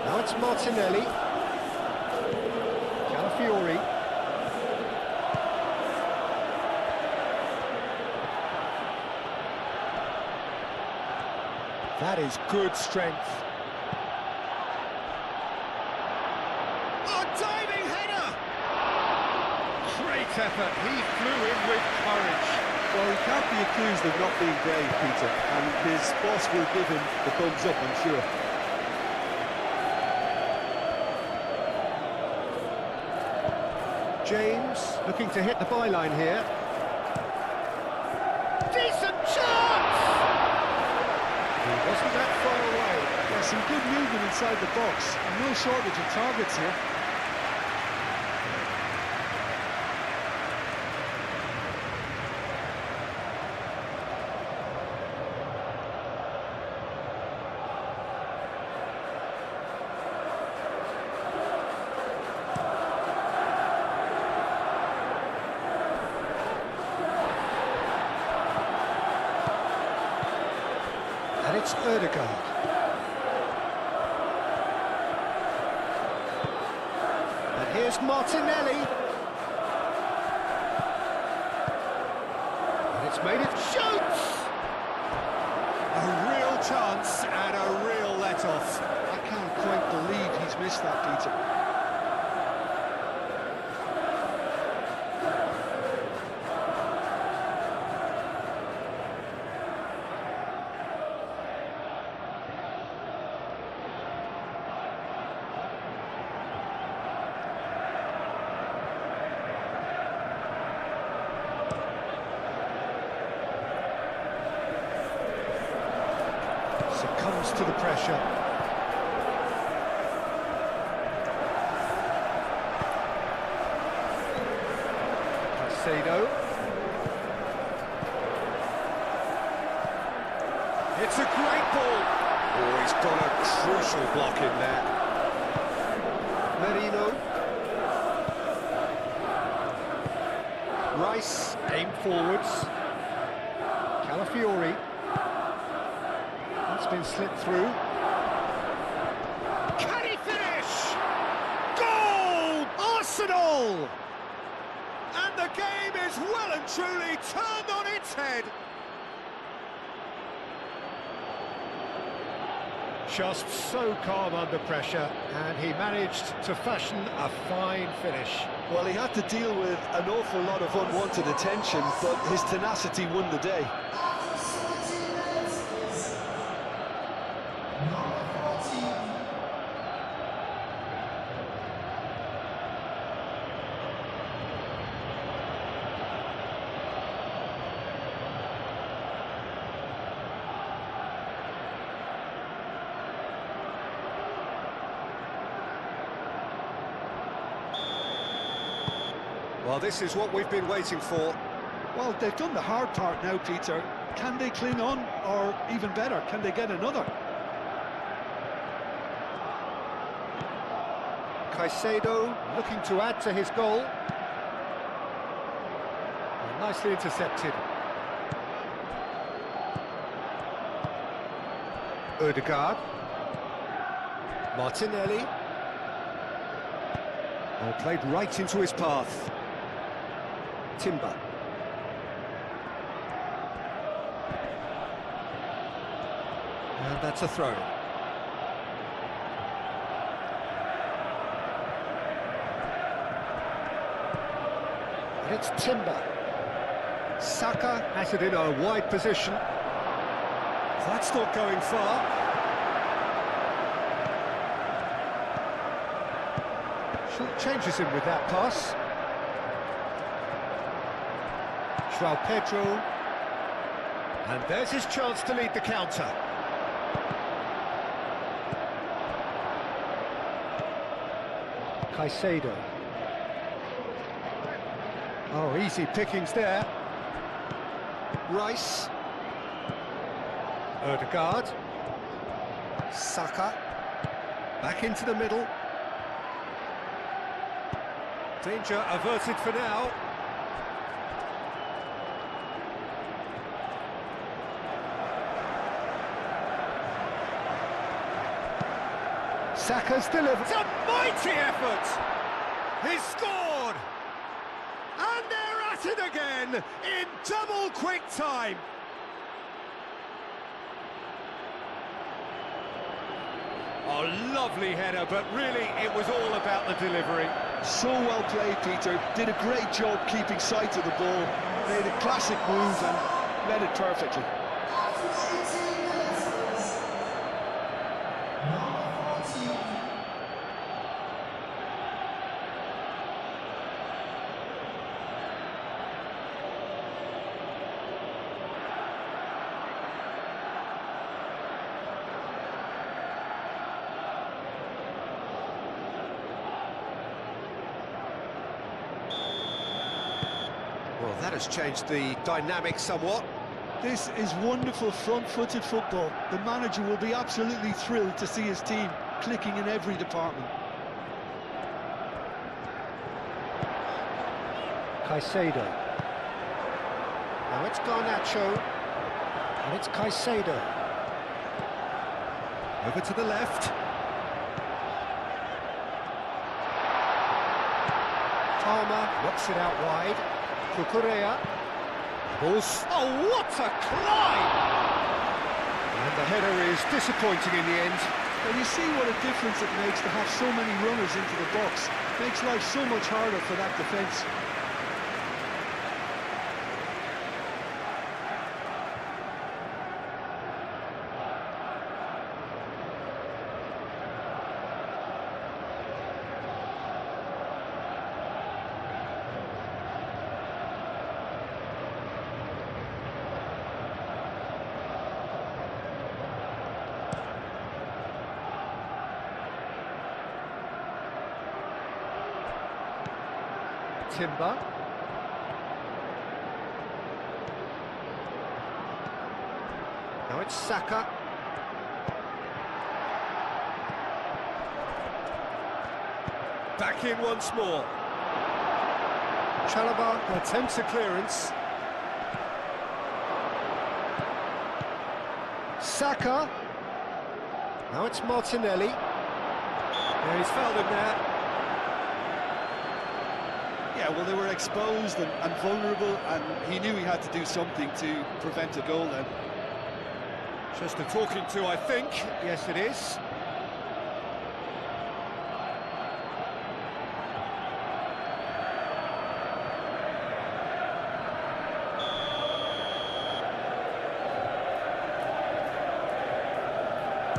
S2: Now it's Martinelli. Calafiori. That is good strength. Oh, diving header! Great effort, he flew in with courage.
S3: Well, he can't be accused of not being brave, Peter, and his boss will give him the thumbs up, I'm sure.
S2: James looking to hit the byline here. Decent chance! He wasn't that far away.
S1: Yeah, some good movement inside the box. No shortage of targets here.
S2: And it's Odegaard. And here's Martinelli. And it's made it shoots! A real chance and a real let-off.
S1: I can't quite believe he's missed that, Peter.
S2: Succumbs to the pressure. Caicedo. It's a great ball. Oh, he's got a crucial block in there. Merino. Rice aimed forwards. Calafiori. That's been slipped through. Arsenal! And the game is well and truly turned on its head. Just so calm under pressure, and he managed to fashion a fine finish.
S4: Well, he had to deal with an awful lot of unwanted attention, but his tenacity won the day.
S2: Well, this is what we've been waiting for.
S1: Well, they've done the hard part now, Peter. Can they cling on, or even better, can they get another?
S2: Caicedo looking to add to his goal. Nicely intercepted. Ødegaard. Martinelli. Oh, played right into his path. Timber. And that's a throw. And it's Timber. Saka has it in a wide position. That's not going far. Short changes him with that pass. João Pedro. And there's his chance to lead the counter. Caicedo. Oh, easy pickings there. Rice. Ødegaard. Saka. Back into the middle. Danger averted for now. Saka's delivered. It's a mighty effort! He's scored! And they're at it again in double quick time. Oh, lovely header, but really it was all about the delivery.
S1: So well played, Peter. Did a great job keeping sight of the ball. Made a classic move and read it perfectly.
S2: Well, that has changed the dynamic somewhat.
S1: This is wonderful front-footed football. The manager will be absolutely thrilled to see his team clicking in every department.
S2: Caicedo. Now it's Garnacho. And it's Caicedo. Over to the left. Palmer knocks it out wide. Cucurella. Balls. Oh, what a climb! And the header is disappointing in the end.
S1: Well, you see what a difference it makes to have so many runners into the box. Makes life so much harder for that defence.
S2: Timber. Now it's Saka. Back in once more. Chalobah attempts a clearance. Saka. Now it's Martinelli. Yeah, he's fouled him there.
S3: Yeah, well, they were exposed and vulnerable, and he knew he had to do something to prevent a goal then.
S2: Just a talking to, I think. Yes, it is.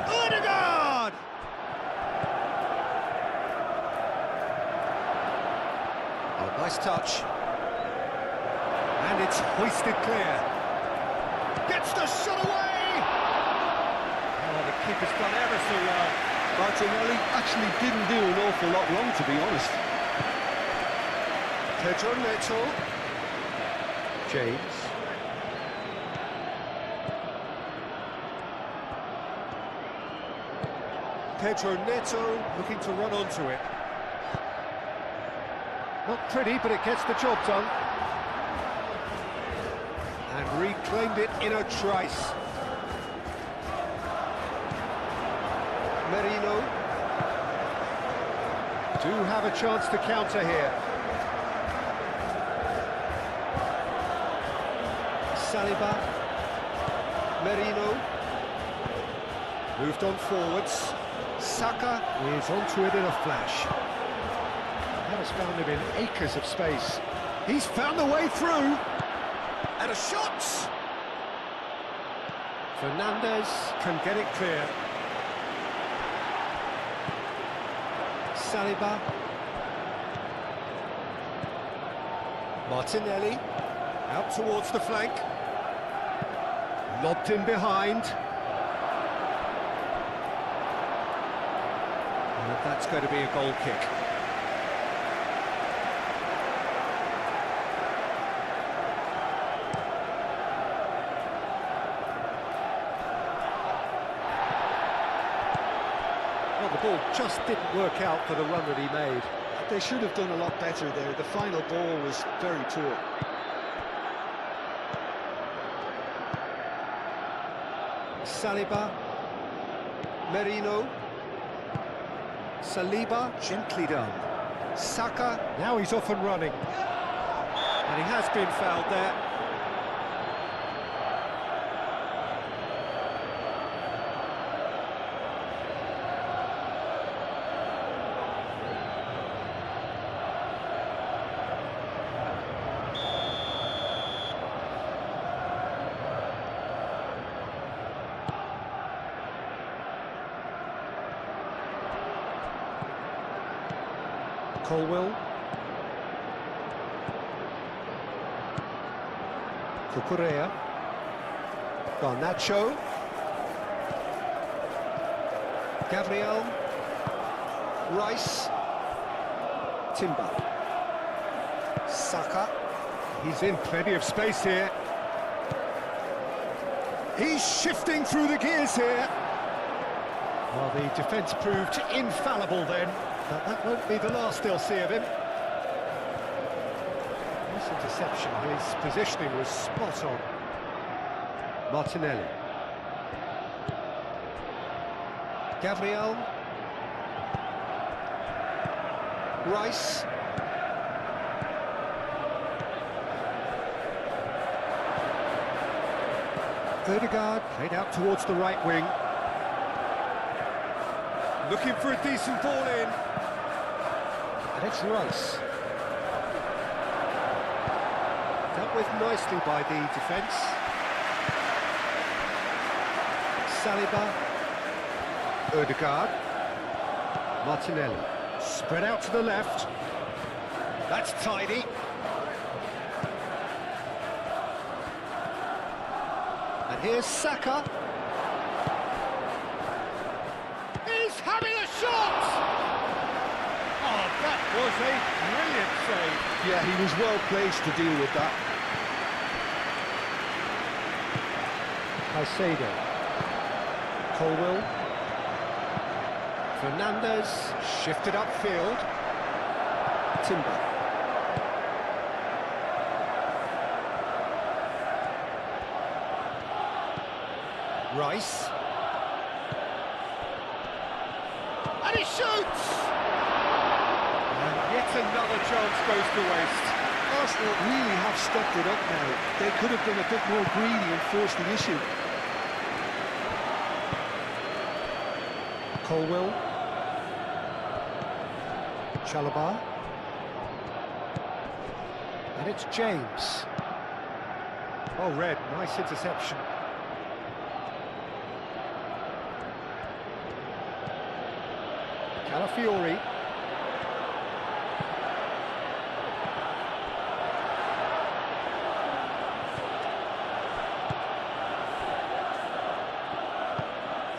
S2: Odegaard! Oh, nice touch. And it's hoisted clear. Gets the shot away! Oh, the keeper's done ever so well.
S1: Martinelli actually didn't do an awful lot wrong, to be honest.
S2: Pedro Neto. James. Pedro Neto looking to run onto it. Not pretty, but it gets the job done. And reclaimed it in a trice. Merino. Do have a chance to counter here. Saliba. Merino. Moved on forwards. Saka is onto it in a flash. That has found him in acres of space. He's found the way through. And a shot! Fernandez can get it clear. Saliba. Martinelli. Out towards the flank. Lobbed in behind. And that's going to be a goal kick. Well, the ball just didn't work out for the run that he made.
S1: They should have done a lot better there. The final ball was very poor.
S2: Saliba. Merino. Saliba, gently done. Saka, now he's off and running. And he has been fouled there. Colwell. Cucurella. Garnacho. Gabriel. Rice. Timber. Saka. He's in plenty of space here. He's shifting through the gears here. Well, the defence proved infallible then. But that won't be the last they'll see of him. Nice interception. His positioning was spot on. Martinelli. Gabriel. Rice. Odegaard played out towards the right wing. Looking for a decent ball in. And it's Rice. Dealt with nicely by the defence. Saliba. Odegaard. Martinelli. Spread out to the left. That's tidy. And here's Saka. He's having a shot! Oh, that was a brilliant save.
S1: Yeah, he was well placed to deal with that.
S2: Caicedo. Colwell. Fernandez shifted upfield. Timber. Rice. And he shoots! And yet another chance goes to waste.
S1: Arsenal really have stepped it up now. They could have been a bit more greedy and forced the issue.
S2: Colwell. Chalobah. And it's James. Oh, Red, nice interception. Calafiori.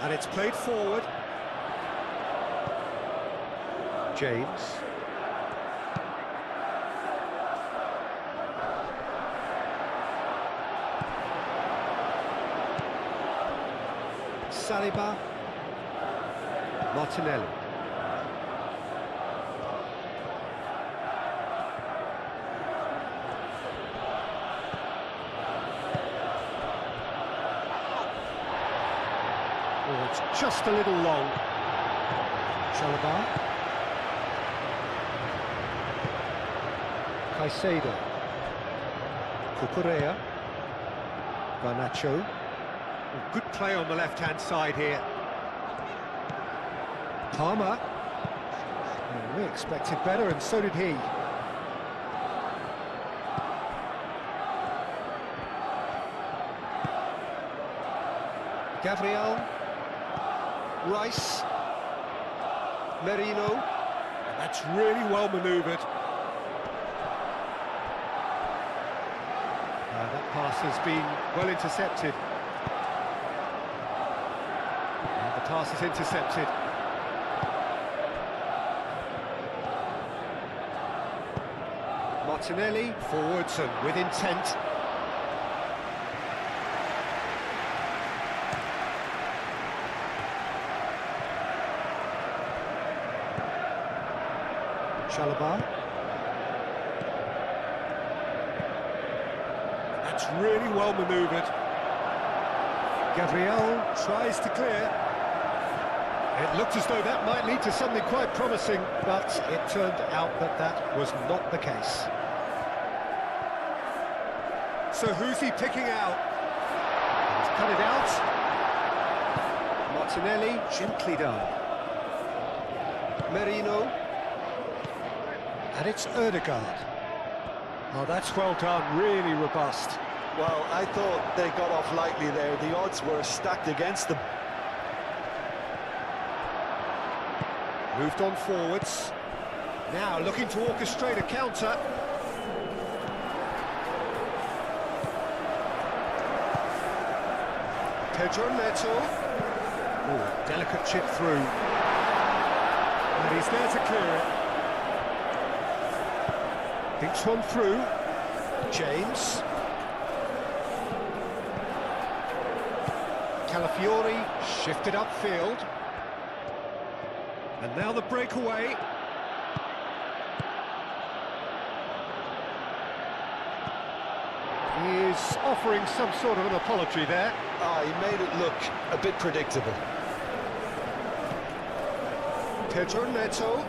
S2: And it's played forward. James. Saliba. Martinelli. Oh, it's just a little long. Chalobah. Caicedo. Cucurella. Garnacho. Good play on the left-hand side here. Palmer. Oh, we expected better, and so did he. Gabriel. Rice. Merino. That's really well manoeuvred. That pass has been well intercepted. And the pass is intercepted. Martinelli forwards and with intent. Chalobah. That's really well manoeuvred. Gabriel tries to clear. It looked as though that might lead to something quite promising, but it turned out that that was not the case. So who's he picking out? He's cut it out. Martinelli, gently done. Merino. And it's Ødegaard. Oh, that's well done, really robust.
S4: Well, I thought they got off lightly there. The odds were stacked against them.
S2: Moved on forwards. Now looking to orchestrate a counter. Pedro Neto. Ooh, delicate chip through. And he's there to clear it. Thinks one through. James. Calafiori shifted upfield. And now the breakaway. He is offering some sort of an apology there.
S4: He made it look a bit predictable.
S2: Pedro Neto.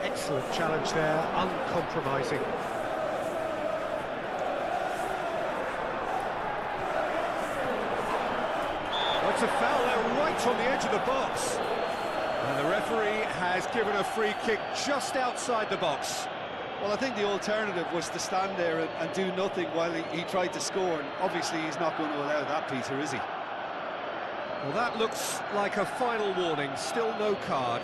S2: Excellent challenge there, uncompromising. That's a foul there right on the edge of the box. And the referee has given a free kick just outside the box.
S3: Well, I think the alternative was to stand there and do nothing while he tried to score, and obviously he's not going to allow that, Peter, is he?
S2: Well, that looks like a final warning, still no card.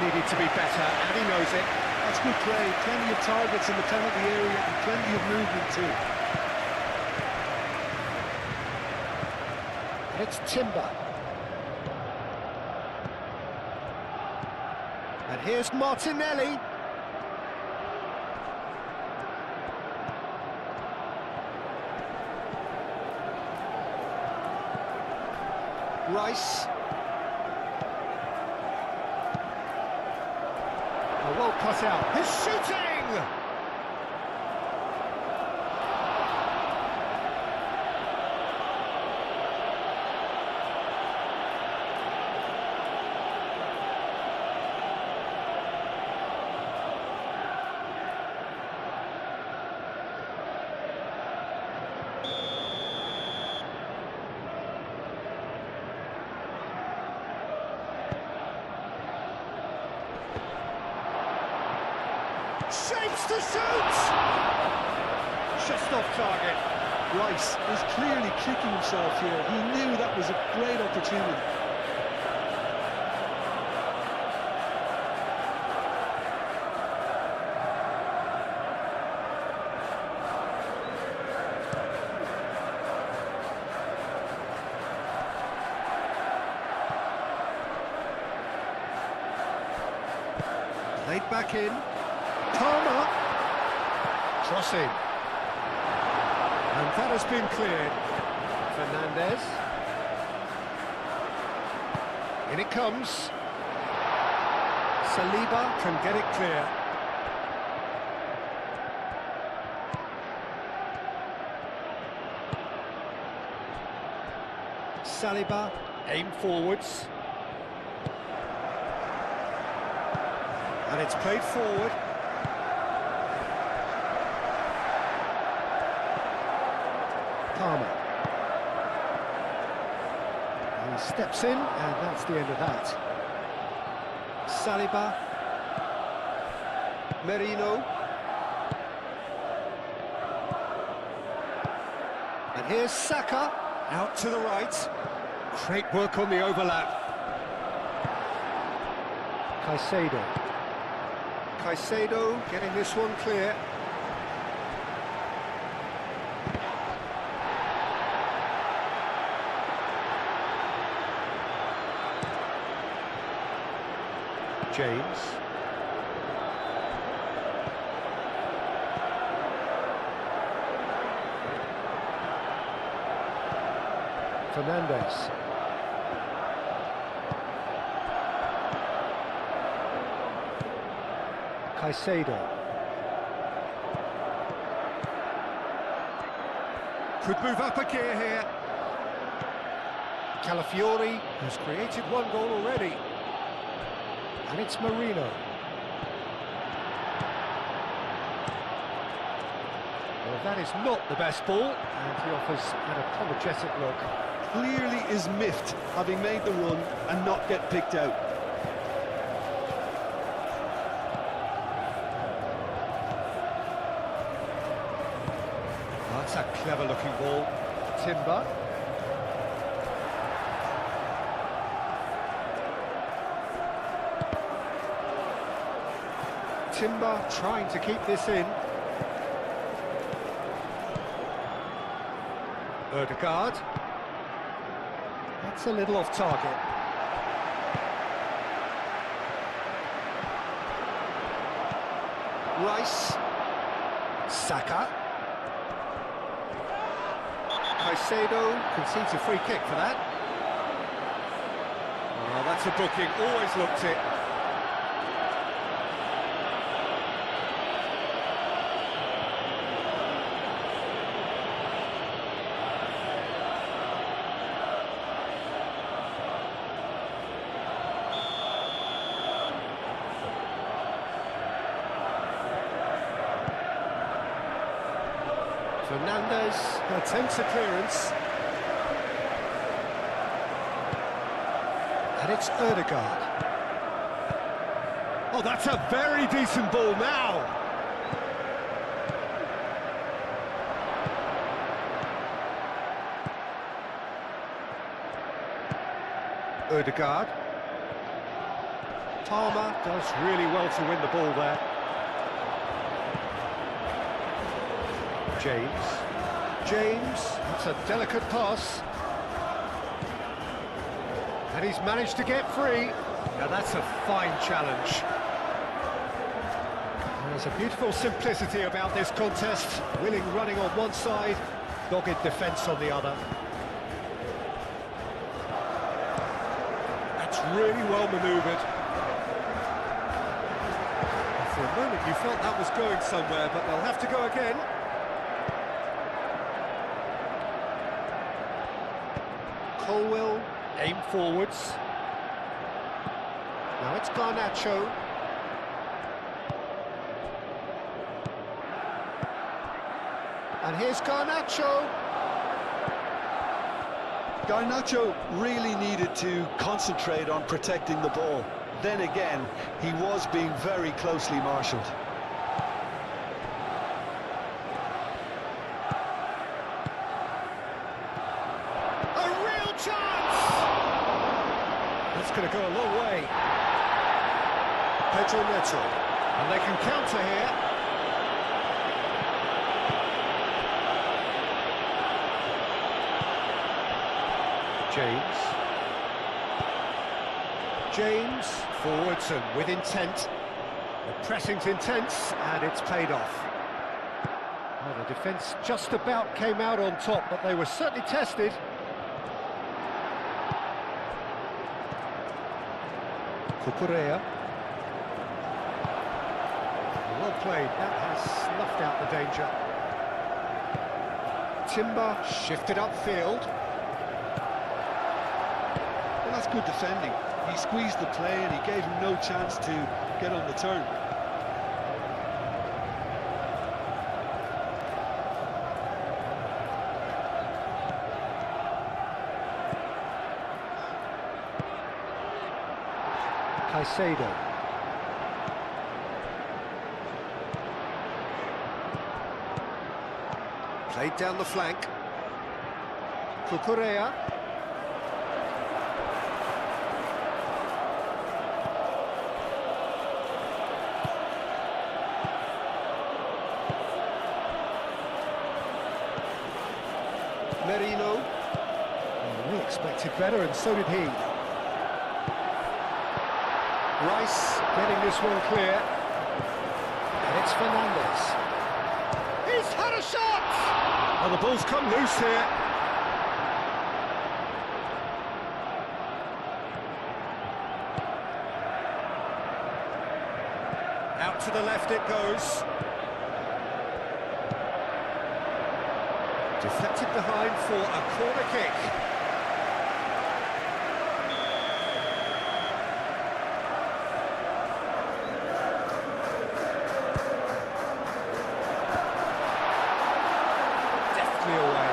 S2: Needed to be better, and he knows it.
S1: That's good play. Plenty of targets in the penalty area and plenty of movement too.
S2: It's Timber. And here's Martinelli. Rice. Oh, well cut out. He's shooting! Shapes to shoot! Just off target.
S1: Rice is clearly kicking himself here. He knew that was a great opportunity.
S2: Laid back in. Palmer. Crossing. And that has been cleared. Fernandez. In it comes. Saliba can get it clear. Saliba, aim forwards. And it's played forward. Palmer. He steps in, and that's the end of that. Saliba. Merino. And here's Saka, out to the right. Great work on the overlap. Caicedo getting this one clear. James. Fernandez. Caicedo. Could move up a gear here. Calafiori has created one goal already. And it's Marino. Well, that is not the best ball, and he offers an apologetic look.
S1: Clearly is miffed having made the run and not get picked out.
S2: That's a clever-looking ball. Timber. Timber trying to keep this in. Ødegaard. That's a little off target. Rice. Saka. Caicedo concedes a free kick for that. Oh, that's a booking, always looked it. Fernandez attempts a clearance. And it's Ødegaard. Oh, that's a very decent ball now. Ødegaard. Palmer does really well to win the ball there. James, that's a delicate pass. And he's managed to get free. Now that's a fine challenge. There's a beautiful simplicity about this contest. Willing running on one side, dogged defence on the other. That's really well manoeuvred. For a moment you felt that was going somewhere, but they'll have to go again. Colwell, aim forwards. Now it's Garnacho. And here's Garnacho.
S1: Garnacho really needed to concentrate on protecting the ball. Then again, he was being very closely marshalled.
S2: A real chance! That's going to go a long way. Pedro Neto. And they can counter here. James, forwards and with intent. The pressing's intense, and it's paid off. Well, the defence just about came out on top, but they were certainly tested. Cucurella. Well played, that has snuffed out the danger. Timber shifted upfield.
S1: Well, that's good defending. He squeezed the play and he gave him no chance to get on the turn.
S2: Caicedo. Played down the flank. Cucurella. Merino. Oh, we expected better, and so did he. Rice getting this one clear. And it's Fernandez. He's had a shot! Oh, the ball's come loose here. Out to the left it goes. Deflected behind for a corner kick. Deftly away.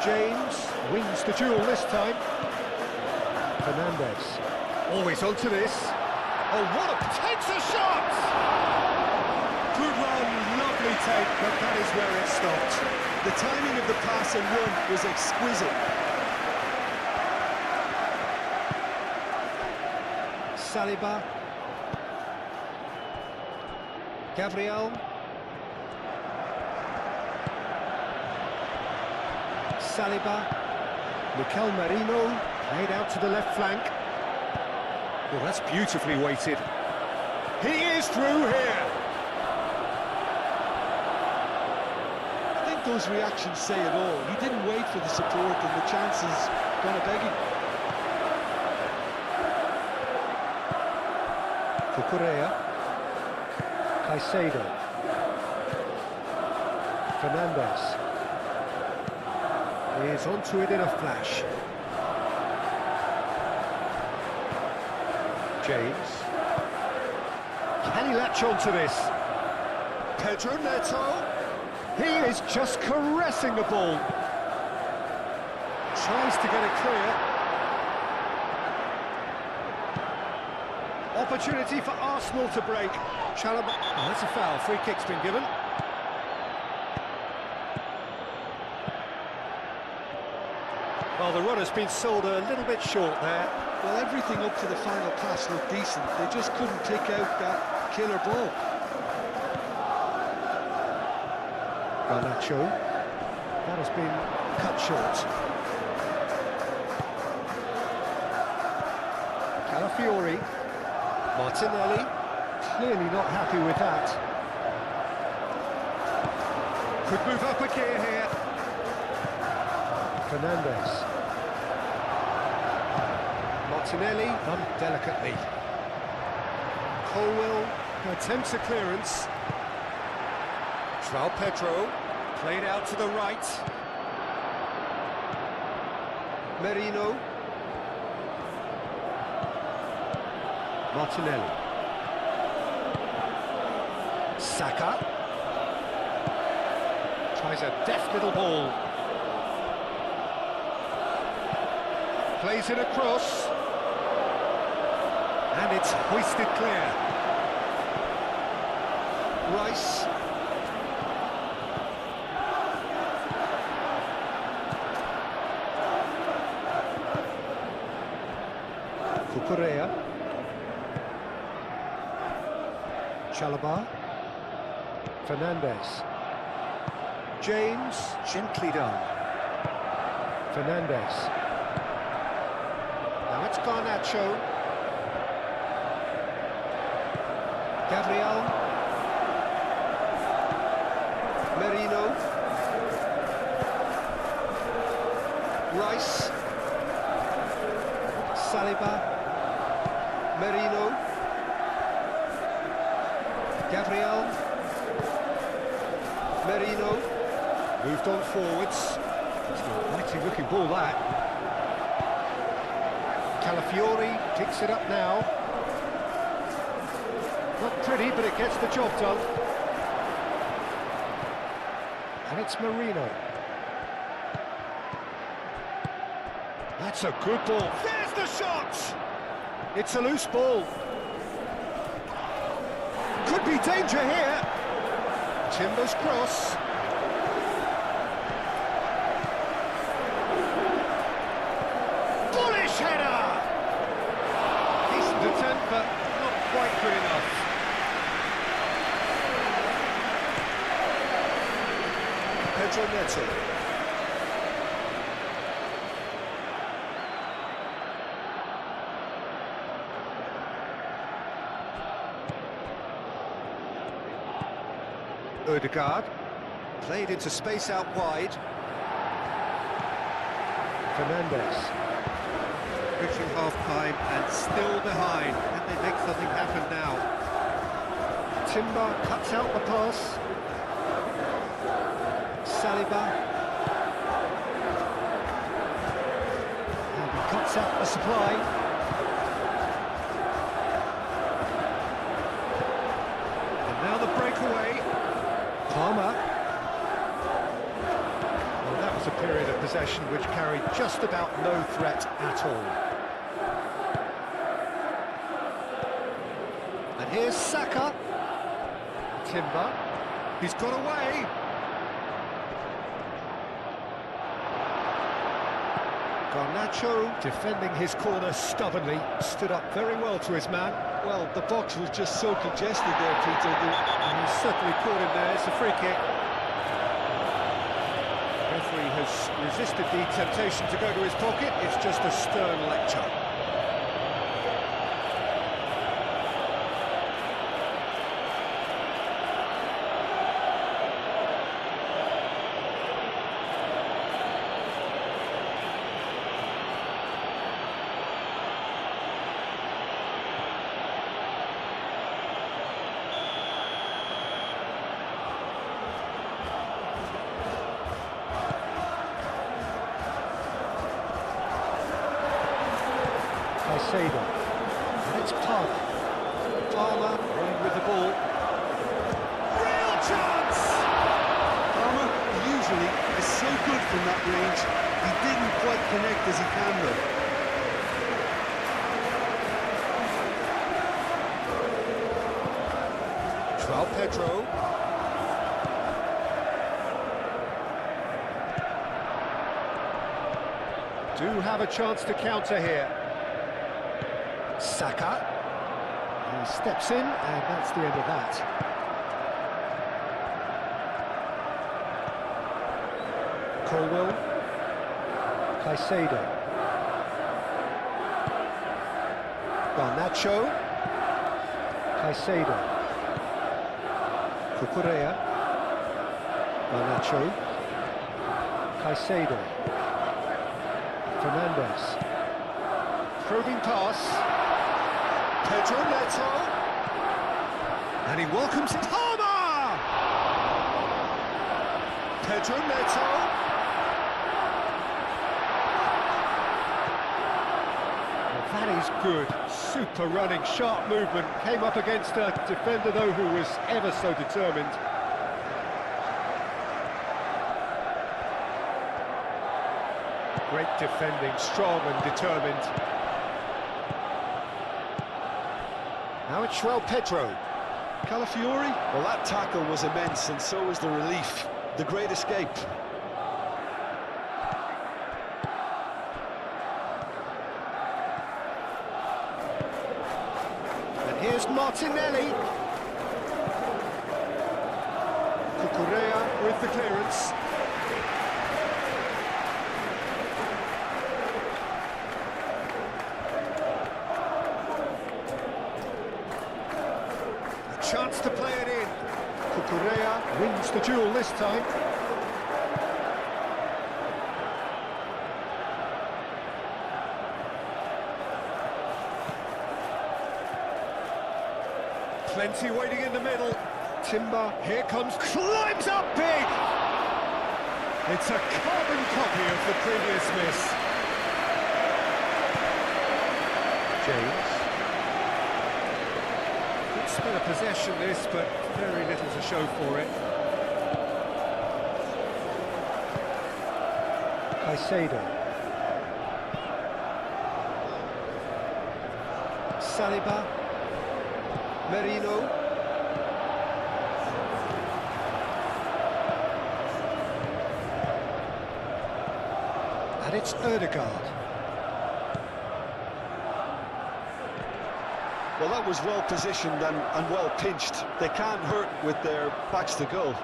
S2: James wins the duel this time. Fernandez. Always onto this. Oh, what a potential shot! Good run, lovely take, but that is where it stopped.
S1: The timing of the pass and run was exquisite.
S2: Saliba. Gabriel. Saliba. Mikel Merino, played out to the left flank. Well, that's beautifully weighted. He is through here.
S1: Those reactions say it all. He didn't wait for the support and the chances gonna beg him.
S2: Cucurella. Caicedo. Fernandez. Is onto it in a flash. James. Can he latch onto this? Pedro Neto. He is just caressing the ball. Tries to get it clear. Opportunity for Arsenal to break. Chalobah. Oh, that's a foul. Free kick's been given. Well, the run has been sold a little bit short there.
S1: Well, everything up to the final pass looked decent. They just couldn't pick out that killer ball.
S2: Garnacho. That has been cut short. Calafiori. Martinelli. Clearly not happy with that. Could move up a gear here. Fernandez. Martinelli done delicately. Colwell attempts a clearance. João Pedro played out to the right. Merino. Martinelli. Saka. Tries a deft little ball. Plays it across. And it's hoisted clear. Rice. Cucurella. Chalobah. Fernandez. James, gently done. Fernandez. Now it's Garnacho. Gabriel. Merino. Rice. Saliba. Merino. Gabriel. Merino. Moved on forwards. It's a mighty looking ball, that. Calafiori picks it up now. Not pretty, but it gets the job done. And it's Merino. That's a good ball. There's the shot! It's a loose ball. Could be danger here. Timber's cross. Bullish header! Decent attempt, but not quite good enough.
S4: Pedro Neto.
S2: Odegaard, played into space out wide. Fernandez. Reaching half-time and still behind. Can they make something happen now? Timber cuts out the pass. Saliba. And he cuts out the supply. And now the breakaway. Palmer. Well, that was a period of possession which carried just about no threat at all. And here's Saka. Timber. He's got away. Garnacho defending his corner stubbornly, stood up very well to his man.
S1: Well, the box was just so congested there, Peter.
S2: And he's certainly caught him there. It's a free kick. The referee has resisted the temptation to go to his pocket. It's just a stern lecture. Caicedo. And it's Palmer. Palmer running with the ball. Real chance!
S1: Palmer usually is so good from that range. He didn't quite connect as he can, though.
S2: João Pedro. Do have a chance to counter here. Saka. He steps in, and that's the end of that. Colwell. Caicedo. Garnacho. Caicedo. Cucurella. Garnacho. Caicedo. Fernandez. Probing pass. Pedro Neto. And he welcomes Palmer! Pedro Neto. Well, that is good. Super running, sharp movement. Came up against a defender, though, who was ever so determined. Great defending, strong and determined. Now it's João Pedro.
S1: Calafiori?
S4: Well, that tackle was immense, and so was the relief. The great escape.
S2: And here's Martinelli. Cucurella with the clearance. Chance to play it in. Cucurella wins the duel this time. Plenty waiting in the middle. Timber, here comes, climbs up big! It's a carbon copy of the previous miss. James. It's been a possession this, but very little to show for it. Caicedo. Saliba. Merino. And it's Ødegaard.
S4: Well, that was well positioned and well pinched. They can't hurt with their backs to goal.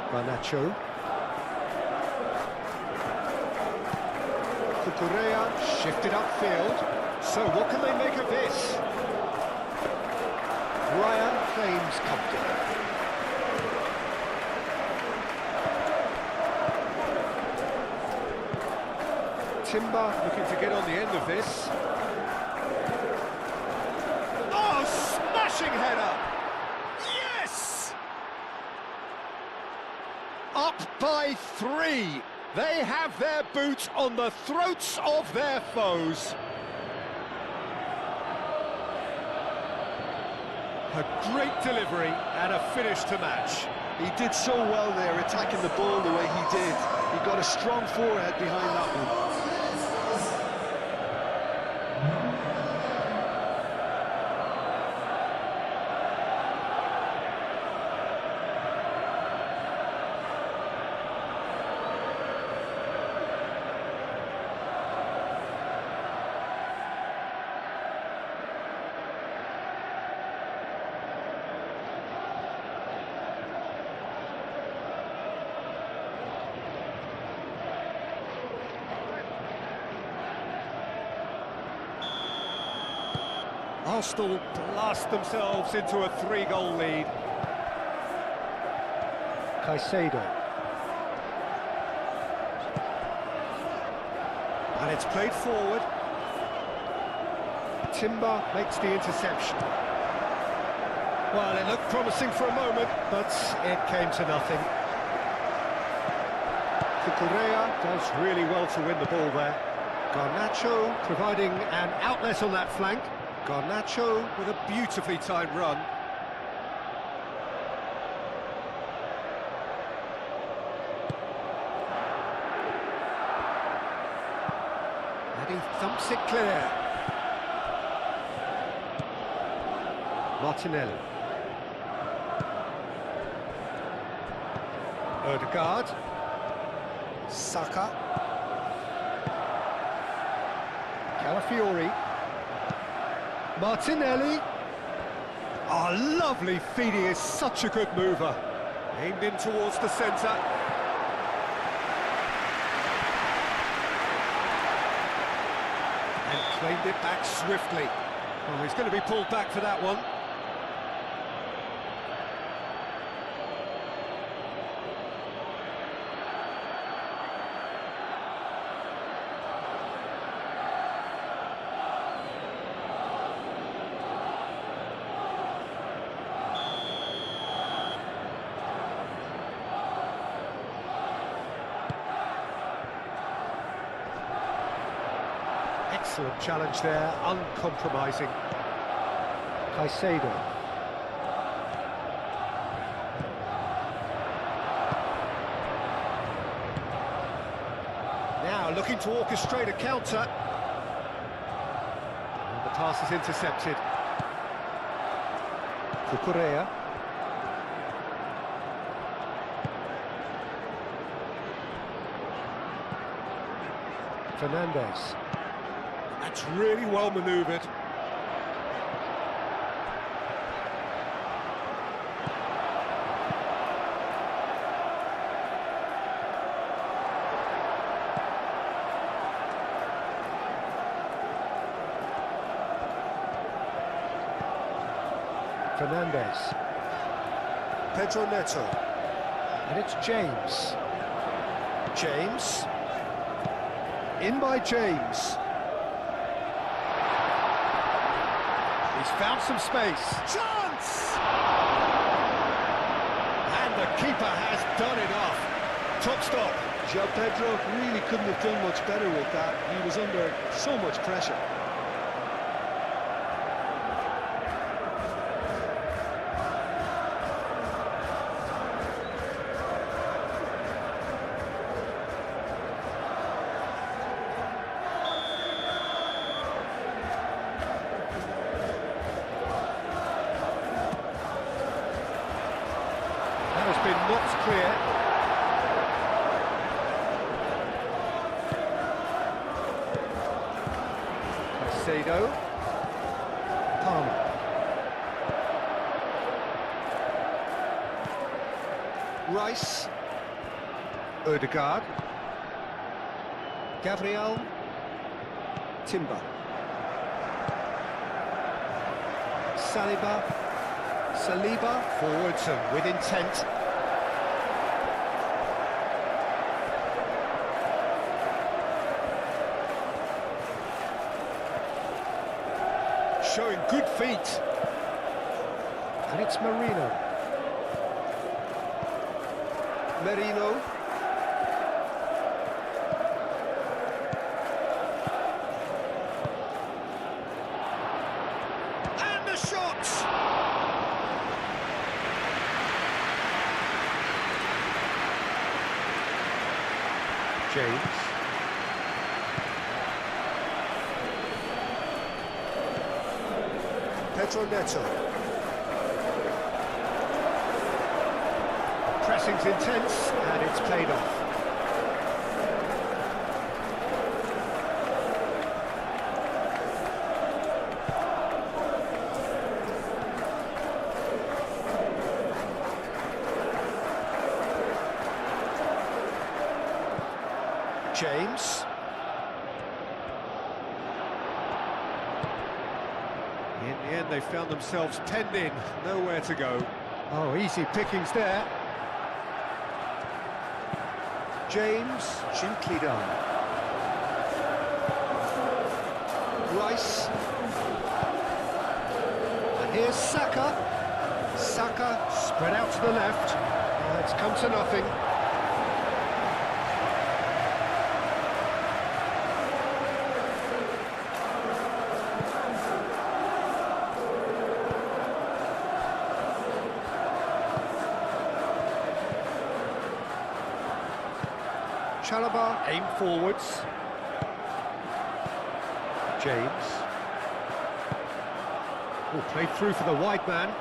S2: Garnacho. Cucurella shifted upfield. So what can they make of this? Ryan claims comfortable. Timber looking to get on the end of this. Oh, smashing header! Yes! Up by 3. They have their boot on the throats of their foes. A great delivery and a finish to match.
S1: He did so well there, attacking the ball the way he did. He got a strong forehead behind that one.
S2: Arsenal blast themselves into a 3-goal lead. Caicedo. And it's played forward. Timber makes the interception. Well, it looked promising for a moment, but it came to nothing. Cucurella does really well to win the ball there. Garnacho providing an outlet on that flank. Garnacho with a beautifully timed run. And he thumps it clear. Martinelli. Ødegaard. Saka. Calafiori. Martinelli. Oh, lovely feed, he is such a good mover. Aimed in towards the centre. And claimed it back swiftly. Oh, he's going to be pulled back for that one. Excellent challenge there, uncompromising. Caicedo. Now looking to orchestrate a counter. And the pass is intercepted. Cucurella. Fernandes. That's really well manoeuvred. Fernandes. Pedro Neto. And it's James. James. In by James. He's found some space. Chance! And the keeper has done it off. Top stop.
S1: João Pedro really couldn't have done much better with that. He was under so much pressure.
S2: Has been knocked clear. Caicedo. Palmer. Rice. Odegaard. Gabriel. Timber. Saliba forwards and with intent. Showing good feet. And it's Merino. And the shot! James. Pedro Neto. Pressing's intense and it's played off. James. In the end, they found themselves penned in, nowhere to go. Oh, easy pickings there. James, gently done. Rice. And here's Saka. Saka spread out to the left. It's come to nothing. Chalobah, aim forwards. James. Oh, played through for the wide man.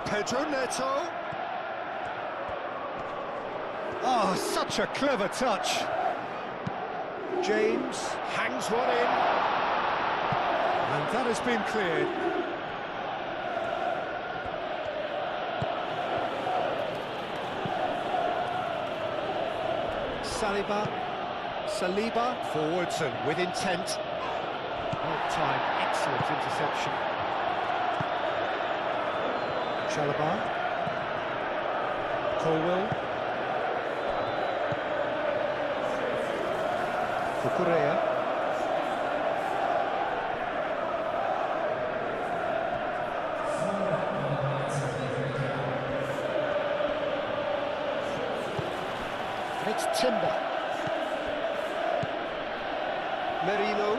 S2: Pedro Neto. Oh, such a clever touch. James hangs one in. And that has been cleared. Saliba, forwards and with intent. Well time, excellent interception. Chalobah. Colwell. Cucurella. And it's Timber. Merino.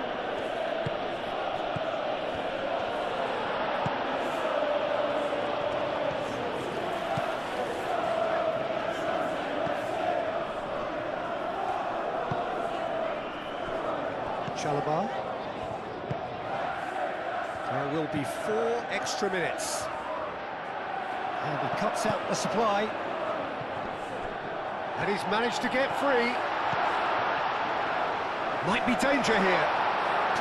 S2: Chalobah. There will be 4 extra minutes. And he cuts out the supply. And he's managed to get free. Might be danger here.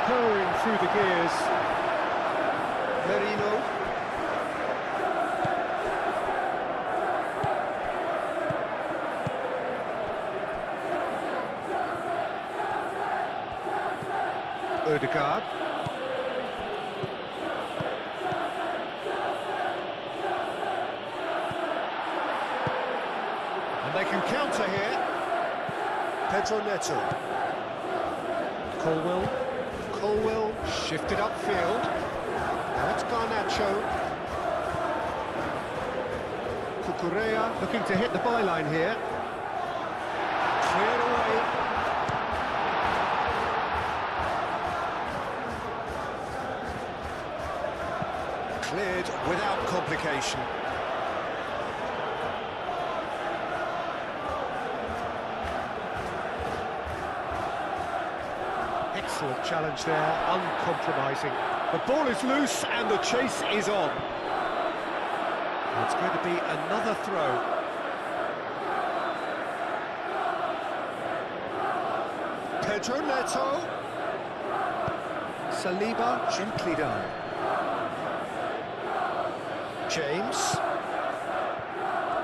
S2: Purring through the gears. Merino. Ødegaard. And they can counter here. Pedro Neto. Colwell shifted upfield. Now it's Garnacho. Cucurella looking to hit the byline here. Cleared away. Cleared without complication. Excellent challenge there, uncompromising. The ball is loose and the chase is on. It's going to be another throw. Pedro Neto. Saliba gently done. James.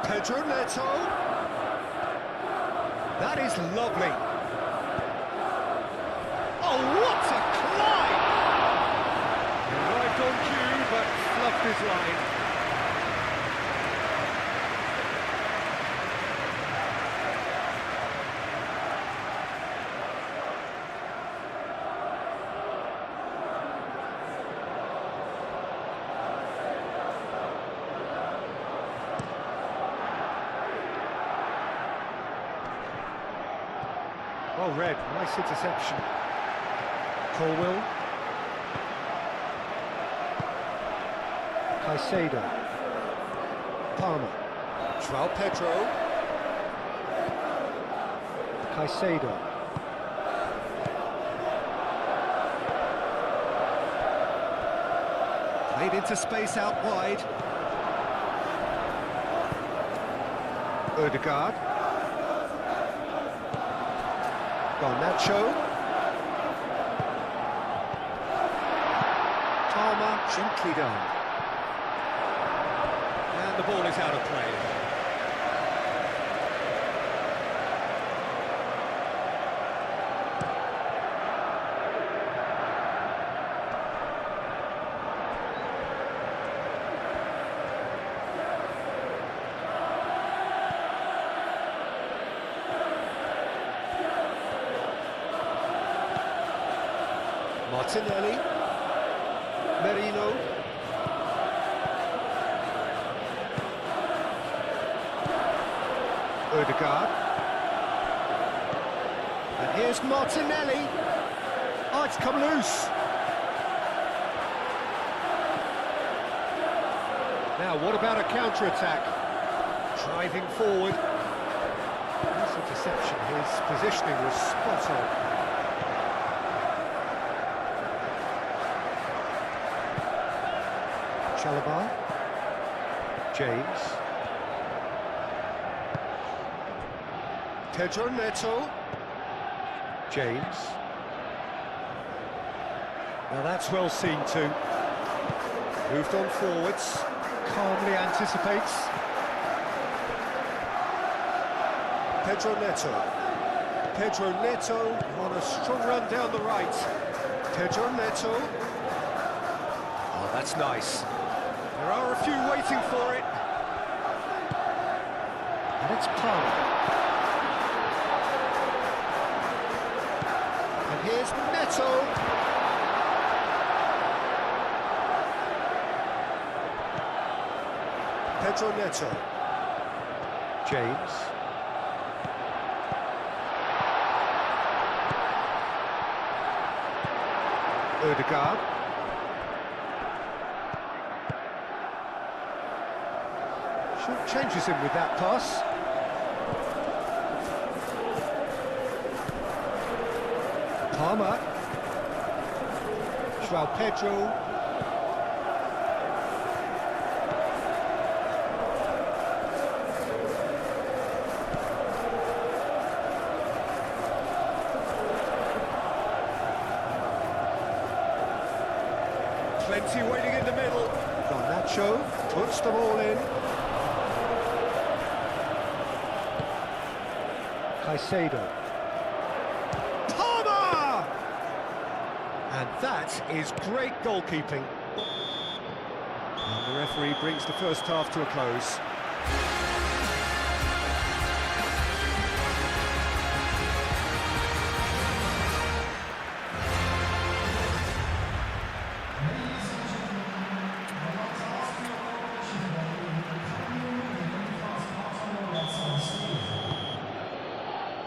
S2: Pedro Neto. That is lovely. Oh, what a climb! Arrived on cue, but fluffed his line. Well read, nice interception. Colwell. Caicedo. Palmer. João Pedro. Caicedo. Played into space out wide. Ødegaard. Garnacho. Palmer, gently done. And the ball is out of play. Martinelli. Merino. Ødegaard. And here's Martinelli. Oh, it's come loose. Now, what about a counter-attack? Driving forward. Nice interception. His positioning was spot on. Chalobah. James. Pedro Neto. James. Now that's well seen too. Moved on forwards. Calmly anticipates. Pedro Neto. Pedro Neto on a strong run down the right. Pedro Neto. Oh, that's nice. There are a few waiting for it. And it's Palmer. And here's Neto. Pedro Neto. James. Ødegaard. Changes him with that pass. Palmer. João Pedro. Plenty waiting in the middle. Garnacho puts them all in. Caicedo. Palmer! And that is great goalkeeping. And the referee brings the first half to a close.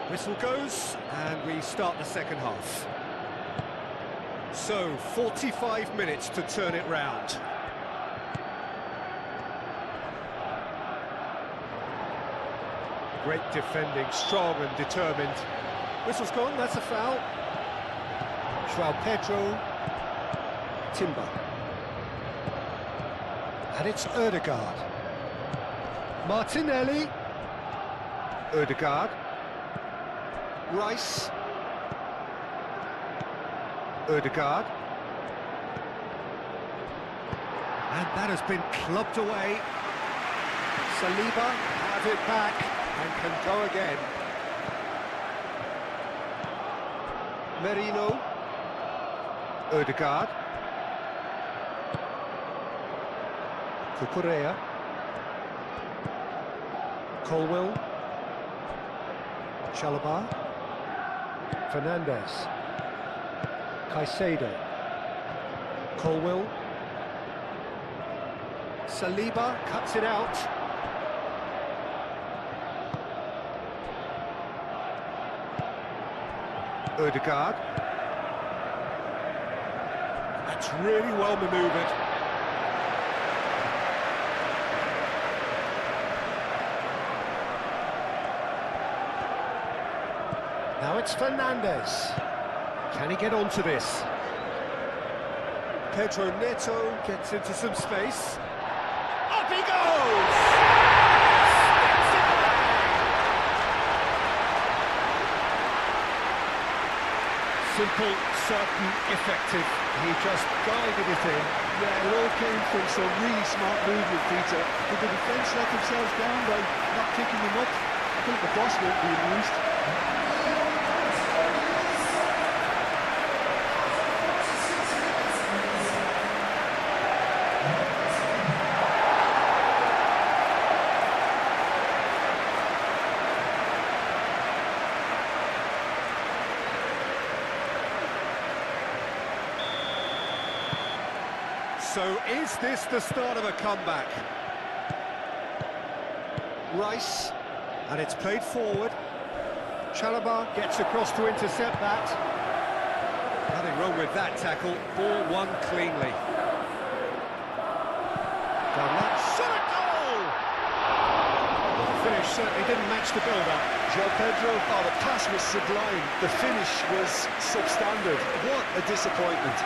S2: Whistle goes, and we start the second half. So, 45 minutes to turn it round. Great defending, strong and determined. Whistle's gone, that's a foul. João Pedro. Timber. And it's Ødegaard. Martinelli. Ødegaard. Rice. Ødegaard. And that has been clubbed away. Saliba have it back and can go again. Merino. Ødegaard. Cucurella. Colwill. Chalobah. Fernandes. Caicedo. Colwill. Saliba cuts it out. Ødegaard. That's really well manoeuvred. Now it's Fernandes. Can he get onto this? Pedro Neto gets into some space. Up he goes! Simple, certain, effective. He just guided it in.
S1: Yeah, it all came from some really smart movement, Peter. Did the defence let themselves down by not picking them up? I think the boss won't be amused.
S2: So is this the start of a comeback? Rice, and it's played forward. Chalobah gets across to intercept that. Nothing wrong with that tackle. Ball won cleanly. Shot a goal! The finish certainly didn't match the build-up.
S4: João Pedro, oh, the pass was sublime. The finish was substandard. What a disappointment.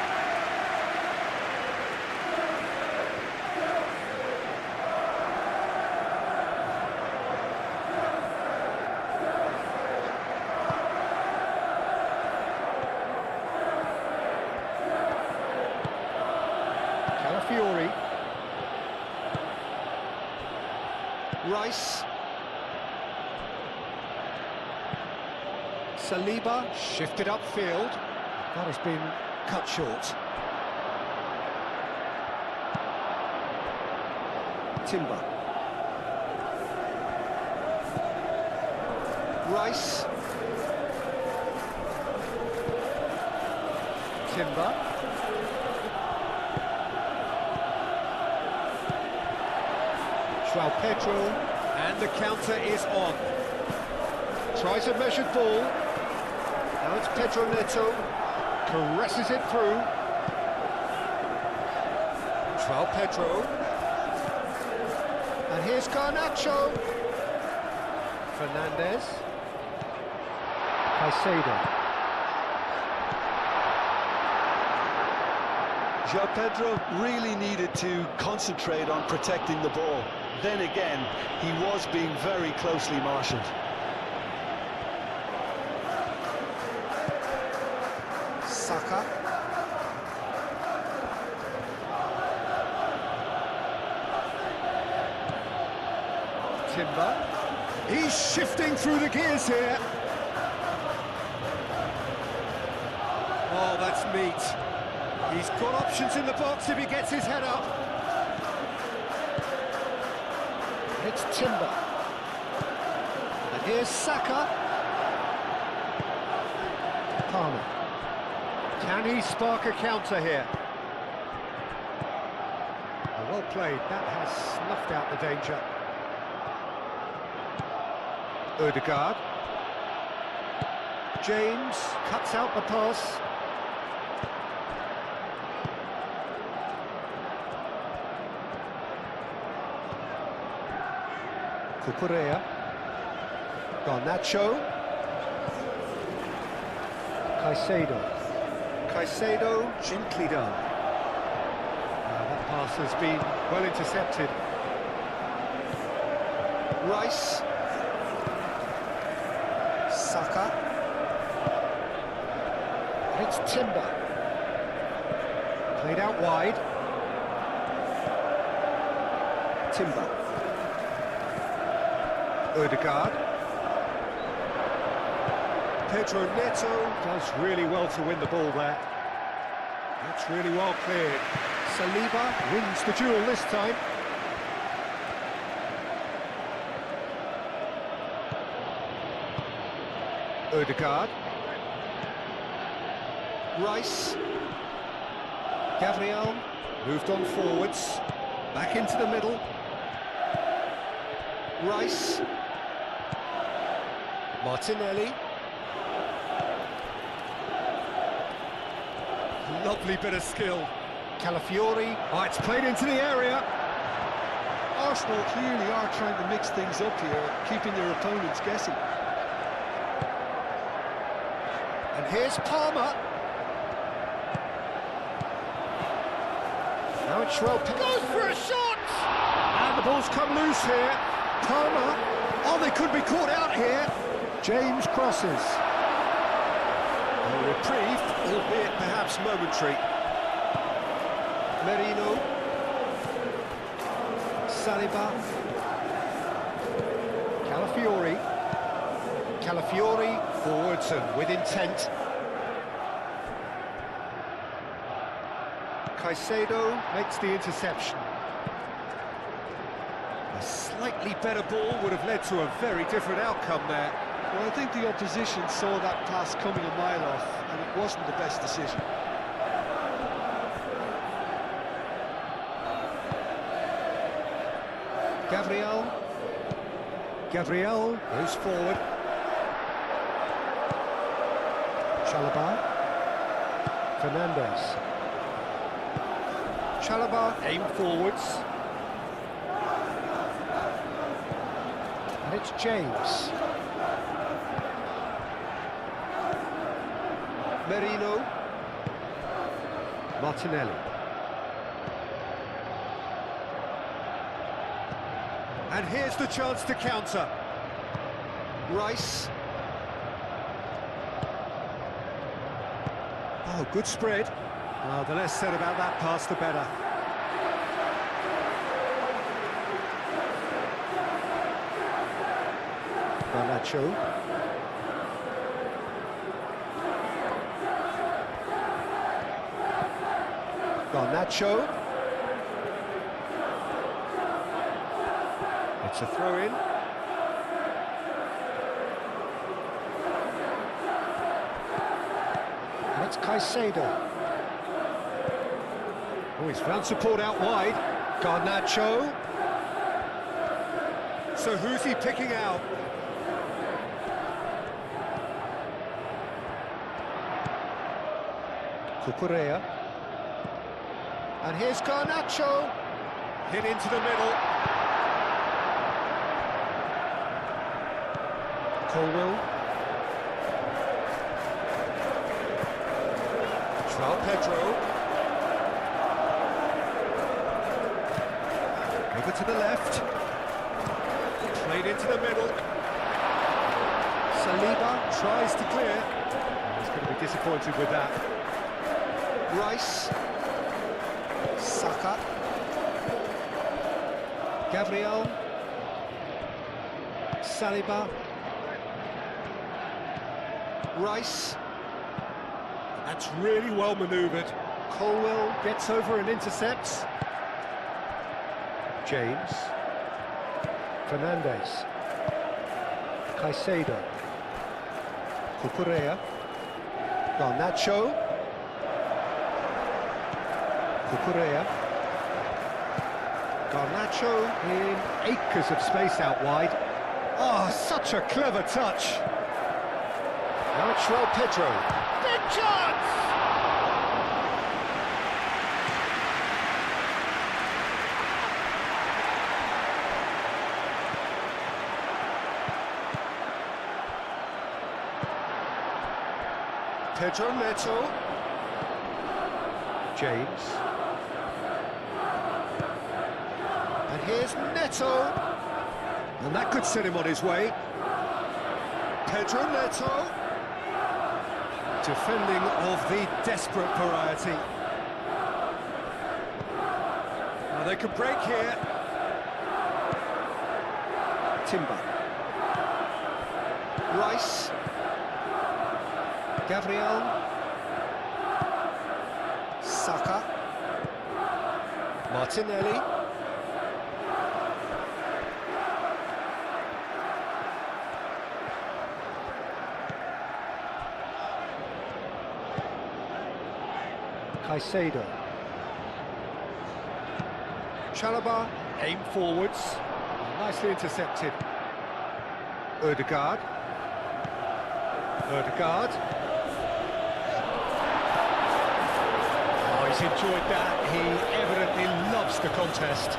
S2: Calafiori. Rice. Saliba shifted upfield. That has been cut short. Timber. Rice. Timber. João Pedro, and the counter is on. Tries a measured ball. Now it's Pedro Neto, caresses it through. João Pedro. And here's Garnacho. Fernandes. Caicedo.
S4: João Pedro really needed to concentrate on protecting the ball. Then again, he was being very closely marshalled.
S2: Saka. Timber. He's shifting through the gears here. Oh, that's meat. He's got options in the box if he gets his head up. It's Timber. And here's Saka. Palmer. Can he spark a counter here? Oh, well played. That has snuffed out the danger. Ødegaard. James cuts out the pass. Cucurella. Garnacho. Caicedo, gently done. That pass has been well intercepted. Rice. Saka. And it's Timber. Played out wide. Timber. Ødegaard. Pedro Neto does really well to win the ball there. That's really well cleared. Saliba wins the duel this time. Ødegaard. Rice. Gabriel moved on forwards. Back into the middle. Rice. Martinelli. Lovely bit of skill. Calafiori. Oh, it's played into the area.
S1: Arsenal clearly are trying to mix things up here, keeping their opponents guessing.
S2: And here's Palmer. Now it's João Pedro. Goes for a shot! And the ball's come loose here. Palmer. Oh, they could be caught out here. James crosses.
S4: A reprieve, albeit perhaps momentary.
S2: Merino. Saliba. Calafiori. Calafiori forwards and with intent. Caicedo makes the interception. A slightly better ball would have led to a very different outcome there.
S1: Well, I think the opposition saw that pass coming a mile off, and it wasn't the best decision.
S2: Gabriel goes forward. Chalobah. Fernandez. Chalobah aimed forwards. And it's James. Merino. Martinelli. And here's the chance to counter. Rice. Oh, good spread. Oh, the less said about that pass, the better. Garnacho. Garnacho. It's a throw-in. And it's Caicedo. Oh, he's found support out wide. Garnacho. So who's he picking out? Cucurella. And here's Garnacho. Hit into the middle. Colwell. João Pedro. Over to the left. Played into the middle. Saliba tries to clear. He's going to be disappointed with that. Rice. Saka. Gabriel. Saliba. Rice. That's really well manoeuvred. Colwell gets over and intercepts. James. Fernandes. Caicedo. Cucurella. Garnacho. Cucurella. Garnacho in acres of space out wide. Oh, such a clever touch. Now it's João Pedro. Big chance! Pedro Neto. James. And here's Neto. And that could set him on his way. Pedro Neto. Defending of the desperate variety. Now they could break here. Timber. Rice. Gabriel. Saka. Martinelli. Caicedo. Chalobah, aim forwards. Nicely intercepted. Ødegaard. Ødegaard. Oh, he's enjoyed that. He evidently loves the contest.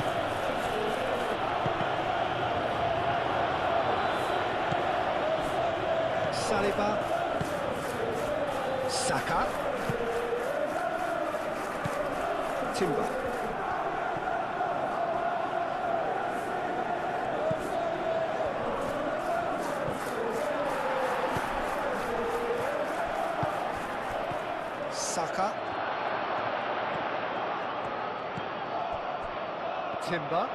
S2: Saliba. Saka. Timber. Saka. Timber.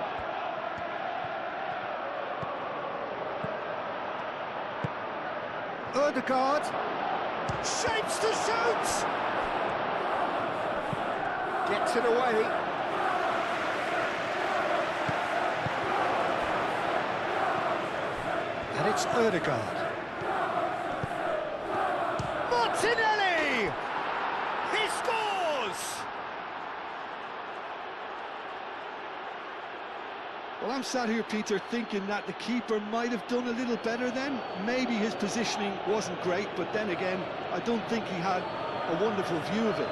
S2: Ødegaard. Shapes to shoot! Gets it away. And it's Ødegaard. Martinelli! He scores!
S1: Well, I'm sat here, Peter, thinking that the keeper might have done a little better then. Maybe his positioning wasn't great, but then again, I don't think he had a wonderful view of it.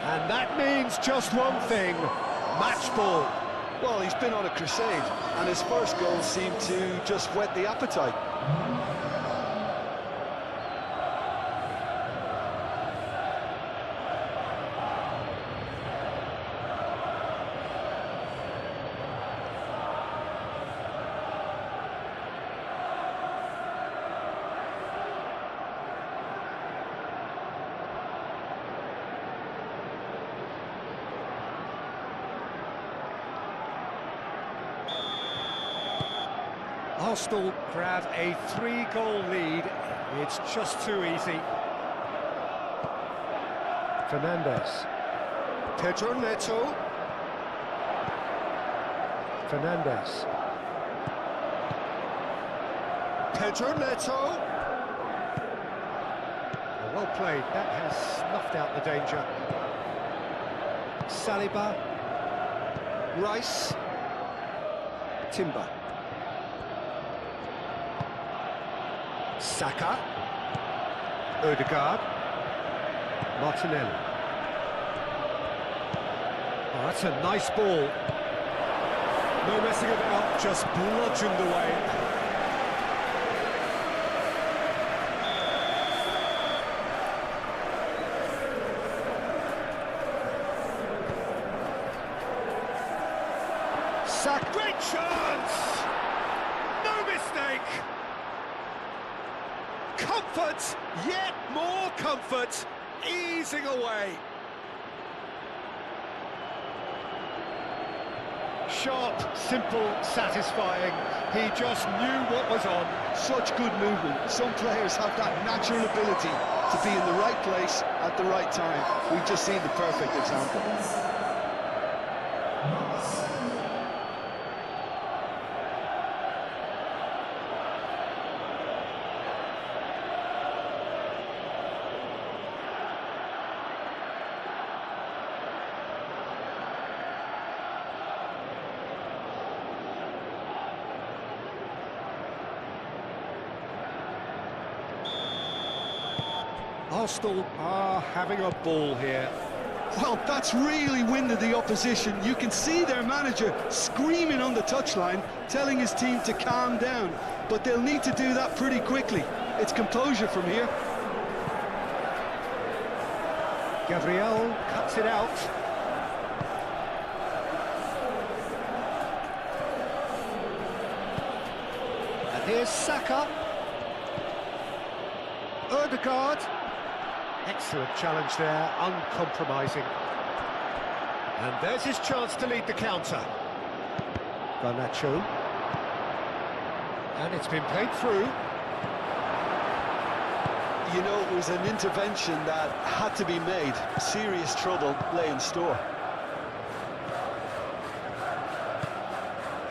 S2: And that means just one thing, match ball.
S1: Well, he's been on a crusade, and his first goal seemed to just whet the appetite.
S2: Arsenal grab a 3-goal lead. It's just too easy. Fernandes. Pedro Neto. Fernandes. Pedro Neto. Well played. That has snuffed out the danger. Saliba. Rice. Timber. Saka. Ødegaard. Martinelli. Oh, that's a nice ball. No messing about, just bludgeoned away. comfort, yet more comfort, easing away. Sharp, simple, satisfying. He just knew what was on.
S1: Such good movement. Some players have that natural ability to be in the right place at the right time. We've just seen the perfect example.
S2: Arsenal are having a ball here.
S1: Well, that's really winded the opposition. You can see their manager screaming on the touchline, telling his team to calm down. But they'll need to do that pretty quickly. It's composure from here.
S2: Gabriel cuts it out. And here's Saka. Ødegaard. Excellent challenge there, uncompromising. And there's his chance to lead the counter. Garnacho. And it's been played through.
S4: You know, it was an intervention that had to be made. Serious trouble lay in store.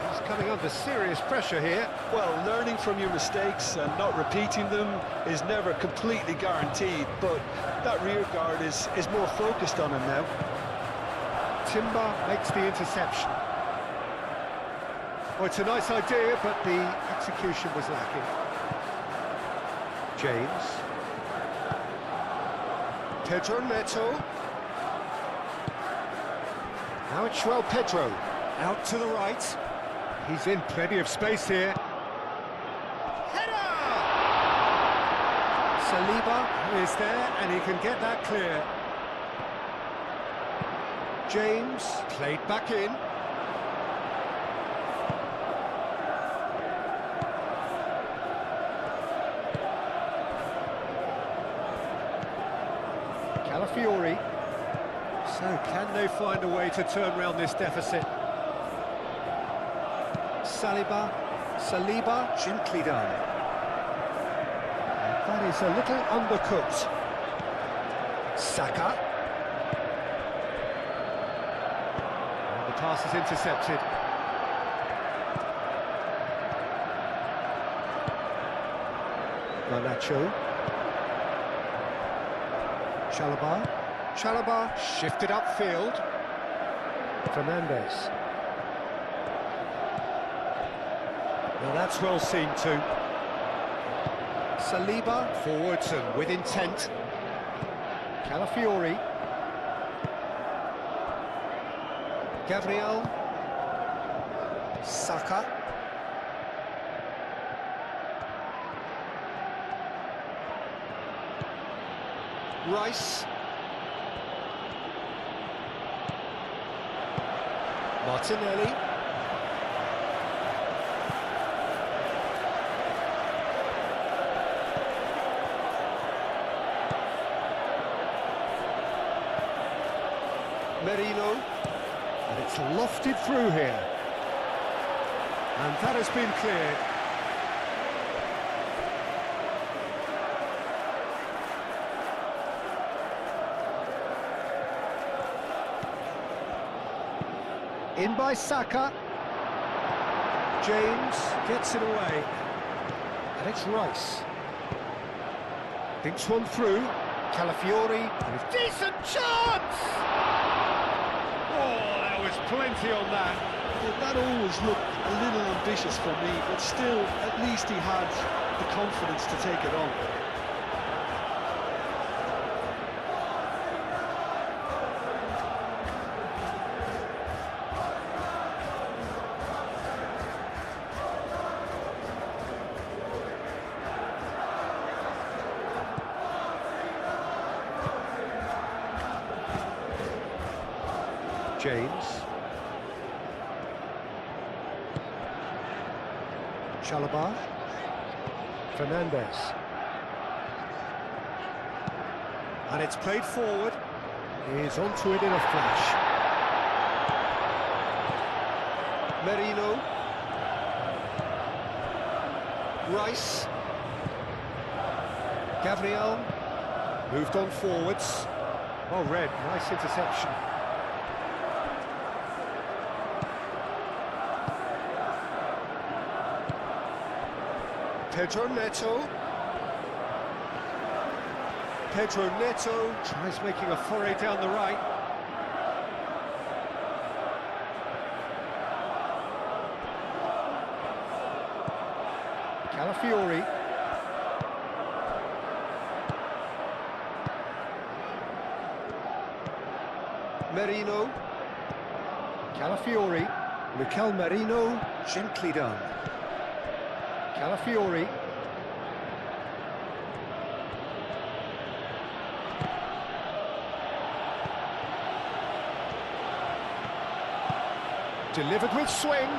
S2: He's coming under serious pressure here.
S4: Well, learning from your mistakes and not repeating them is never completely guaranteed, but that rear guard is more focused on him now.
S2: Timber makes the interception. Well, it's a nice idea, but the execution was lacking. James. Pedro Neto. Now it's João Pedro. Out to the right. He's in plenty of space here. Header! Saliba is there, and he can get that clear. James played back in. Calafiori. So can they find a way to turn around this deficit? Saliba, gently done. And that is a little undercooked. Saka. And the pass is intercepted. Garnacho. Chalobah shifted upfield. Fernandes. Now that's well seen too. Saliba forwards and with intent. Calafiori. Gabriel. Saka. Rice. Martinelli. Merino. And it's lofted through here. And that has been cleared. In by Saka. James gets it away. And it's Rice. Thinks one through. Calafiori. And a decent chance! Oh, there was plenty on that.
S1: Well, that always looked a little ambitious for me, but still, at least he had the confidence to take it on.
S2: James. Chalobah. Fernandes. And it's played forward. He's onto it in a flash. Merino. Rice. Gabriel. Moved on forwards. Oh, Red, nice interception. Pedro Neto. Pedro Neto tries making a foray down the right. Calafiori. Merino. Calafiori. Mikel Merino, gently done. Calafiori. Delivered with swing.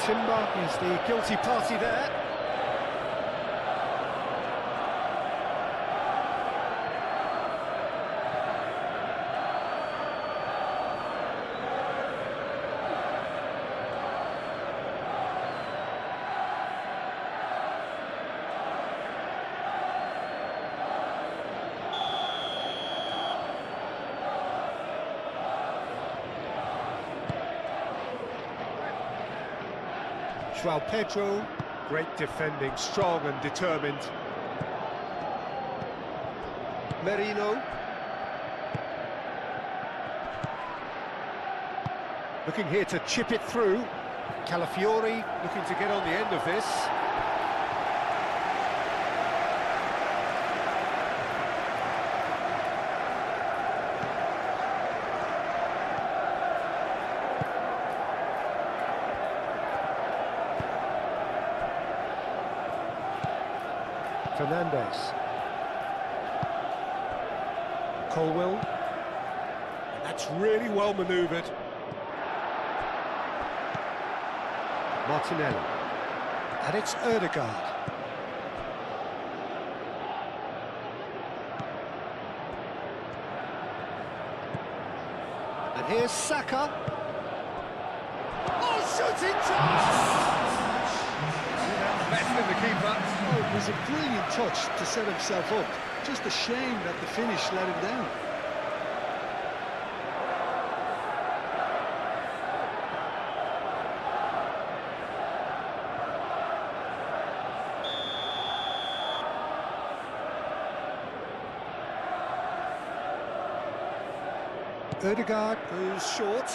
S2: Timber is the guilty party there. João Pedro, great defending, strong and determined. Merino. Looking here to chip it through. Calafiori looking to get on the end of this. Fernandez. Colwell. That's really well manoeuvred. Martinelli. And it's Ødegaard. And here's Saka. Oh, shooting chance! Better than the keeper.
S1: Oh, it was a brilliant touch to set himself up. Just a shame that the finish let him down.
S2: Ødegaard goes short.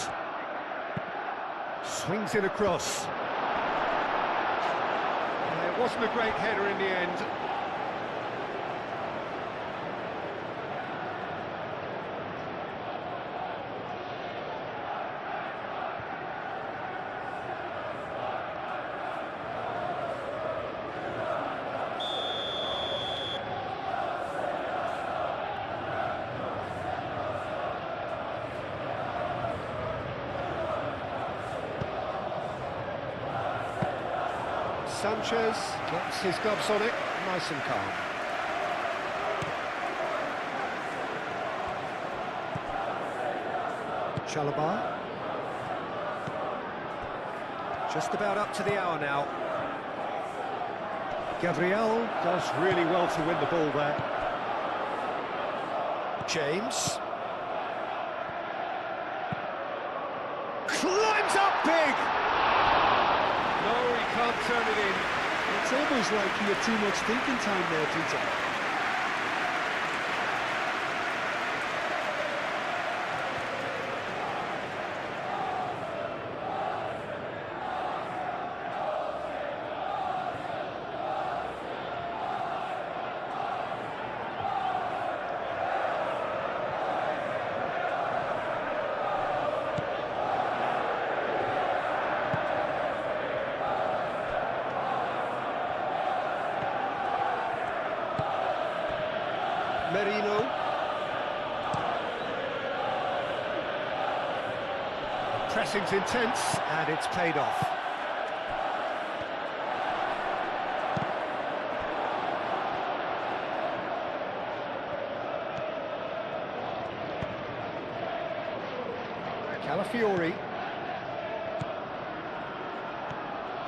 S2: Swings it across. It wasn't a great header in the end. Sanchez gets his gloves on it, nice and calm. Chalobah. Just about up to the hour now. Gabriel does really well to win the ball there. James. Climbs up big! No, he can't turn it in.
S1: It's almost like he had too much thinking time there, Peter.
S2: Merino. Pressing's intense, and it's paid off. Calafiori.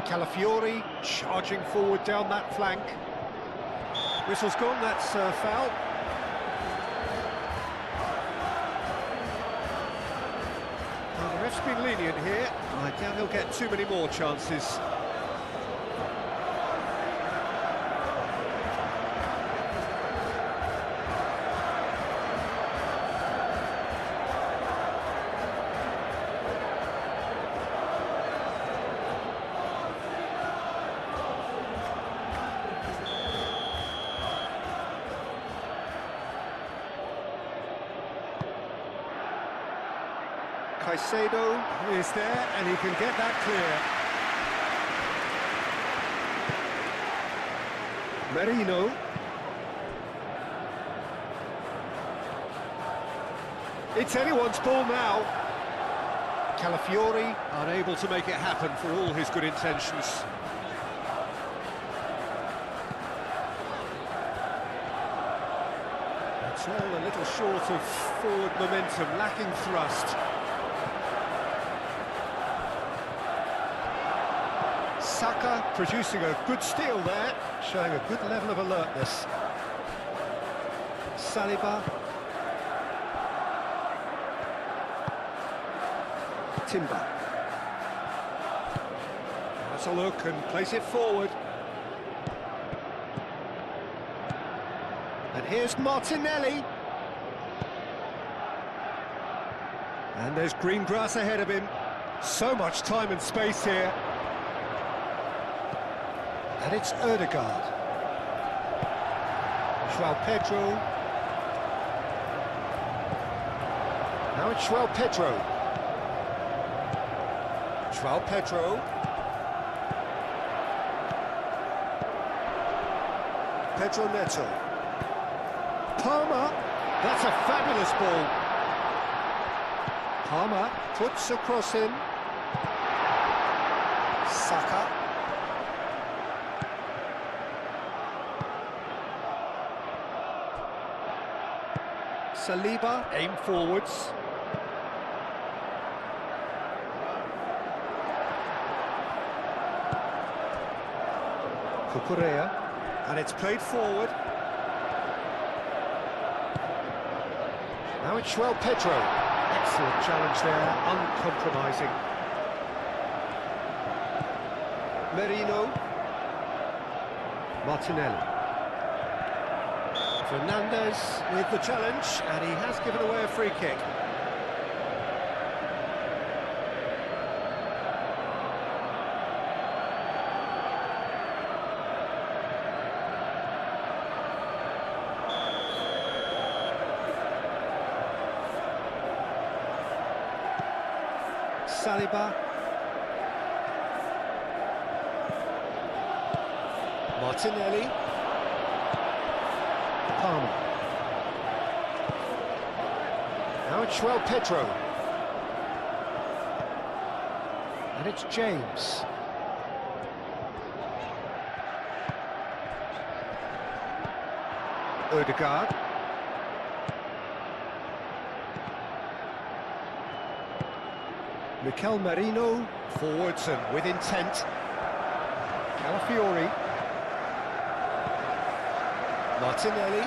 S2: Calafiori charging forward down that flank. Whistle's gone, that's a foul. Well, the ref's been lenient here. I doubt he'll get too many more chances. Caicedo is there, and he can get that clear. Merino. It's anyone's ball now. Calafiori unable to make it happen for all his good intentions. It's all a little short of forward momentum, lacking thrust. Saka producing a good steal there, showing a good level of alertness. Saliba. Timber. That's a look and place it forward. And here's Martinelli. And there's green grass ahead of him. So much time and space here. And it's Ødegaard. João Pedro. Now it's João Pedro. João Pedro. Pedro Neto. Palmer. That's a fabulous ball. Palmer puts across him. Saka. Saliba, aim forwards. Cucurella, and it's played forward. Now it's João Pedro. Excellent challenge there, uncompromising. Merino. Martinelli. Fernandez with the challenge, and he has given away a free kick. Saliba. Martinelli. Palmer. Now it's João Pedro. And it's James. Ødegaard. Mikel Merino, forwards and with intent. Calafiori. Martinelli.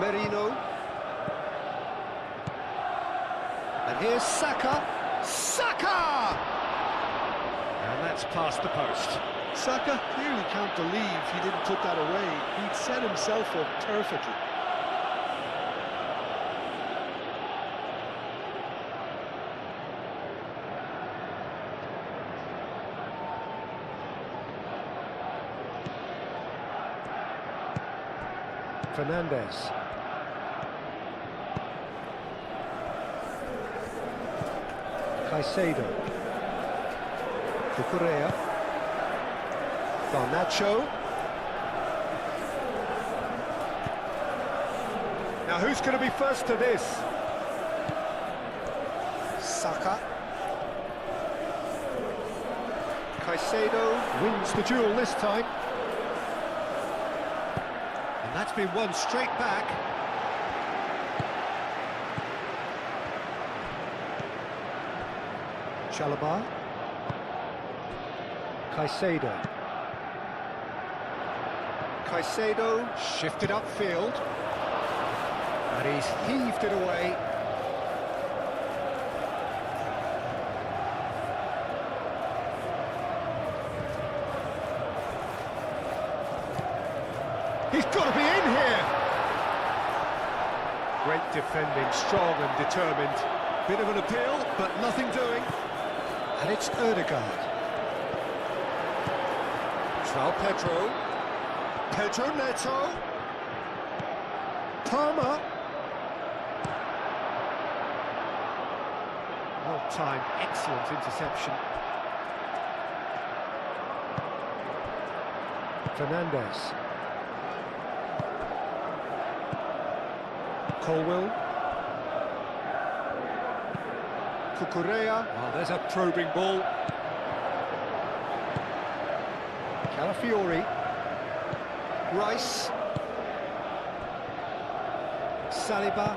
S2: Merino. And here's Saka. Saka! And that's past the post.
S1: Saka clearly can't believe he didn't put that away. He'd set himself up perfectly.
S2: Fernandez. Caicedo. Cucurella. Garnacho. Now who's going to be first to this? Saka. Caicedo wins the duel this time. And that's been won straight back. Chalobah. Caicedo shifted upfield. And he's heaved it away. He's got to be in here! Great defending, strong and determined. Bit of an appeal, but nothing doing. And it's Ødegaard. João Pedro. Pedro Neto. Palmer. Well timed, excellent interception. Fernandes. Colwill. Cucurella. Oh, there's a probing ball. Calafiori. Rice. Saliba.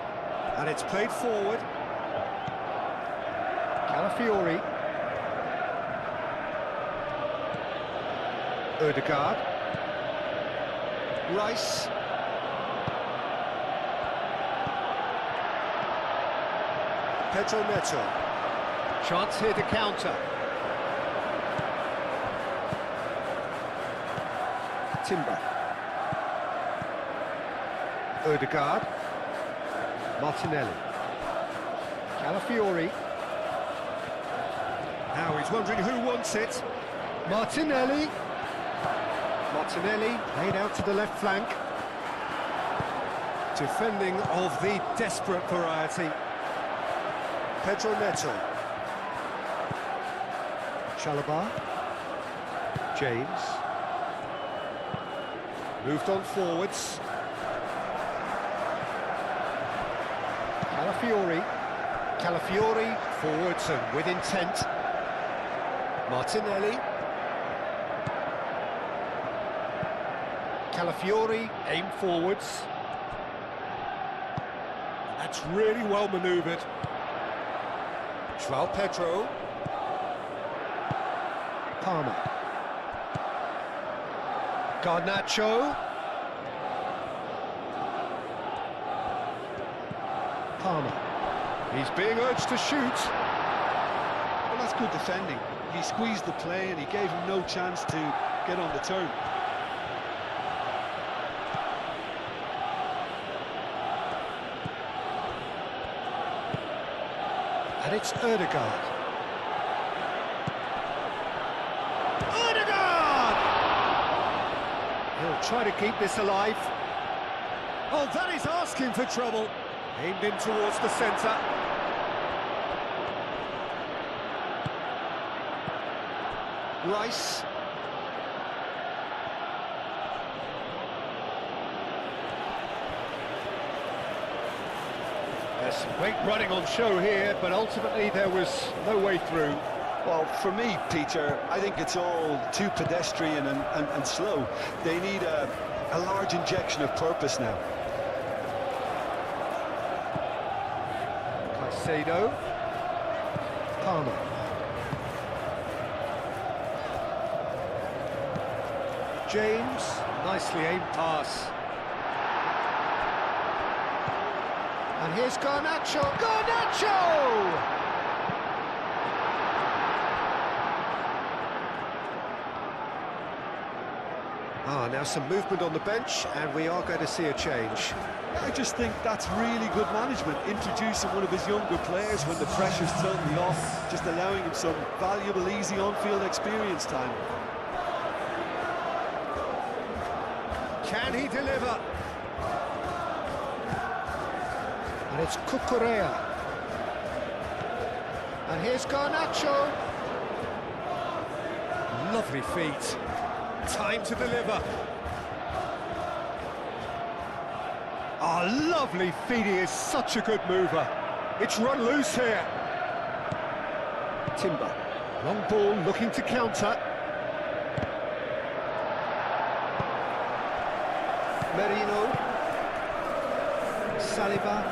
S2: And it's played forward. Calafiori. Ødegaard. Rice. Pedro Neto. Chance here to counter. Timber. Ødegaard. Martinelli. Calafiori. Now he's wondering who wants it. Martinelli. Martinelli laid out to the left flank. Defending of the desperate variety. Pedro Neto. Chalobah. James. Moved on forwards. Calafiori. Calafiori forwards and with intent. Martinelli. Calafiori aim forwards. That's really well manoeuvred. João Pedro. Palmer. Garnacho. Palmer. He's being urged to shoot.
S1: Well, that's good defending. He squeezed the play and he gave him no chance to get on the turn.
S2: And it's Ødegaard. Ødegaard! He'll try to keep this alive. Oh, that is asking for trouble. Aimed in towards the centre. Rice. There's great running on show here, but ultimately there was no way through.
S1: Well, for me, Peter, I think it's all too pedestrian and slow. They need a large injection of purpose now.
S2: Caicedo. Palmer. James, nicely aimed pass. And here's Garnacho. Garnacho! Now some movement on the bench, and we are going to see a change.
S1: I just think that's really good management, introducing one of his younger players when the pressure's totally off, just allowing him some valuable, easy on-field experience time.
S2: Can he deliver? And it's Cucurella. And here's Garnacho. Lovely feet. Time to deliver. Oh, lovely feet. He is such a good mover. It's run loose here. Timber. Long ball looking to counter. Merino. Saliba.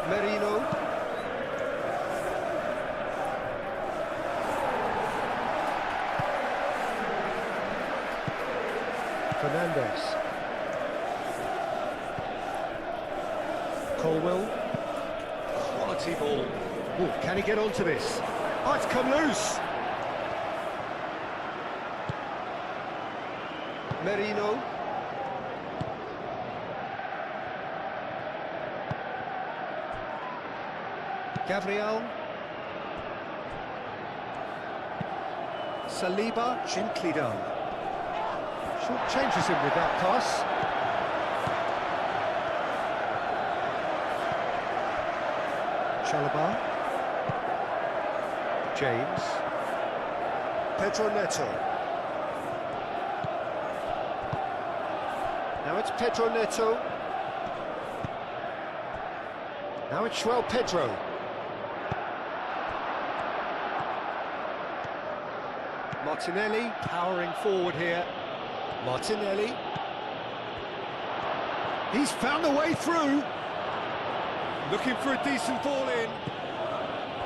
S2: Merino. Fernandez. Colwell. Quality ball. Ooh, can he get onto this? Oh, it's come loose. Merino. Gabriel. Saliba, gently done. Short changes him with that pass. Chalobah. James. Pedro Neto. Now it's Pedro Neto. Now it's João Pedro. Martinelli powering forward here. Martinelli. He's found the way through. Looking for a decent ball in.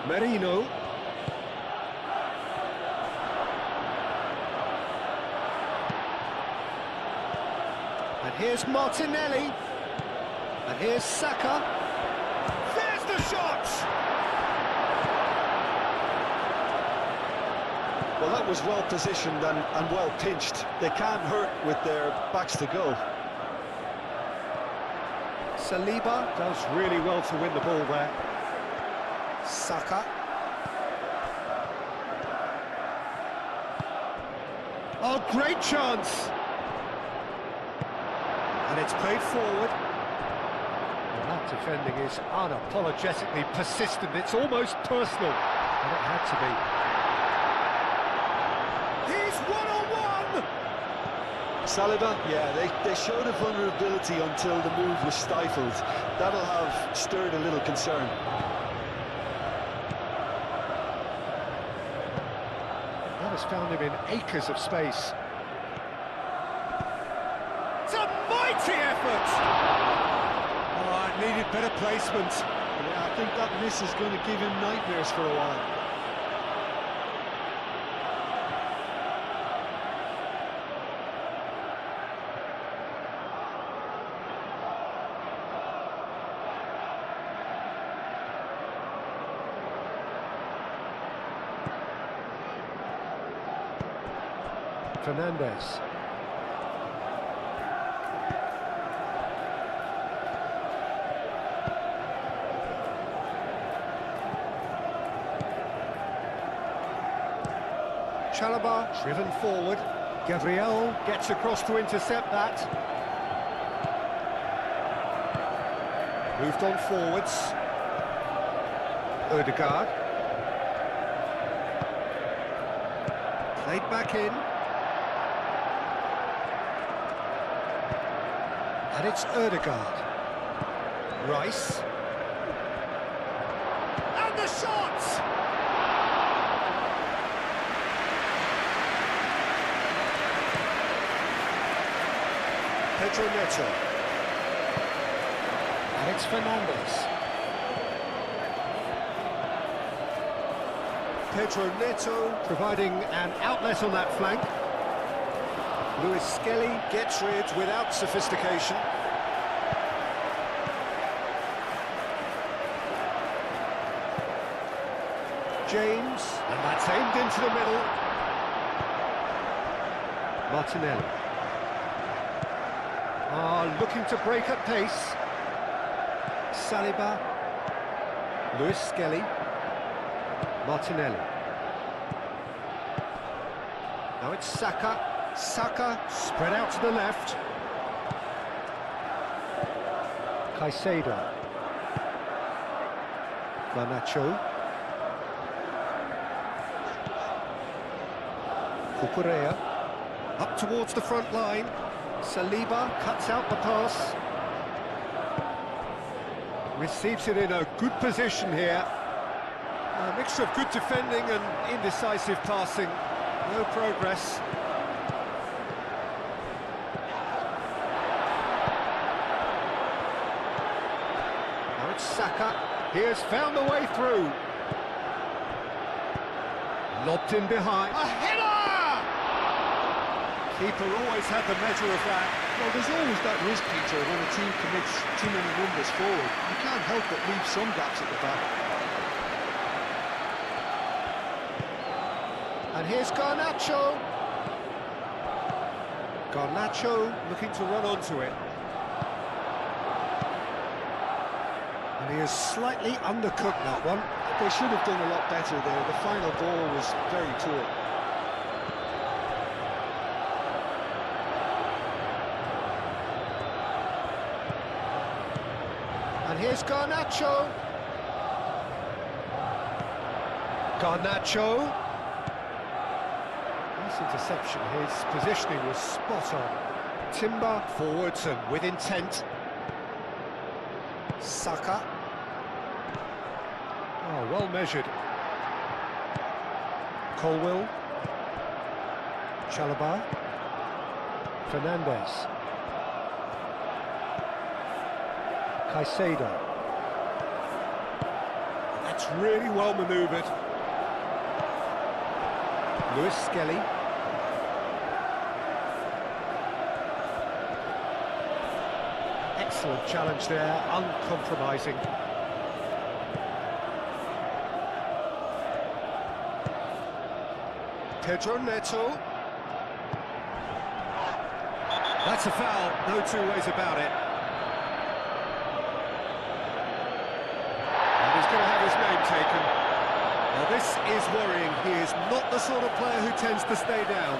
S2: Merino. And here's Martinelli. And here's Saka. There's the shot!
S4: Well, that was well positioned and well pinched. They can't hurt with their backs to go.
S2: Saliba does really well to win the ball there. Saka. Oh, great chance! And it's played forward. Well, that defending is unapologetically persistent. It's almost personal. And it had to be. He's one-on-one!
S4: Saliba, yeah, they showed a vulnerability until the move was stifled. That'll have stirred a little concern.
S2: That has found him in acres of space. It's a mighty effort! Oh, it needed better placement.
S4: Yeah, I think that miss is going to give him nightmares for a while.
S2: Fernandez. Chalobah driven forward. Gabriel gets across to intercept that. Moved on forwards. Ødegaard. Played back in. And it's Ødegaard. Rice. And the shot! Pedro Neto. And it's Fernandez. Pedro Neto providing an outlet on that flank. Lewis Skelly gets rid without sophistication. James, and that's aimed into the middle. Martinelli. Looking to break at pace. Saliba. Lewis Skelly. Martinelli. Now it's Saka. Saka spread out to the left. Caicedo. Garnacho. Cucurella. Up towards the front line. Saliba cuts out the pass. Receives it in a good position here. A mixture of good defending and indecisive passing. No progress. Saka, he has found the way through. Lobbed in behind. A header! Keeper always had the measure of that.
S1: Well, there's always that risk, Peter, when a team commits too many numbers forward. You can't help but leave some gaps at the back.
S2: And here's Garnacho. Garnacho looking to run onto it. And he has slightly undercooked that one.
S1: They should have done a lot better there. The final ball was very poor.
S2: And here's Garnacho. Garnacho. Nice interception. His positioning was spot on. Timber forwards and with intent. Saka. Oh, well measured. Colwill. Chalobah. Fernandez. Caicedo. That's really well manoeuvred. Lewis Skelly. Excellent challenge there, uncompromising. Pedro Neto. That's a foul, no two ways about it. And he's going to have his name taken. Now this is worrying. He is not the sort of player who tends to stay down.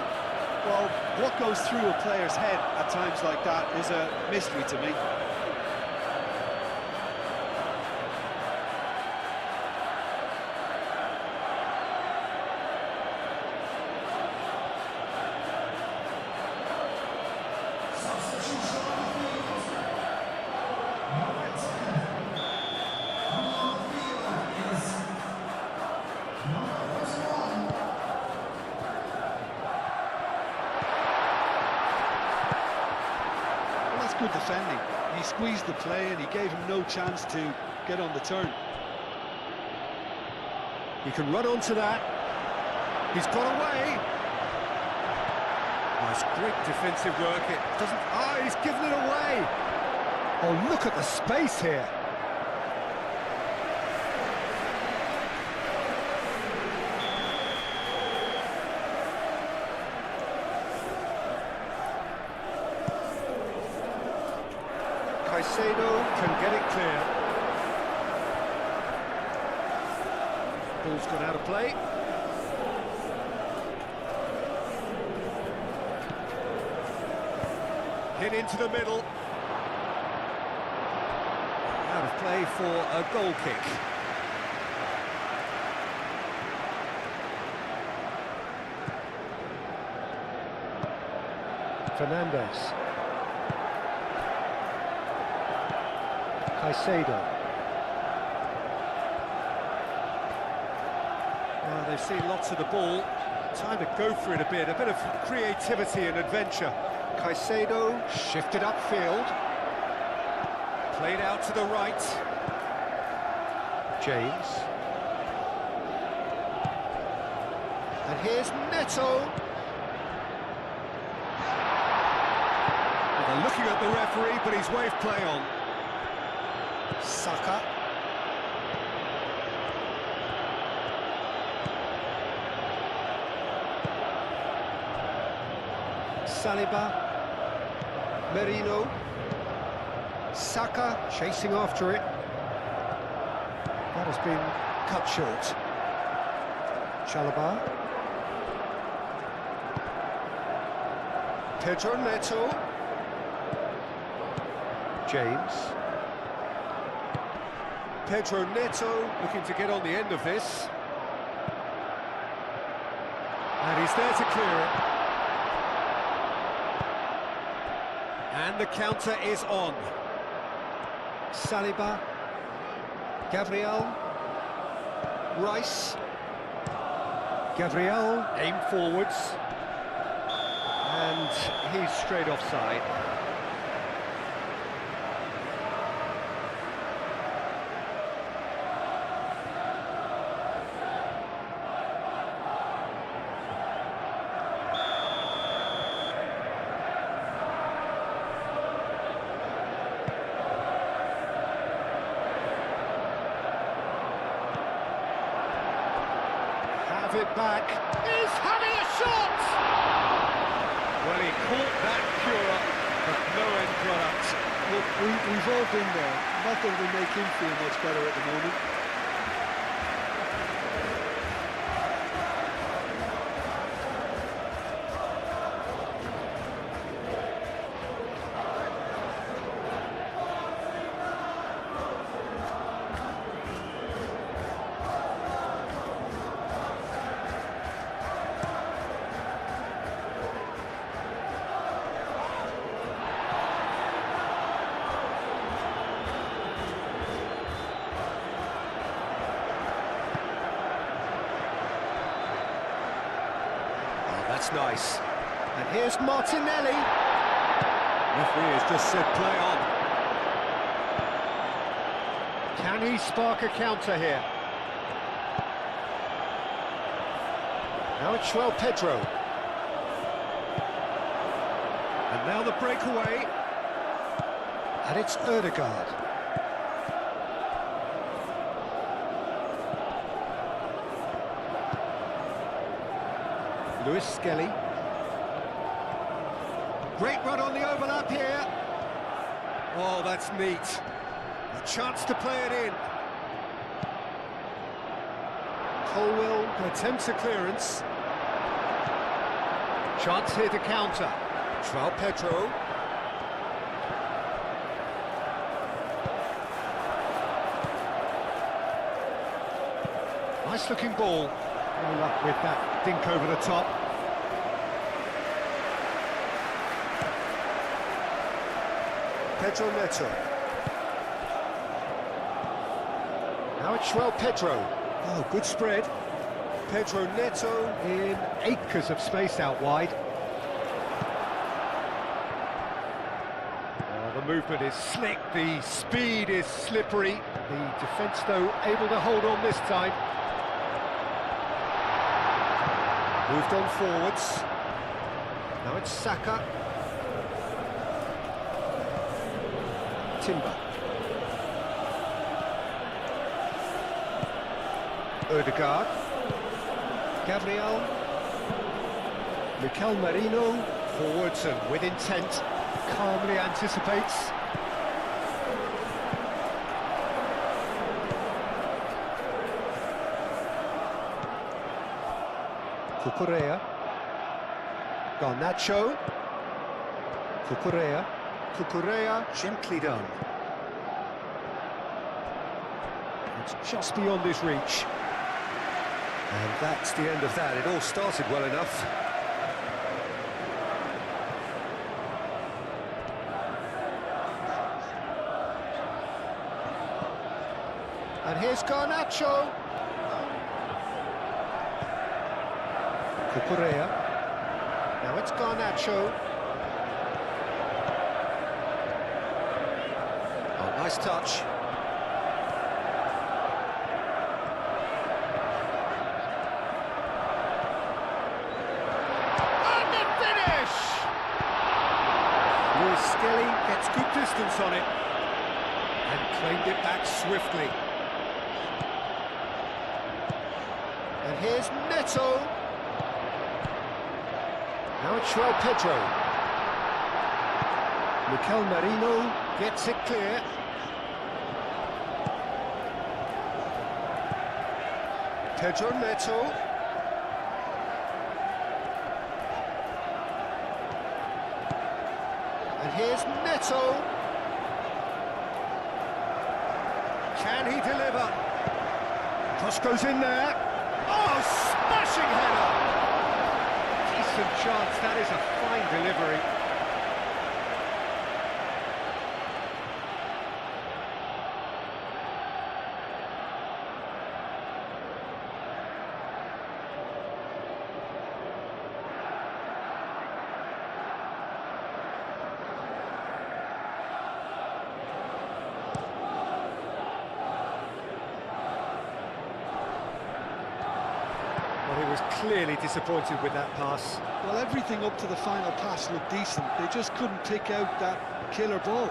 S3: Well, what goes through a player's head at times like that is a mystery to me.
S1: Good defending. He squeezed the play and he gave him no chance to get on the turn.
S2: He can run onto that. He's got away. Nice, great defensive work. It doesn't... Ah, he's given it away. Oh, look at the space here. Caicedo can get it clear. Ball's gone out of play. Hit into the middle. Out of play for a goal kick. Fernandez. Caicedo. Well, they've seen lots of the ball. Time to go for it a bit of creativity and adventure. Caicedo shifted upfield. Played out to the right. James. And here's Neto. Well, they're looking at the referee, but he's waved play on. Saka. Saliba. Merino. Saka chasing after it. That has been cut short. Chalobah. Pedro Neto. James. Pedro Neto looking to get on the end of this. And he's there to clear it. And the counter is on. Saliba. Gabriel. Rice. Gabriel aimed forwards. And he's straight offside. give it back. He's having a shot! Well, he caught that cure, but no end product.
S1: Look, we've all been there. Nothing will make him feel much better at the moment.
S2: That's nice. And here's Martinelli. Referee has just said play on. Can he spark a counter here? Now it's João Pedro. And now the breakaway. And it's Ødegaard. Lewis Skelly. Great run on the overlap here. Oh, that's neat. A chance to play it in. Colwell attempts a clearance. Chance here to counter. João Pedro. Nice looking ball. No luck with that dink over the top. Pedro Neto. Now it's João Pedro. Oh, good spread. Pedro Neto in acres of space out wide. Oh, the movement is slick, the speed is slippery. The defence, though, able to hold on this time. Moved on forwards. Now it's Saka. Timber. Ødegaard. Gabriel. Mikel Merino. Forwards and with intent. Calmly anticipates. Cucurella. Garnacho. Cucurella. Cucurella, gently done. It's just beyond his reach. And that's the end of that. It all started well enough. And here's Garnacho. Cucurella. Now it's Garnacho. Oh, nice touch. And the finish! Lewis Skelly gets good distance on it and claimed it back swiftly. And here's Neto. Now it's João Pedro. Mikel Merino gets it clear. Pedro Neto. And here's Neto. Can he deliver? Cross goes in there. Oh, smashing header! Decent chance, that is a fine delivery. Well, he was clearly disappointed with that pass.
S1: Well, everything up to the final pass looked decent. They just couldn't pick out that killer ball.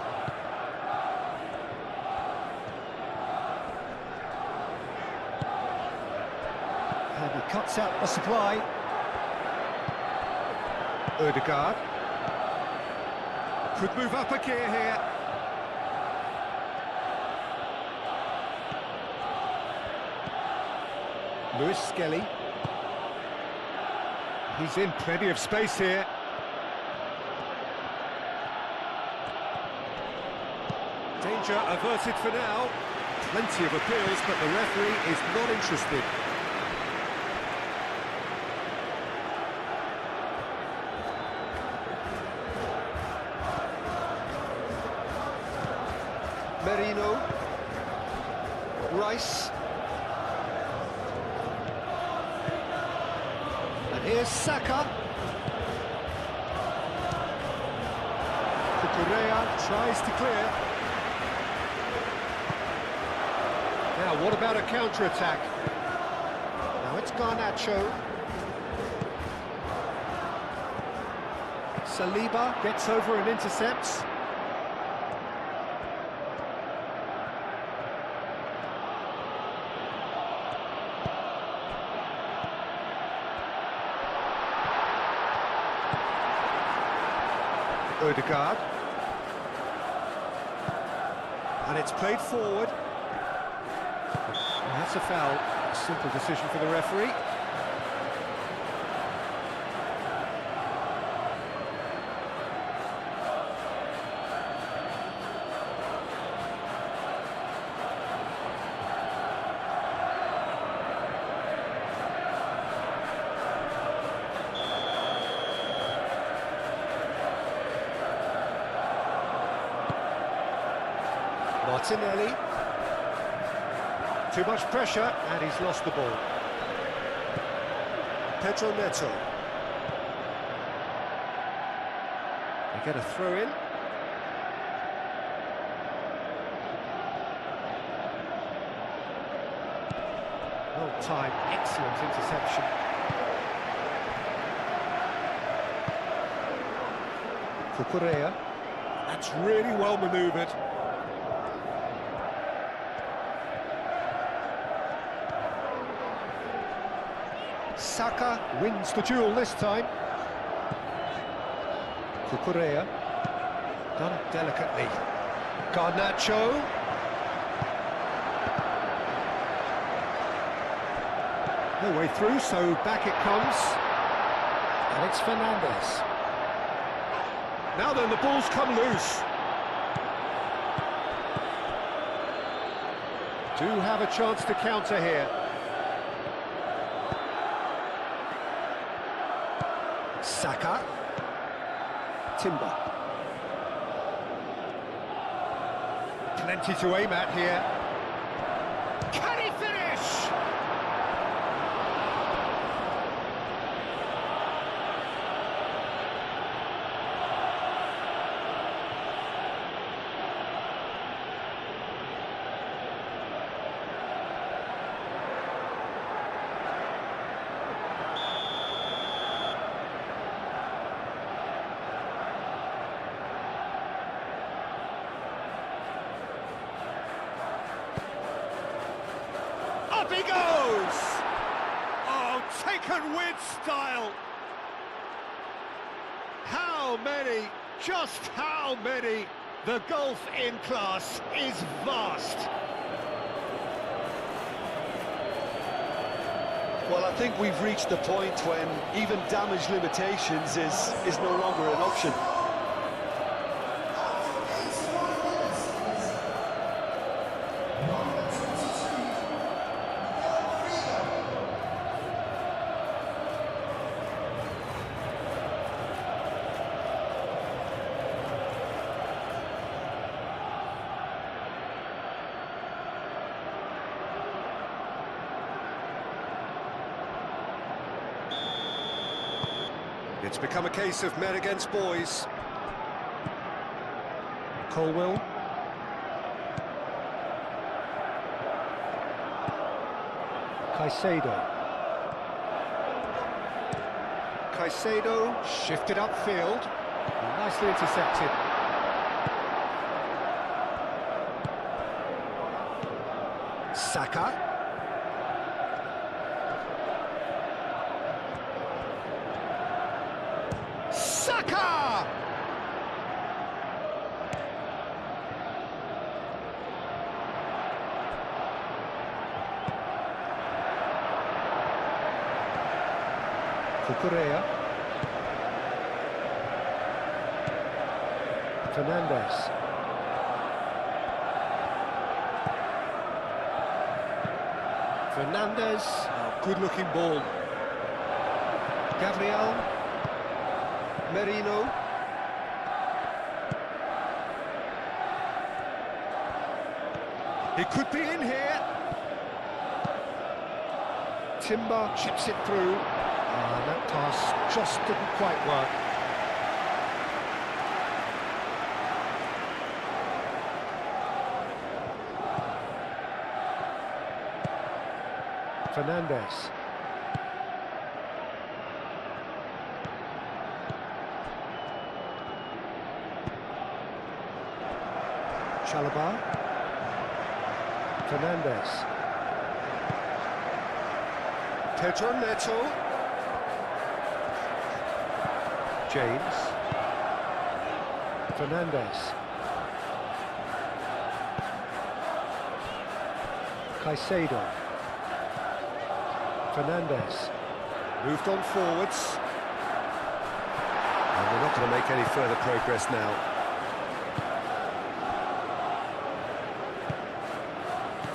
S2: And he cuts out the supply. Ødegaard. Could move up a gear here. Lewis Skelly. He's in plenty of space here. Danger averted for now. Plenty of appeals, but the referee is not interested. Merino. Rice. And here's Saka. Cucurella tries to clear. Now, what about a counter-attack? Now it's Garnacho. Saliba gets over and intercepts. Ødegaard. And it's played forward. And that's a foul. A simple decision for the referee. Martinelli. Too much pressure, and he's lost the ball. Pedro Neto. They get a throw in. Well timed, excellent interception. Cucurella. That's really well manoeuvred. Saka wins the duel this time. Cucurella. Done it delicately. Garnacho. No way through, so back it comes. And it's Fernandes. Now then, the ball's come loose. Do have a chance to counter here. Saka. Timber. Plenty to aim at here. Can he finish? Up he goes! Oh, taken with style! How many, just how many? The gulf in class is vast.
S4: Well, I think we've reached the point when even damage limitations is no longer an option.
S2: It's become a case of men against boys. Colwell. Caicedo. Caicedo shifted upfield. Nicely intercepted. Saka. Cucurella. Fernandez. Fernandez. Oh, good-looking ball. Gabriel. Merino. He could be in here. Timber chips it through. That pass just didn't quite work. Fernandez. Chalobah. Fernandez. Pedro Neto. James. Fernandez. Caicedo. Fernandez. Moved on forwards. And they're not going to make any further progress now.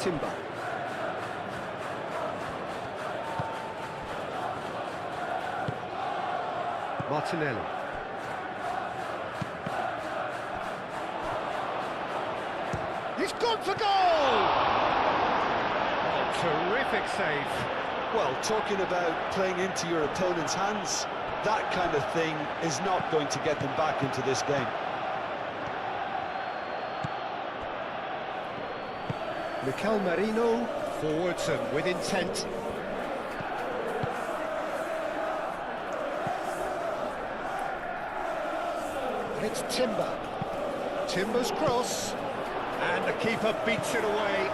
S2: Timber. Martinelli. He's gone for goal! Oh, terrific save.
S4: Well, talking about playing into your opponent's hands, that kind of thing is not going to get them back into this game.
S2: Mikel Merino, forwards and with intent. And it's Timber. Timber's cross. And the keeper beats it away.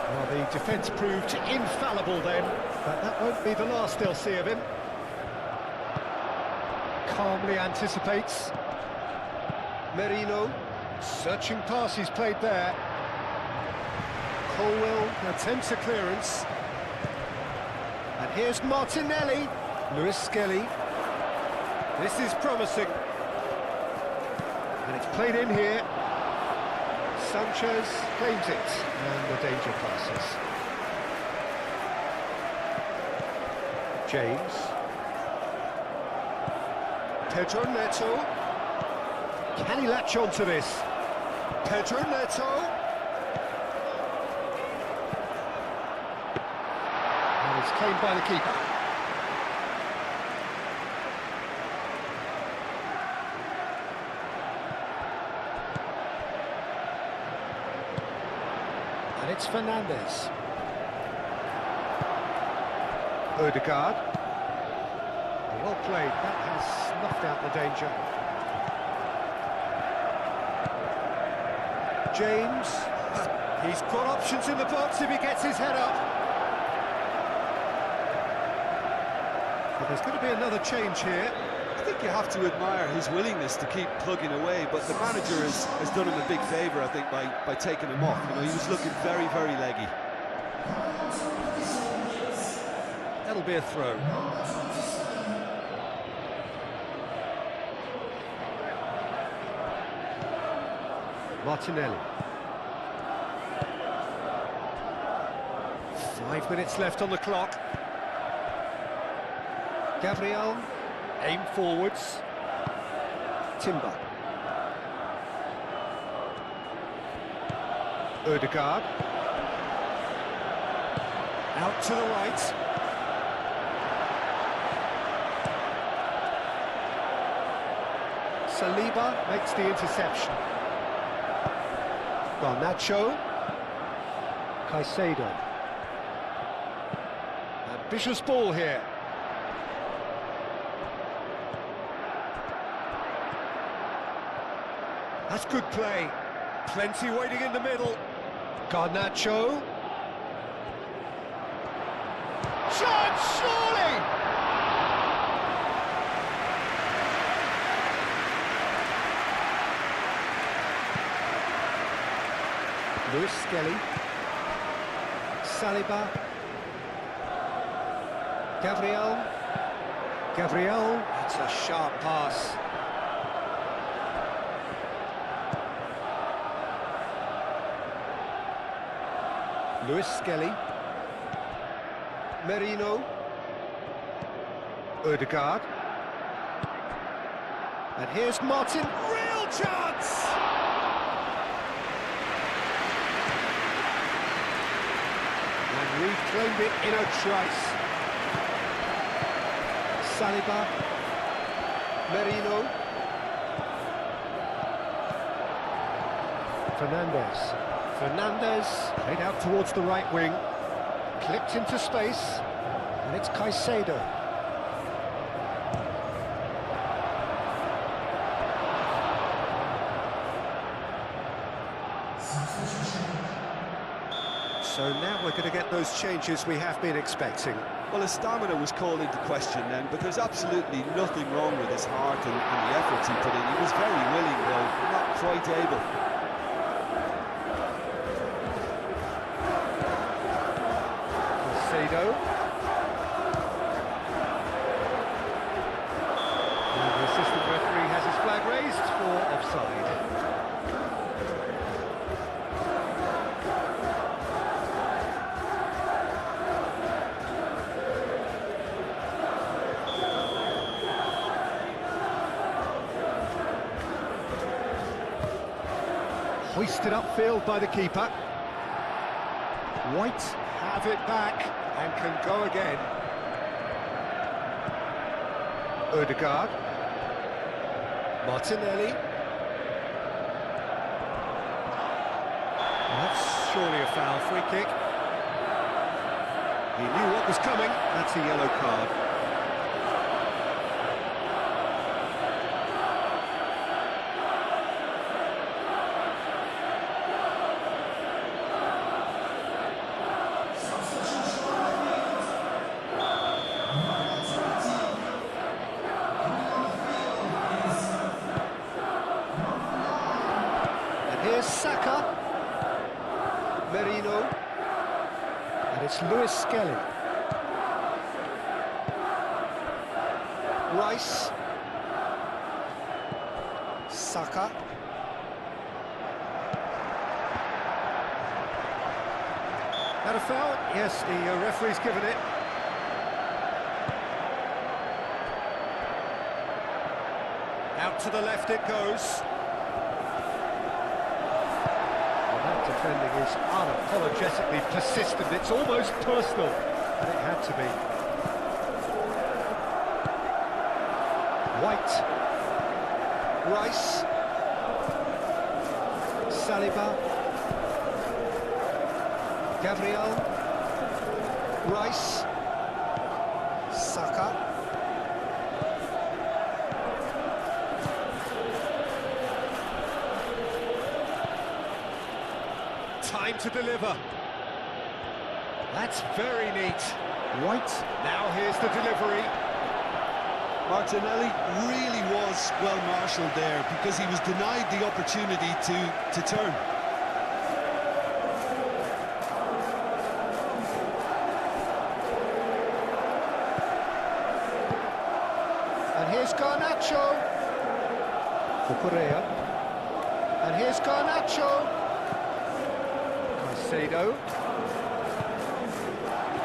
S2: Well, the defence proved infallible then, but that won't be the last they'll see of him. Calmly anticipates. Merino, searching pass he's played there. Colwell attempts a clearance. And here's Martinelli. Lewis Skelly. This is promising. And it's played in here. Sanchez claims it, and the danger passes. James. Pedro Neto. Can he latch on to this? Pedro Neto. And it's claimed by the keeper. And it's Fernandez. Odegaard. Well played, that has snuffed out the danger. James, he's got options in the box if he gets his head up. But there's going to be another change here.
S4: I think you have to admire his willingness to keep plugging away, but the manager has done him a big favour, I think, by taking him off. You know, he was looking very, very leggy.
S2: That'll be a throw. Martinelli. 5 minutes left on the clock. Gabriel, aim forwards. Timber. Odegaard. Out to the right. Saliba makes the interception. Garnacho. Caicedo. Ambitious ball here. That's good play. Plenty waiting in the middle. Garnacho. Chance, surely! Lewis Skelly. Saliba. Gabriel. It's a sharp pass. Lewis Skelly. Merino. Ødegaard. And here's Martin. Real chance! And reclaimed it in a trice. Saliba. Merino. Fernandez played out towards the right wing. Clipped into space. And it's Caicedo. So now we're going to get those changes we have been expecting.
S3: Well, his stamina was called into question then, but there's absolutely nothing wrong with his heart and the efforts he put in. He was very willing, though, not quite able.
S2: Caicedo. And the assistant referee has his flag raised for offside. Hoisted upfield by the keeper. White have it back and can go again. Ødegaard. Martinelli. That's surely a foul. Free kick. He knew what was coming. That's a yellow card. Here's Saka. Merino. And it's Lewis Skelly. Rice. Saka. That a foul? Yes, the referee's given it. Out to the left it goes. Defending is unapologetically persistent. It's almost personal, and it had to be. White. Rice. Saliba. Gabriel. Rice. Saka. Time to deliver. That's very neat. White. Now here's the delivery.
S1: Martinelli really was well marshalled there because he was denied the opportunity to turn.
S2: And here's Garnacho. For Correa. And here's Garnacho. Caicedo.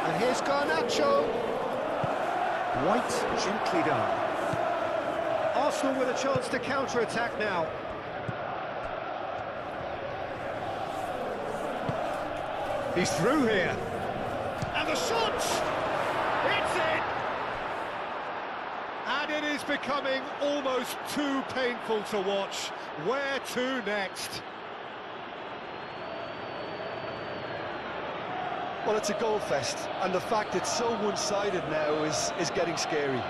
S2: And here's Garnacho. White gently down. Arsenal with a chance to counter-attack now. He's through here. And the shot! It's in! And it is becoming almost too painful to watch. Where to next?
S1: Well, it's a goal fest, and the fact it's so one-sided now is getting scary.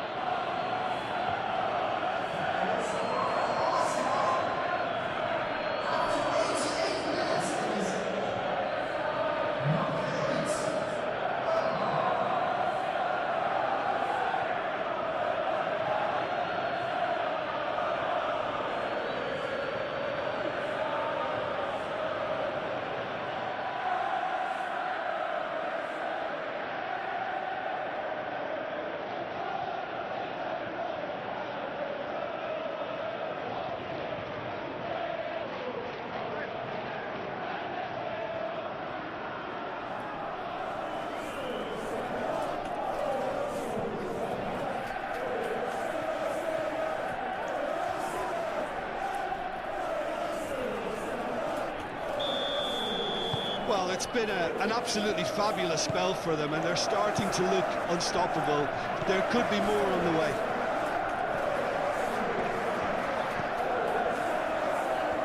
S1: Well, it's been an absolutely fabulous spell for them, and they're starting to look unstoppable. There could be more on the way.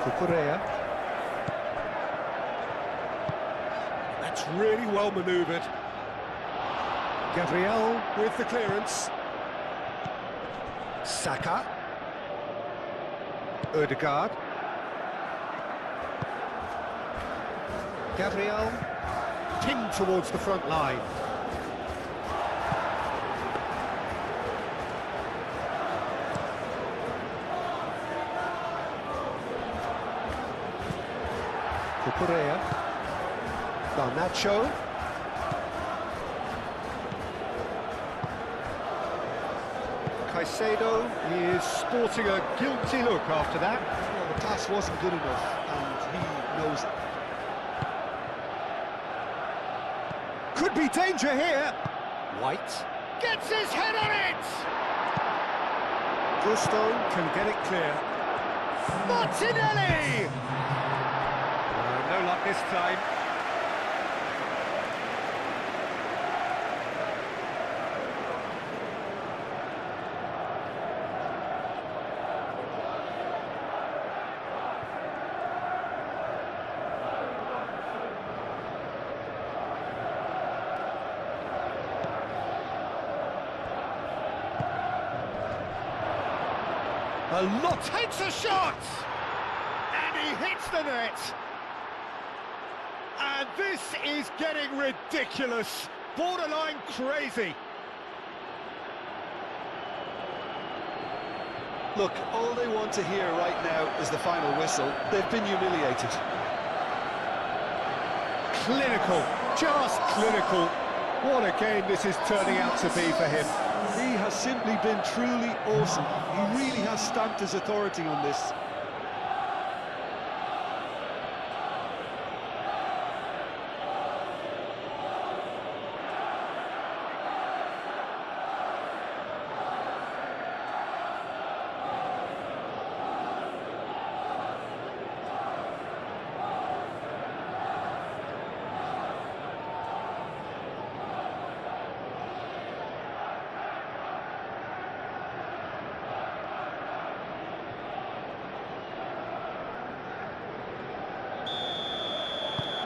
S2: Cucurella. That's really well manoeuvred. Gabriel with the clearance. Saka. Ødegaard. Gabriel pinged towards the front line. Cucurella. Garnacho. Caicedo is sporting a guilty look after that.
S1: Well, the pass wasn't good enough, and he knows it.
S2: Could be danger here. White gets his head on it. Gusto can get it clear. Martinelli! No luck this time. A lot takes a shot, and he hits the net. And this is getting ridiculous, borderline crazy.
S1: Look, all they want to hear right now is the final whistle. They've been humiliated.
S2: Clinical, just clinical. What a game this is turning out to be for him.
S1: He has simply been truly awesome. He really has stamped his authority on this.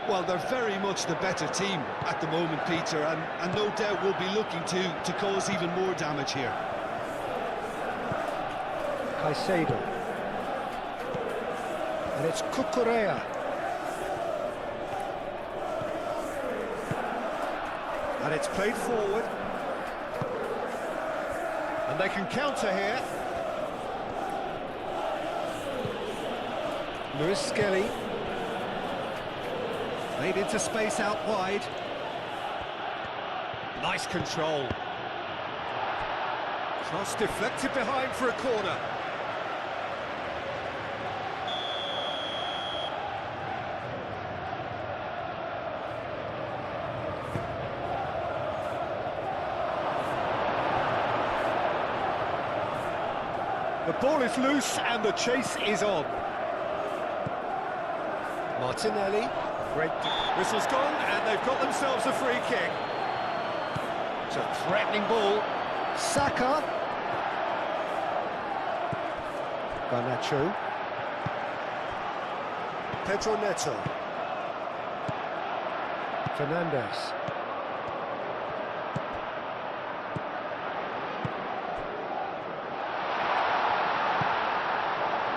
S1: Well, they're very much the better team at the moment, Peter, and no doubt will be looking to cause even more damage here.
S2: Caicedo. And it's Cucurella. And it's played forward. And they can counter here. Lewis Skelly. Made into space out wide. Nice control. Cross deflected behind for a corner. The ball is loose and the chase is on. Martinelli. Great. Whistle's gone, and they've got themselves a free kick. It's a threatening ball. Saka. Garnacho. Pedro Neto. Fernandes.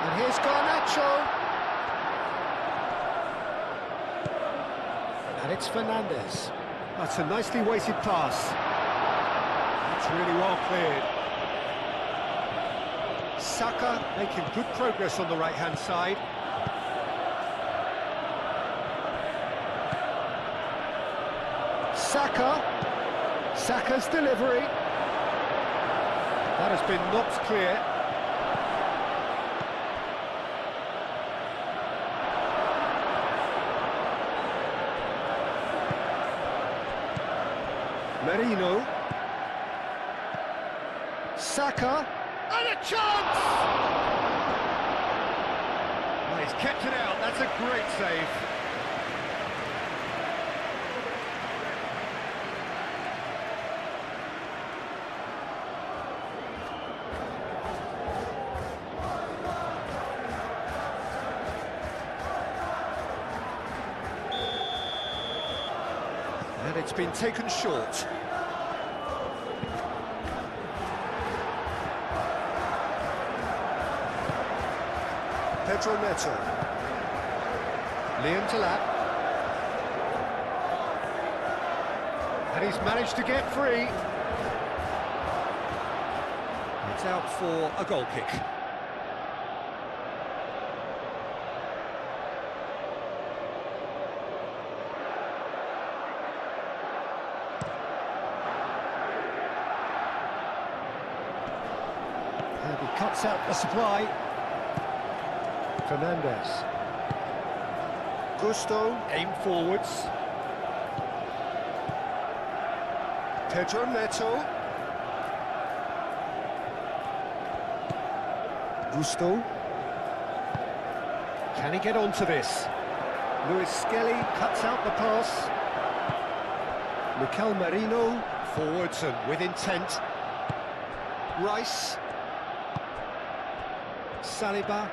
S2: And here's Garnacho. And it's Fernandes. That's a nicely weighted pass. That's really well cleared. Saka making good progress on the right-hand side. Saka's delivery. That has been knocked clear. Merino. Saka. And a chance! Well, he's kept it out. That's a great save. And it's been taken short. Pedro Neto. Liam Delap. And he's managed to get free. It's out for a goal kick. And he cuts out the supply. Fernandez. Gusto, aim forwards. Pedro Neto. Gusto. Can he get onto this? Luis Skelly cuts out the pass. Mikel Merino, forwards and with intent. Rice. Saliba.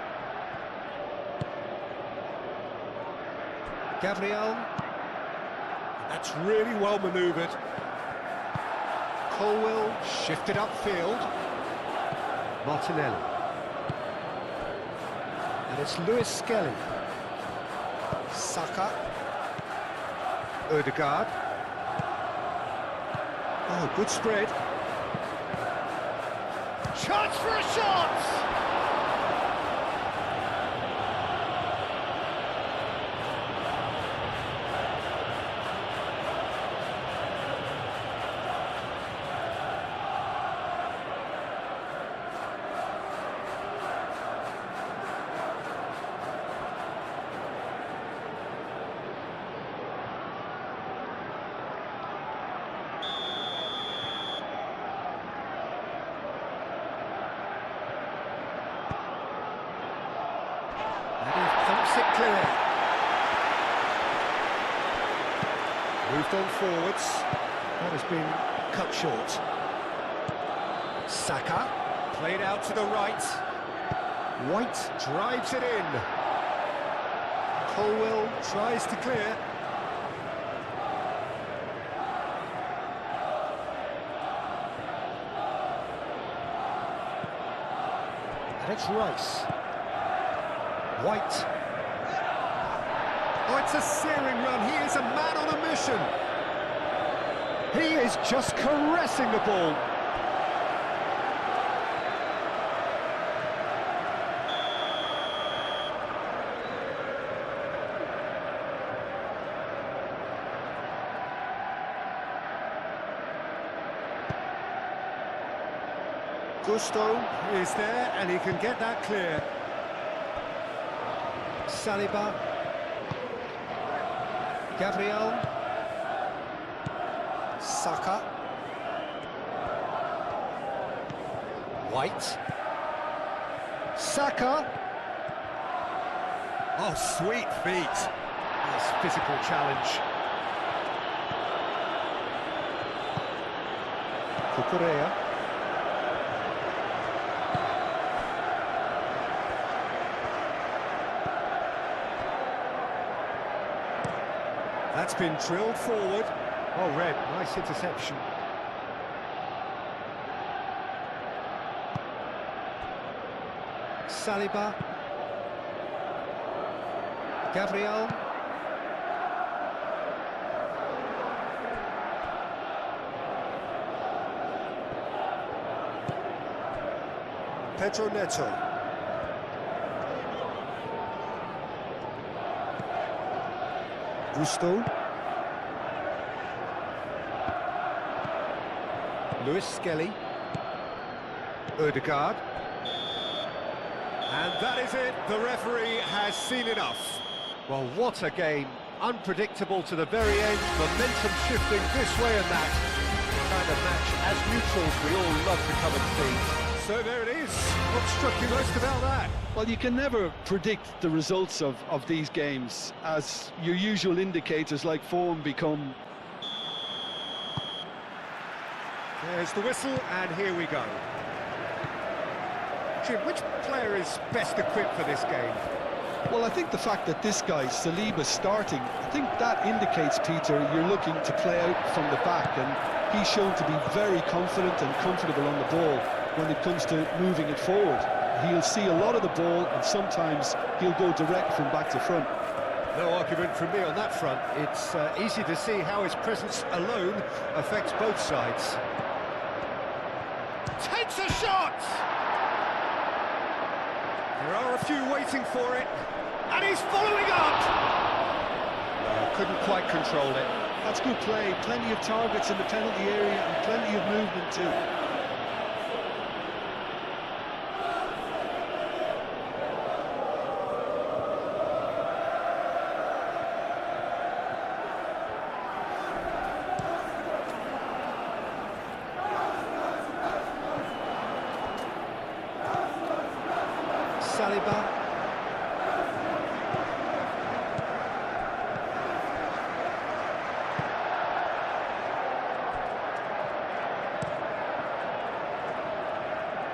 S2: Gabriel. That's really well manoeuvred. Colwell shifted upfield. Martinelli. And it's Luis Skelly. Saka. Ødegaard. Oh, good spread. Chance for a shot! And he thumps it clear. Moved on forwards. That has been cut short. Saka, played out to the right. White drives it in. Colwell tries to clear. And it's Rice. White. Oh, it's a searing run. He is a man on a mission. He is just caressing the ball. Gusto is there, and he can get that clear. Saliba. Gabriel. Saka. White. Saka. Oh, sweet feet. Nice physical challenge. Cucurella. That's been drilled forward. Oh, Red, nice interception. Saliba. Gabriel. Pedro Neto. Gusto. Luis Skelly. Ødegaard. And that is it. The referee has seen enough. Well, what a game. Unpredictable to the very end. Momentum shifting this way and that. The kind of match, as neutrals, we all love to come and see. So there it is. What struck you most about that?
S1: Well, you can never predict the results of these games, as your usual indicators like form become.
S2: There's the whistle, and here we go. Jim, which player is best equipped for this game?
S1: Well, I think the fact that this guy, Saliba's starting, I think that indicates, Peter, you're looking to play out from the back, and he's shown to be very confident and comfortable on the ball when it comes to moving it forward. He'll see a lot of the ball, and sometimes he'll go direct from back to front.
S2: No argument from me on that front. It's easy to see how his presence alone affects both sides. Takes a shot! There are a few waiting for it, and he's following up! Couldn't quite control it.
S1: That's good play, plenty of targets in the penalty area and plenty of movement too.
S2: Saliba.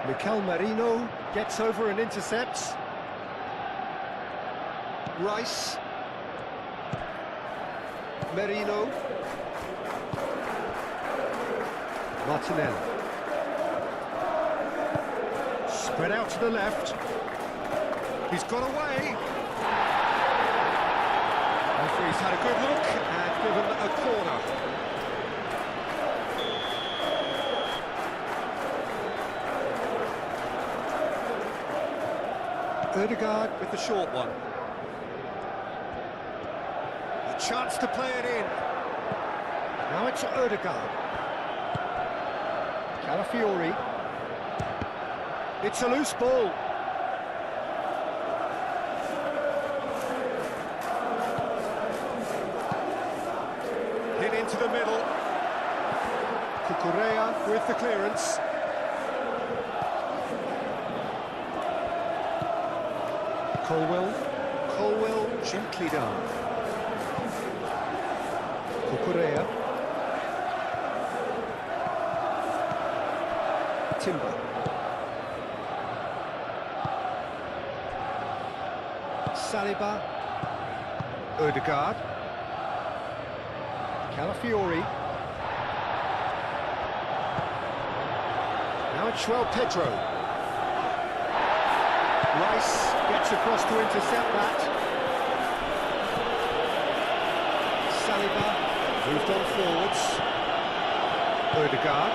S2: Mikel Merino gets over and intercepts. Rice. Merino. Martinelli. Spread out to the left. He's got away. Referee's had a good look and given a corner. Ødegaard with the short one. A chance to play it in. Now it's Ødegaard. Calafiori. It's a loose ball. Hit into the middle. Cucurella with the clearance. Colwell gently down. Cucurella. Timber. Saliba. Ødegaard. Calafiori. Now it's Pedro. Rice gets across to intercept that. Saliba moved on forwards. Ødegaard.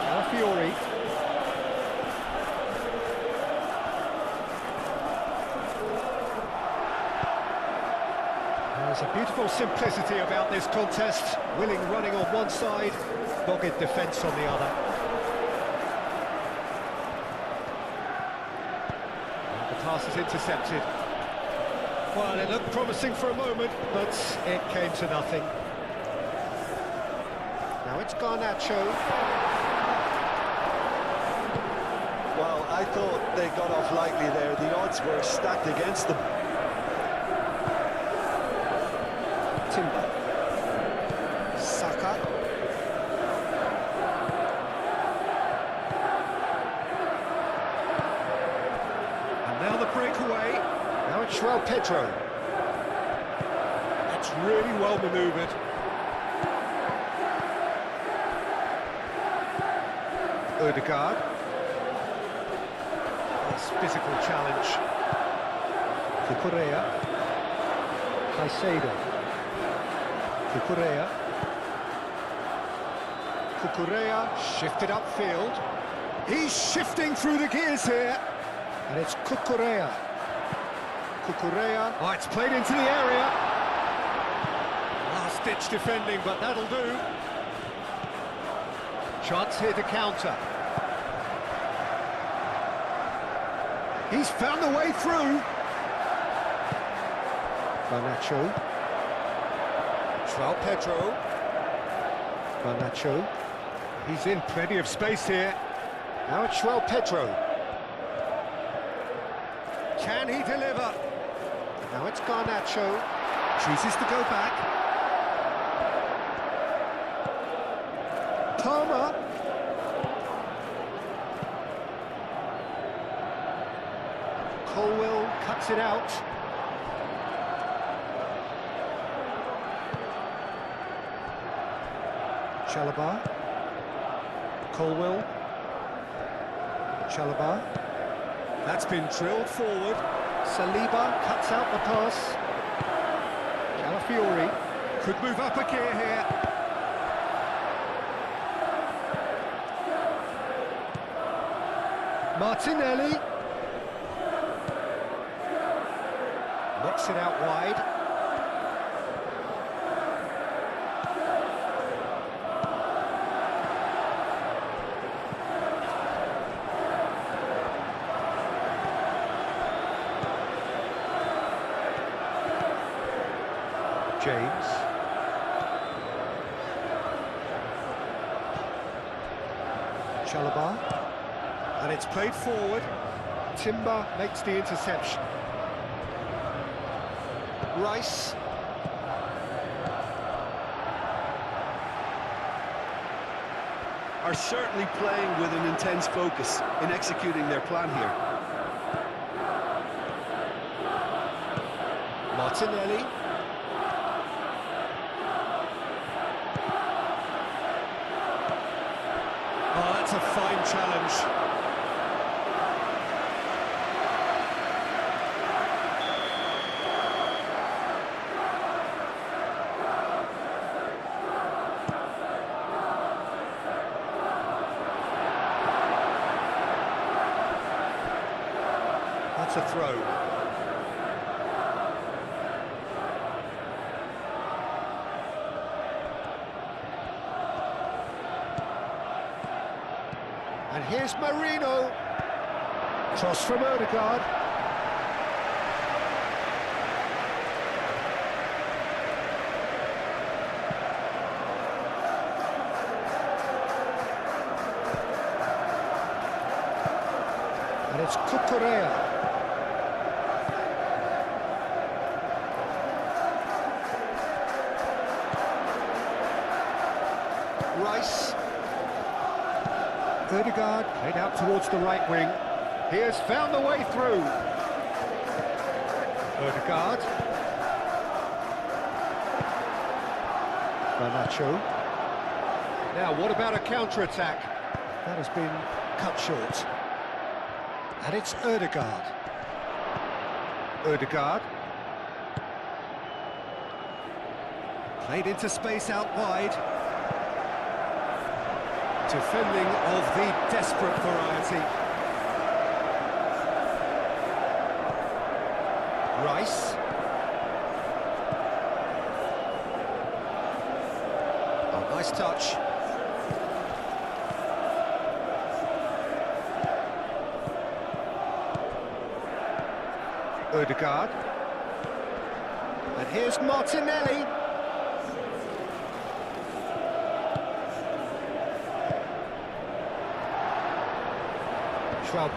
S2: Calafiori. There's a beautiful simplicity about this contest. Willing running on one side, dogged defence on the other. Pass is intercepted. Well, it looked promising for a moment, but it came to nothing. Now it's Garnacho.
S4: Well, I thought they got off lightly there. The odds were stacked against them.
S2: Timber. Saka. Now the breakaway. Now it's Pedro. That's really well manoeuvred. Ødegaard. Nice physical challenge. Cucurella. Caicedo. Cucurella. Cucurella shifted upfield. He's shifting through the gears here. And it's Cucurella. Cucurella. Oh, it's played into the area. Last-ditch defending, but that'll do. Chance here to counter. He's found the way through. Garnacho. Pedro. Garnacho. He's in plenty of space here. Now it's Pedro. Can he deliver? Now it's Garnacho. Chooses to go back. Palmer. Colwill cuts it out. Chalobah. Colwill. Chalobah. That's been drilled forward. Saliba cuts out the pass. Calafiori could move up a gear here. Martinelli knocks it out wide. James. Chalobah. And it's played forward. Timber makes the interception. Rice.
S4: Are certainly playing with an intense focus in executing their plan here.
S2: Martinelli. Oh, that's a fine challenge. That's a throw. And here's Marino. Cross from Odegaard. And it's Cucurella. Rice. Odegaard played out towards the right wing. He has found the way through. Odegaard. Garnacho. Now, what about a counter-attack? That has been cut short. And it's Odegaard. Odegaard. Played into space out wide. Defending of the desperate variety. Rice. Oh, nice touch. Odegaard. And here's Martinelli.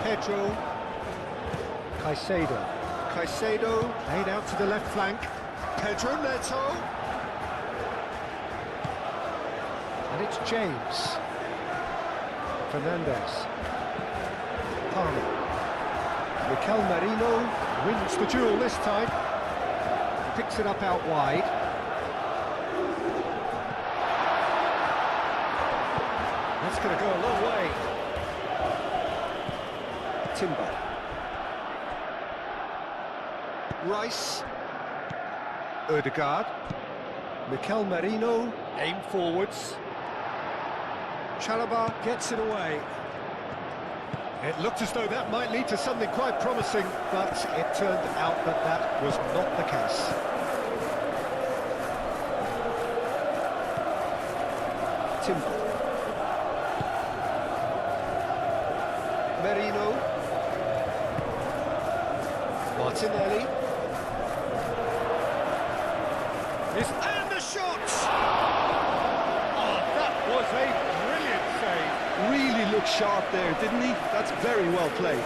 S2: Pedro, Caicedo. Caicedo played out to the left flank. Pedro Neto. And it's James. Fernandez. Palmer. Mikel Merino wins the duel this time. Picks it up out wide. That's going to go a long way. Timber. Rice. Odegaard. Mikel Merino. Aim forwards. Chalobah gets it away. It looked as though that might lead to something quite promising, but it turned out that that was not the case. Timber. Merino. Martinelli. And the shot! Oh, that was a brilliant save.
S4: Really looked sharp there, didn't he? That's very well played.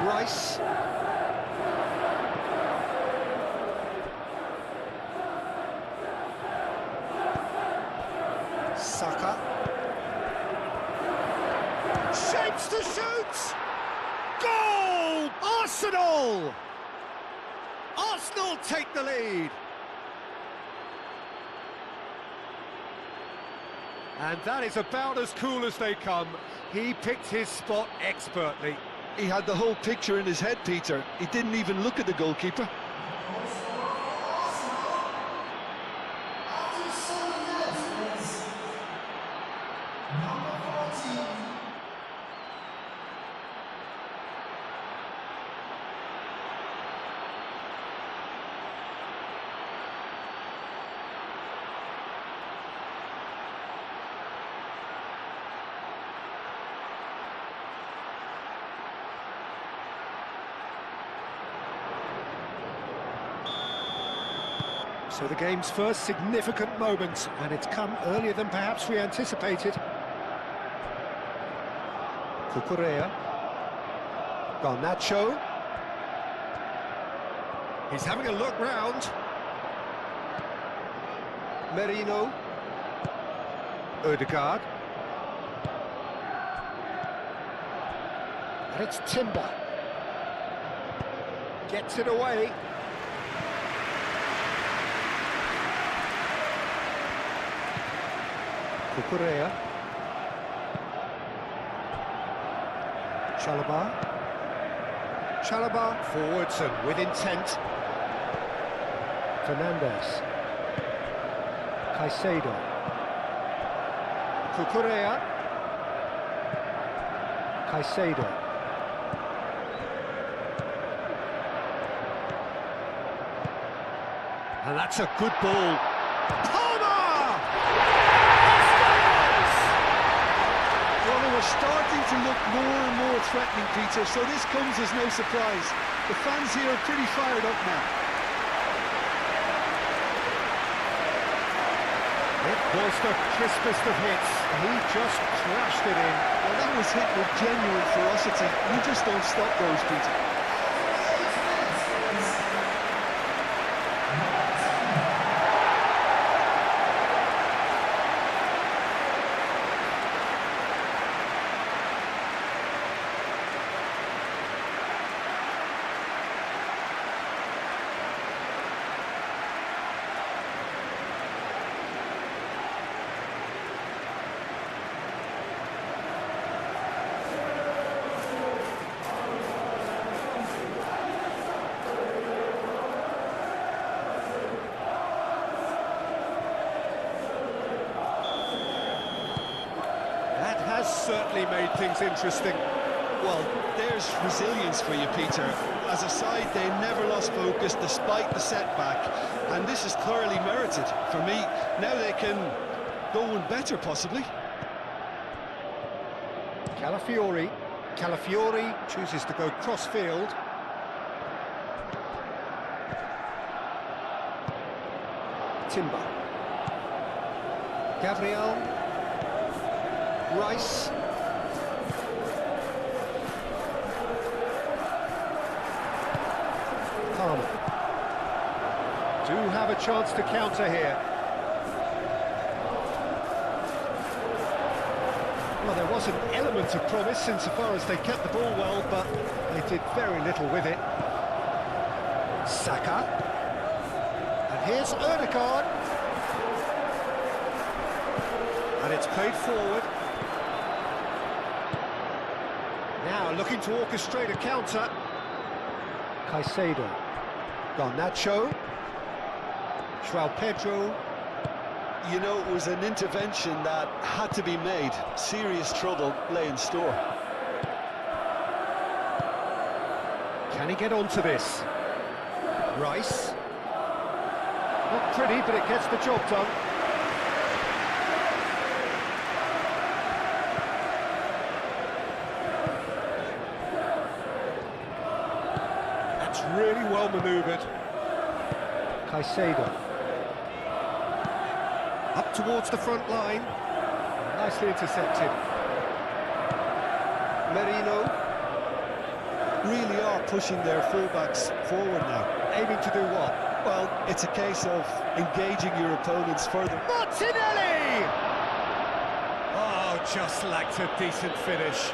S2: Rice. Saka. Shapes to shoot! Goal! Arsenal! Arsenal take the lead. And that is about as cool as they come. He picked his spot expertly.
S1: He had the whole picture in his head, Peter. He didn't even look at the goalkeeper.
S2: So the game's first significant moment, and it's come earlier than perhaps we anticipated. Cucurella. Garnacho. He's having a look round. Merino. Ødegaard. And it's Timber. Gets it away. Cucurella. Chalobah forwards and with intent. Fernandes. Caicedo. Cucurella. Caicedo. And that's a good ball.
S1: Starting to look more and more threatening, Peter, so this comes as no surprise. The fans here are pretty fired up now.
S2: It was the crispest of hits. He just crashed it in.
S1: Well, that was hit with genuine ferocity. You just don't stop those, Peter.
S2: Certainly made things interesting.
S1: Well, there's resilience for you, Peter. As a side, they never lost focus despite the setback, and this is thoroughly merited. For me, now they can go one better, possibly.
S2: Calafiori chooses to go cross-field. Timber. Gabriel. Rice. Palmer. Do have a chance to counter here. Well, there was an element of promise insofar as they kept the ball well, but they did very little with it. Saka. And here's Ødegaard. And it's played forward. Now looking to orchestrate a counter. Caicedo. Garnacho. João Pedro.
S1: You know, it was an intervention that had to be made. Serious trouble lay in store.
S2: Can he get onto this? Rice. Not pretty, but it gets the job done. That's really well manoeuvred. Caicedo. Up towards the front line. Nicely intercepted. Merino.
S1: not pushing their fullbacks forward now.
S2: Aiming to do what?
S1: Well, it's a case of engaging your opponents further.
S2: Martinelli! Oh, just lacked a decent finish.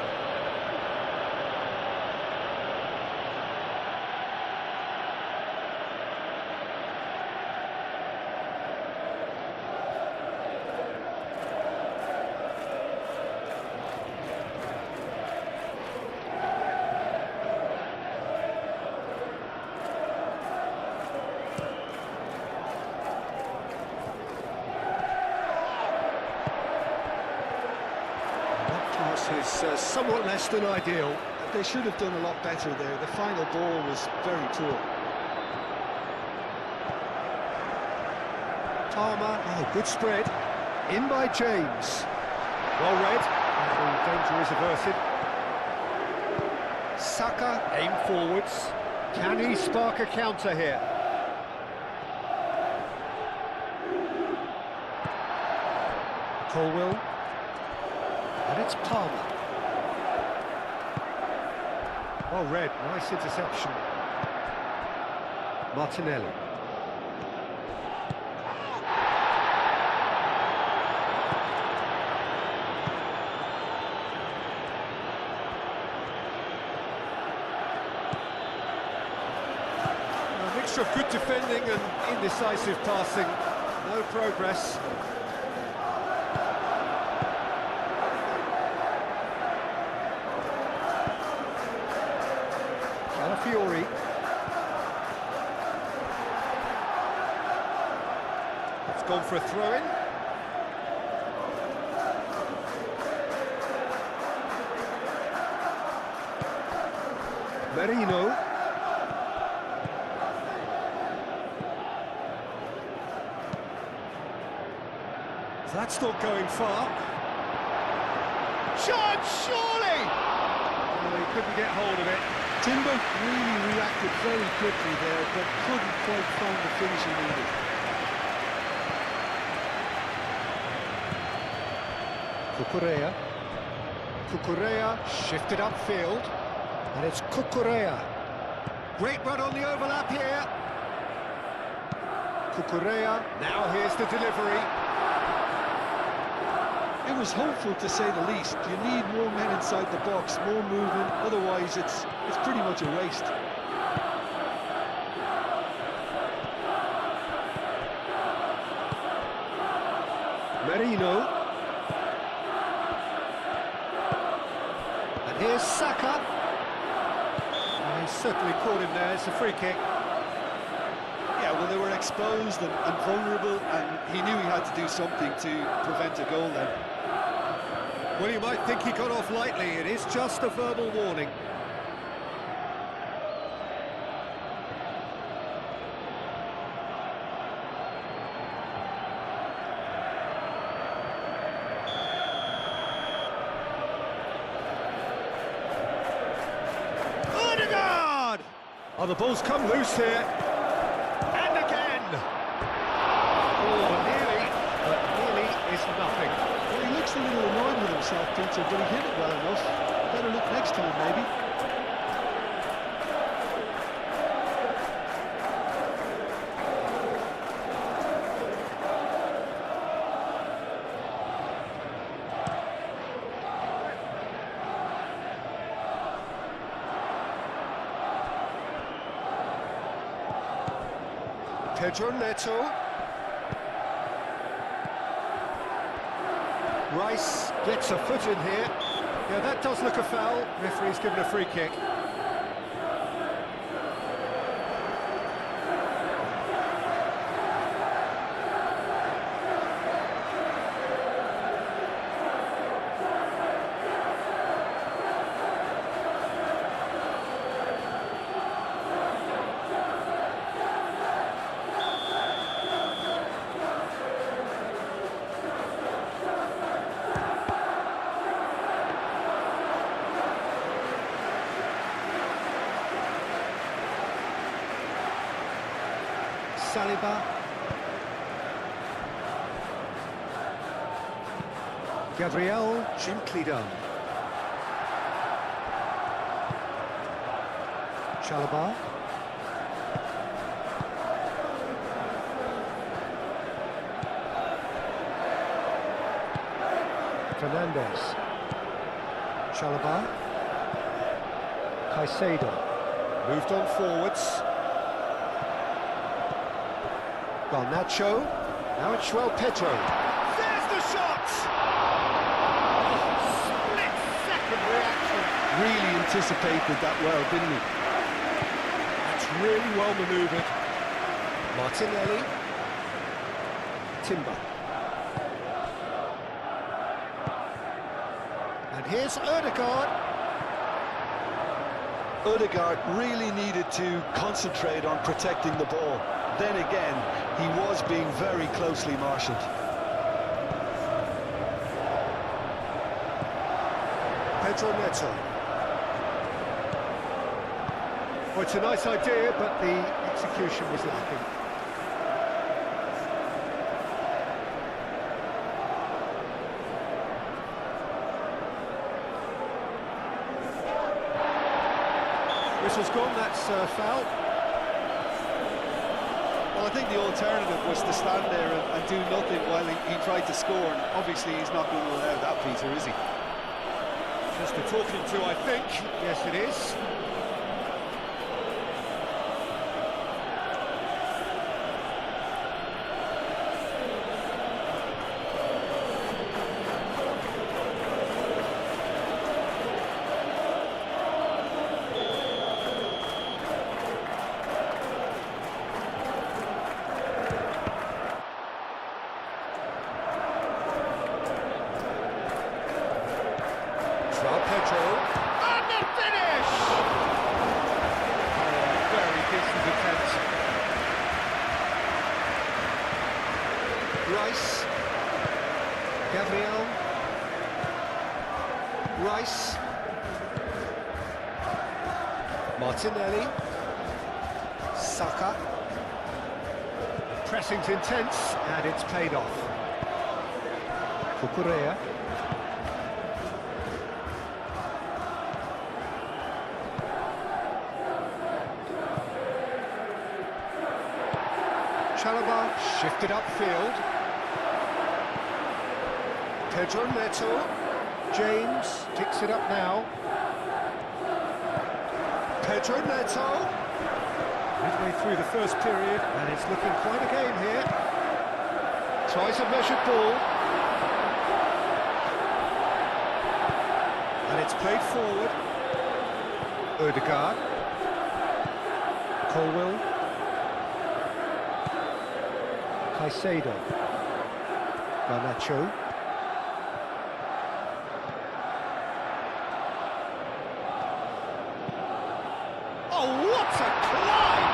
S2: Is somewhat less than ideal.
S1: They should have done a lot better there. The final ball was very poor.
S2: Palmer, oh, good spread. In by James. Well read. The danger is averted. Saka, aim forwards. Can he spark a counter here? Colwill. And it's Palmer. Well read, nice interception. Martinelli. A mixture of good defending and indecisive passing. No progress. Fiori. It's gone for a throw-in. Merino. That's not going far. Shot, surely! Oh, he couldn't get hold of it.
S1: Timber really reacted very quickly there, but couldn't quite find the finish he needed.
S2: Cucurella. Cucurella shifted upfield, and it's Cucurella. Great run on the overlap here. Cucurella, now here's the delivery.
S1: It was hopeful, to say the least. You need more men inside the box, more movement, otherwise it's pretty much a waste.
S2: Merino. And here's Saka. Oh, he certainly caught him there. It's a free kick.
S3: Yeah, well, they were exposed and vulnerable, and he knew he had to do something to prevent a goal then.
S2: Well, you might think he got off lightly. It is just a verbal warning. Odegaard! Oh, the ball's come loose here. And again! Oh, nearly, but nearly is nothing.
S1: Well, he looks a little annoyed with himself, Peter, but he hit it well enough. Better look next time, maybe.
S2: Pedro Neto. Rice gets a foot in here. Yeah, that does look a foul. Referee's given a free kick. Saliba. Gabriel, gently done. Chalobah. Fernandez. Chalobah. Caicedo. Moved on forwards. Garnacho. Now it's João Pedro. There's the shot! Split-second reaction.
S1: Really anticipated that well, didn't he?
S2: That's really well manoeuvred. Martinelli. Timber. And here's Ødegaard.
S4: Ødegaard really needed to concentrate on protecting the ball. Then again, he was being very closely marshalled.
S2: Pedro Neto. Well, it's a nice idea, but the execution was lacking. Whistle's gone, that's foul.
S3: Well, I think the alternative was to stand there and do nothing while he tried to score, and obviously he's not going to allow that, Peter, is he?
S2: Just a talking to, I think. Yes, it is. João Pedro, and the finish! Oh, very decent attempt. Rice, Gabriel, Rice, Martinelli, Saka. Pressing's intense, and it's paid off. Cucurella. Chalobah shifted upfield. Pedro Neto. James ticks it up now. Pedro Neto. Midway through the first period, and it's looking quite a game here. Tries a measured ball. And it's played forward. Ødegaard. Colwill. Caicedo. Garnacho. Oh, what a climb!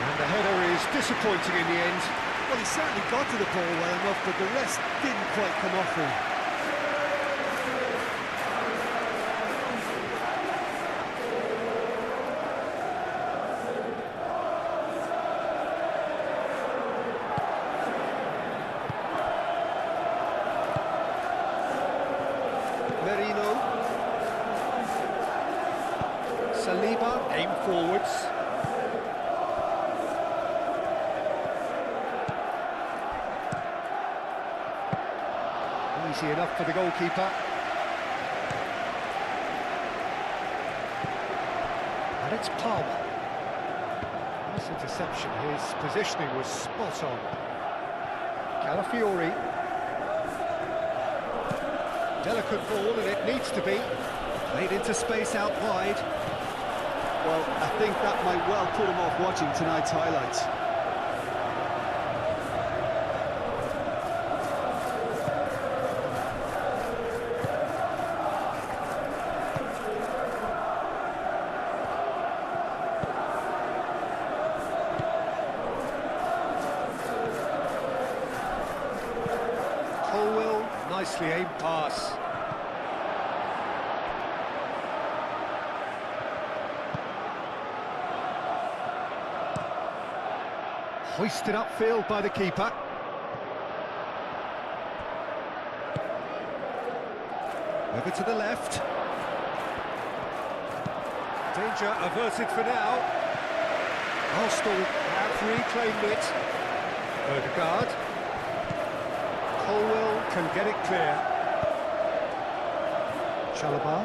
S2: And the header is disappointing in the end.
S3: Well, he certainly got to the ball well enough, but the rest didn't quite come off for him.
S2: Merino. Saliba, aim forwards. Easy enough for the goalkeeper. And it's Palmer. Nice interception, his positioning was spot on. Calafiori. Delicate ball, and it needs to be. Played into space out wide.
S1: Well, I think that might well put him off watching tonight's highlights.
S2: Colwill, nicely aimed pass. Hoisted upfield by the keeper. Over to the left. Danger averted for now. Arsenal have reclaimed it. Odegaard. Colwell can get it clear. Chalobah.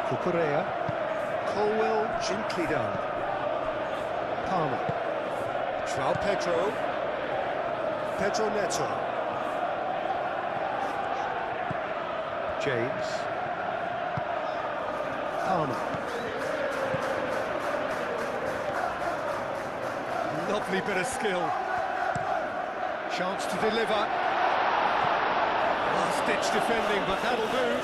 S2: Cucurella. Colwell gently down. Palmer. João Pedro. Pedro Neto. James. Palmer. Lovely bit of skill. Chance to deliver. Last-ditch defending, but that'll do.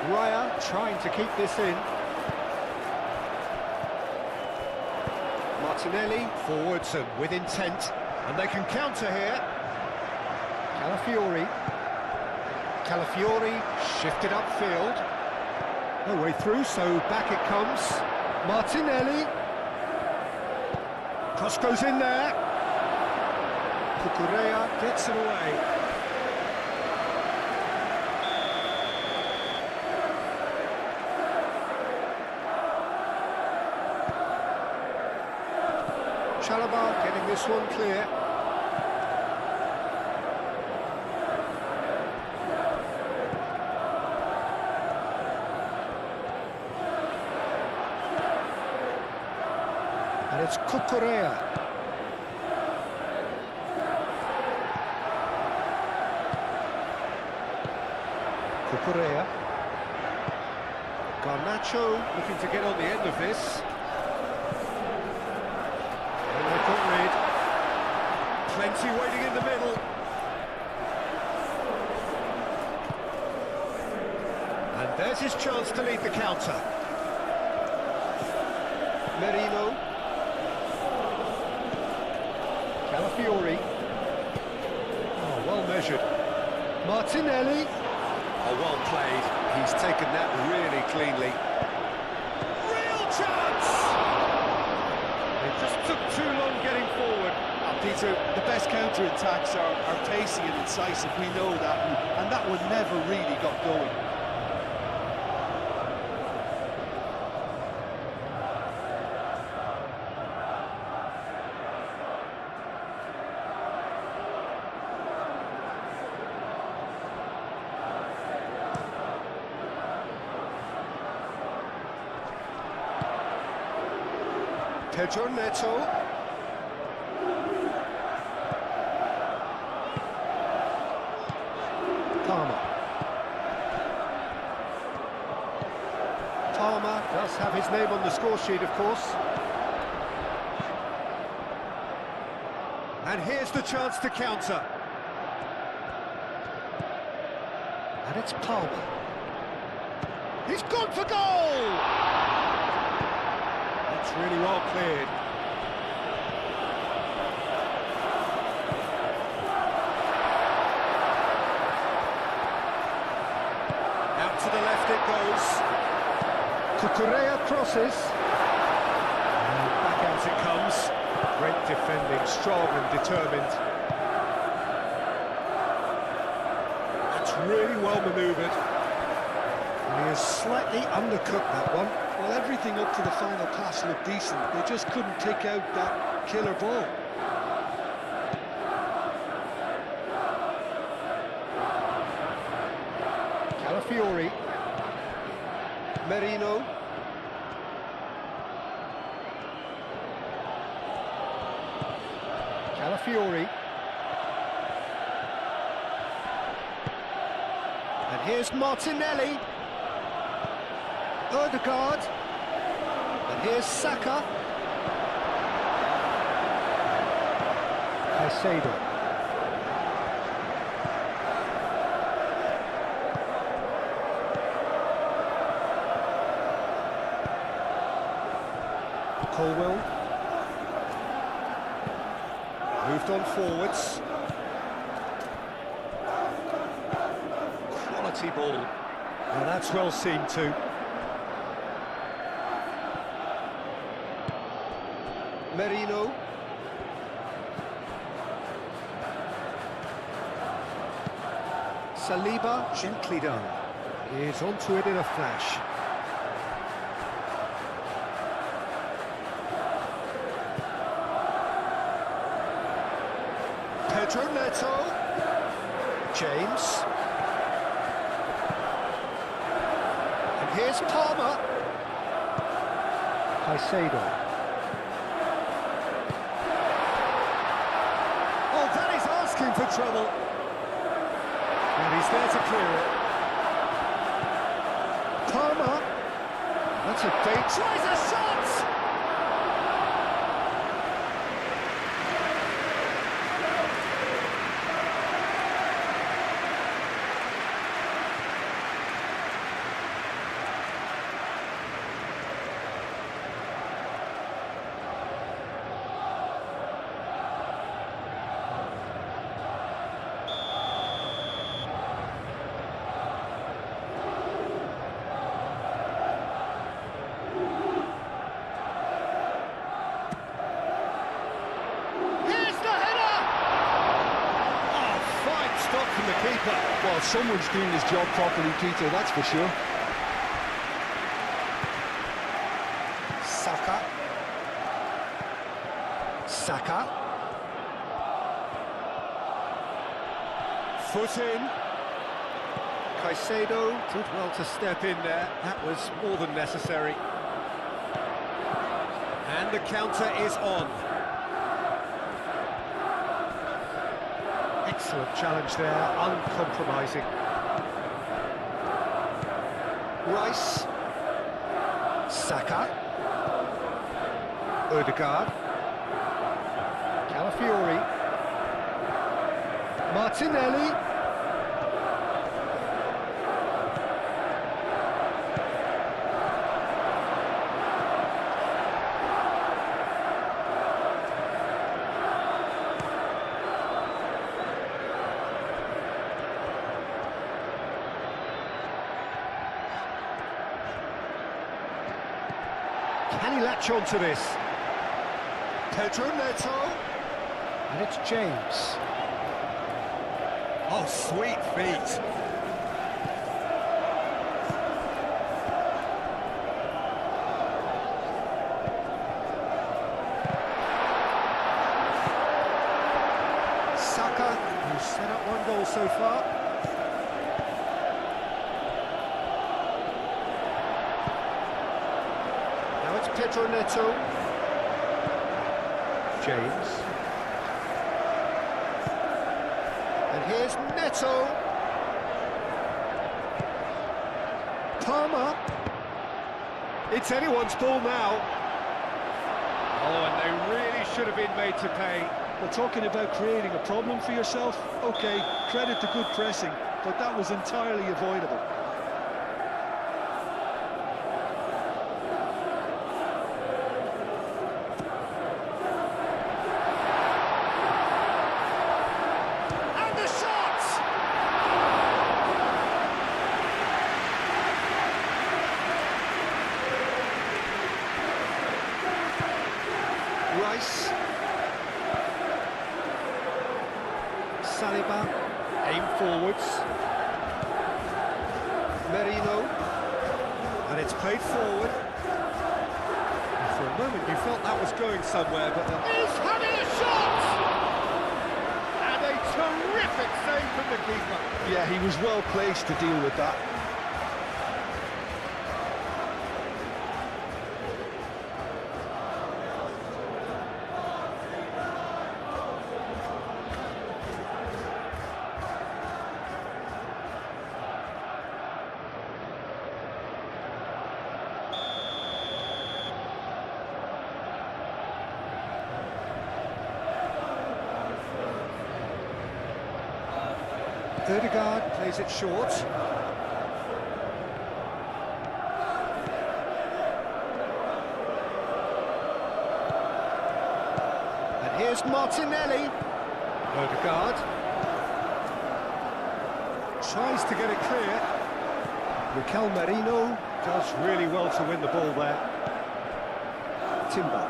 S2: Raya trying to keep this in. Martinelli forwards and with intent, and they can counter here. Calafiori. Calafiori shifted upfield. No way through, so back it comes. Martinelli. Cross goes in there. Cucurella gets it away. Chalobah getting this one clear. And it's Cucurella. Cucurella. Garnacho looking to get on the end of this. Plenty waiting in the middle. And there's his chance to lead the counter. Merino. Calafiori. Oh, well measured. Martinelli. Oh, well played. He's taken that really cleanly. Real chance! It just took too long getting forward.
S3: Peter, the best counter-attacks are pacey and incisive, we know that, and that one never really got going.
S2: Pedro Neto. Palmer does have his name on the score sheet, of course. And here's the chance to counter. And it's Palmer. He's gone for goal! That's really well cleared. Out to the left it goes. Cucurella crosses. And back out it comes. Great defending, strong and determined. That's really well manoeuvred. And he has slightly undercooked that one.
S1: Well, everything up to the final pass looked decent. They just couldn't take out that killer ball.
S2: Calafiori. Merino. Calafiori. And here's Martinelli. Odegaard. And here's Saka. Caicedo. Colwell. Moved on forwards. quality ball. Well, that's well seen too. Merino. Saliba, gently done. He's onto it in a flash. Pedro Neto. James. And here's Palmer. Caicedo. Oh, that is asking for trouble. And he's there to clear it. Palmer. That's a date. Tries a shot! From the keeper.
S1: Well, someone's doing his job properly, Peter, that's for sure.
S2: Saka. Saka. Foot in. Caicedo did well to step in there. That was more than necessary. And the counter is on. Excellent challenge there, uncompromising. Rice. Saka. Odegaard. Calafiori. Martinelli. Can he latch on to this? Pedro Neto. And it's James. Oh, sweet feet. Saka, who's set up one goal so far. Pedro Neto. James. And here's Neto. Palmer. It's anyone's ball now. Oh, and they really should have been made to pay.
S1: Well, talking about creating a problem for yourself, OK, credit to good pressing, but that was entirely avoidable.
S2: Rice. Saliba. Aim forwards. Merino. And it's played forward. And for a moment you felt that was going somewhere, but he's having a shot! And a terrific save from the keeper.
S1: Yeah, he was well placed to deal with that.
S2: Odegaard plays it short. And here's Martinelli. Odegaard. Tries to get it clear. Mikel Merino does really well to win the ball there. Timber.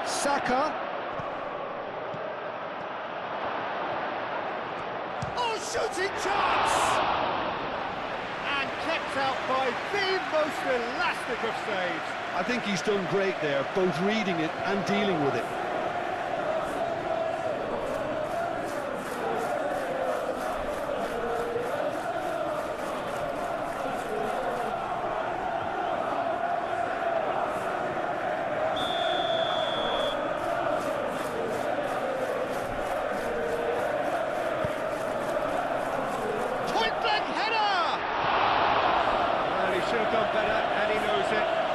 S2: Saka. Oh, shooting chance! And kept out by the most elastic of saves.
S1: I think he's done great there, both reading it and dealing with it.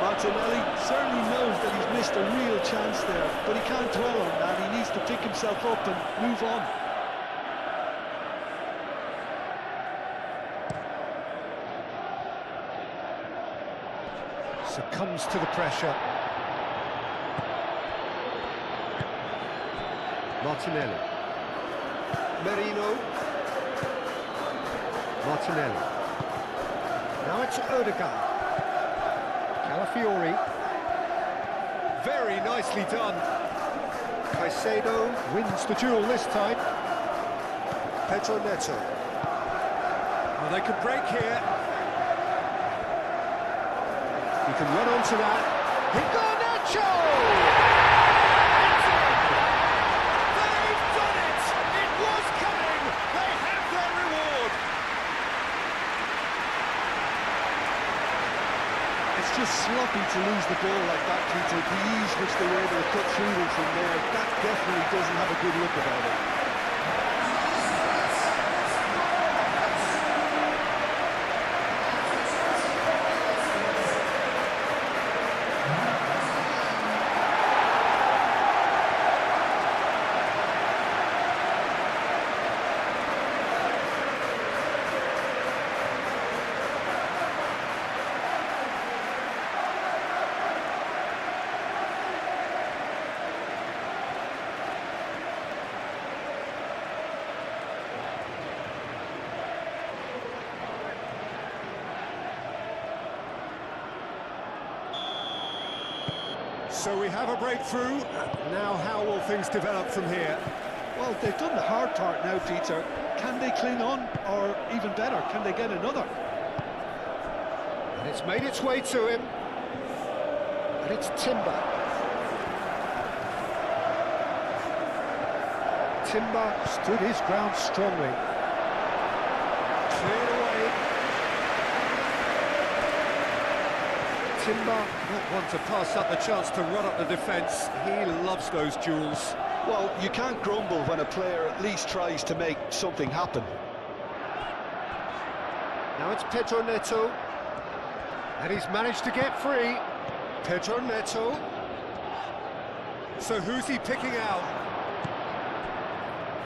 S1: Martinelli certainly knows that he's missed a real chance there, but he can't dwell on that. He needs to pick himself up and move on.
S2: Succumbs to the pressure. Martinelli. Merino. Martinelli. Now it's Odegaard. Calafiori. Very nicely done. Caicedo wins the duel this time. Pedro Neto. Well, they could break here. He can run onto that. Garnacho! It's in! They've done it! It was coming! They have their reward!
S1: It's just sloppy to lose the ball like that, Peter. The ease which they were able to cut through them from there, that definitely doesn't have a good look about it.
S2: So we have a breakthrough. Now how will things develop from here?
S1: Well, they've done the hard part now, Peter. Can they cling on, or even better, can they get another?
S2: And it's made its way to him. And it's Timber. Timber stood his ground strongly. Cleared away. Timber, not one to pass up the chance to run up the defence. He loves those duels.
S1: Well, you can't grumble when a player at least tries to make something happen.
S2: Now it's Pedro Neto. And he's managed to get free. Pedro Neto. So who's he picking out?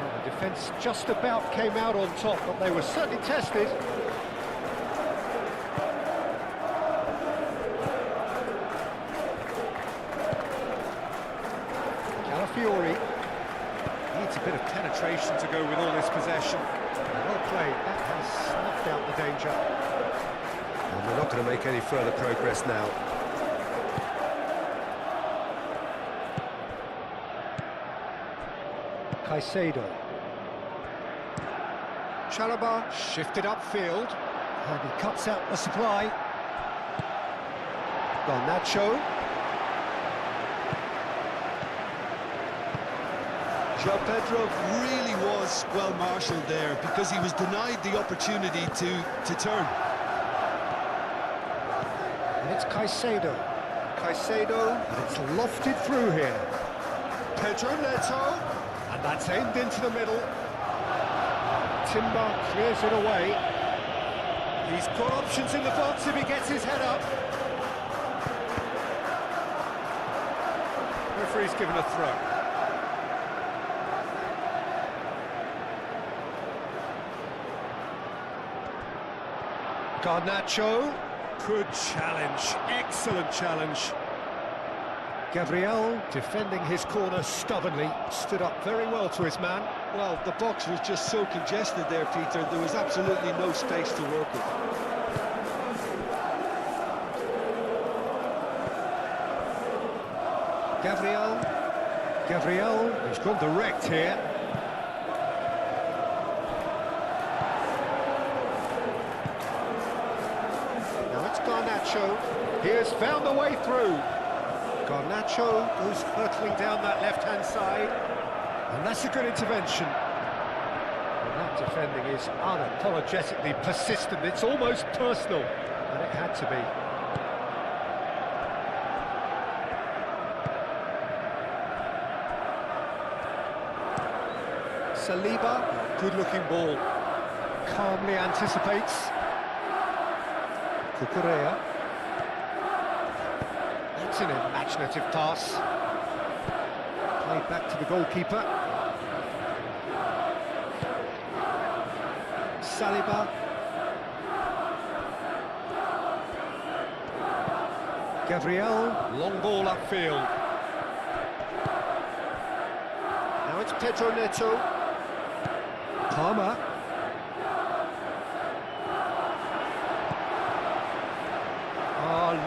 S2: Well, the defence just about came out on top, but they were certainly tested. Calafiori needs a bit of penetration to go with all this possession. Well played, that has snuffed out the danger. And we're not going to make any further progress now. Caicedo. Chalobah shifted upfield, and he cuts out the supply. Garnacho.
S1: João Pedro really was well marshalled there because he was denied the opportunity to turn.
S2: And it's Caicedo. Caicedo, and it's lofted through here. Pedro Neto, and that's aimed into the middle. Timber clears it away. He's got options in the box if he gets his head up. Referee's given a throw. Garnacho, good challenge, excellent challenge. Gabriel, defending his corner stubbornly, stood up very well to his man.
S1: Well, the box was just so congested there, Peter. There was absolutely no space to work with.
S2: Gabriel, he's gone direct here. Now it's Garnacho. He has found the way through. Garnacho goes hurtling down that left-hand side. And that's a good intervention. And that defending is unapologetically persistent. It's almost personal. And it had to be. Saliba, good-looking ball. Calmly anticipates. Cucurella. That's an imaginative pass. Played back to the goalkeeper. Saliba. Gabriel, long ball upfield. Now it's Pedro Neto. Palmer.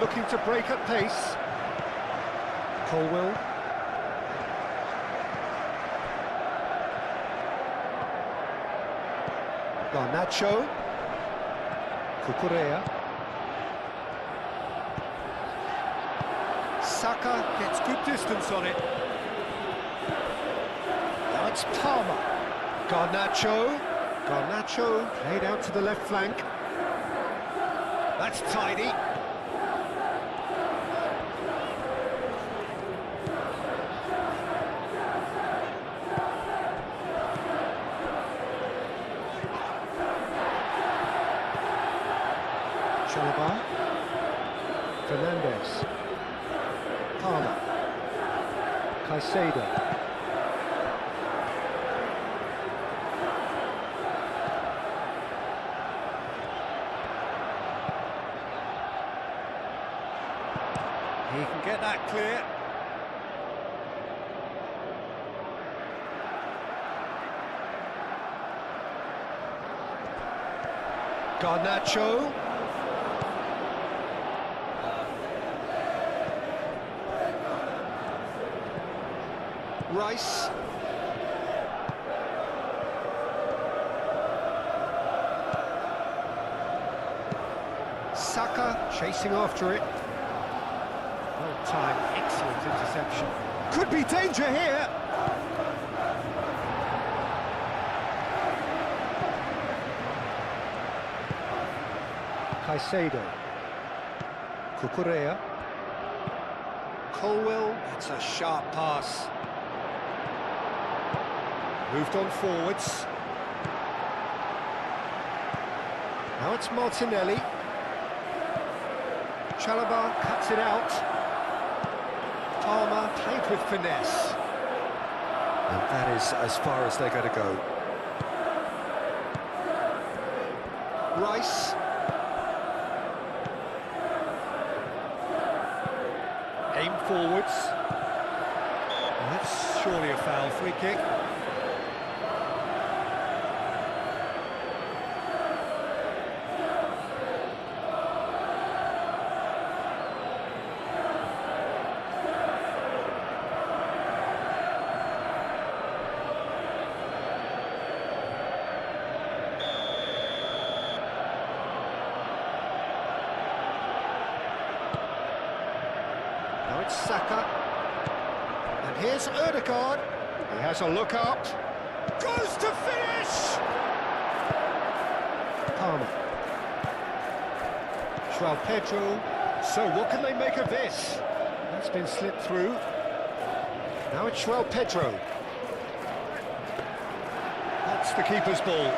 S2: Looking to break at pace. Colwell. Garnacho. Cucurella. Saka gets good distance on it. Now it's Palmer. Garnacho played out to the left flank. That's tidy. Chalobah. Fernandez. Palmer. Caicedo. He can get that clear. Garnacho. Rice. Saka chasing after it. Well timed, excellent interception. Could be danger here. Caicedo. Cucurella. Colwell, that's a sharp pass. Moved on forwards. Now it's Martinelli. Chalobah cuts it out. Palmer played with finesse. And that is as far as they're going to go. Rice. Aim forwards. That's surely a foul. Free kick. Now it's Saka. And here's Ødegaard. He has a look up. Goes to finish! Palmer. João Pedro. So what can they make of this? That's been slipped through. Now it's João Pedro. That's the keeper's ball.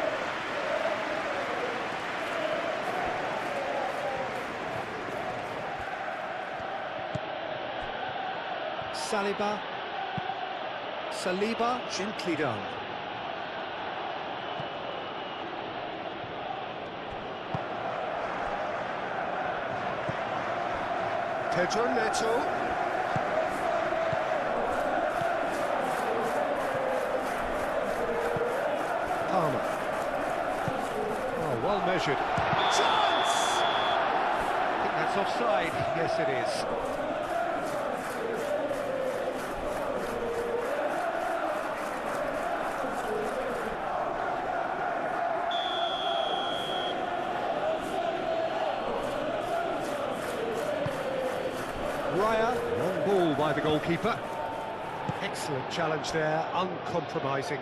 S2: Saliba, gently done. Pedro Neto. measured. Chance! I think that's offside. Yes, it is. Raya, long ball by the goalkeeper. Excellent challenge there, uncompromising.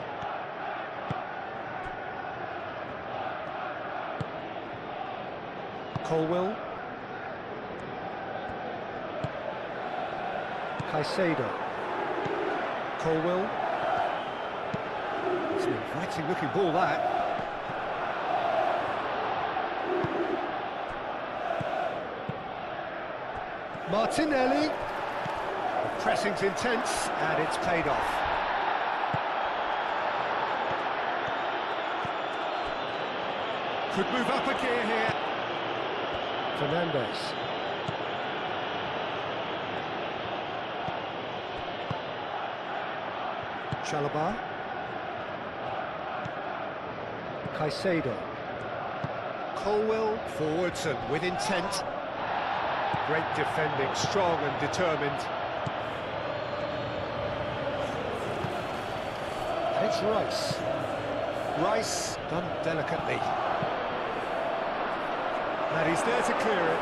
S2: Colwell. Caicedo. Colwell. It's an inviting looking ball, that. Martinelli. The pressing's intense, and it's paid off. Could move up a gear here. Fernandes. Chalobah. Caicedo. Colwell forwards and with intent. Great defending, strong and determined. And it's Rice. Rice done delicately. And he's there to clear it.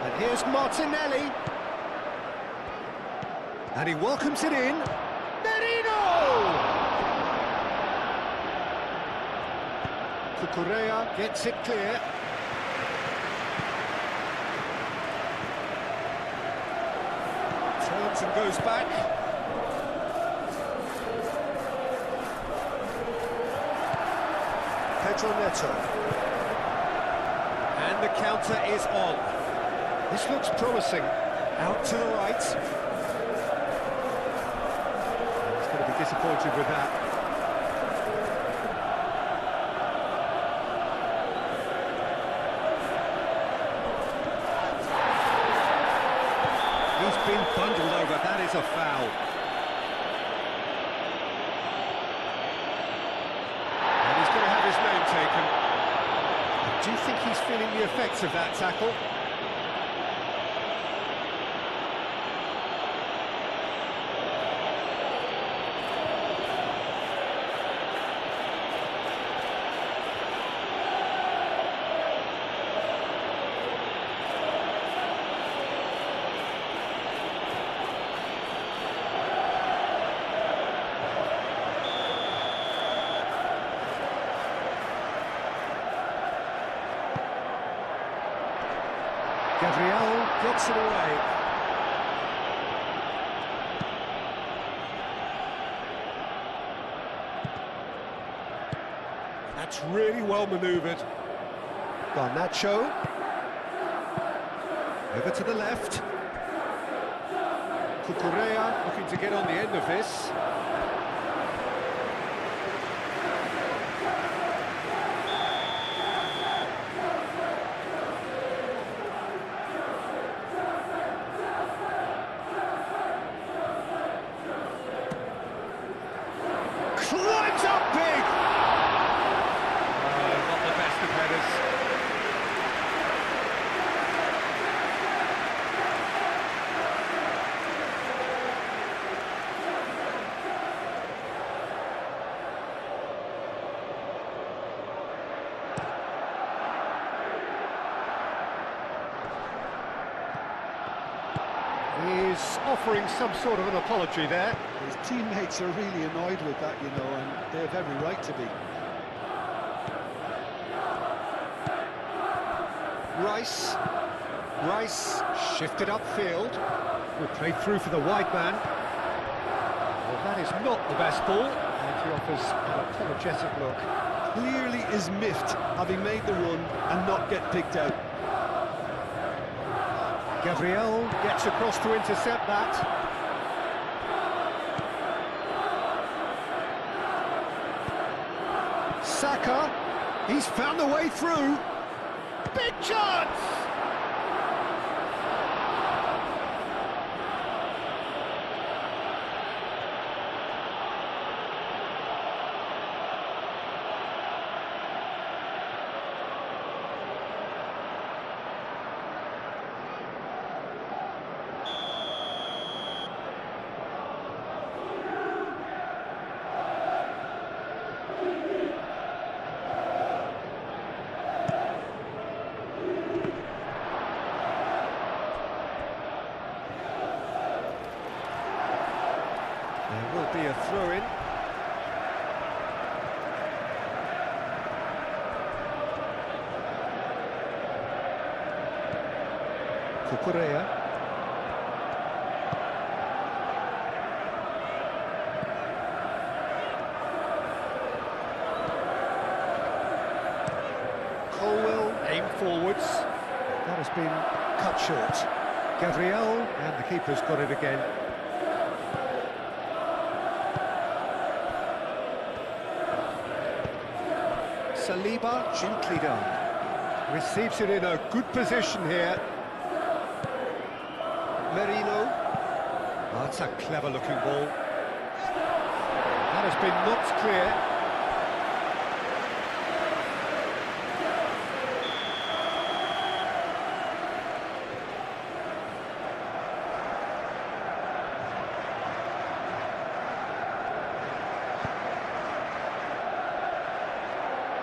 S2: And here's Martinelli. And he welcomes it in. Merino! Cucurella gets it clear. Turns and goes back. Pedro Neto. And the counter is on. This looks promising. Out to the right. He's going to be disappointed with that. He's been bundled over, that is a foul. And he's going to have his name taken. Do you think he's feeling the effects of that tackle? Gabriel gets it away. That's really well manoeuvred. Garnacho. Over to the left. Cucurella looking to get on the end of this. Climbs up big! Not the best of headers. He's offering some sort of an apology there.
S1: His teammates are really annoyed with that, you know, and they have every right to be.
S2: Rice shifted upfield. Well, played through for the wide man. Well, that is not the best ball, and he offers an apologetic look.
S1: Clearly is miffed, having made the run and not get picked out.
S2: Gabriel gets across to intercept that. Saka, he's found the way through. Big chance! There will be a throw-in. Cucurella. Colwell aim forwards. That has been cut short. Gabriel, and the keeper's got it again. Saliba, gently done. Receives it in a good position here. Merino. Oh, that's a clever-looking ball. That has been knocked clear.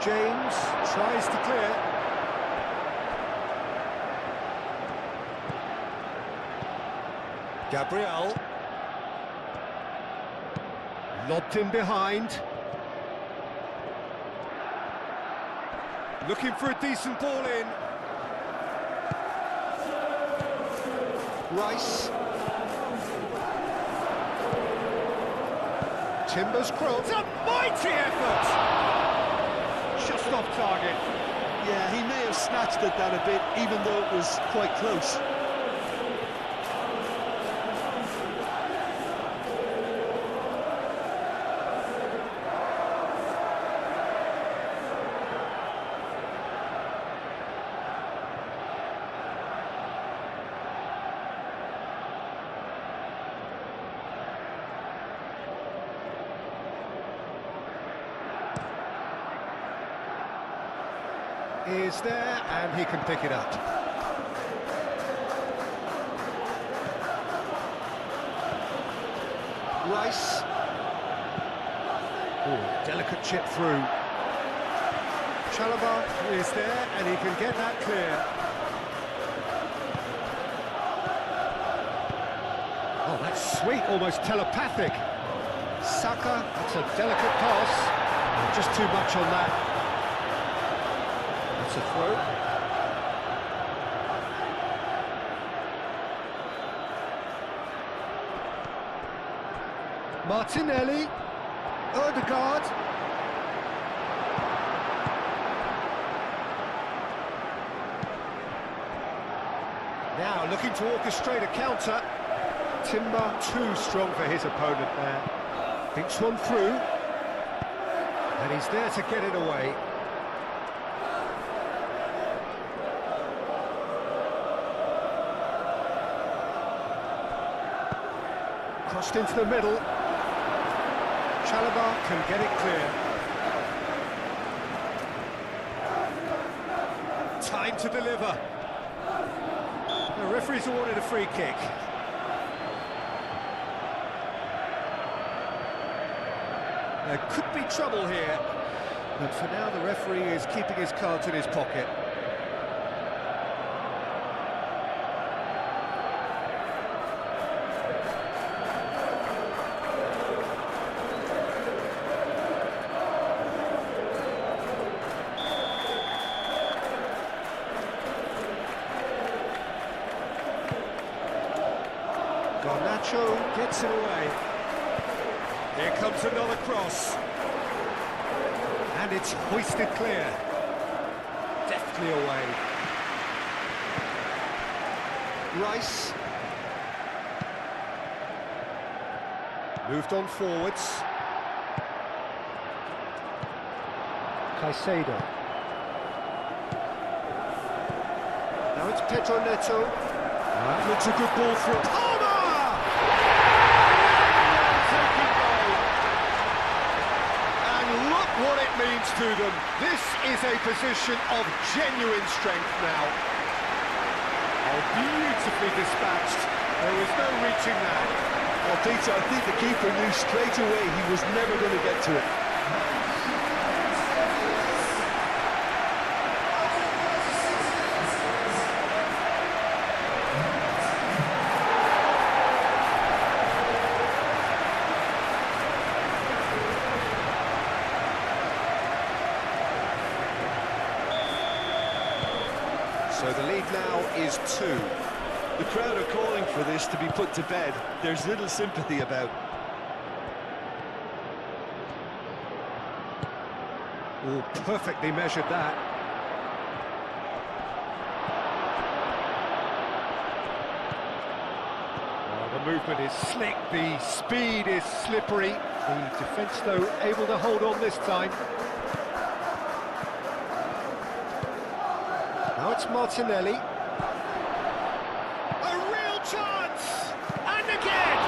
S2: James tries to clear. Gabriel. Lobbed in behind. Looking for a decent ball in. Rice. Timbers cross. A mighty effort! Just off target.
S1: Yeah, he may have snatched at that a bit, even though it was quite close.
S2: Is there, and he can pick it up. Rice. Oh, delicate chip through. Chalobah is there, and he can get that clear. Oh, that's sweet, almost telepathic. Saka, that's a delicate pass. Just too much on that. That's a throw. Martinelli. Odegaard. Now looking to orchestrate a counter. Timber too strong for his opponent there. Thinks one through. And he's there to get it away. Crossed into the middle. Chalobah can get it clear. Time to deliver. The referee's awarded a free kick. There could be trouble here, but for now the referee is keeping his cards in his pocket. Garnacho gets it away. Here comes another cross. And it's hoisted clear. Deftly away. Rice. Moved on forwards. Caicedo. Now it's Pedro Neto.
S3: Looks a good ball through.
S2: Palmer! Taking goal. And look what it means to them. This is a position of genuine strength now. Oh, beautifully dispatched. There was no reaching that.
S4: Well, Peter, I think the keeper knew straight away he was never going to get to it.
S2: So the lead now is 2.
S4: The crowd are calling for this to be put to bed. There's little sympathy about.
S2: Oh, perfectly measured that. Oh, the movement is slick, the speed is slippery. The defence, though, able to hold on this time. Now it's Martinelli. A real chance! And again!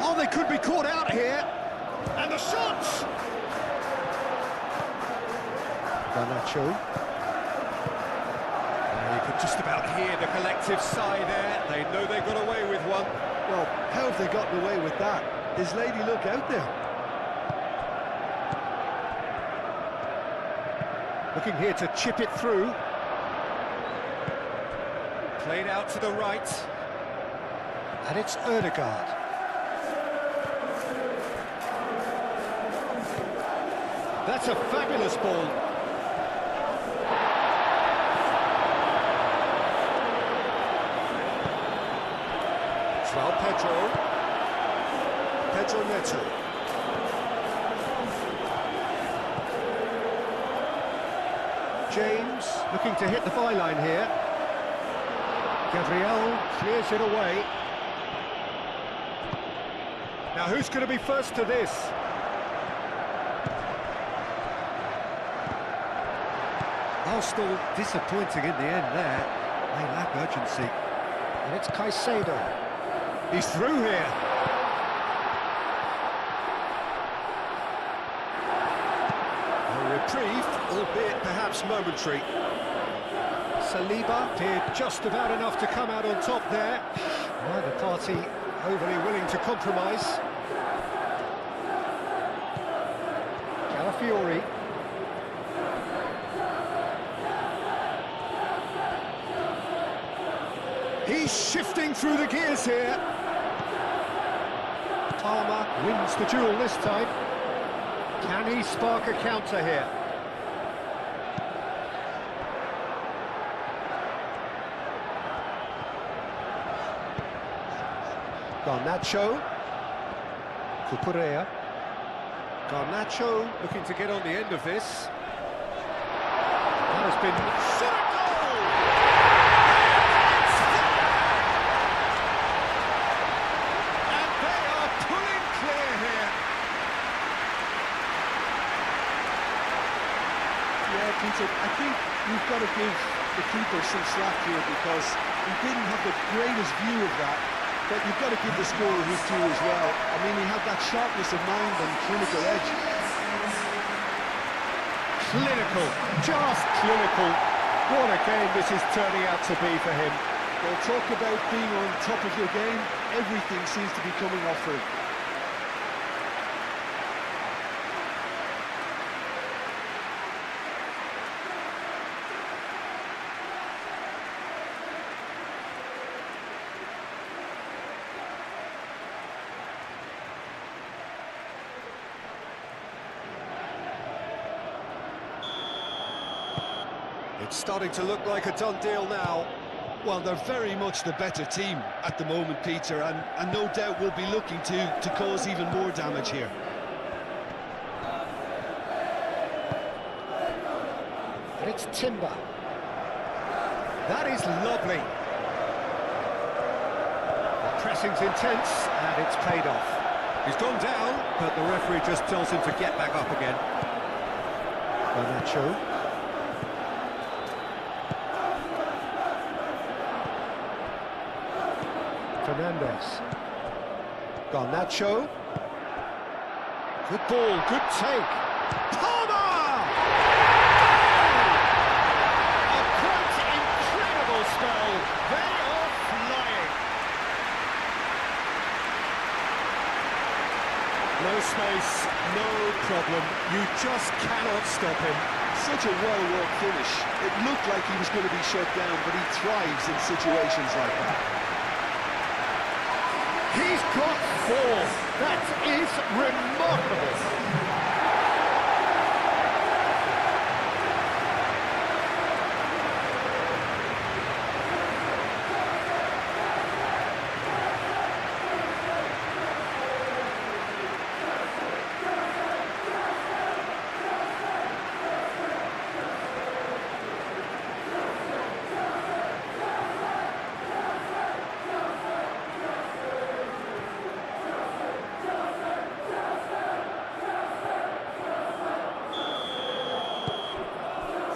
S2: Oh, they could be caught out here. And the shots! Garnacho. You could just about hear the collective sigh there. They know they got away with one.
S4: Well, how have they gotten away with that? His lady look out there.
S2: Looking here to chip it through. Played out to the right. And it's Ødegaard. That's a fabulous ball. João Pedro Neto. James looking to hit the byline here. Gabriel clears it away. Now who's going to be first to this? Arsenal disappointing in the end there. They lack urgency. And it's Caicedo. He's through here. A reprieve, albeit perhaps momentary. Saliba did just about enough to come out on top there. Neither party overly willing to compromise. Calafiori. He's shifting through the gears here. Palmer wins the duel this time. Can he spark a counter here? Garnacho. Cucurella. Garnacho looking to get on the end of this. That has been... Shot a goal! And they are pulling clear here.
S1: Yeah, Peter, I think you've got to give the keeper some slack here because he didn't have the greatest view of that. But you've got to give the scorer his due as well. I mean, he had that sharpness of mind and clinical edge.
S2: Clinical, just clinical. What a game this is turning out to be for him.
S1: Well, talk about being on top of your game. Everything seems to be coming off for him.
S2: It's starting to look like a done deal now.
S1: Well, they're very much the better team at the moment, Peter, and no doubt will be looking to cause even more damage here.
S2: And it's Timber. That is lovely. pressing's intense, and it's paid off. He's gone down, but the referee just tells him to get back up again. Garnacho. Fernandez. Garnacho. Good ball, good take. Palmer! A quite incredible spell. They are flying. No space, no problem. You just cannot stop him.
S1: Such a well-worked finish. It looked like he was going to be shut down, but he thrives in situations like that.
S2: He's got 4. That is remarkable.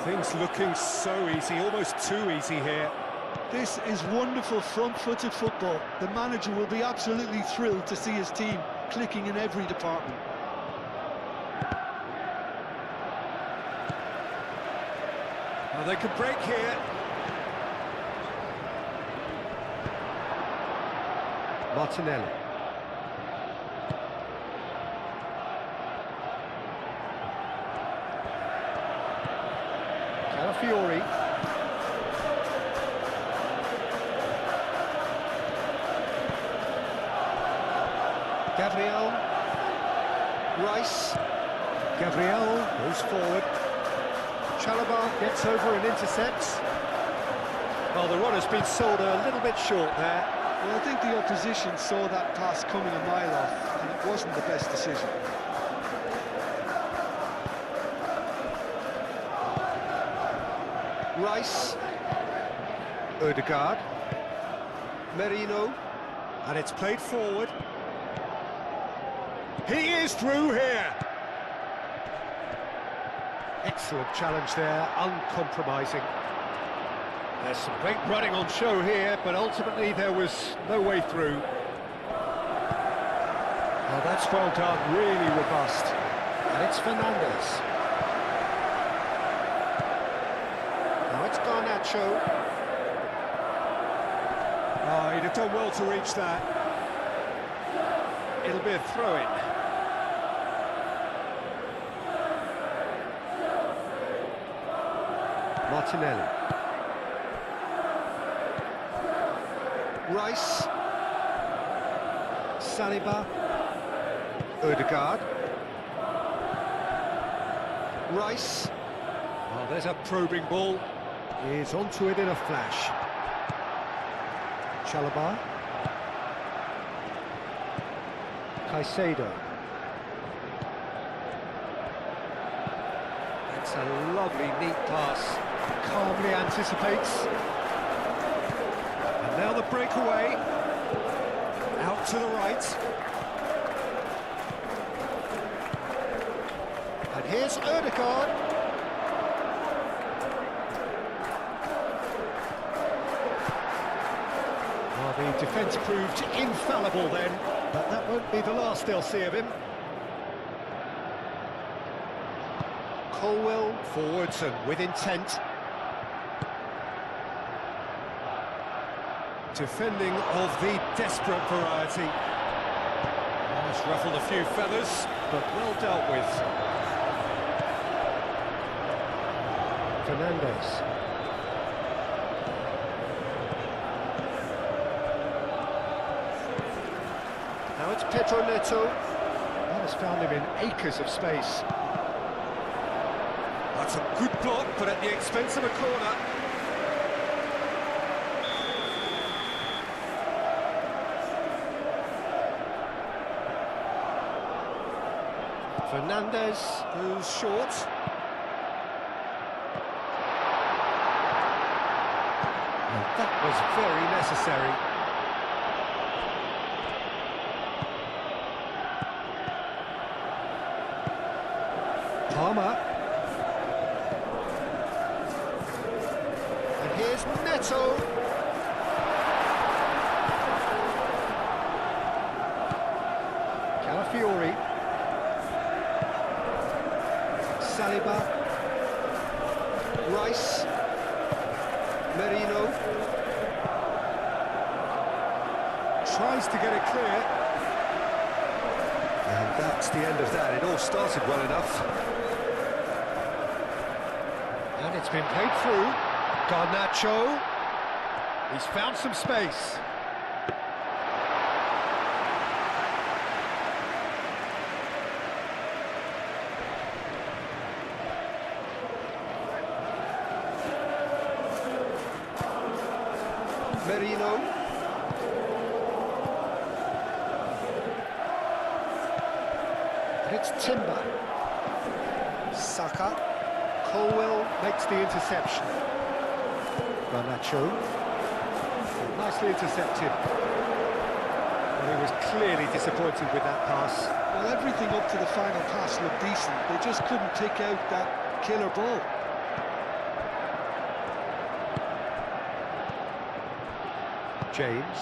S2: Things looking so easy, almost too easy here.
S1: This is wonderful front-footed football. The manager will be absolutely thrilled to see his team clicking in every department.
S2: Well, they could break here. Martinelli. Calafiori. Gabriel. Rice. Gabriel goes forward. Chalobah gets over and intercepts. Well, the run has been sold a little bit short there.
S1: Well, I think the opposition saw that pass coming a mile off, and it wasn't the best decision.
S2: Rice. Ødegaard. Merino. And it's played forward. He is through here. Excellent challenge there, uncompromising. There's some great running on show here, but ultimately there was no way through. Oh, that's well done, really robust. And it's Fernandez. Now it's Garnacho. Oh, he'd have done well to reach that. It'll be a throw-in. Martinelli. Rice. Saliba. Ødegaard. Rice. Oh, there's a probing ball. He's onto it in a flash. Chalobah. Caicedo. That's a lovely, neat pass. Calmly anticipates. And now the breakaway. Out to the right. And here's Ødegaard. Well, the defence proved infallible then, but that won't be the last they'll see of him. Colwell forwards and with intent. Defending of the desperate variety. Oh, it's ruffled a few feathers, but well dealt with. Fernandez. Now it's Pedro Neto. That has found him in acres of space. That's a good block, but at the expense of a corner. Fernandez goes short. And that was very necessary. Palmer. And here's Neto. Calafiori. Saliba. Rice. Merino. Tries to get it clear. And that's the end of that. It all started well enough. And it's been played through. Garnacho. He's found some space. Merino. And it's Timber. Saka. Colwell makes the interception. Garnacho. Nicely intercepted. Well, he was clearly disappointed with that pass.
S1: Well, everything up to the final pass looked decent. They just couldn't take out that killer ball.
S2: James.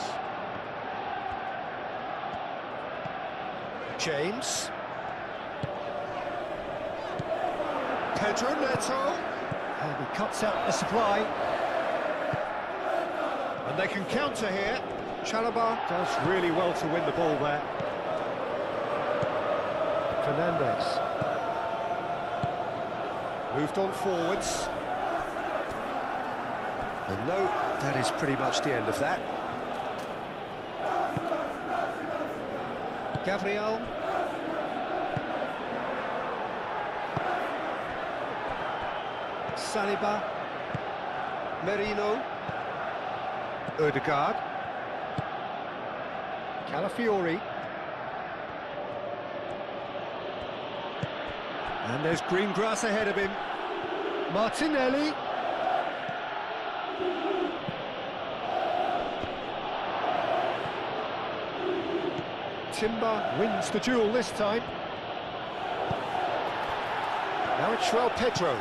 S2: Pedro Neto. And he cuts out the supply. And they can counter here. Chalobah does really well to win the ball there. Fernandez. Moved on forwards. And no, that is pretty much the end of that. Gabriel. Saliba. Merino. Ødegaard. Calafiori. And there's green grass ahead of him. Martinelli. Timber wins the duel this time. Now it's João Pedro.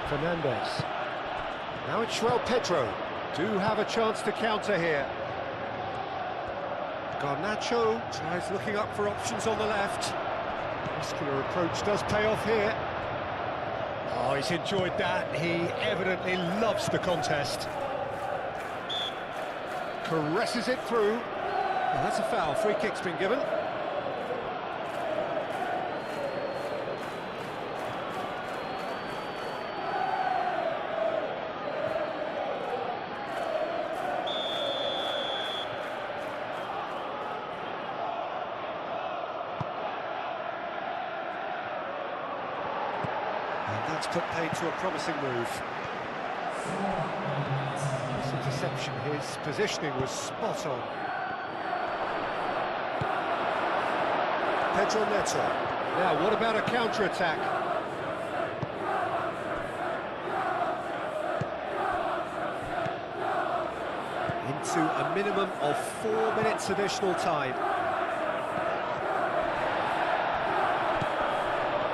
S2: Fernandez. Now it's João Pedro. Do have a chance to counter here. Garnacho tries looking up for options on the left. Muscular approach does pay off here. Oh, he's enjoyed that. He evidently loves the contest. Caresses it through. Well, that's a foul. Free kick's been given. And that's put paid to a promising move. This interception, his positioning was spot on. Pedro Neto. Now, what about a counter-attack? Into a minimum of 4 minutes additional time.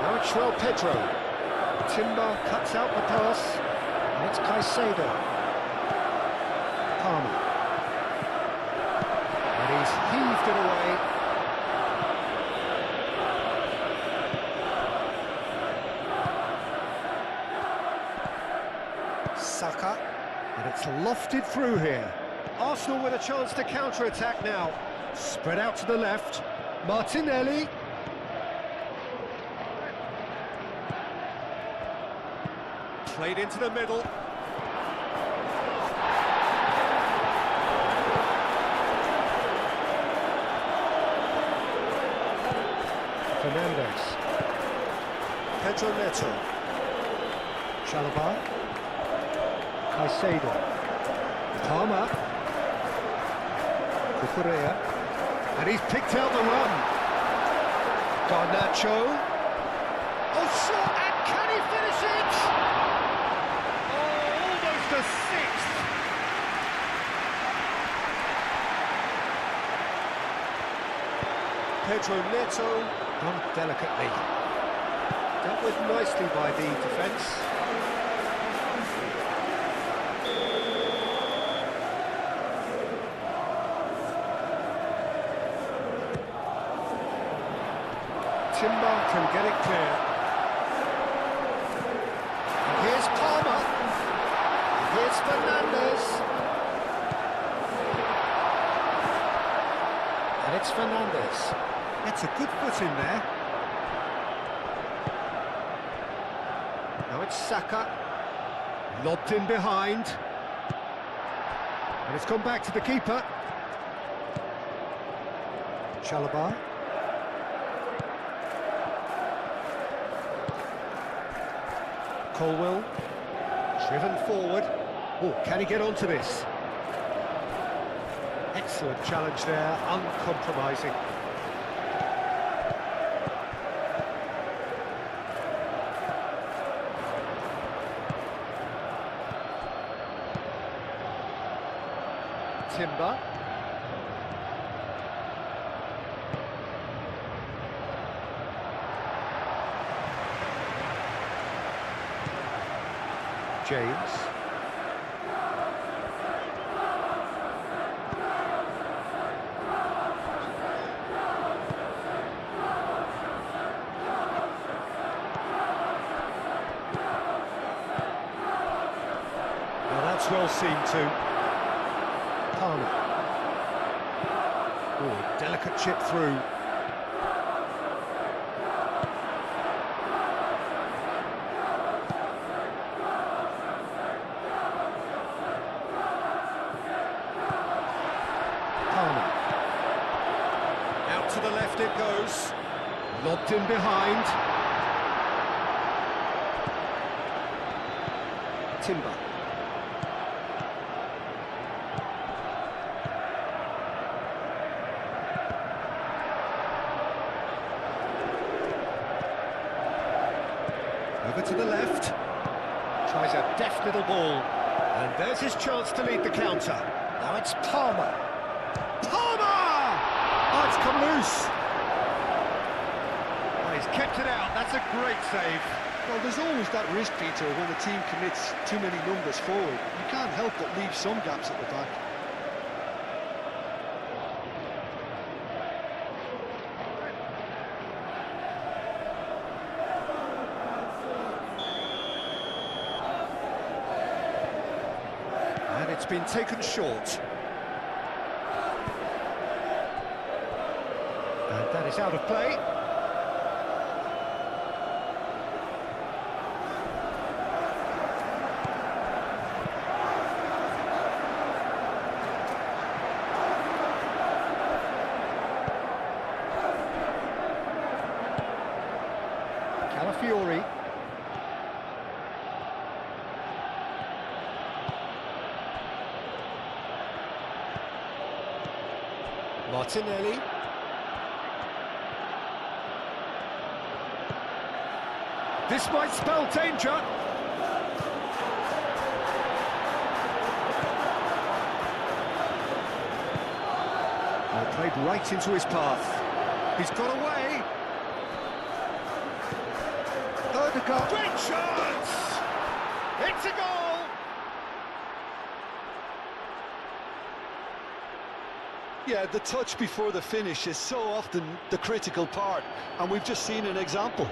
S2: Now it's João Pedro. Timber cuts out the pass. And it's Caicedo. Palmer. And he's heaved it away. Saka, and it's lofted through here. Arsenal with a chance to counter-attack now. Spread out to the left. Martinelli. Played into the middle. Fernandez. Pedro Neto. Chalobah. Caicedo. Palmer. Cucurella. And he's picked out the run. Garnacho. Oh, shot, and can he finish it? Oh, almost a sixth. Pedro Neto, done delicately. Dealt with nicely by the defence. Timber can get it clear. And here's Palmer. Here's Fernandes. And it's Fernandes. Gets a good foot in there. Now it's Saka. Lobbed in behind. And it's gone back to the keeper. Chalobah. Colwell, driven forward. Oh, can he get onto this? Excellent challenge there, uncompromising. Timber. James. Now that's well seen too. Palmer. Oh, delicate chip through. Out to the left it goes. Lobbed in behind. Timber. Over to the left. Tries a deft little ball. And there's his chance to lead the counter. Now it's Palmer. Palmer! Oh, it's come loose. Oh, he's kept it out. That's a great save.
S1: Well, there's always that risk, Peter, when a team commits too many numbers forward. You can't help but leave some gaps at the back.
S2: And it's been taken short. And that is out of play. Calafiori. Martinelli. This might spell danger. Well, played right into his path. He's got away. Odegaard. Great chance! It's a goal!
S1: Yeah, the touch before the finish is so often the critical part, and we've just seen an example.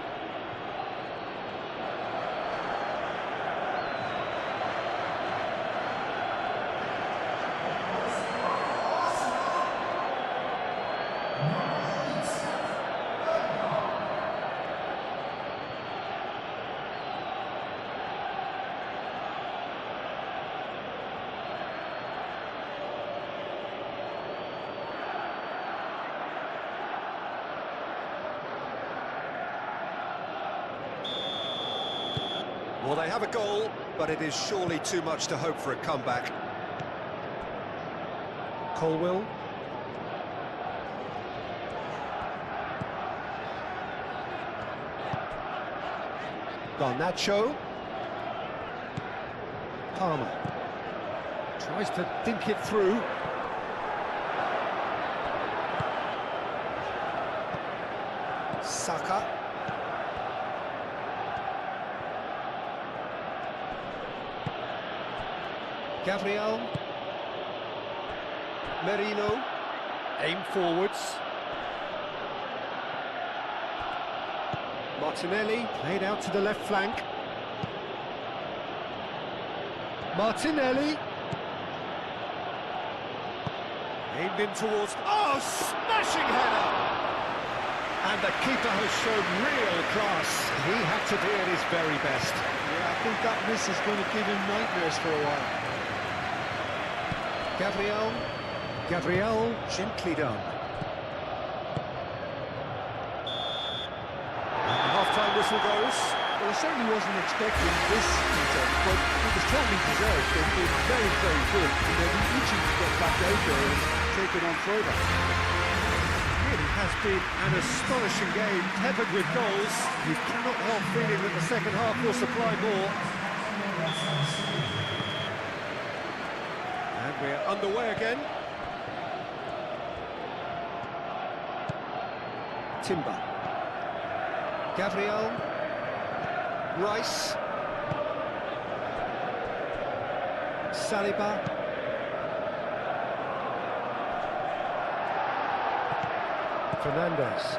S2: Well, they have a goal, but it is surely too much to hope for a comeback. Colwell. Garnacho. Palmer. Tries to dink it through. Saka. Gabriel. Merino. Aim forwards. Martinelli, played out to the left flank. Martinelli. Aimed in towards... Oh, smashing header! And the keeper has shown real class. He had to be at his very best.
S1: Yeah, I think that miss is going to give him nightmares for a while.
S2: Gabriel, gently done. And the half-time whistle goes.
S1: Well, I certainly wasn't expecting this, Peter, but it was totally deserved. They've been very, very good. And they'll be itching to get back out there and take it on further.
S2: Really has been an astonishing game, peppered with goals. You cannot help feeling that the second half will supply more. And we're underway again. Timber. Gabriel. Rice. Saliba. Fernandes.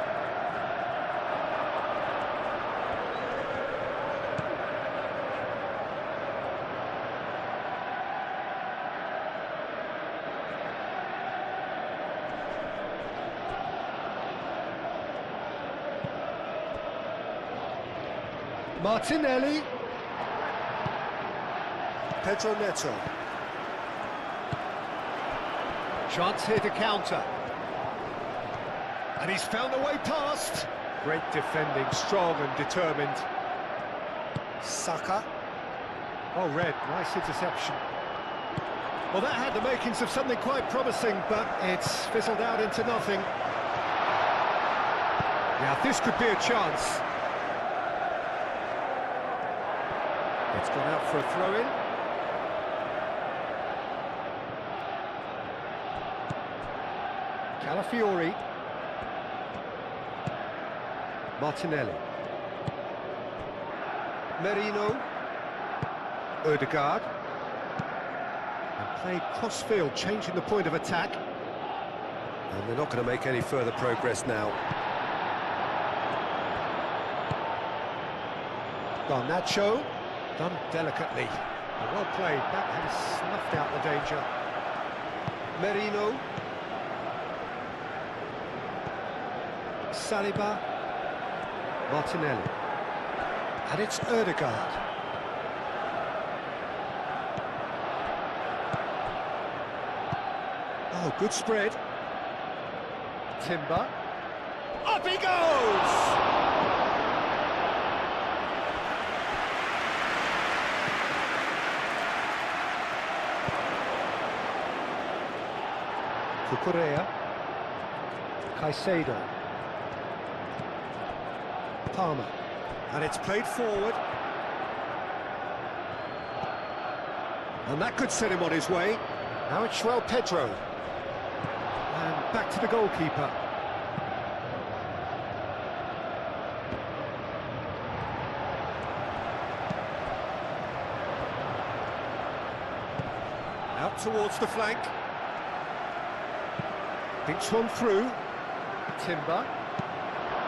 S2: Martinelli. Pedro Neto. Chance here to counter. And he's found a way past. Great defending, strong and determined. Saka. Oh, Red, nice interception. Well, that had the makings of something quite promising, but it's fizzled out into nothing. Now, this could be a chance. It's gone out for a throw-in. Calafiori. Martinelli. Merino. Ødegaard. And played cross-field, changing the point of attack. And they're not going to make any further progress now. Garnacho. Done delicately. Well played. That has snuffed out the danger. Merino. Saliba. Martinelli. And it's Ødegaard. Oh, good spread. Timber. Up he goes! Cucurella. Caicedo. Palmer. And it's played forward. And that could set him on his way. Now it's João Pedro. And back to the goalkeeper. Out towards the flank. Thinks one through. Timber.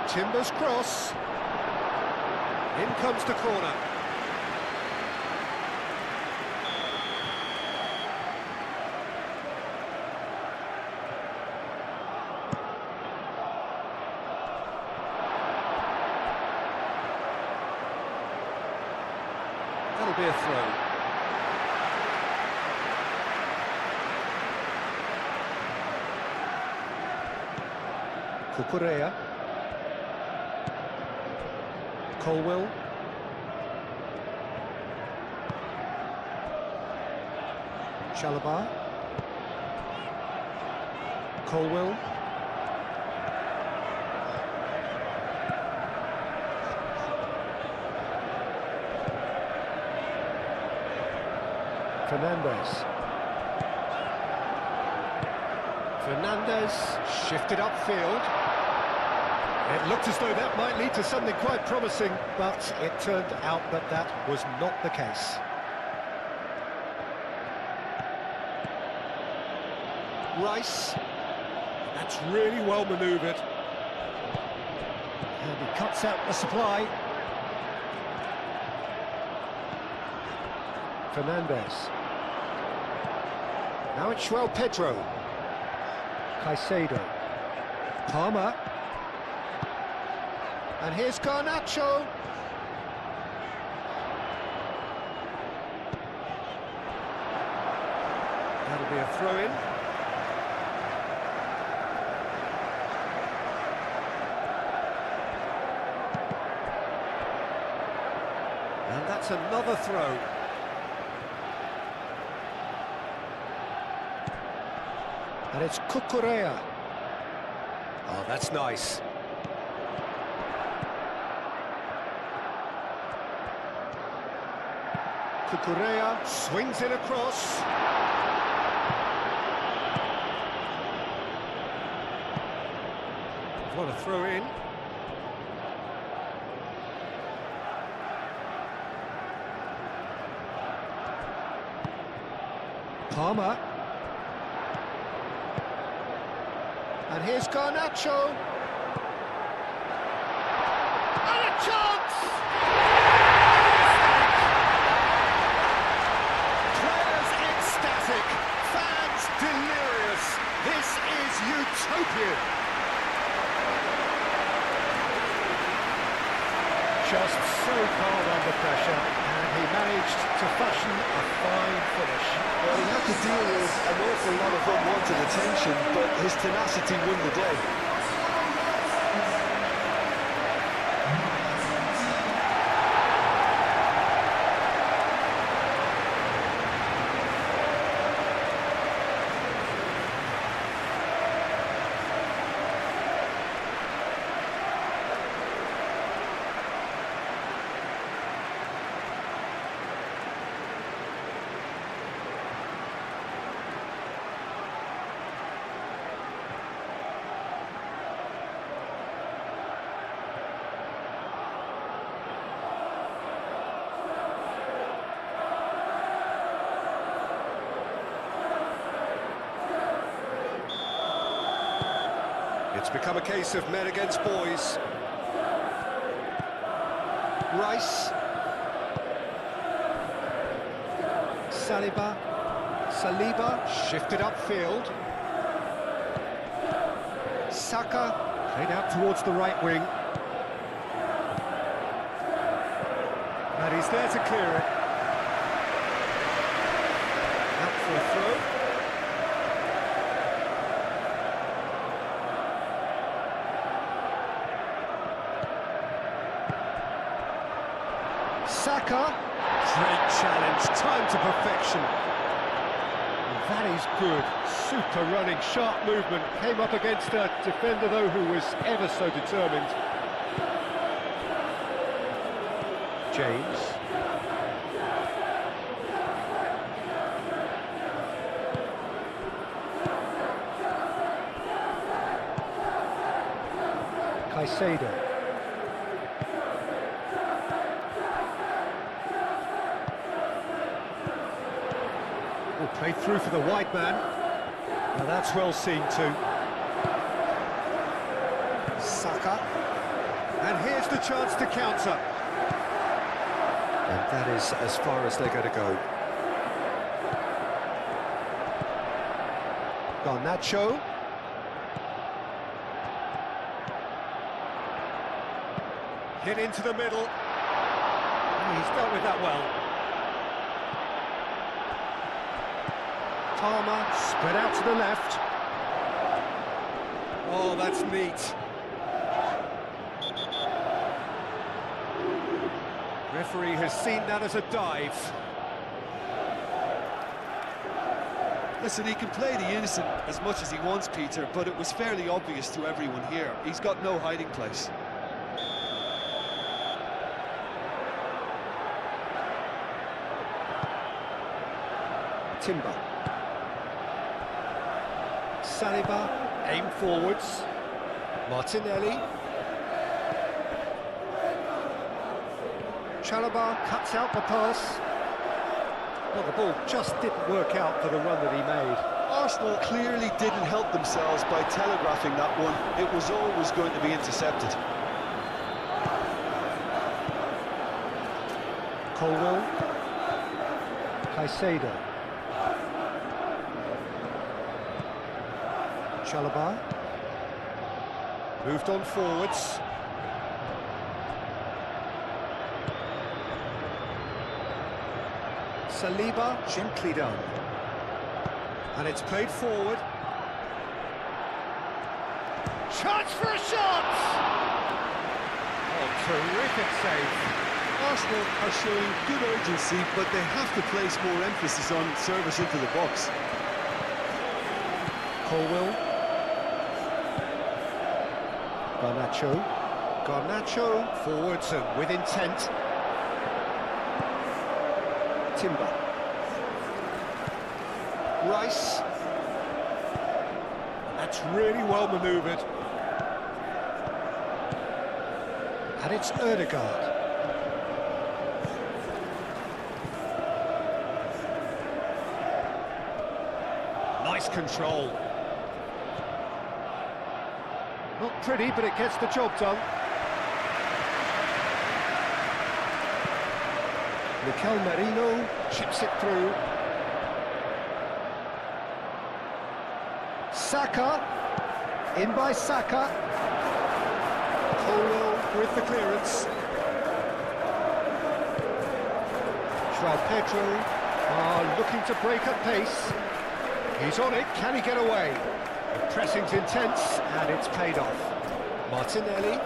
S2: Timber's cross. In comes the corner. That'll be a throw. Cucurella. Colwell. Chalobah. Colwell. Fernandes. Fernandes shifted upfield. It looked as though that might lead to something quite promising, but it turned out that that was not the case. Rice. That's really well manoeuvred. And he cuts out the supply. Fernandez. Now it's João Pedro. Caicedo. Palmer. And here's Garnacho. That'll be a throw-in. And that's another throw. And it's Cucurella. Oh, that's nice. Cucurella swings it across. What a throw in. Palmer. And here's Garnacho. And a chance! Players ecstatic, fans delirious. This is utopian. Just so calm under pressure, and he managed to fashion a fine finish.
S4: Well, he had to deal with an awful lot of unwanted attention, but his tenacity won the day.
S2: It's become a case of men against boys. Rice. Saliba shifted upfield. Saka played out towards the right wing. And he's there to clear it. Out for a throw. Saka, great challenge, time to perfection. And that is good, super running, sharp movement, came up against a defender though who was ever so determined. James. Caicedo. Played through for the wide man. Now that's well seen too. Saka. And here's the chance to counter. And that is as far as they're going to go. Garnacho. Hit into the middle. He's dealt with that well. Palmer, spread out to the left. Oh, that's neat. Referee has seen that as a dive.
S3: Listen, he can play the innocent as much as he wants, Peter, but it was fairly obvious to everyone here. He's got no hiding place.
S2: Timber. Saliba, aim forwards. Martinelli. Chalobah cuts out the pass. Well, the ball just didn't work out for the run that he made.
S4: Arsenal clearly didn't help themselves by telegraphing that one. It was always going to be intercepted.
S2: Colwell. Caicedo. Chalobah. Moved on forwards. Saliba, gently done. And it's played forward. Chance for a shot! Oh, terrific save.
S1: Arsenal are showing good urgency, but they have to place more emphasis on service into the box.
S2: Colwell. Garnacho forwards and with intent. Timber. Rice. That's really well manoeuvred. And it's Ødegaard. Nice control. Not pretty, but it gets the job done. Mikel Merino chips it through. Saka, in by Saka. Colwell with the clearance. João Pedro looking to break at pace. He's on it, can he get away? The pressing's intense, and it's paid off. Martinelli.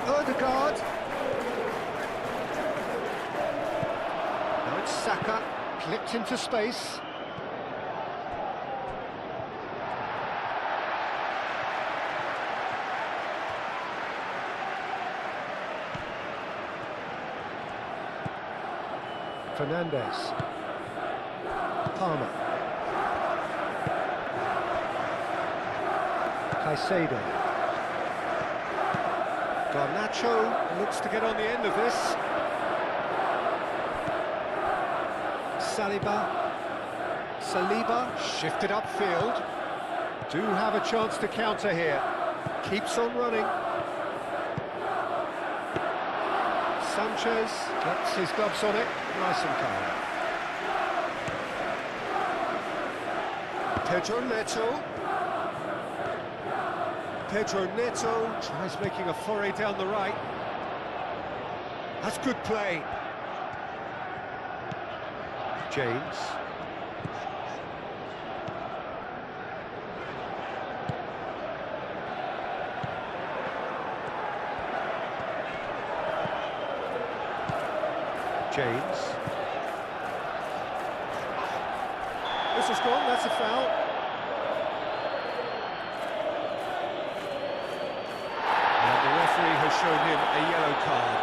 S2: Ødegaard. Now it's Saka, clipped into space. Fernandez. Palmer. Caicedo. Garnacho looks to get on the end of this. Saliba shifted upfield. Do have a chance to counter here. Keeps on running. Sanchez gets his gloves on it. Nice and calm. Pedro Neto tries making a foray down the right. That's good play. James. This is gone, that's a foul. And the referee has shown him a yellow card.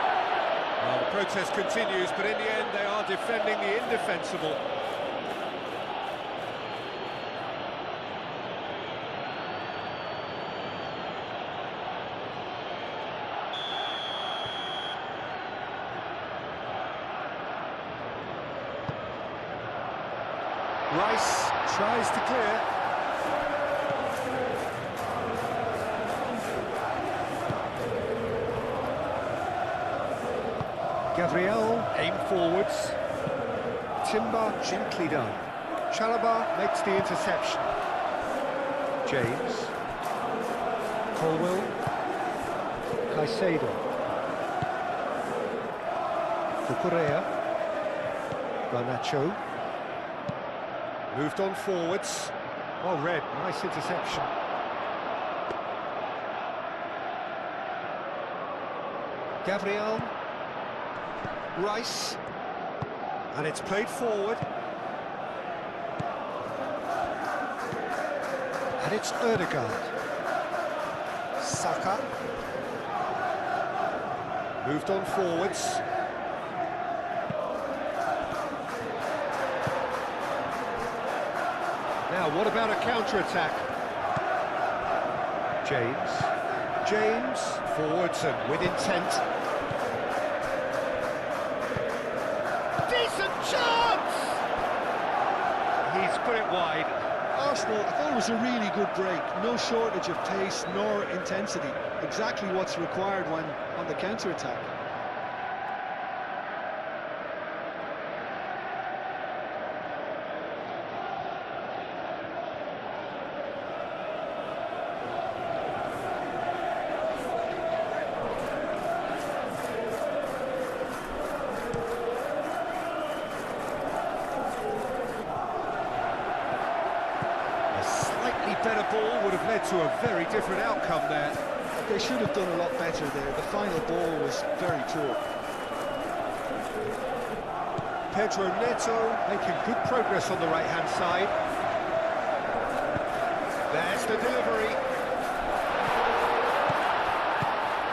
S2: Well, the protest continues, but in the end they are defending the indefensible. Rice tries to clear. Gabriel aim forwards. Timber gently done. Chalobah makes the interception. James. Colwell. Caicedo. Cucurella. Garnacho. Moved on forwards. Oh, Red, nice interception. Gabriel. Rice. And it's played forward. And it's Ødegaard. Saka. Moved on forwards. Now, what about a counter-attack? James, forwards and with intent. Decent chance! He's put it wide.
S1: Arsenal, I thought it was a really good break. No shortage of pace nor intensity. Exactly what's required when on the counter-attack.
S2: Better ball would have led to a very different outcome there.
S1: They should have done a lot better there. The final ball was very poor.
S2: Pedro Neto making good progress on the right-hand side. There's the delivery.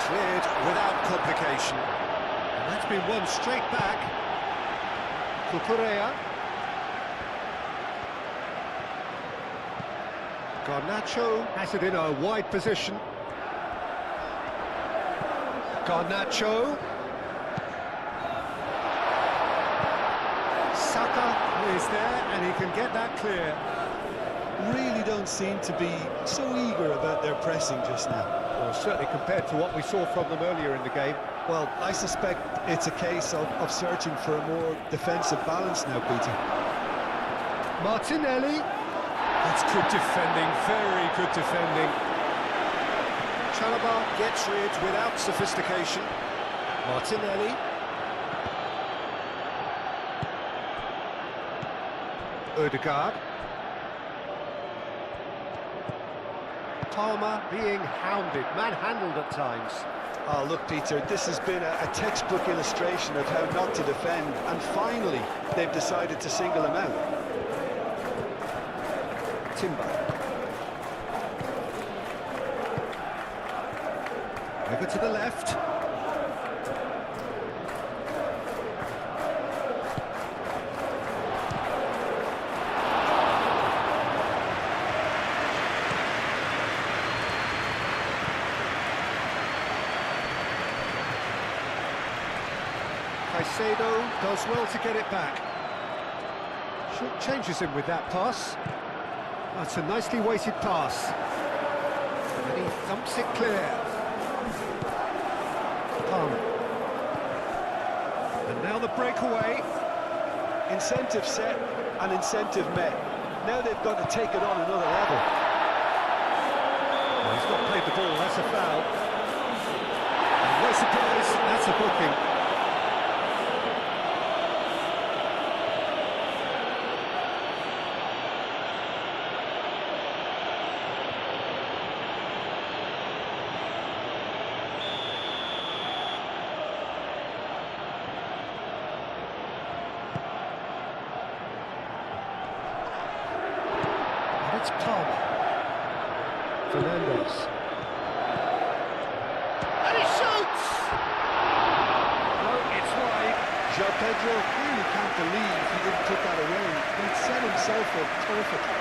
S2: Cleared without complication. And that's been won straight back. Cucurella. Garnacho has it in a wide position. Garnacho. Saka is there and he can get that clear.
S1: Really don't seem to be so eager about their pressing just now.
S2: Well, certainly compared to what we saw from them earlier in the game.
S1: Well, I suspect it's a case of searching for a more defensive balance now, Peter.
S2: Martinelli. That's good defending, very good defending. Chalobah gets rid without sophistication. Martinelli. Ødegaard. Palmer being hounded, manhandled at times.
S1: Oh, look, Peter, this has been a textbook illustration of how not to defend, and finally they've decided to single him out. Timber.
S2: Over to the left. Caicedo does well to get it back. Short changes him with that pass. That's a nicely weighted pass. And he thumps it clear. Palmer. And now the breakaway.
S1: Incentive set and incentive met. Now they've got to take it on another level.
S2: Well, he's not played the ball, that's a foul. And no surprise, that's a booking. It's Palmer. Fernandes. And he shoots! No, it's wide.
S1: João Pedro really can't believe he didn't put that away. He'd set himself up perfectly.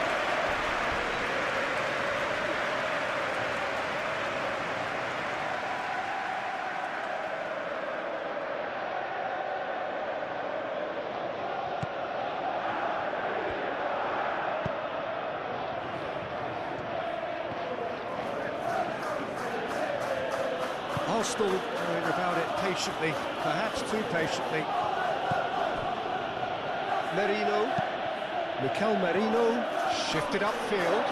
S2: Arsenal going about it patiently, perhaps too patiently. Merino, Mikel Merino, shifted upfield.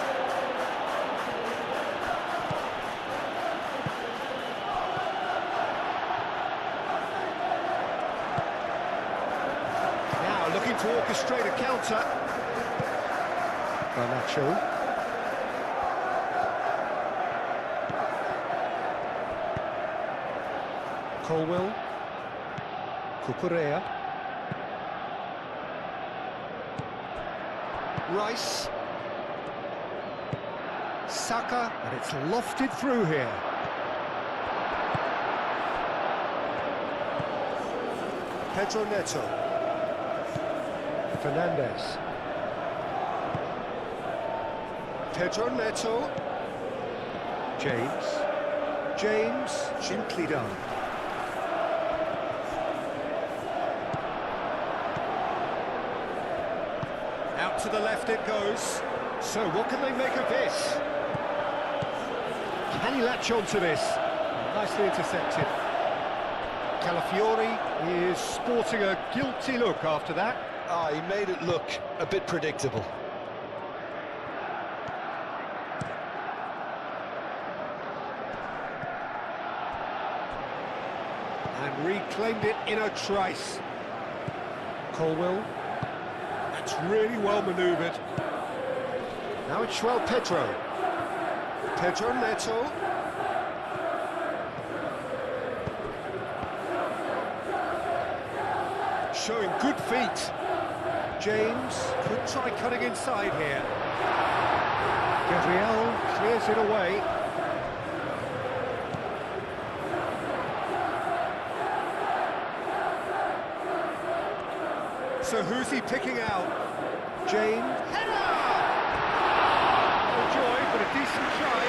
S2: Now looking to orchestrate a counter. Garnacho. Colwell, Cucurella, Rice, Saka, and it's lofted through here. Pedro Neto, Fernandes, Pedro Neto, James, gently done. Out to the left it goes. So what can they make of this? Can he latch on to this? Nicely intercepted. Calafiori is sporting a guilty look after that.
S4: Ah, he made it look a bit predictable.
S2: And reclaimed it in a trice. Colwell. That's really well manoeuvred. Now it's João Pedro. Pedro Neto. Showing good feet. James could try cutting inside here. Gabriel clears it away. So who's he picking out? James. Header! No joy, but a decent try.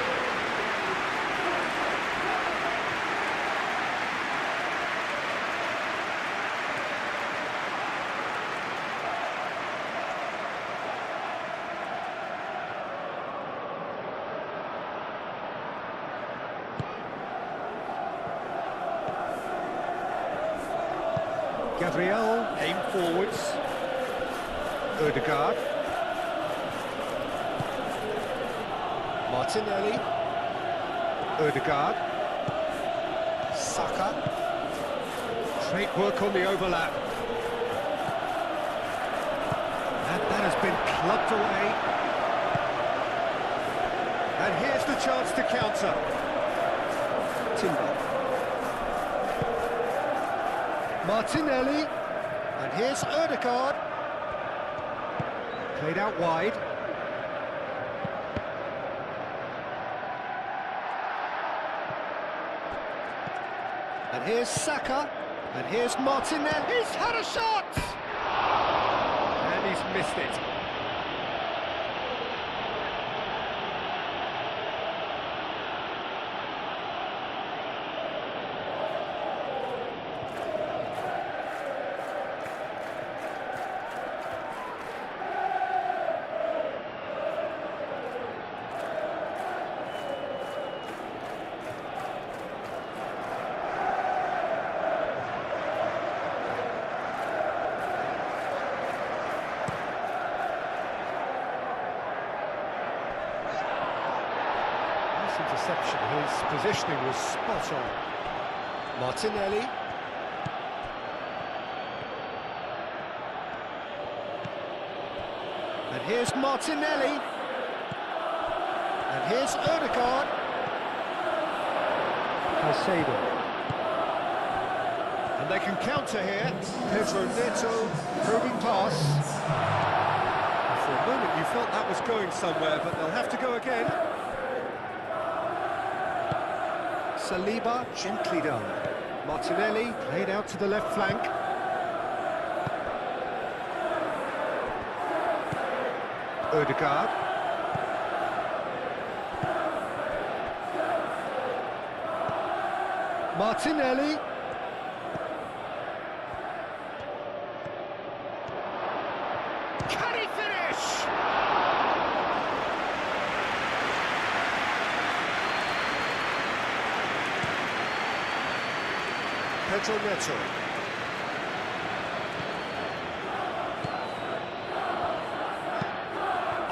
S2: Gabriel aim forwards. Ødegaard. Martinelli. Ødegaard. Saka. Great work on the overlap. And that has been clubbed away. And here's the chance to counter. Timber. Martinelli, and here's Ødegaard. Played out wide. And here's Saka, and here's Martinelli. He's had a shot! And he's missed it. Interception, his positioning was spot on. Martinelli. And here's Martinelli. And here's Ødegaard. Caicedo. And they can counter here. Pedro Neto, probing pass. For a moment you felt that was going somewhere, but they'll have to go again. Saliba, gently done. Martinelli, played out to the left flank. Ødegaard. Martinelli. Can he finish? Pedro Neto.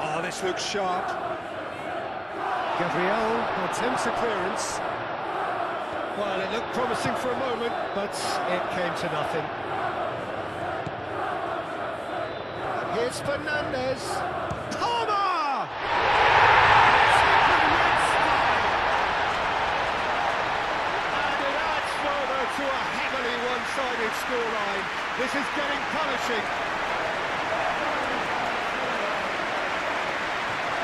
S2: Oh, this looks sharp. Gabriel attempts a clearance. Well, it looked promising for a moment, but it came to nothing. And here's Fernandez. Palmer! To a heavily one-sided scoreline. This is getting punishing.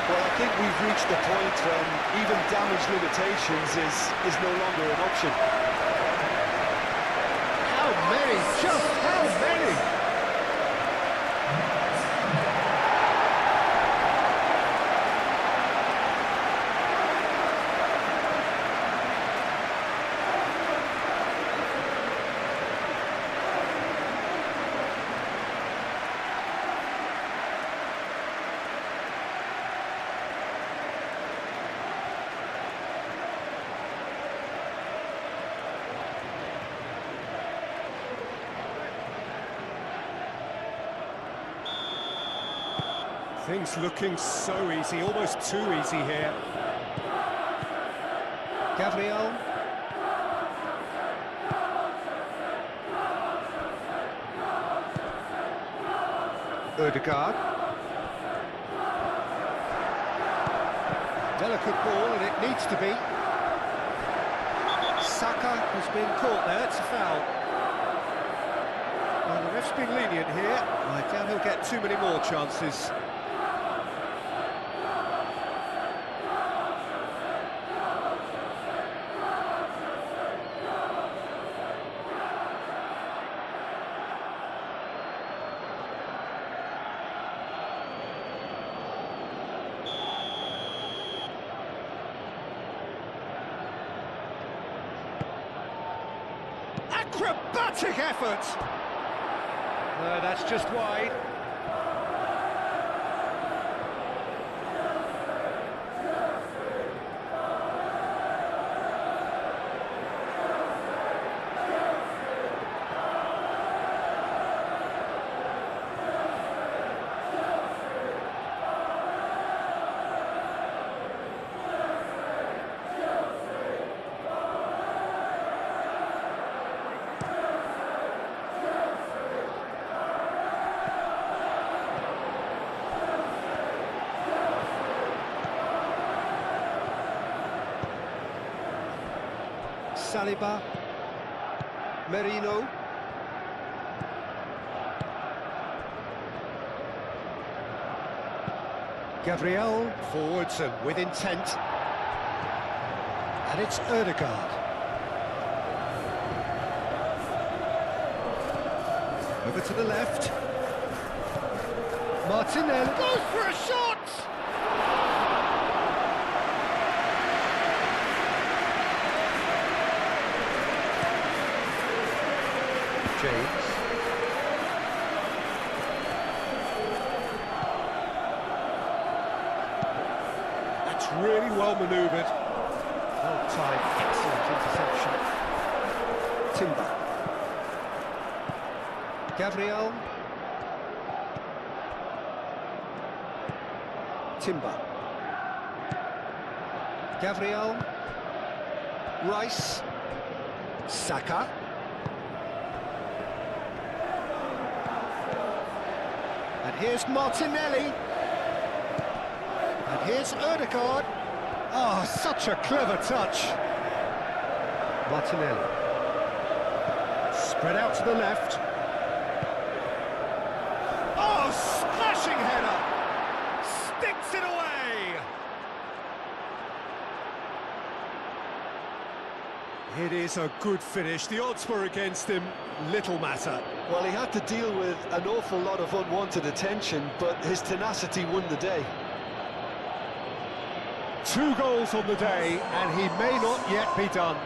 S4: Well, I think we've reached the point when even damage limitations is no longer an option.
S2: How many? Just how many? Things looking so easy, almost too easy here. Gabriel. Ødegaard. Delicate ball, and it needs to be. Saka has been caught there, it's a foul. Well, the ref's been lenient here. I doubt he'll get too many more chances. Acrobatic effort! No, that's just wide. Saliba, Merino, Gabriel, forwards and with intent, and it's Ødegaard. Over to the left, Martinelli goes for a shot! James. That's really well manoeuvred. Well-timed, excellent interception. Timber. Gabriel. Timber. Gabriel. Rice. Saka. And here's Martinelli. And here's Ødegaard. Oh, such a clever touch. Martinelli. Spread out to the left. Oh, splashing header. Sticks it away. It is a good finish. The odds were against him. Little matter.
S4: Well, he had to deal with an awful lot of unwanted attention, but his tenacity won the day.
S2: 2 goals on the day, and he may not yet be done.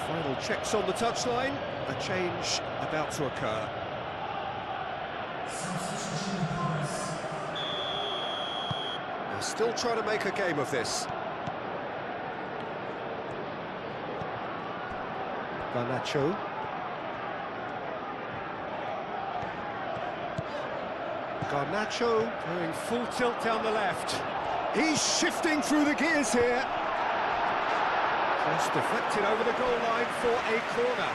S2: Final checks on the touchline. A change about to occur. They're still trying to make a game of this. Garnacho. Garnacho going full tilt down the left. He's shifting through the gears here. Just deflected over the goal line for a corner.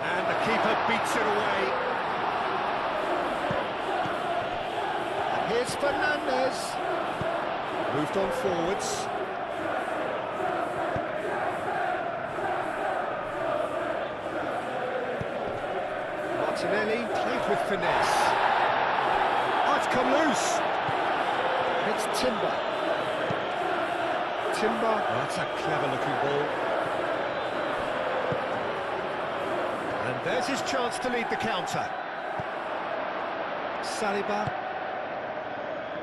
S2: And the keeper beats it away. And here's Fernandez. Moved on forwards. Martinelli played with finesse. Oh, it's come loose. It's Timber. Timber. Oh, that's a clever looking ball. And there's his chance to lead the counter. Saliba.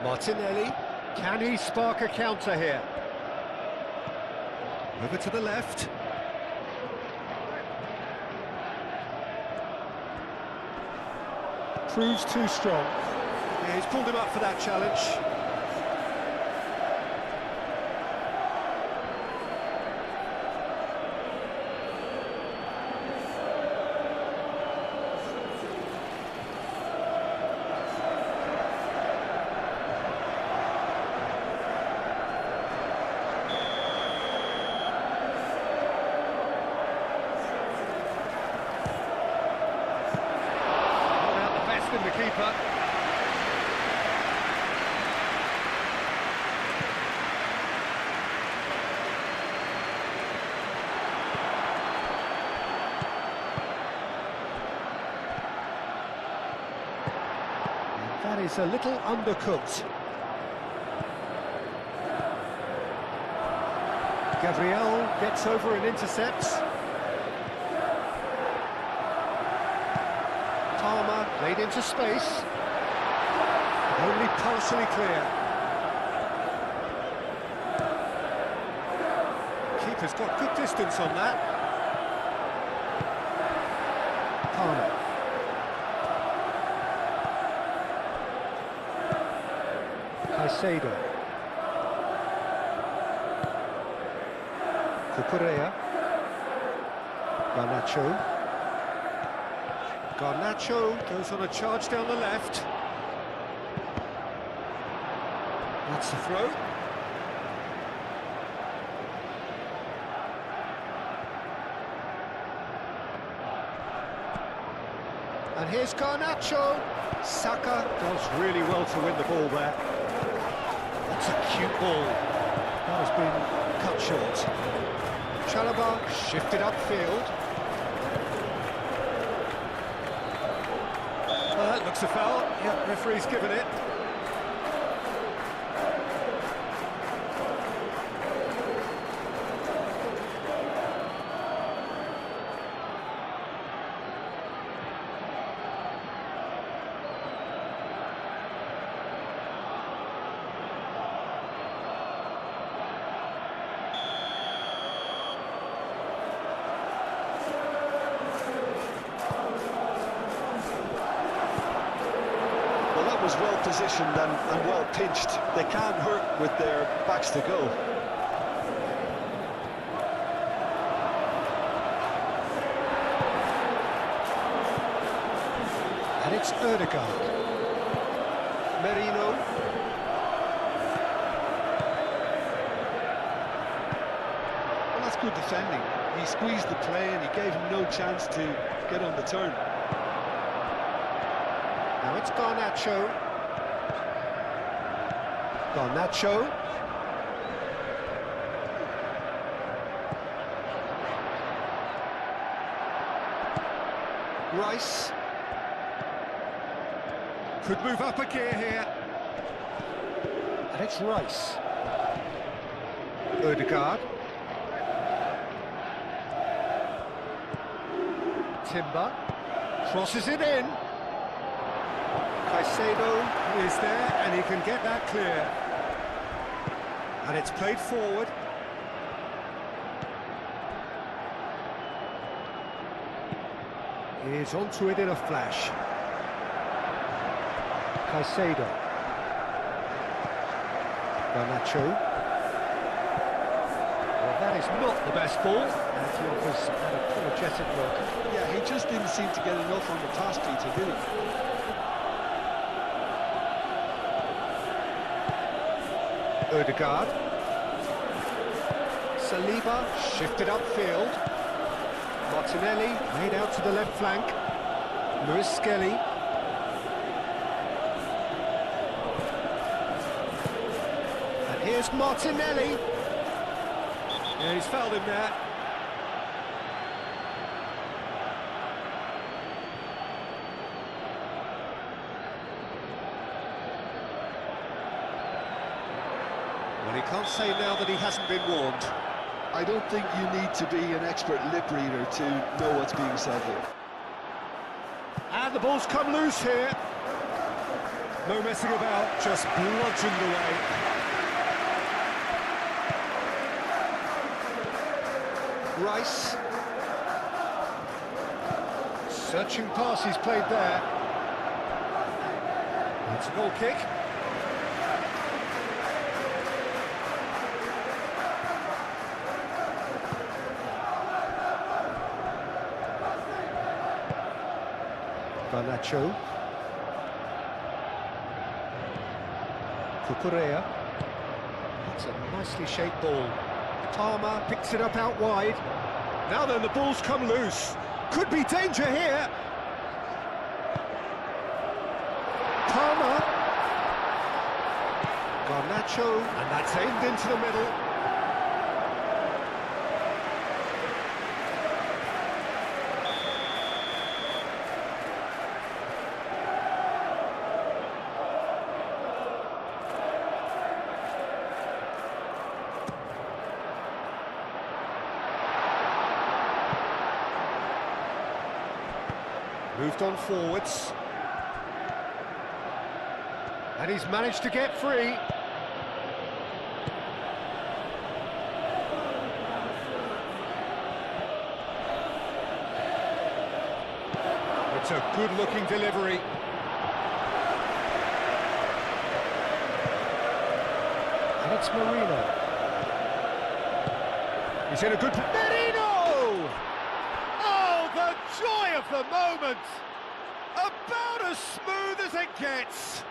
S2: Martinelli. Can he spark a counter here? Over to the left. Proves too strong. Yeah, he's pulled him up for that challenge. In the keeper. That is a little undercooked. Gabriel gets over and intercepts. Played into space, only partially clear. Keeper's got good distance on that. Palmer. Caicedo. Cucurella. Garnacho. Garnacho goes on a charge down the left. That's the throw. And here's Garnacho. Saka does really well to win the ball there. That's a cute ball. That has been cut short. Chalobah shifted upfield. That looks a foul. Yep, referee's given it.
S4: Was well positioned and well pinched. They can't hurt with their backs to go.
S2: And it's Ødegaard. Merino.
S1: Well, that's good defending. He squeezed the play and he gave him no chance to get on the turn.
S2: Now it's Garnacho. Garnacho. Rice. Could move up a gear here. And it's Rice. Ødegaard. Timber. Crosses it in. Caicedo is there, and he can get that clear. And it's played forward. He's onto it in a flash. Caicedo. Garnacho. Well, that is not the best ball. And he offers an apologetic look.
S1: Yeah, he just didn't seem to get enough on the pass, Peter, did he?
S2: Ødegaard. Saliba shifted upfield. Martinelli made out to the left flank. Lewis Skelly. And here's Martinelli. Yeah, he's fouled him there. Well, he can't say now that he hasn't been warned.
S1: I don't think you need to be an expert lip reader to know what's being said here.
S2: And the ball's come loose here. No messing about, just bludgeoned away. Rice. Searching pass he's played there. It's a goal kick. Garnacho. Cucurella. That's a nicely shaped ball. Palmer picks it up out wide. Now then, the ball's come loose. Could be danger here. Palmer. Garnacho. And that's aimed into the middle. Moved on forwards. And he's managed to get free. It's a good-looking delivery. And it's Marino. He's in a good... Marino! Oh, the joy of the moment! About as smooth as it gets!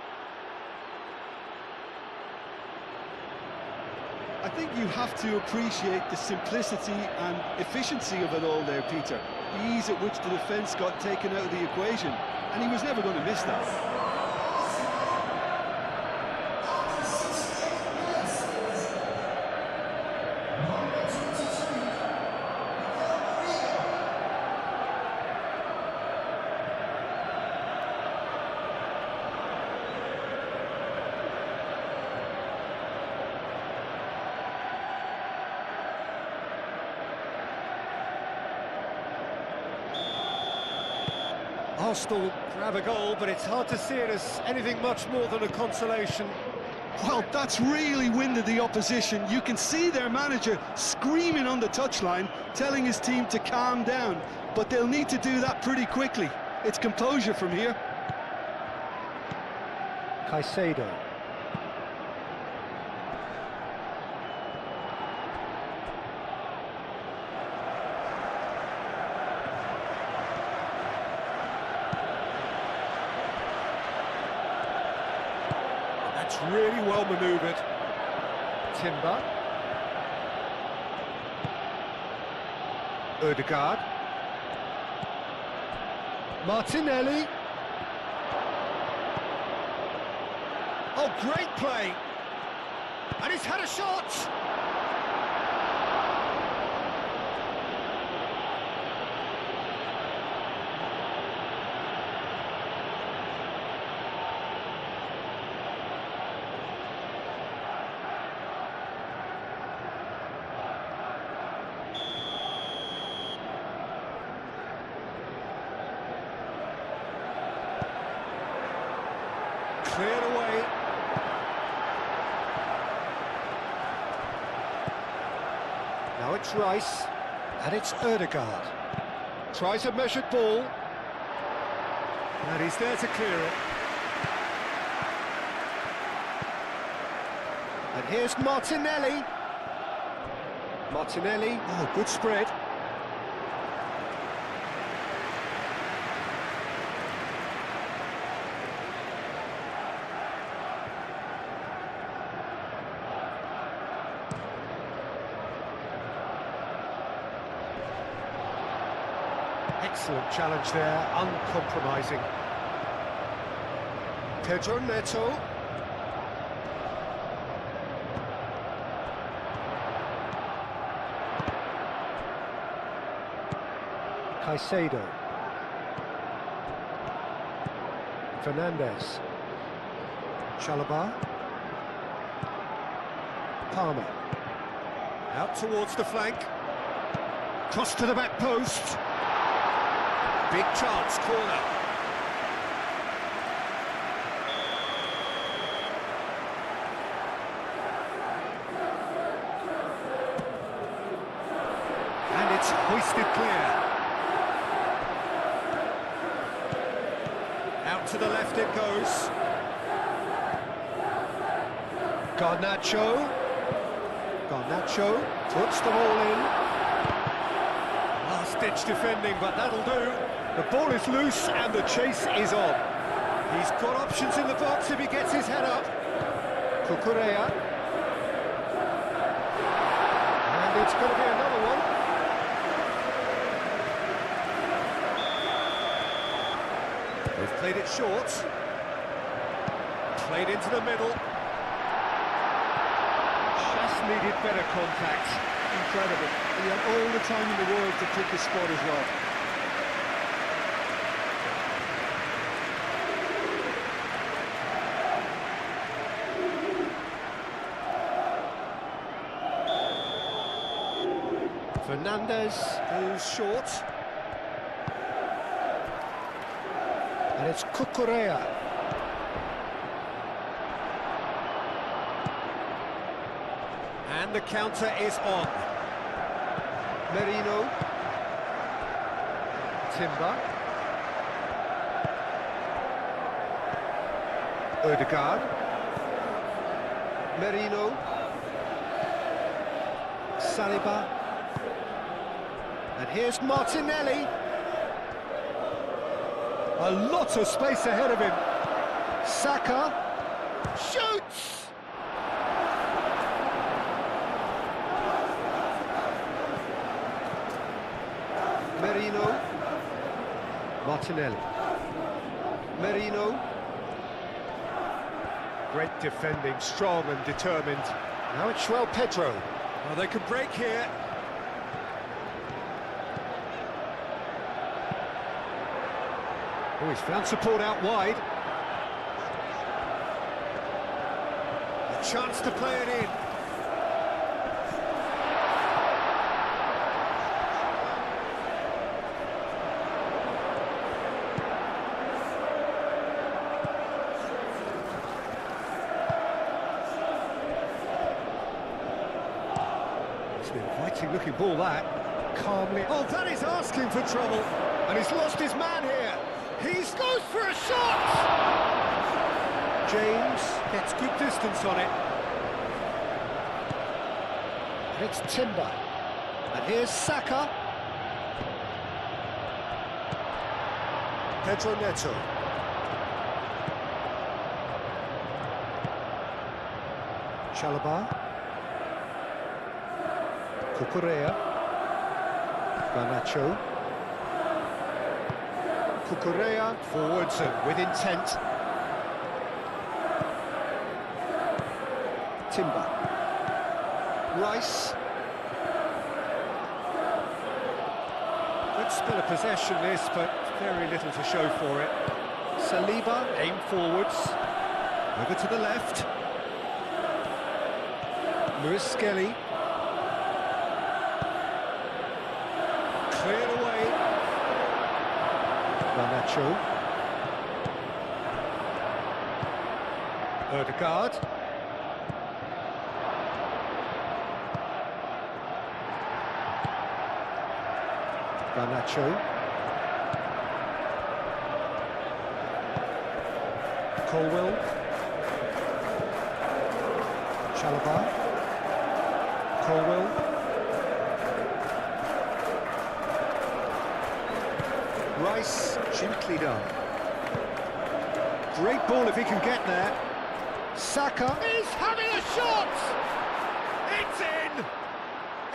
S1: I think you have to appreciate the simplicity and efficiency of it all there, Peter. The ease at which the defence got taken out of the equation, and he was never going to miss that.
S2: Arsenal grab a goal, but it's hard to see it as anything much more than a consolation.
S1: Well, that's really winded the opposition. You can see their manager screaming on the touchline, telling his team to calm down, but they'll need to do that pretty quickly. It's composure from here.
S2: Caicedo. That's really well manoeuvred. Timber. Ødegaard. Martinelli. Oh, great play. And he's had a shot. Cleared away. Now it's Rice, and it's Ødegaard. Tries a measured ball. And he's there to clear it. And here's Martinelli. Martinelli, oh, good spread. Excellent challenge there, uncompromising. Pedro Neto. Caicedo. Fernandez. Chalobah. Palmer. Out towards the flank. Cross to the back post. Big chance, corner. And it's It's hoisted clear. Out to the left it goes. Garnacho puts the ball in. Last-ditch defending, but that'll do. The ball is loose and the chase is on. He's got options in the box if he gets his head up. Cucurella. And it's going to be another one. They've played it short. Played into the middle. Just needed better contact.
S1: Incredible. And he had all the time in the world to pick his spot as well.
S2: Fernandez goes short. And it's Cucurella. And the counter is on. Merino. Timber. Ødegaard. Merino. Saliba. And here's Martinelli. A lot of space ahead of him. Saka shoots! Merino. Martinelli. Merino. Great defending, strong and determined. Now it's João Pedro. Well, they could break here. Oh, he's found support out wide. A chance to play it in. It's an inviting looking ball, that. Calmly. Oh, that is asking for trouble. And he's lost his man here. He goes for a shot! James gets good distance on it. And it's Timber. And here's Saka. Pedro Neto. Chalobah. Cucurella. Garnacho. Cucurella forwards and with intent. Timber. Rice. Good spell of possession this, but very little to show for it. Saliba aim forwards. Over to the left. Lewis Skelly. Cleared away. Garnacho. Ødegaard. Garnacho. Colwell. Chalobah. Colwell. Rice, gently done. Great ball if he can get there. Saka is having a shot! It's in!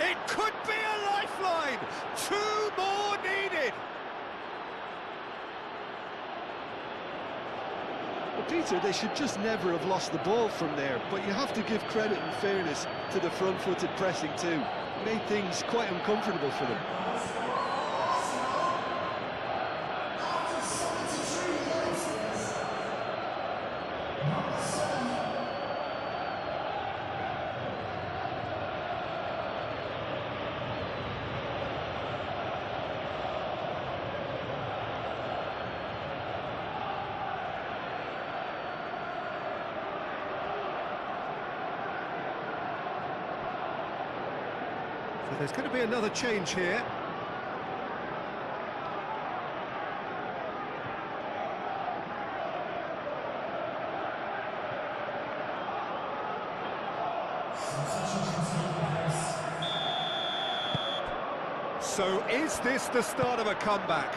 S2: It could be a lifeline! 2 more needed!
S1: Well, Peter, they should just never have lost the ball from there, but you have to give credit and fairness to the front-footed pressing too. Made things quite uncomfortable for them.
S2: So there's going to be another change here. So is this the start of a comeback?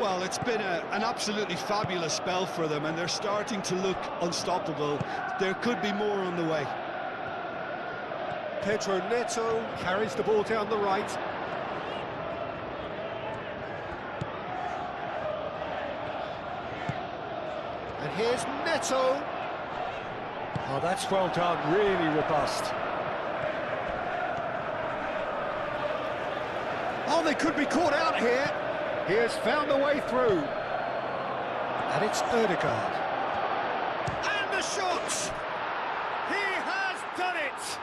S1: Well, it's been an absolutely fabulous spell for them, and they're starting to look unstoppable. There could be more on the way.
S2: Pedro Neto carries the ball down the right. And here's Neto. Oh, that's well done, really robust. Oh, they could be caught out here. He has found a way through. And it's Ødegaard. And the shot! He has done it!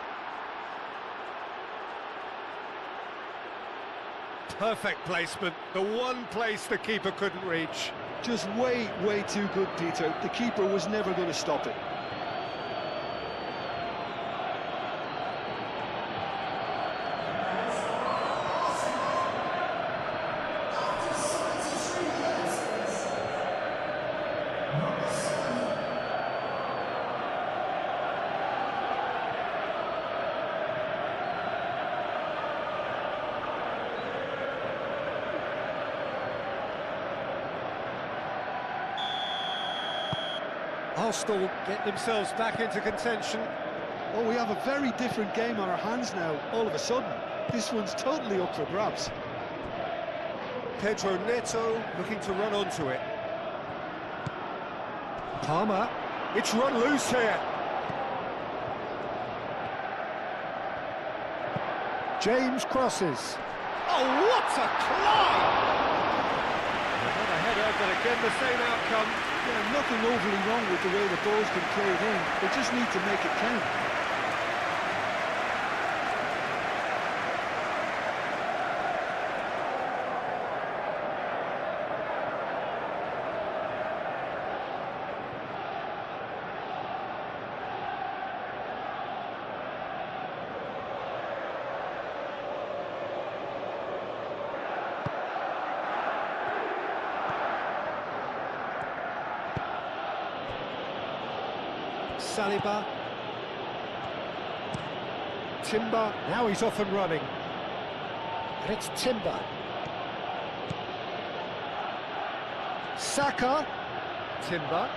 S2: Perfect placement, the one place the keeper couldn't reach.
S1: Just way too good, Peter. The keeper was never going to stop it.
S2: Arsenal get themselves back into contention.
S1: Oh, we have a very different game on our hands now, all of a sudden. This one's totally up for grabs.
S2: Pedro Neto looking to run onto it. Palmer, it's run loose here. James crosses. Oh, what a climb! Not a header, but again the same outcome.
S1: Yeah, nothing overly wrong with the way the ball's been played in. They just need to make it count.
S2: Saliba. Timber, now he's off and running. And it's Timber. Saka. Timber.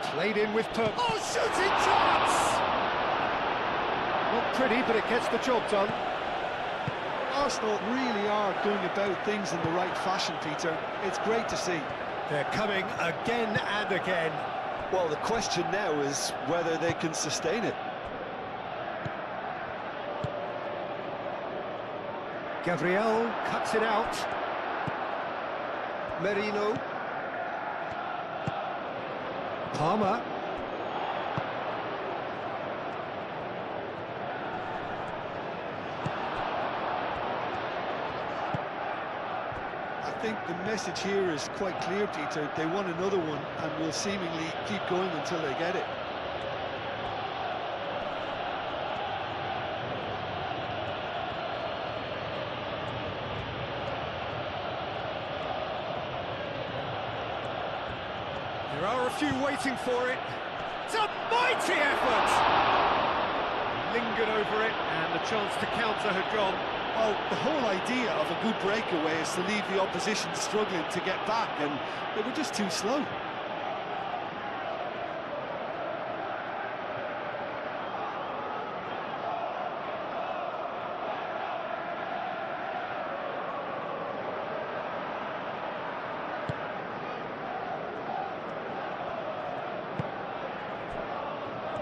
S2: Played in with purpose. Oh, shooting chance! Not pretty, but it gets the job done.
S1: Arsenal really are going about things in the right fashion, Peter. It's great to see.
S2: They're coming again and again.
S1: Well, the question now is whether they can sustain it.
S2: Gabriel cuts it out. Merino. Palmer.
S1: I think the message here is quite clear, Peter. They want another one and will seemingly keep going until they get it.
S2: There are a few waiting for it. It's a mighty effort! Lingered over it, and the chance to counter had gone.
S3: Well, the whole idea of a good breakaway is to leave the opposition struggling to get back, and they were just too slow.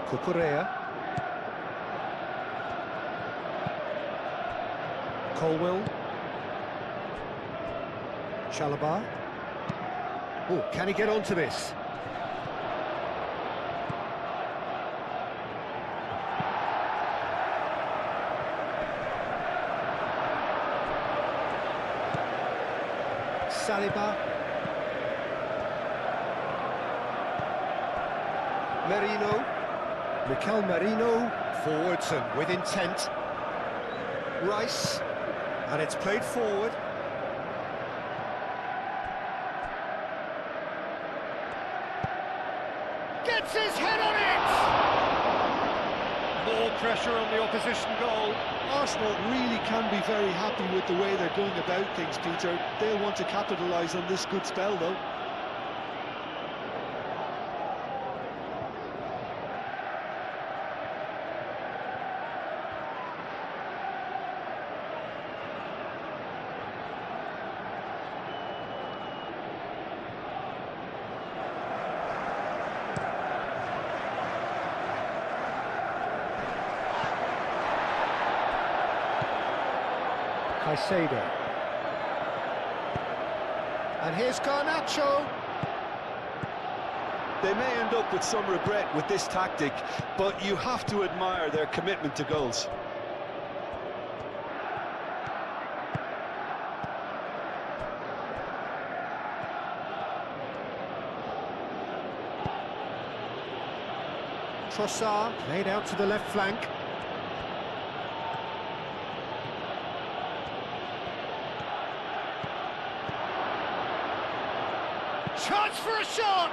S2: Cucurella. Colwell. Chalobah. Oh, can he get onto this? Saliba. Merino. Mikel Merino. Forwards and with intent. Rice. And it's played forward. Gets his head on it! More pressure on the opposition goal.
S1: Arsenal really can be very happy with the way they're going about things, Peter. They'll want to capitalise on this good spell, though.
S2: Caicedo. And here's Garnacho.
S4: They may end up with some regret with this tactic, but you have to admire their commitment to goals.
S2: Trossard played out to the left flank. Chance for a shot!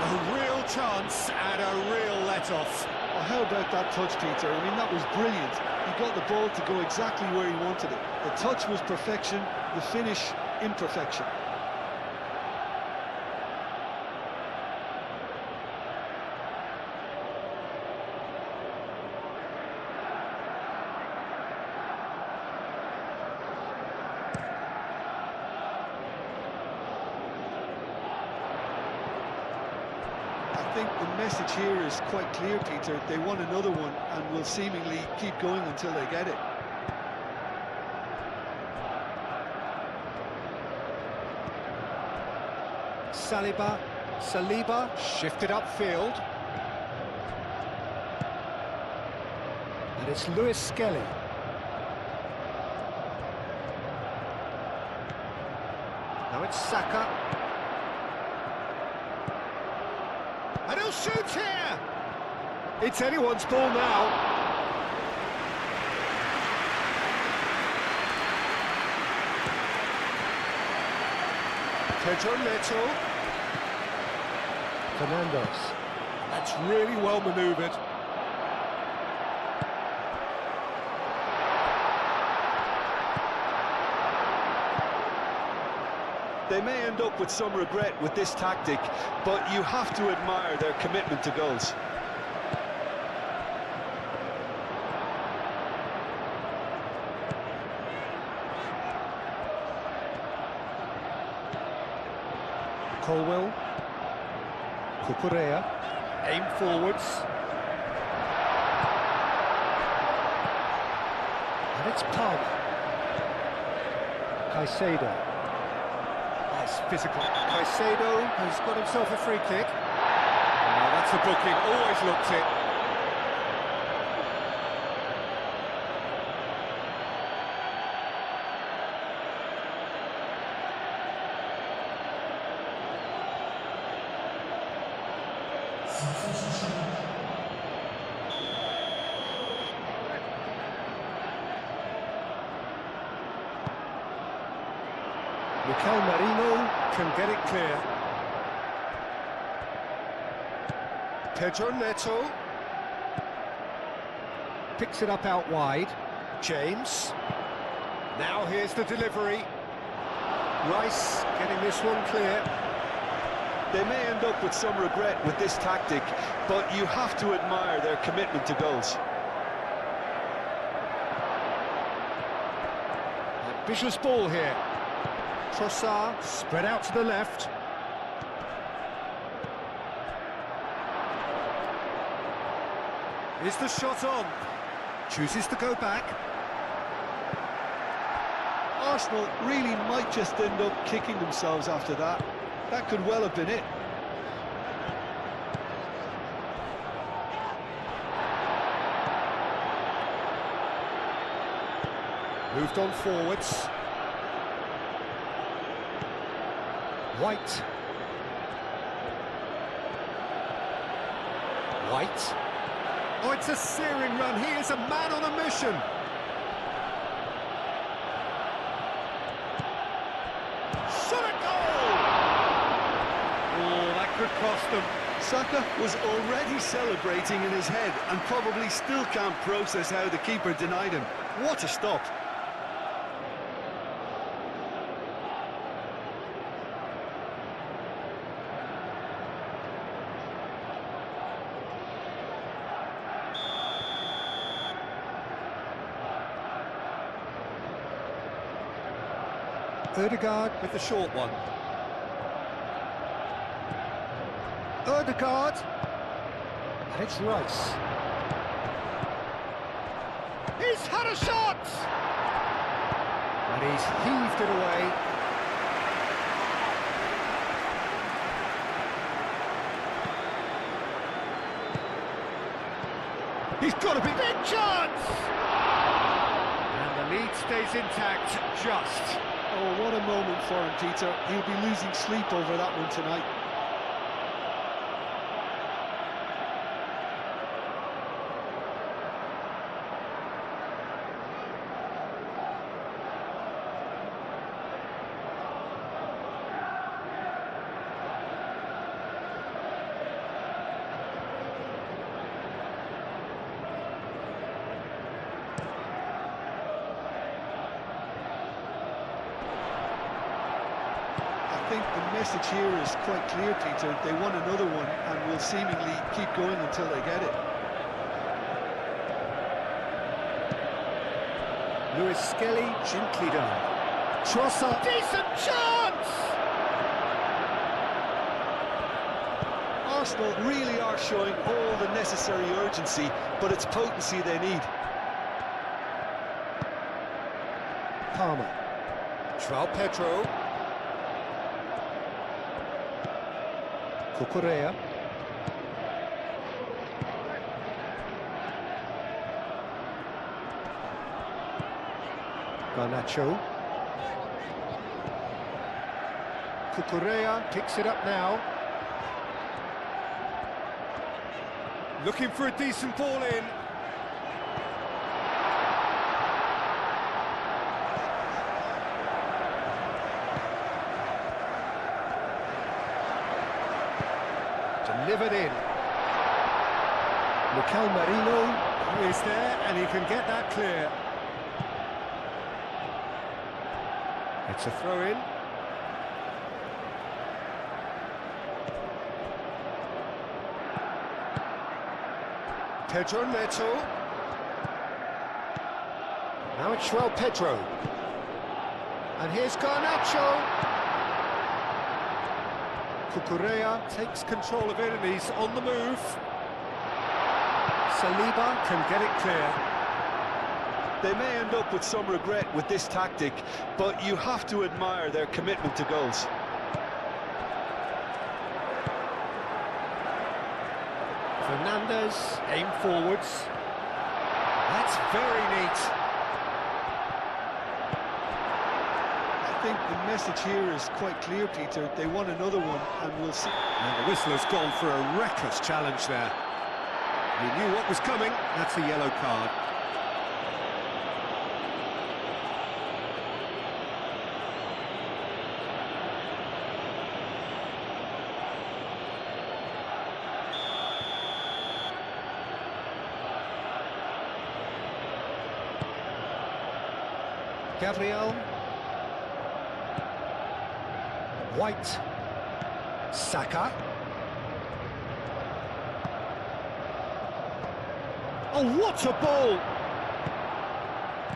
S2: A real chance and a real let-off.
S1: Well, how about that touch, Peter? I mean, that was brilliant. He got the ball to go exactly where he wanted it. The touch was perfection, the finish, imperfection. I think the message here is quite clear, Peter. They want another one and will seemingly keep going until they get it.
S2: Saliba shifted upfield. And it's Lewis Skelly. Now it's Saka. And he'll shoot here! It's anyone's ball now. Pedro Neto. Fernandes. That's really well manoeuvred.
S4: They may end up with some regret with this tactic, but you have to admire their commitment to goals.
S2: Colwell. Cucurella. Aim forwards. And it's Palmer. Caicedo. Nice physical. Caicedo has got himself a free kick. Oh, that's a booking. Always looked it. Mikel Merino can get it clear. Pedro Neto picks it up out wide. James. Now here's the delivery. Rice getting this one clear.
S4: They may end up with some regret with this tactic, but you have to admire their commitment to goals.
S2: Ambitious ball here. Trossard spread out to the left. Is the shot on? Chooses to go back.
S1: Arsenal really might just end up kicking themselves after that. That could well have been it.
S2: Moved on forwards. White. Oh, it's a searing run. He is a man on a mission. Shot a goal! Oh, that could cost them.
S3: Saka was already celebrating in his head and probably still can't process how the keeper denied him. What a stop.
S2: Ødegaard with the short one. Ødegaard. And it's Rice. He's had a shot! And he's heaved it away. He's got a big chance! And the lead stays intact, just.
S1: Oh, what a moment for him, Peter. He'll be losing sleep over that one tonight. I think the message here is quite clear, Peter. They want another one and will seemingly keep going until they get it.
S2: Lewis Skelly, gently done. Trossard, decent chance!
S1: Arsenal really are showing all the necessary urgency, but it's potency they need.
S2: Palmer. João Pedro. Cucurella. Garnacho. Cucurella picks it up now. Looking for a decent ball in. Delivered in. Mikel Merino is there and he can get that clear. It's a throw-in. Pedro Neto. Now it's João Pedro. And here's Garnacho. Cucurella takes control of it and he's on the move. Saliba can get it clear.
S1: They may end up with some regret with this tactic, but you have to admire their commitment to goals.
S2: Fernandes, aim forwards. That's very neat.
S1: I think the message here is quite clear, Peter. They want another one, and we'll see.
S2: And the whistler's gone for a reckless challenge there. He knew what was coming. That's a yellow card. Gabriel. White. Saka. Oh, what a ball!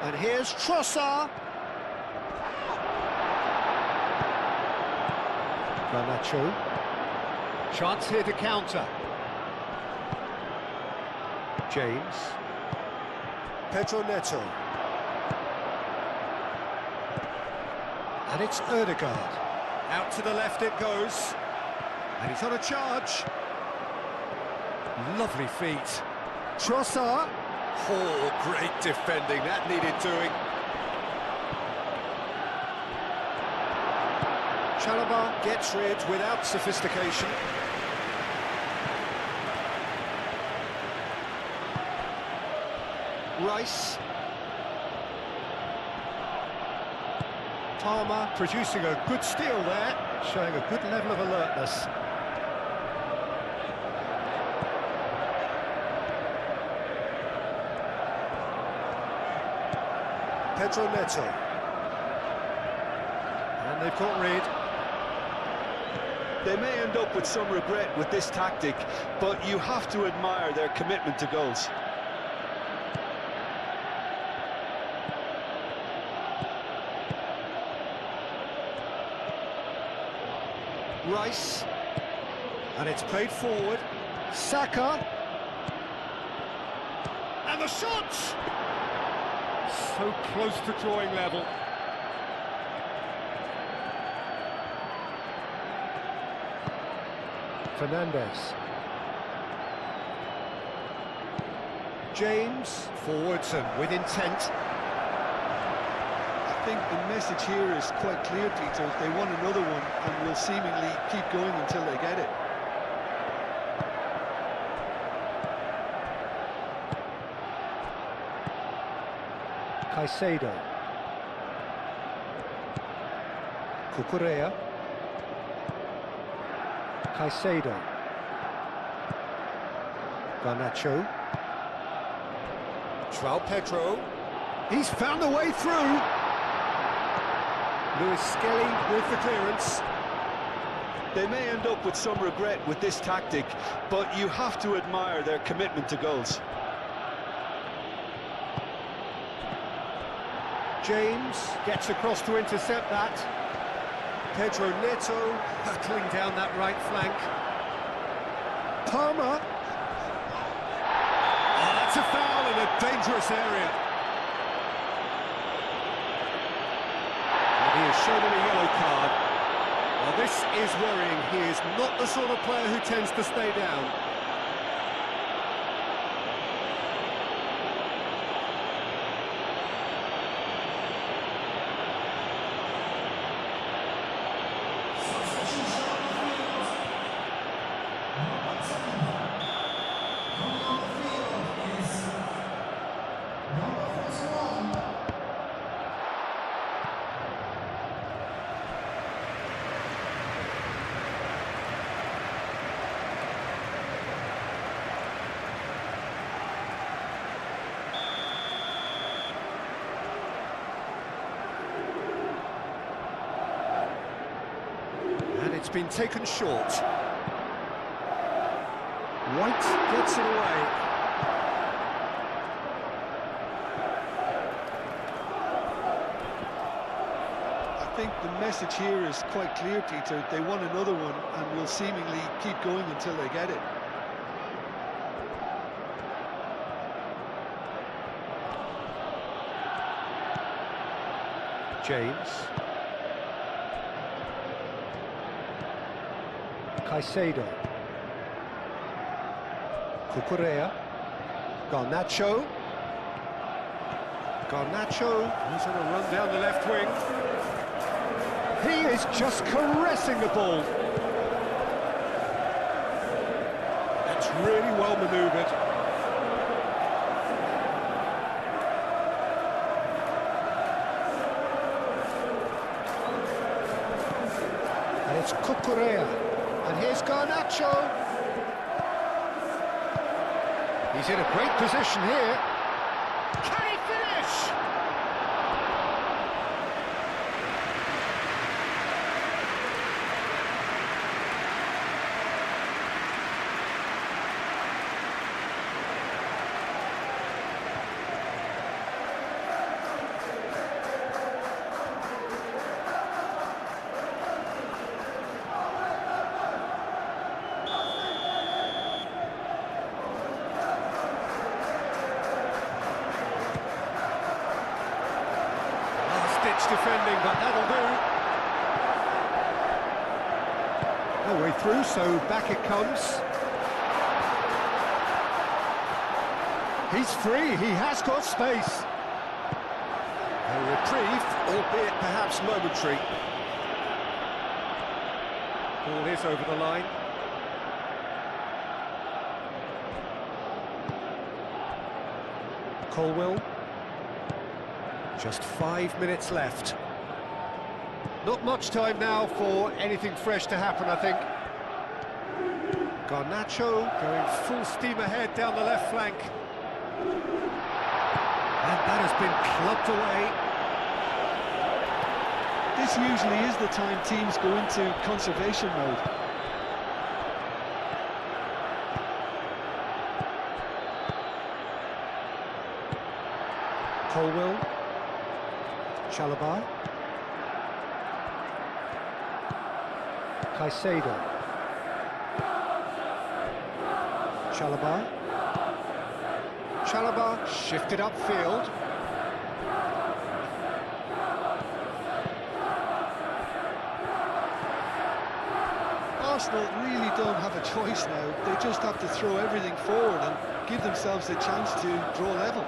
S2: And here's Trossard. Garnacho. Chance here to counter. James. Pedro Neto. And it's Ødegaard. Out to the left it goes. And he's on a charge. Lovely feet. Trossard. Oh, great defending. That needed doing. Chalobah gets rid without sophistication. Rice. Palmer producing a good steal there, showing a good level of alertness. Pedro Neto. And they've got rid.
S4: They may end up with some regret with this tactic, but you have to admire their commitment to goals.
S2: Rice. And it's played forward. Saka. And the shot! So close to drawing level. Fernandez. James. Forwards and with intent.
S1: I think the message here is quite clear, Peter. They want another one and will seemingly keep going until they get it.
S2: Caicedo. Cucurella. Caicedo. Garnacho. João Pedro. He's found a way through. Lewis Skelly with the clearance.
S4: They may end up with some regret with this tactic, but you have to admire their commitment to goals.
S2: James gets across to intercept that. Pedro Neto battling down that right flank. Palmer. Oh, that's a foul in a dangerous area. And he is shown a yellow card. Well, this is worrying. He is not the sort of player who tends to stay down. It's been taken short. White gets it away.
S1: I think the message here is quite clear, Peter. They want another one and will seemingly keep going until they get it.
S2: James. Caicedo. Cucurella. Garnacho. Garnacho. He's on a run down the left wing. He is just caressing the ball. That's really well manoeuvred. And it's Cucurella. And here's Garnacho. He's in a great position here. Can he finish? Defending, but that'll do. No way through, so back it comes. He's free, he has got space. A reprieve, albeit perhaps momentary. Ball is over the line. Colwell. Just 5 minutes left. Not much time now for anything fresh to happen, I think. Garnacho going full steam ahead down the left flank. And that has been clubbed away.
S1: This usually is the time teams go into conservation mode.
S2: Colwill. Chalobah. Caicedo. Chalobah. Chalobah shifted upfield.
S1: Arsenal really don't have a choice now. They just have to throw everything forward and give themselves a chance to draw level.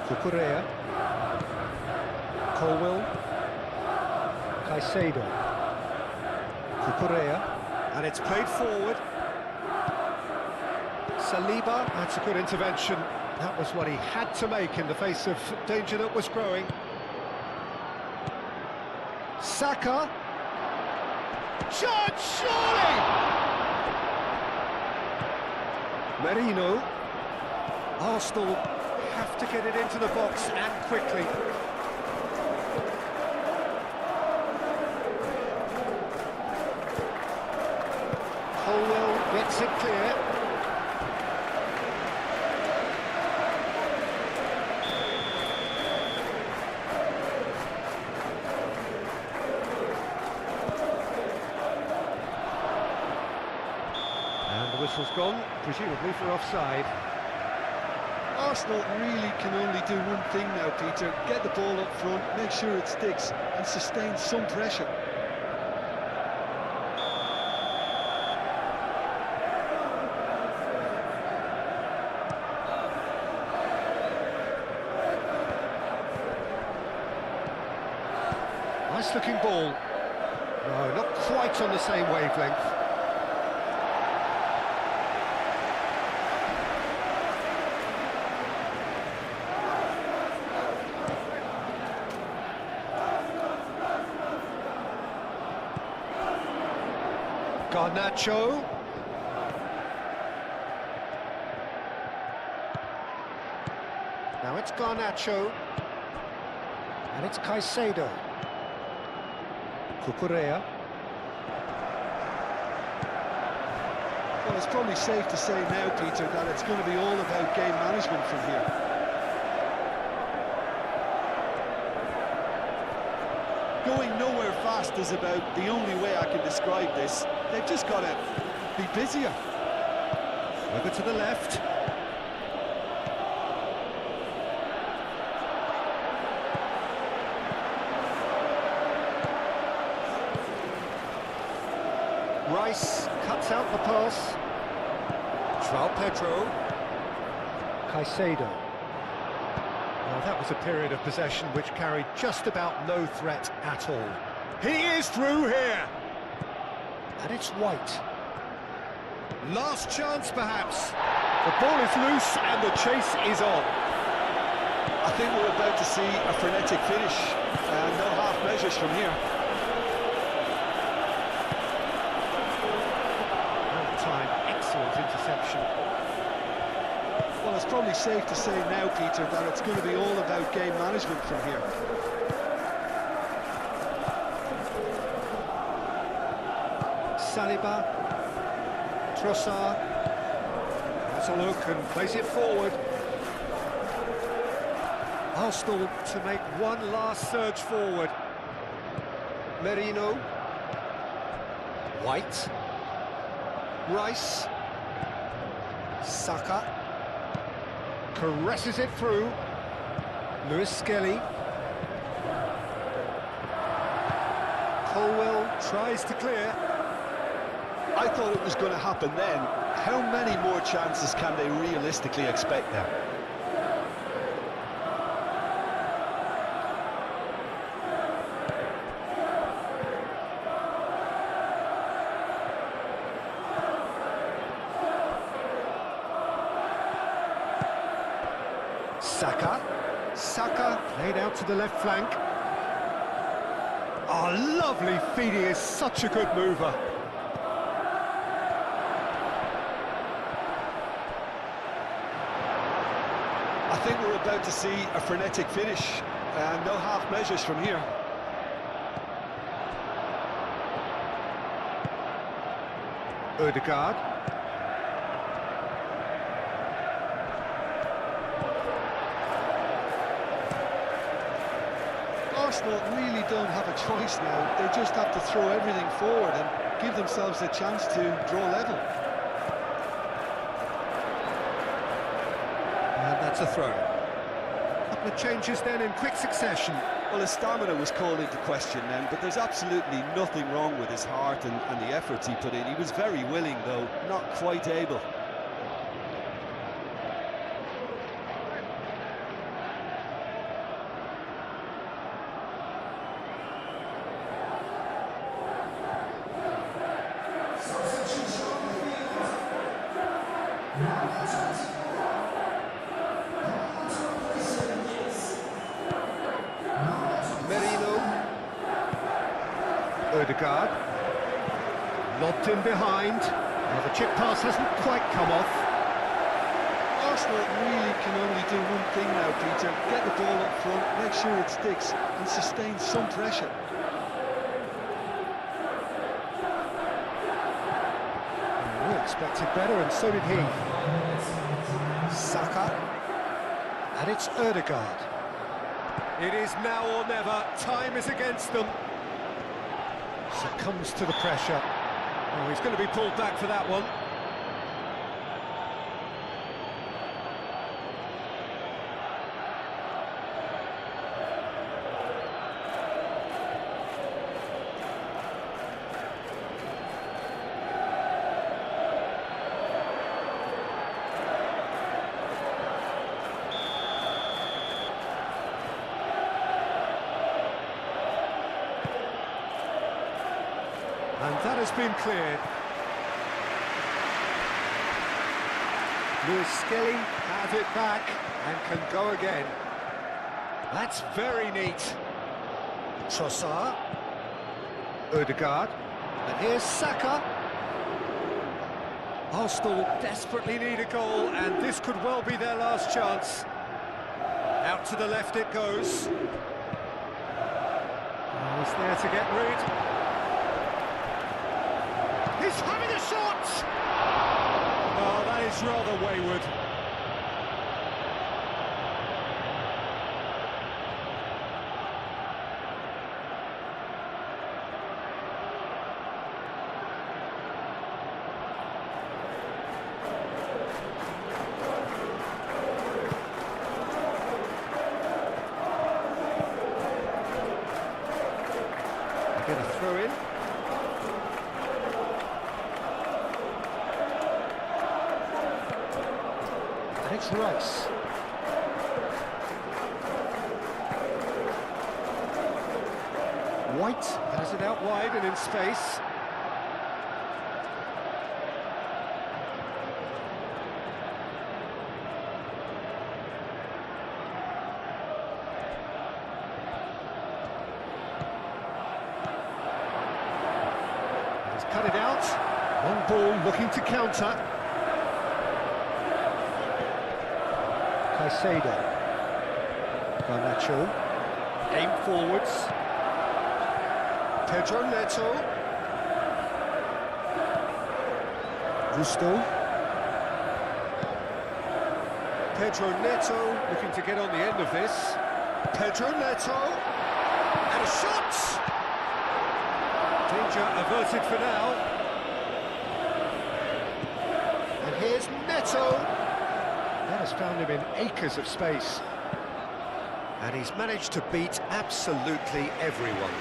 S2: Cucurella. Colwill. Caicedo. Cucurella. And it's played forward. Saliba. That's a good intervention. That was what he had to make in the face of danger that was growing. Saka. Shot, surely! Merino. Arsenal have to get it into the box and quickly. Colwill gets it clear. And the whistle's gone, presumably for offside.
S1: Arsenal really can only do one thing now, Peter. Get the ball up front, make sure it sticks, and sustain some pressure.
S2: Nice looking ball. No, not quite on the same wavelength. Garnacho. Now it's Garnacho. And it's Caicedo. Cucurella.
S1: Well, it's probably safe to say now, Peter, that it's going to be all about game management from here. Going nowhere fast is about the only way I can describe this. They've just got to be busier.
S2: Over to the left. Rice cuts out the pass. João Pedro. Caicedo. Well, that was a period of possession which carried just about no threat at all. He is through here. And it's White. Last chance, perhaps. The ball is loose and the chase is on.
S1: I think we're about to see a frenetic finish, and no half measures from here.
S2: Time, excellent interception.
S1: Well, it's probably safe to say now, Peter, that it's going to be all about game management from here.
S2: Saliba. Trossard. That's a look and plays it forward. Arsenal to make one last surge forward. Merino. White. Rice. Saka. Caresses it through. Lewis Skelly. Colwill tries to clear.
S1: I thought it was going to happen then. How many more chances can they realistically expect now?
S2: Saka played out to the left flank. Oh, lovely feed. He is such a good mover.
S1: I think we're about to see a frenetic finish,
S4: No half measures from here.
S2: Ødegaard.
S1: Arsenal really don't have a choice now. They just have to throw everything forward and give themselves a chance to draw level.
S2: And that's a throw. Couple of changes then in quick succession.
S3: Well, his stamina was called into question then, but there's absolutely nothing wrong with his heart and the efforts he put in. He was very willing, though, not quite able.
S2: Ødegaard, lobbed in behind. Now the chip pass hasn't quite come off.
S1: Arsenal really can only do one thing now, Peter. Get the ball up front, make sure it sticks, and sustain some pressure.
S2: We expected better, and so did he. Saka, and it's Ødegaard. It is now or never. Time is against them. Succumbs to the pressure. Oh, he's going to be pulled back for that one. And that has been cleared. Lewis Skelly has it back and can go again. That's very neat. Trossard. Ødegaard. And here's Saka. Arsenal desperately need a goal, and this could well be their last chance. Out to the left it goes. Oh, he's there to get rid. He's having a shot! Oh, that is rather wayward. Get a throw in. It's Rice. White has it out wide and in space. He's cut it out. Long ball looking to counter. Caicedo. Garnacho. Aim forwards. Pedro Neto. Gusto. Pedro Neto looking to get on the end of this. Pedro Neto. And a shot! Danger averted for now. And here's Neto. That has found him in acres of space. And he's managed to beat absolutely everyone.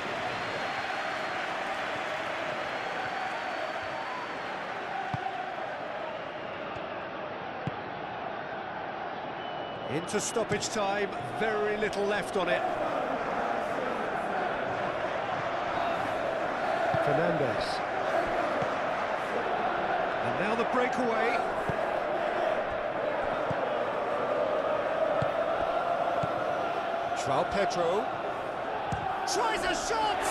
S2: Into stoppage time, very little left on it. Fernandes. And now the breakaway. João Pedro tries a shot,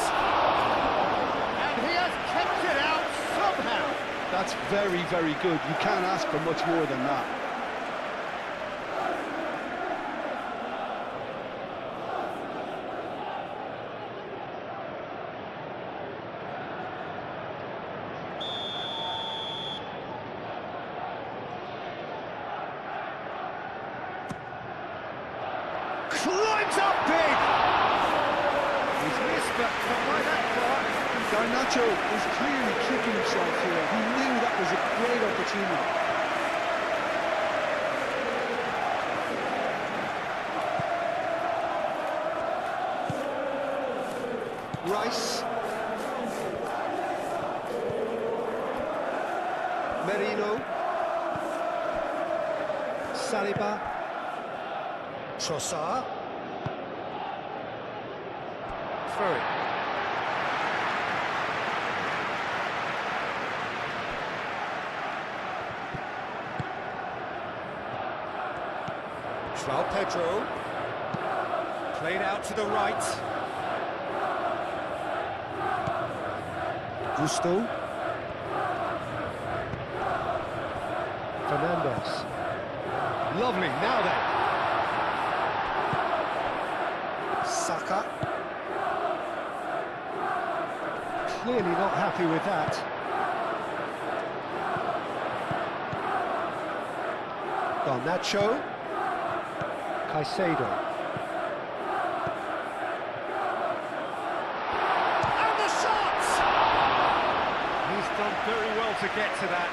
S2: and he has kept it out somehow.
S1: That's very, very good. You can't ask for much more than that.
S2: climbs up big! He's missed, but not by that far.
S1: Garnacho is clearly kicking himself here. He knew that was a great opportunity.
S2: Rice. Merino. Saliba. Trossard. Throw it. João Pedro. Played out to the right. Gusto. Fernandez. Lovely, now then. Saka. Clearly not happy with that. Garnacho. Caicedo. And the shot! He's done very well to get to that.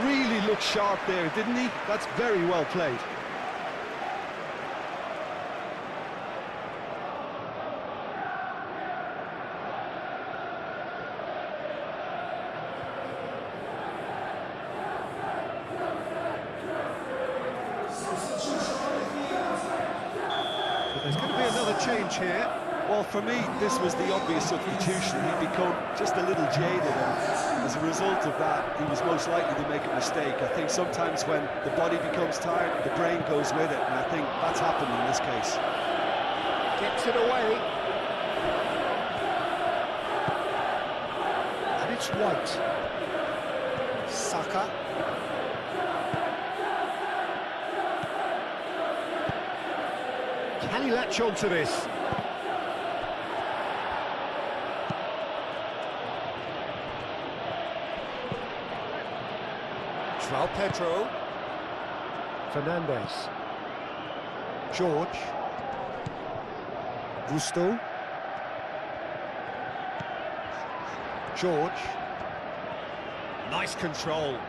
S1: Really looked sharp there, didn't he? That's very well played.
S2: There's going to be another change here.
S3: Well, for me, this was the obvious substitution. He'd become just a little jaded, and as a result of that, he was most likely to make a mistake. I think sometimes when the body becomes tired, the brain goes with it, and I think that's happened in this case.
S2: Gets it away. And it's White. Saka. Can he latch on to this? João Pedro. Fernandez. George. Gusto. George. Nice control.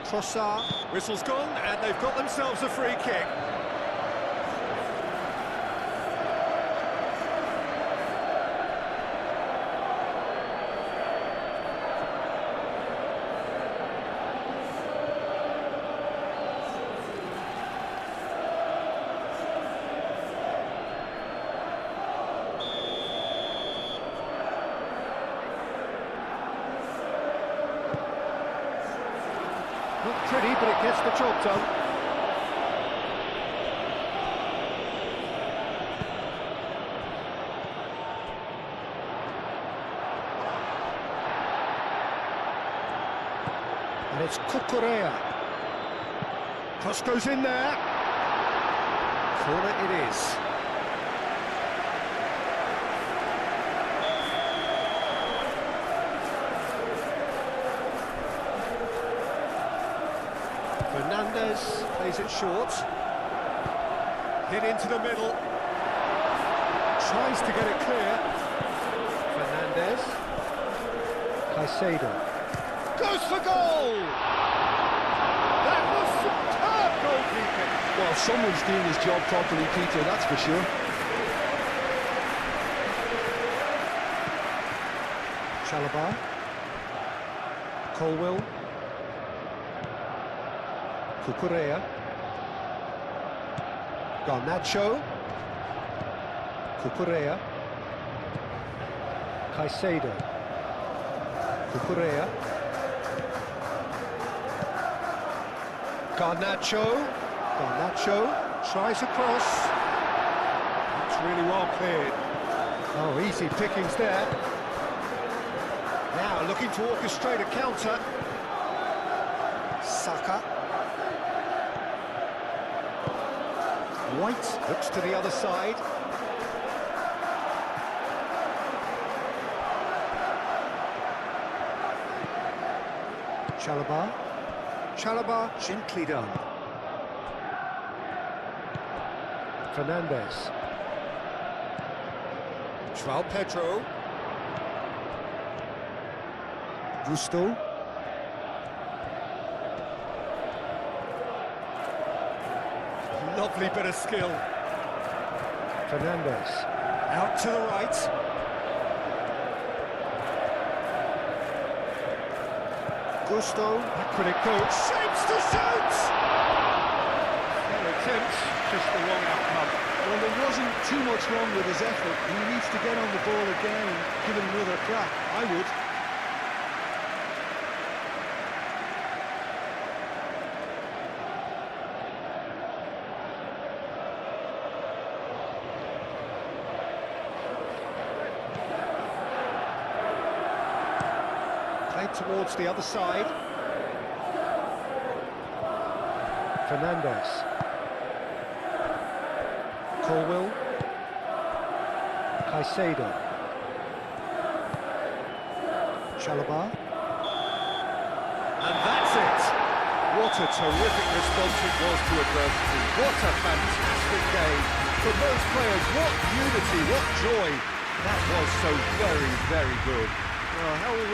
S2: Trossard. Whistle's gone, and they've got themselves a free kick. Not pretty, but it gets the job done. And it's Cucurella. Cross goes in there. Corner it is. Fernandez plays it short. Hit into the middle. Tries to get it clear. Fernandez. Caicedo. Goes for goal! That was superb goalkeeping.
S1: Well, someone's doing his job properly, Peter, that's for sure.
S2: Chalobah. Colwell. Cucurella. Garnacho. Cucurella. Caicedo. Cucurella. Garnacho. Garnacho tries a cross. It's really well cleared. Oh, easy pickings there. Now looking to orchestrate a counter. Saka. White looks to the other side. Chalobah. Chalobah gently done. Fernandes. João Pedro. Gusto. Lovely bit of skill. Fernandes. Out to the right. Gusto. Back when it goes. Shapes to shoot! Fair attempt, just the wrong outcome.
S1: Well, there wasn't too much wrong with his effort. He needs to get on the ball again and give it another crack. I would.
S2: Played towards the other side. Fernandes. Colwill. Caicedo. Chalobah. And that's it! What a terrific response it was to adversity. What a fantastic game. For those players, what unity, what joy. That was so very, very good. Well, how will we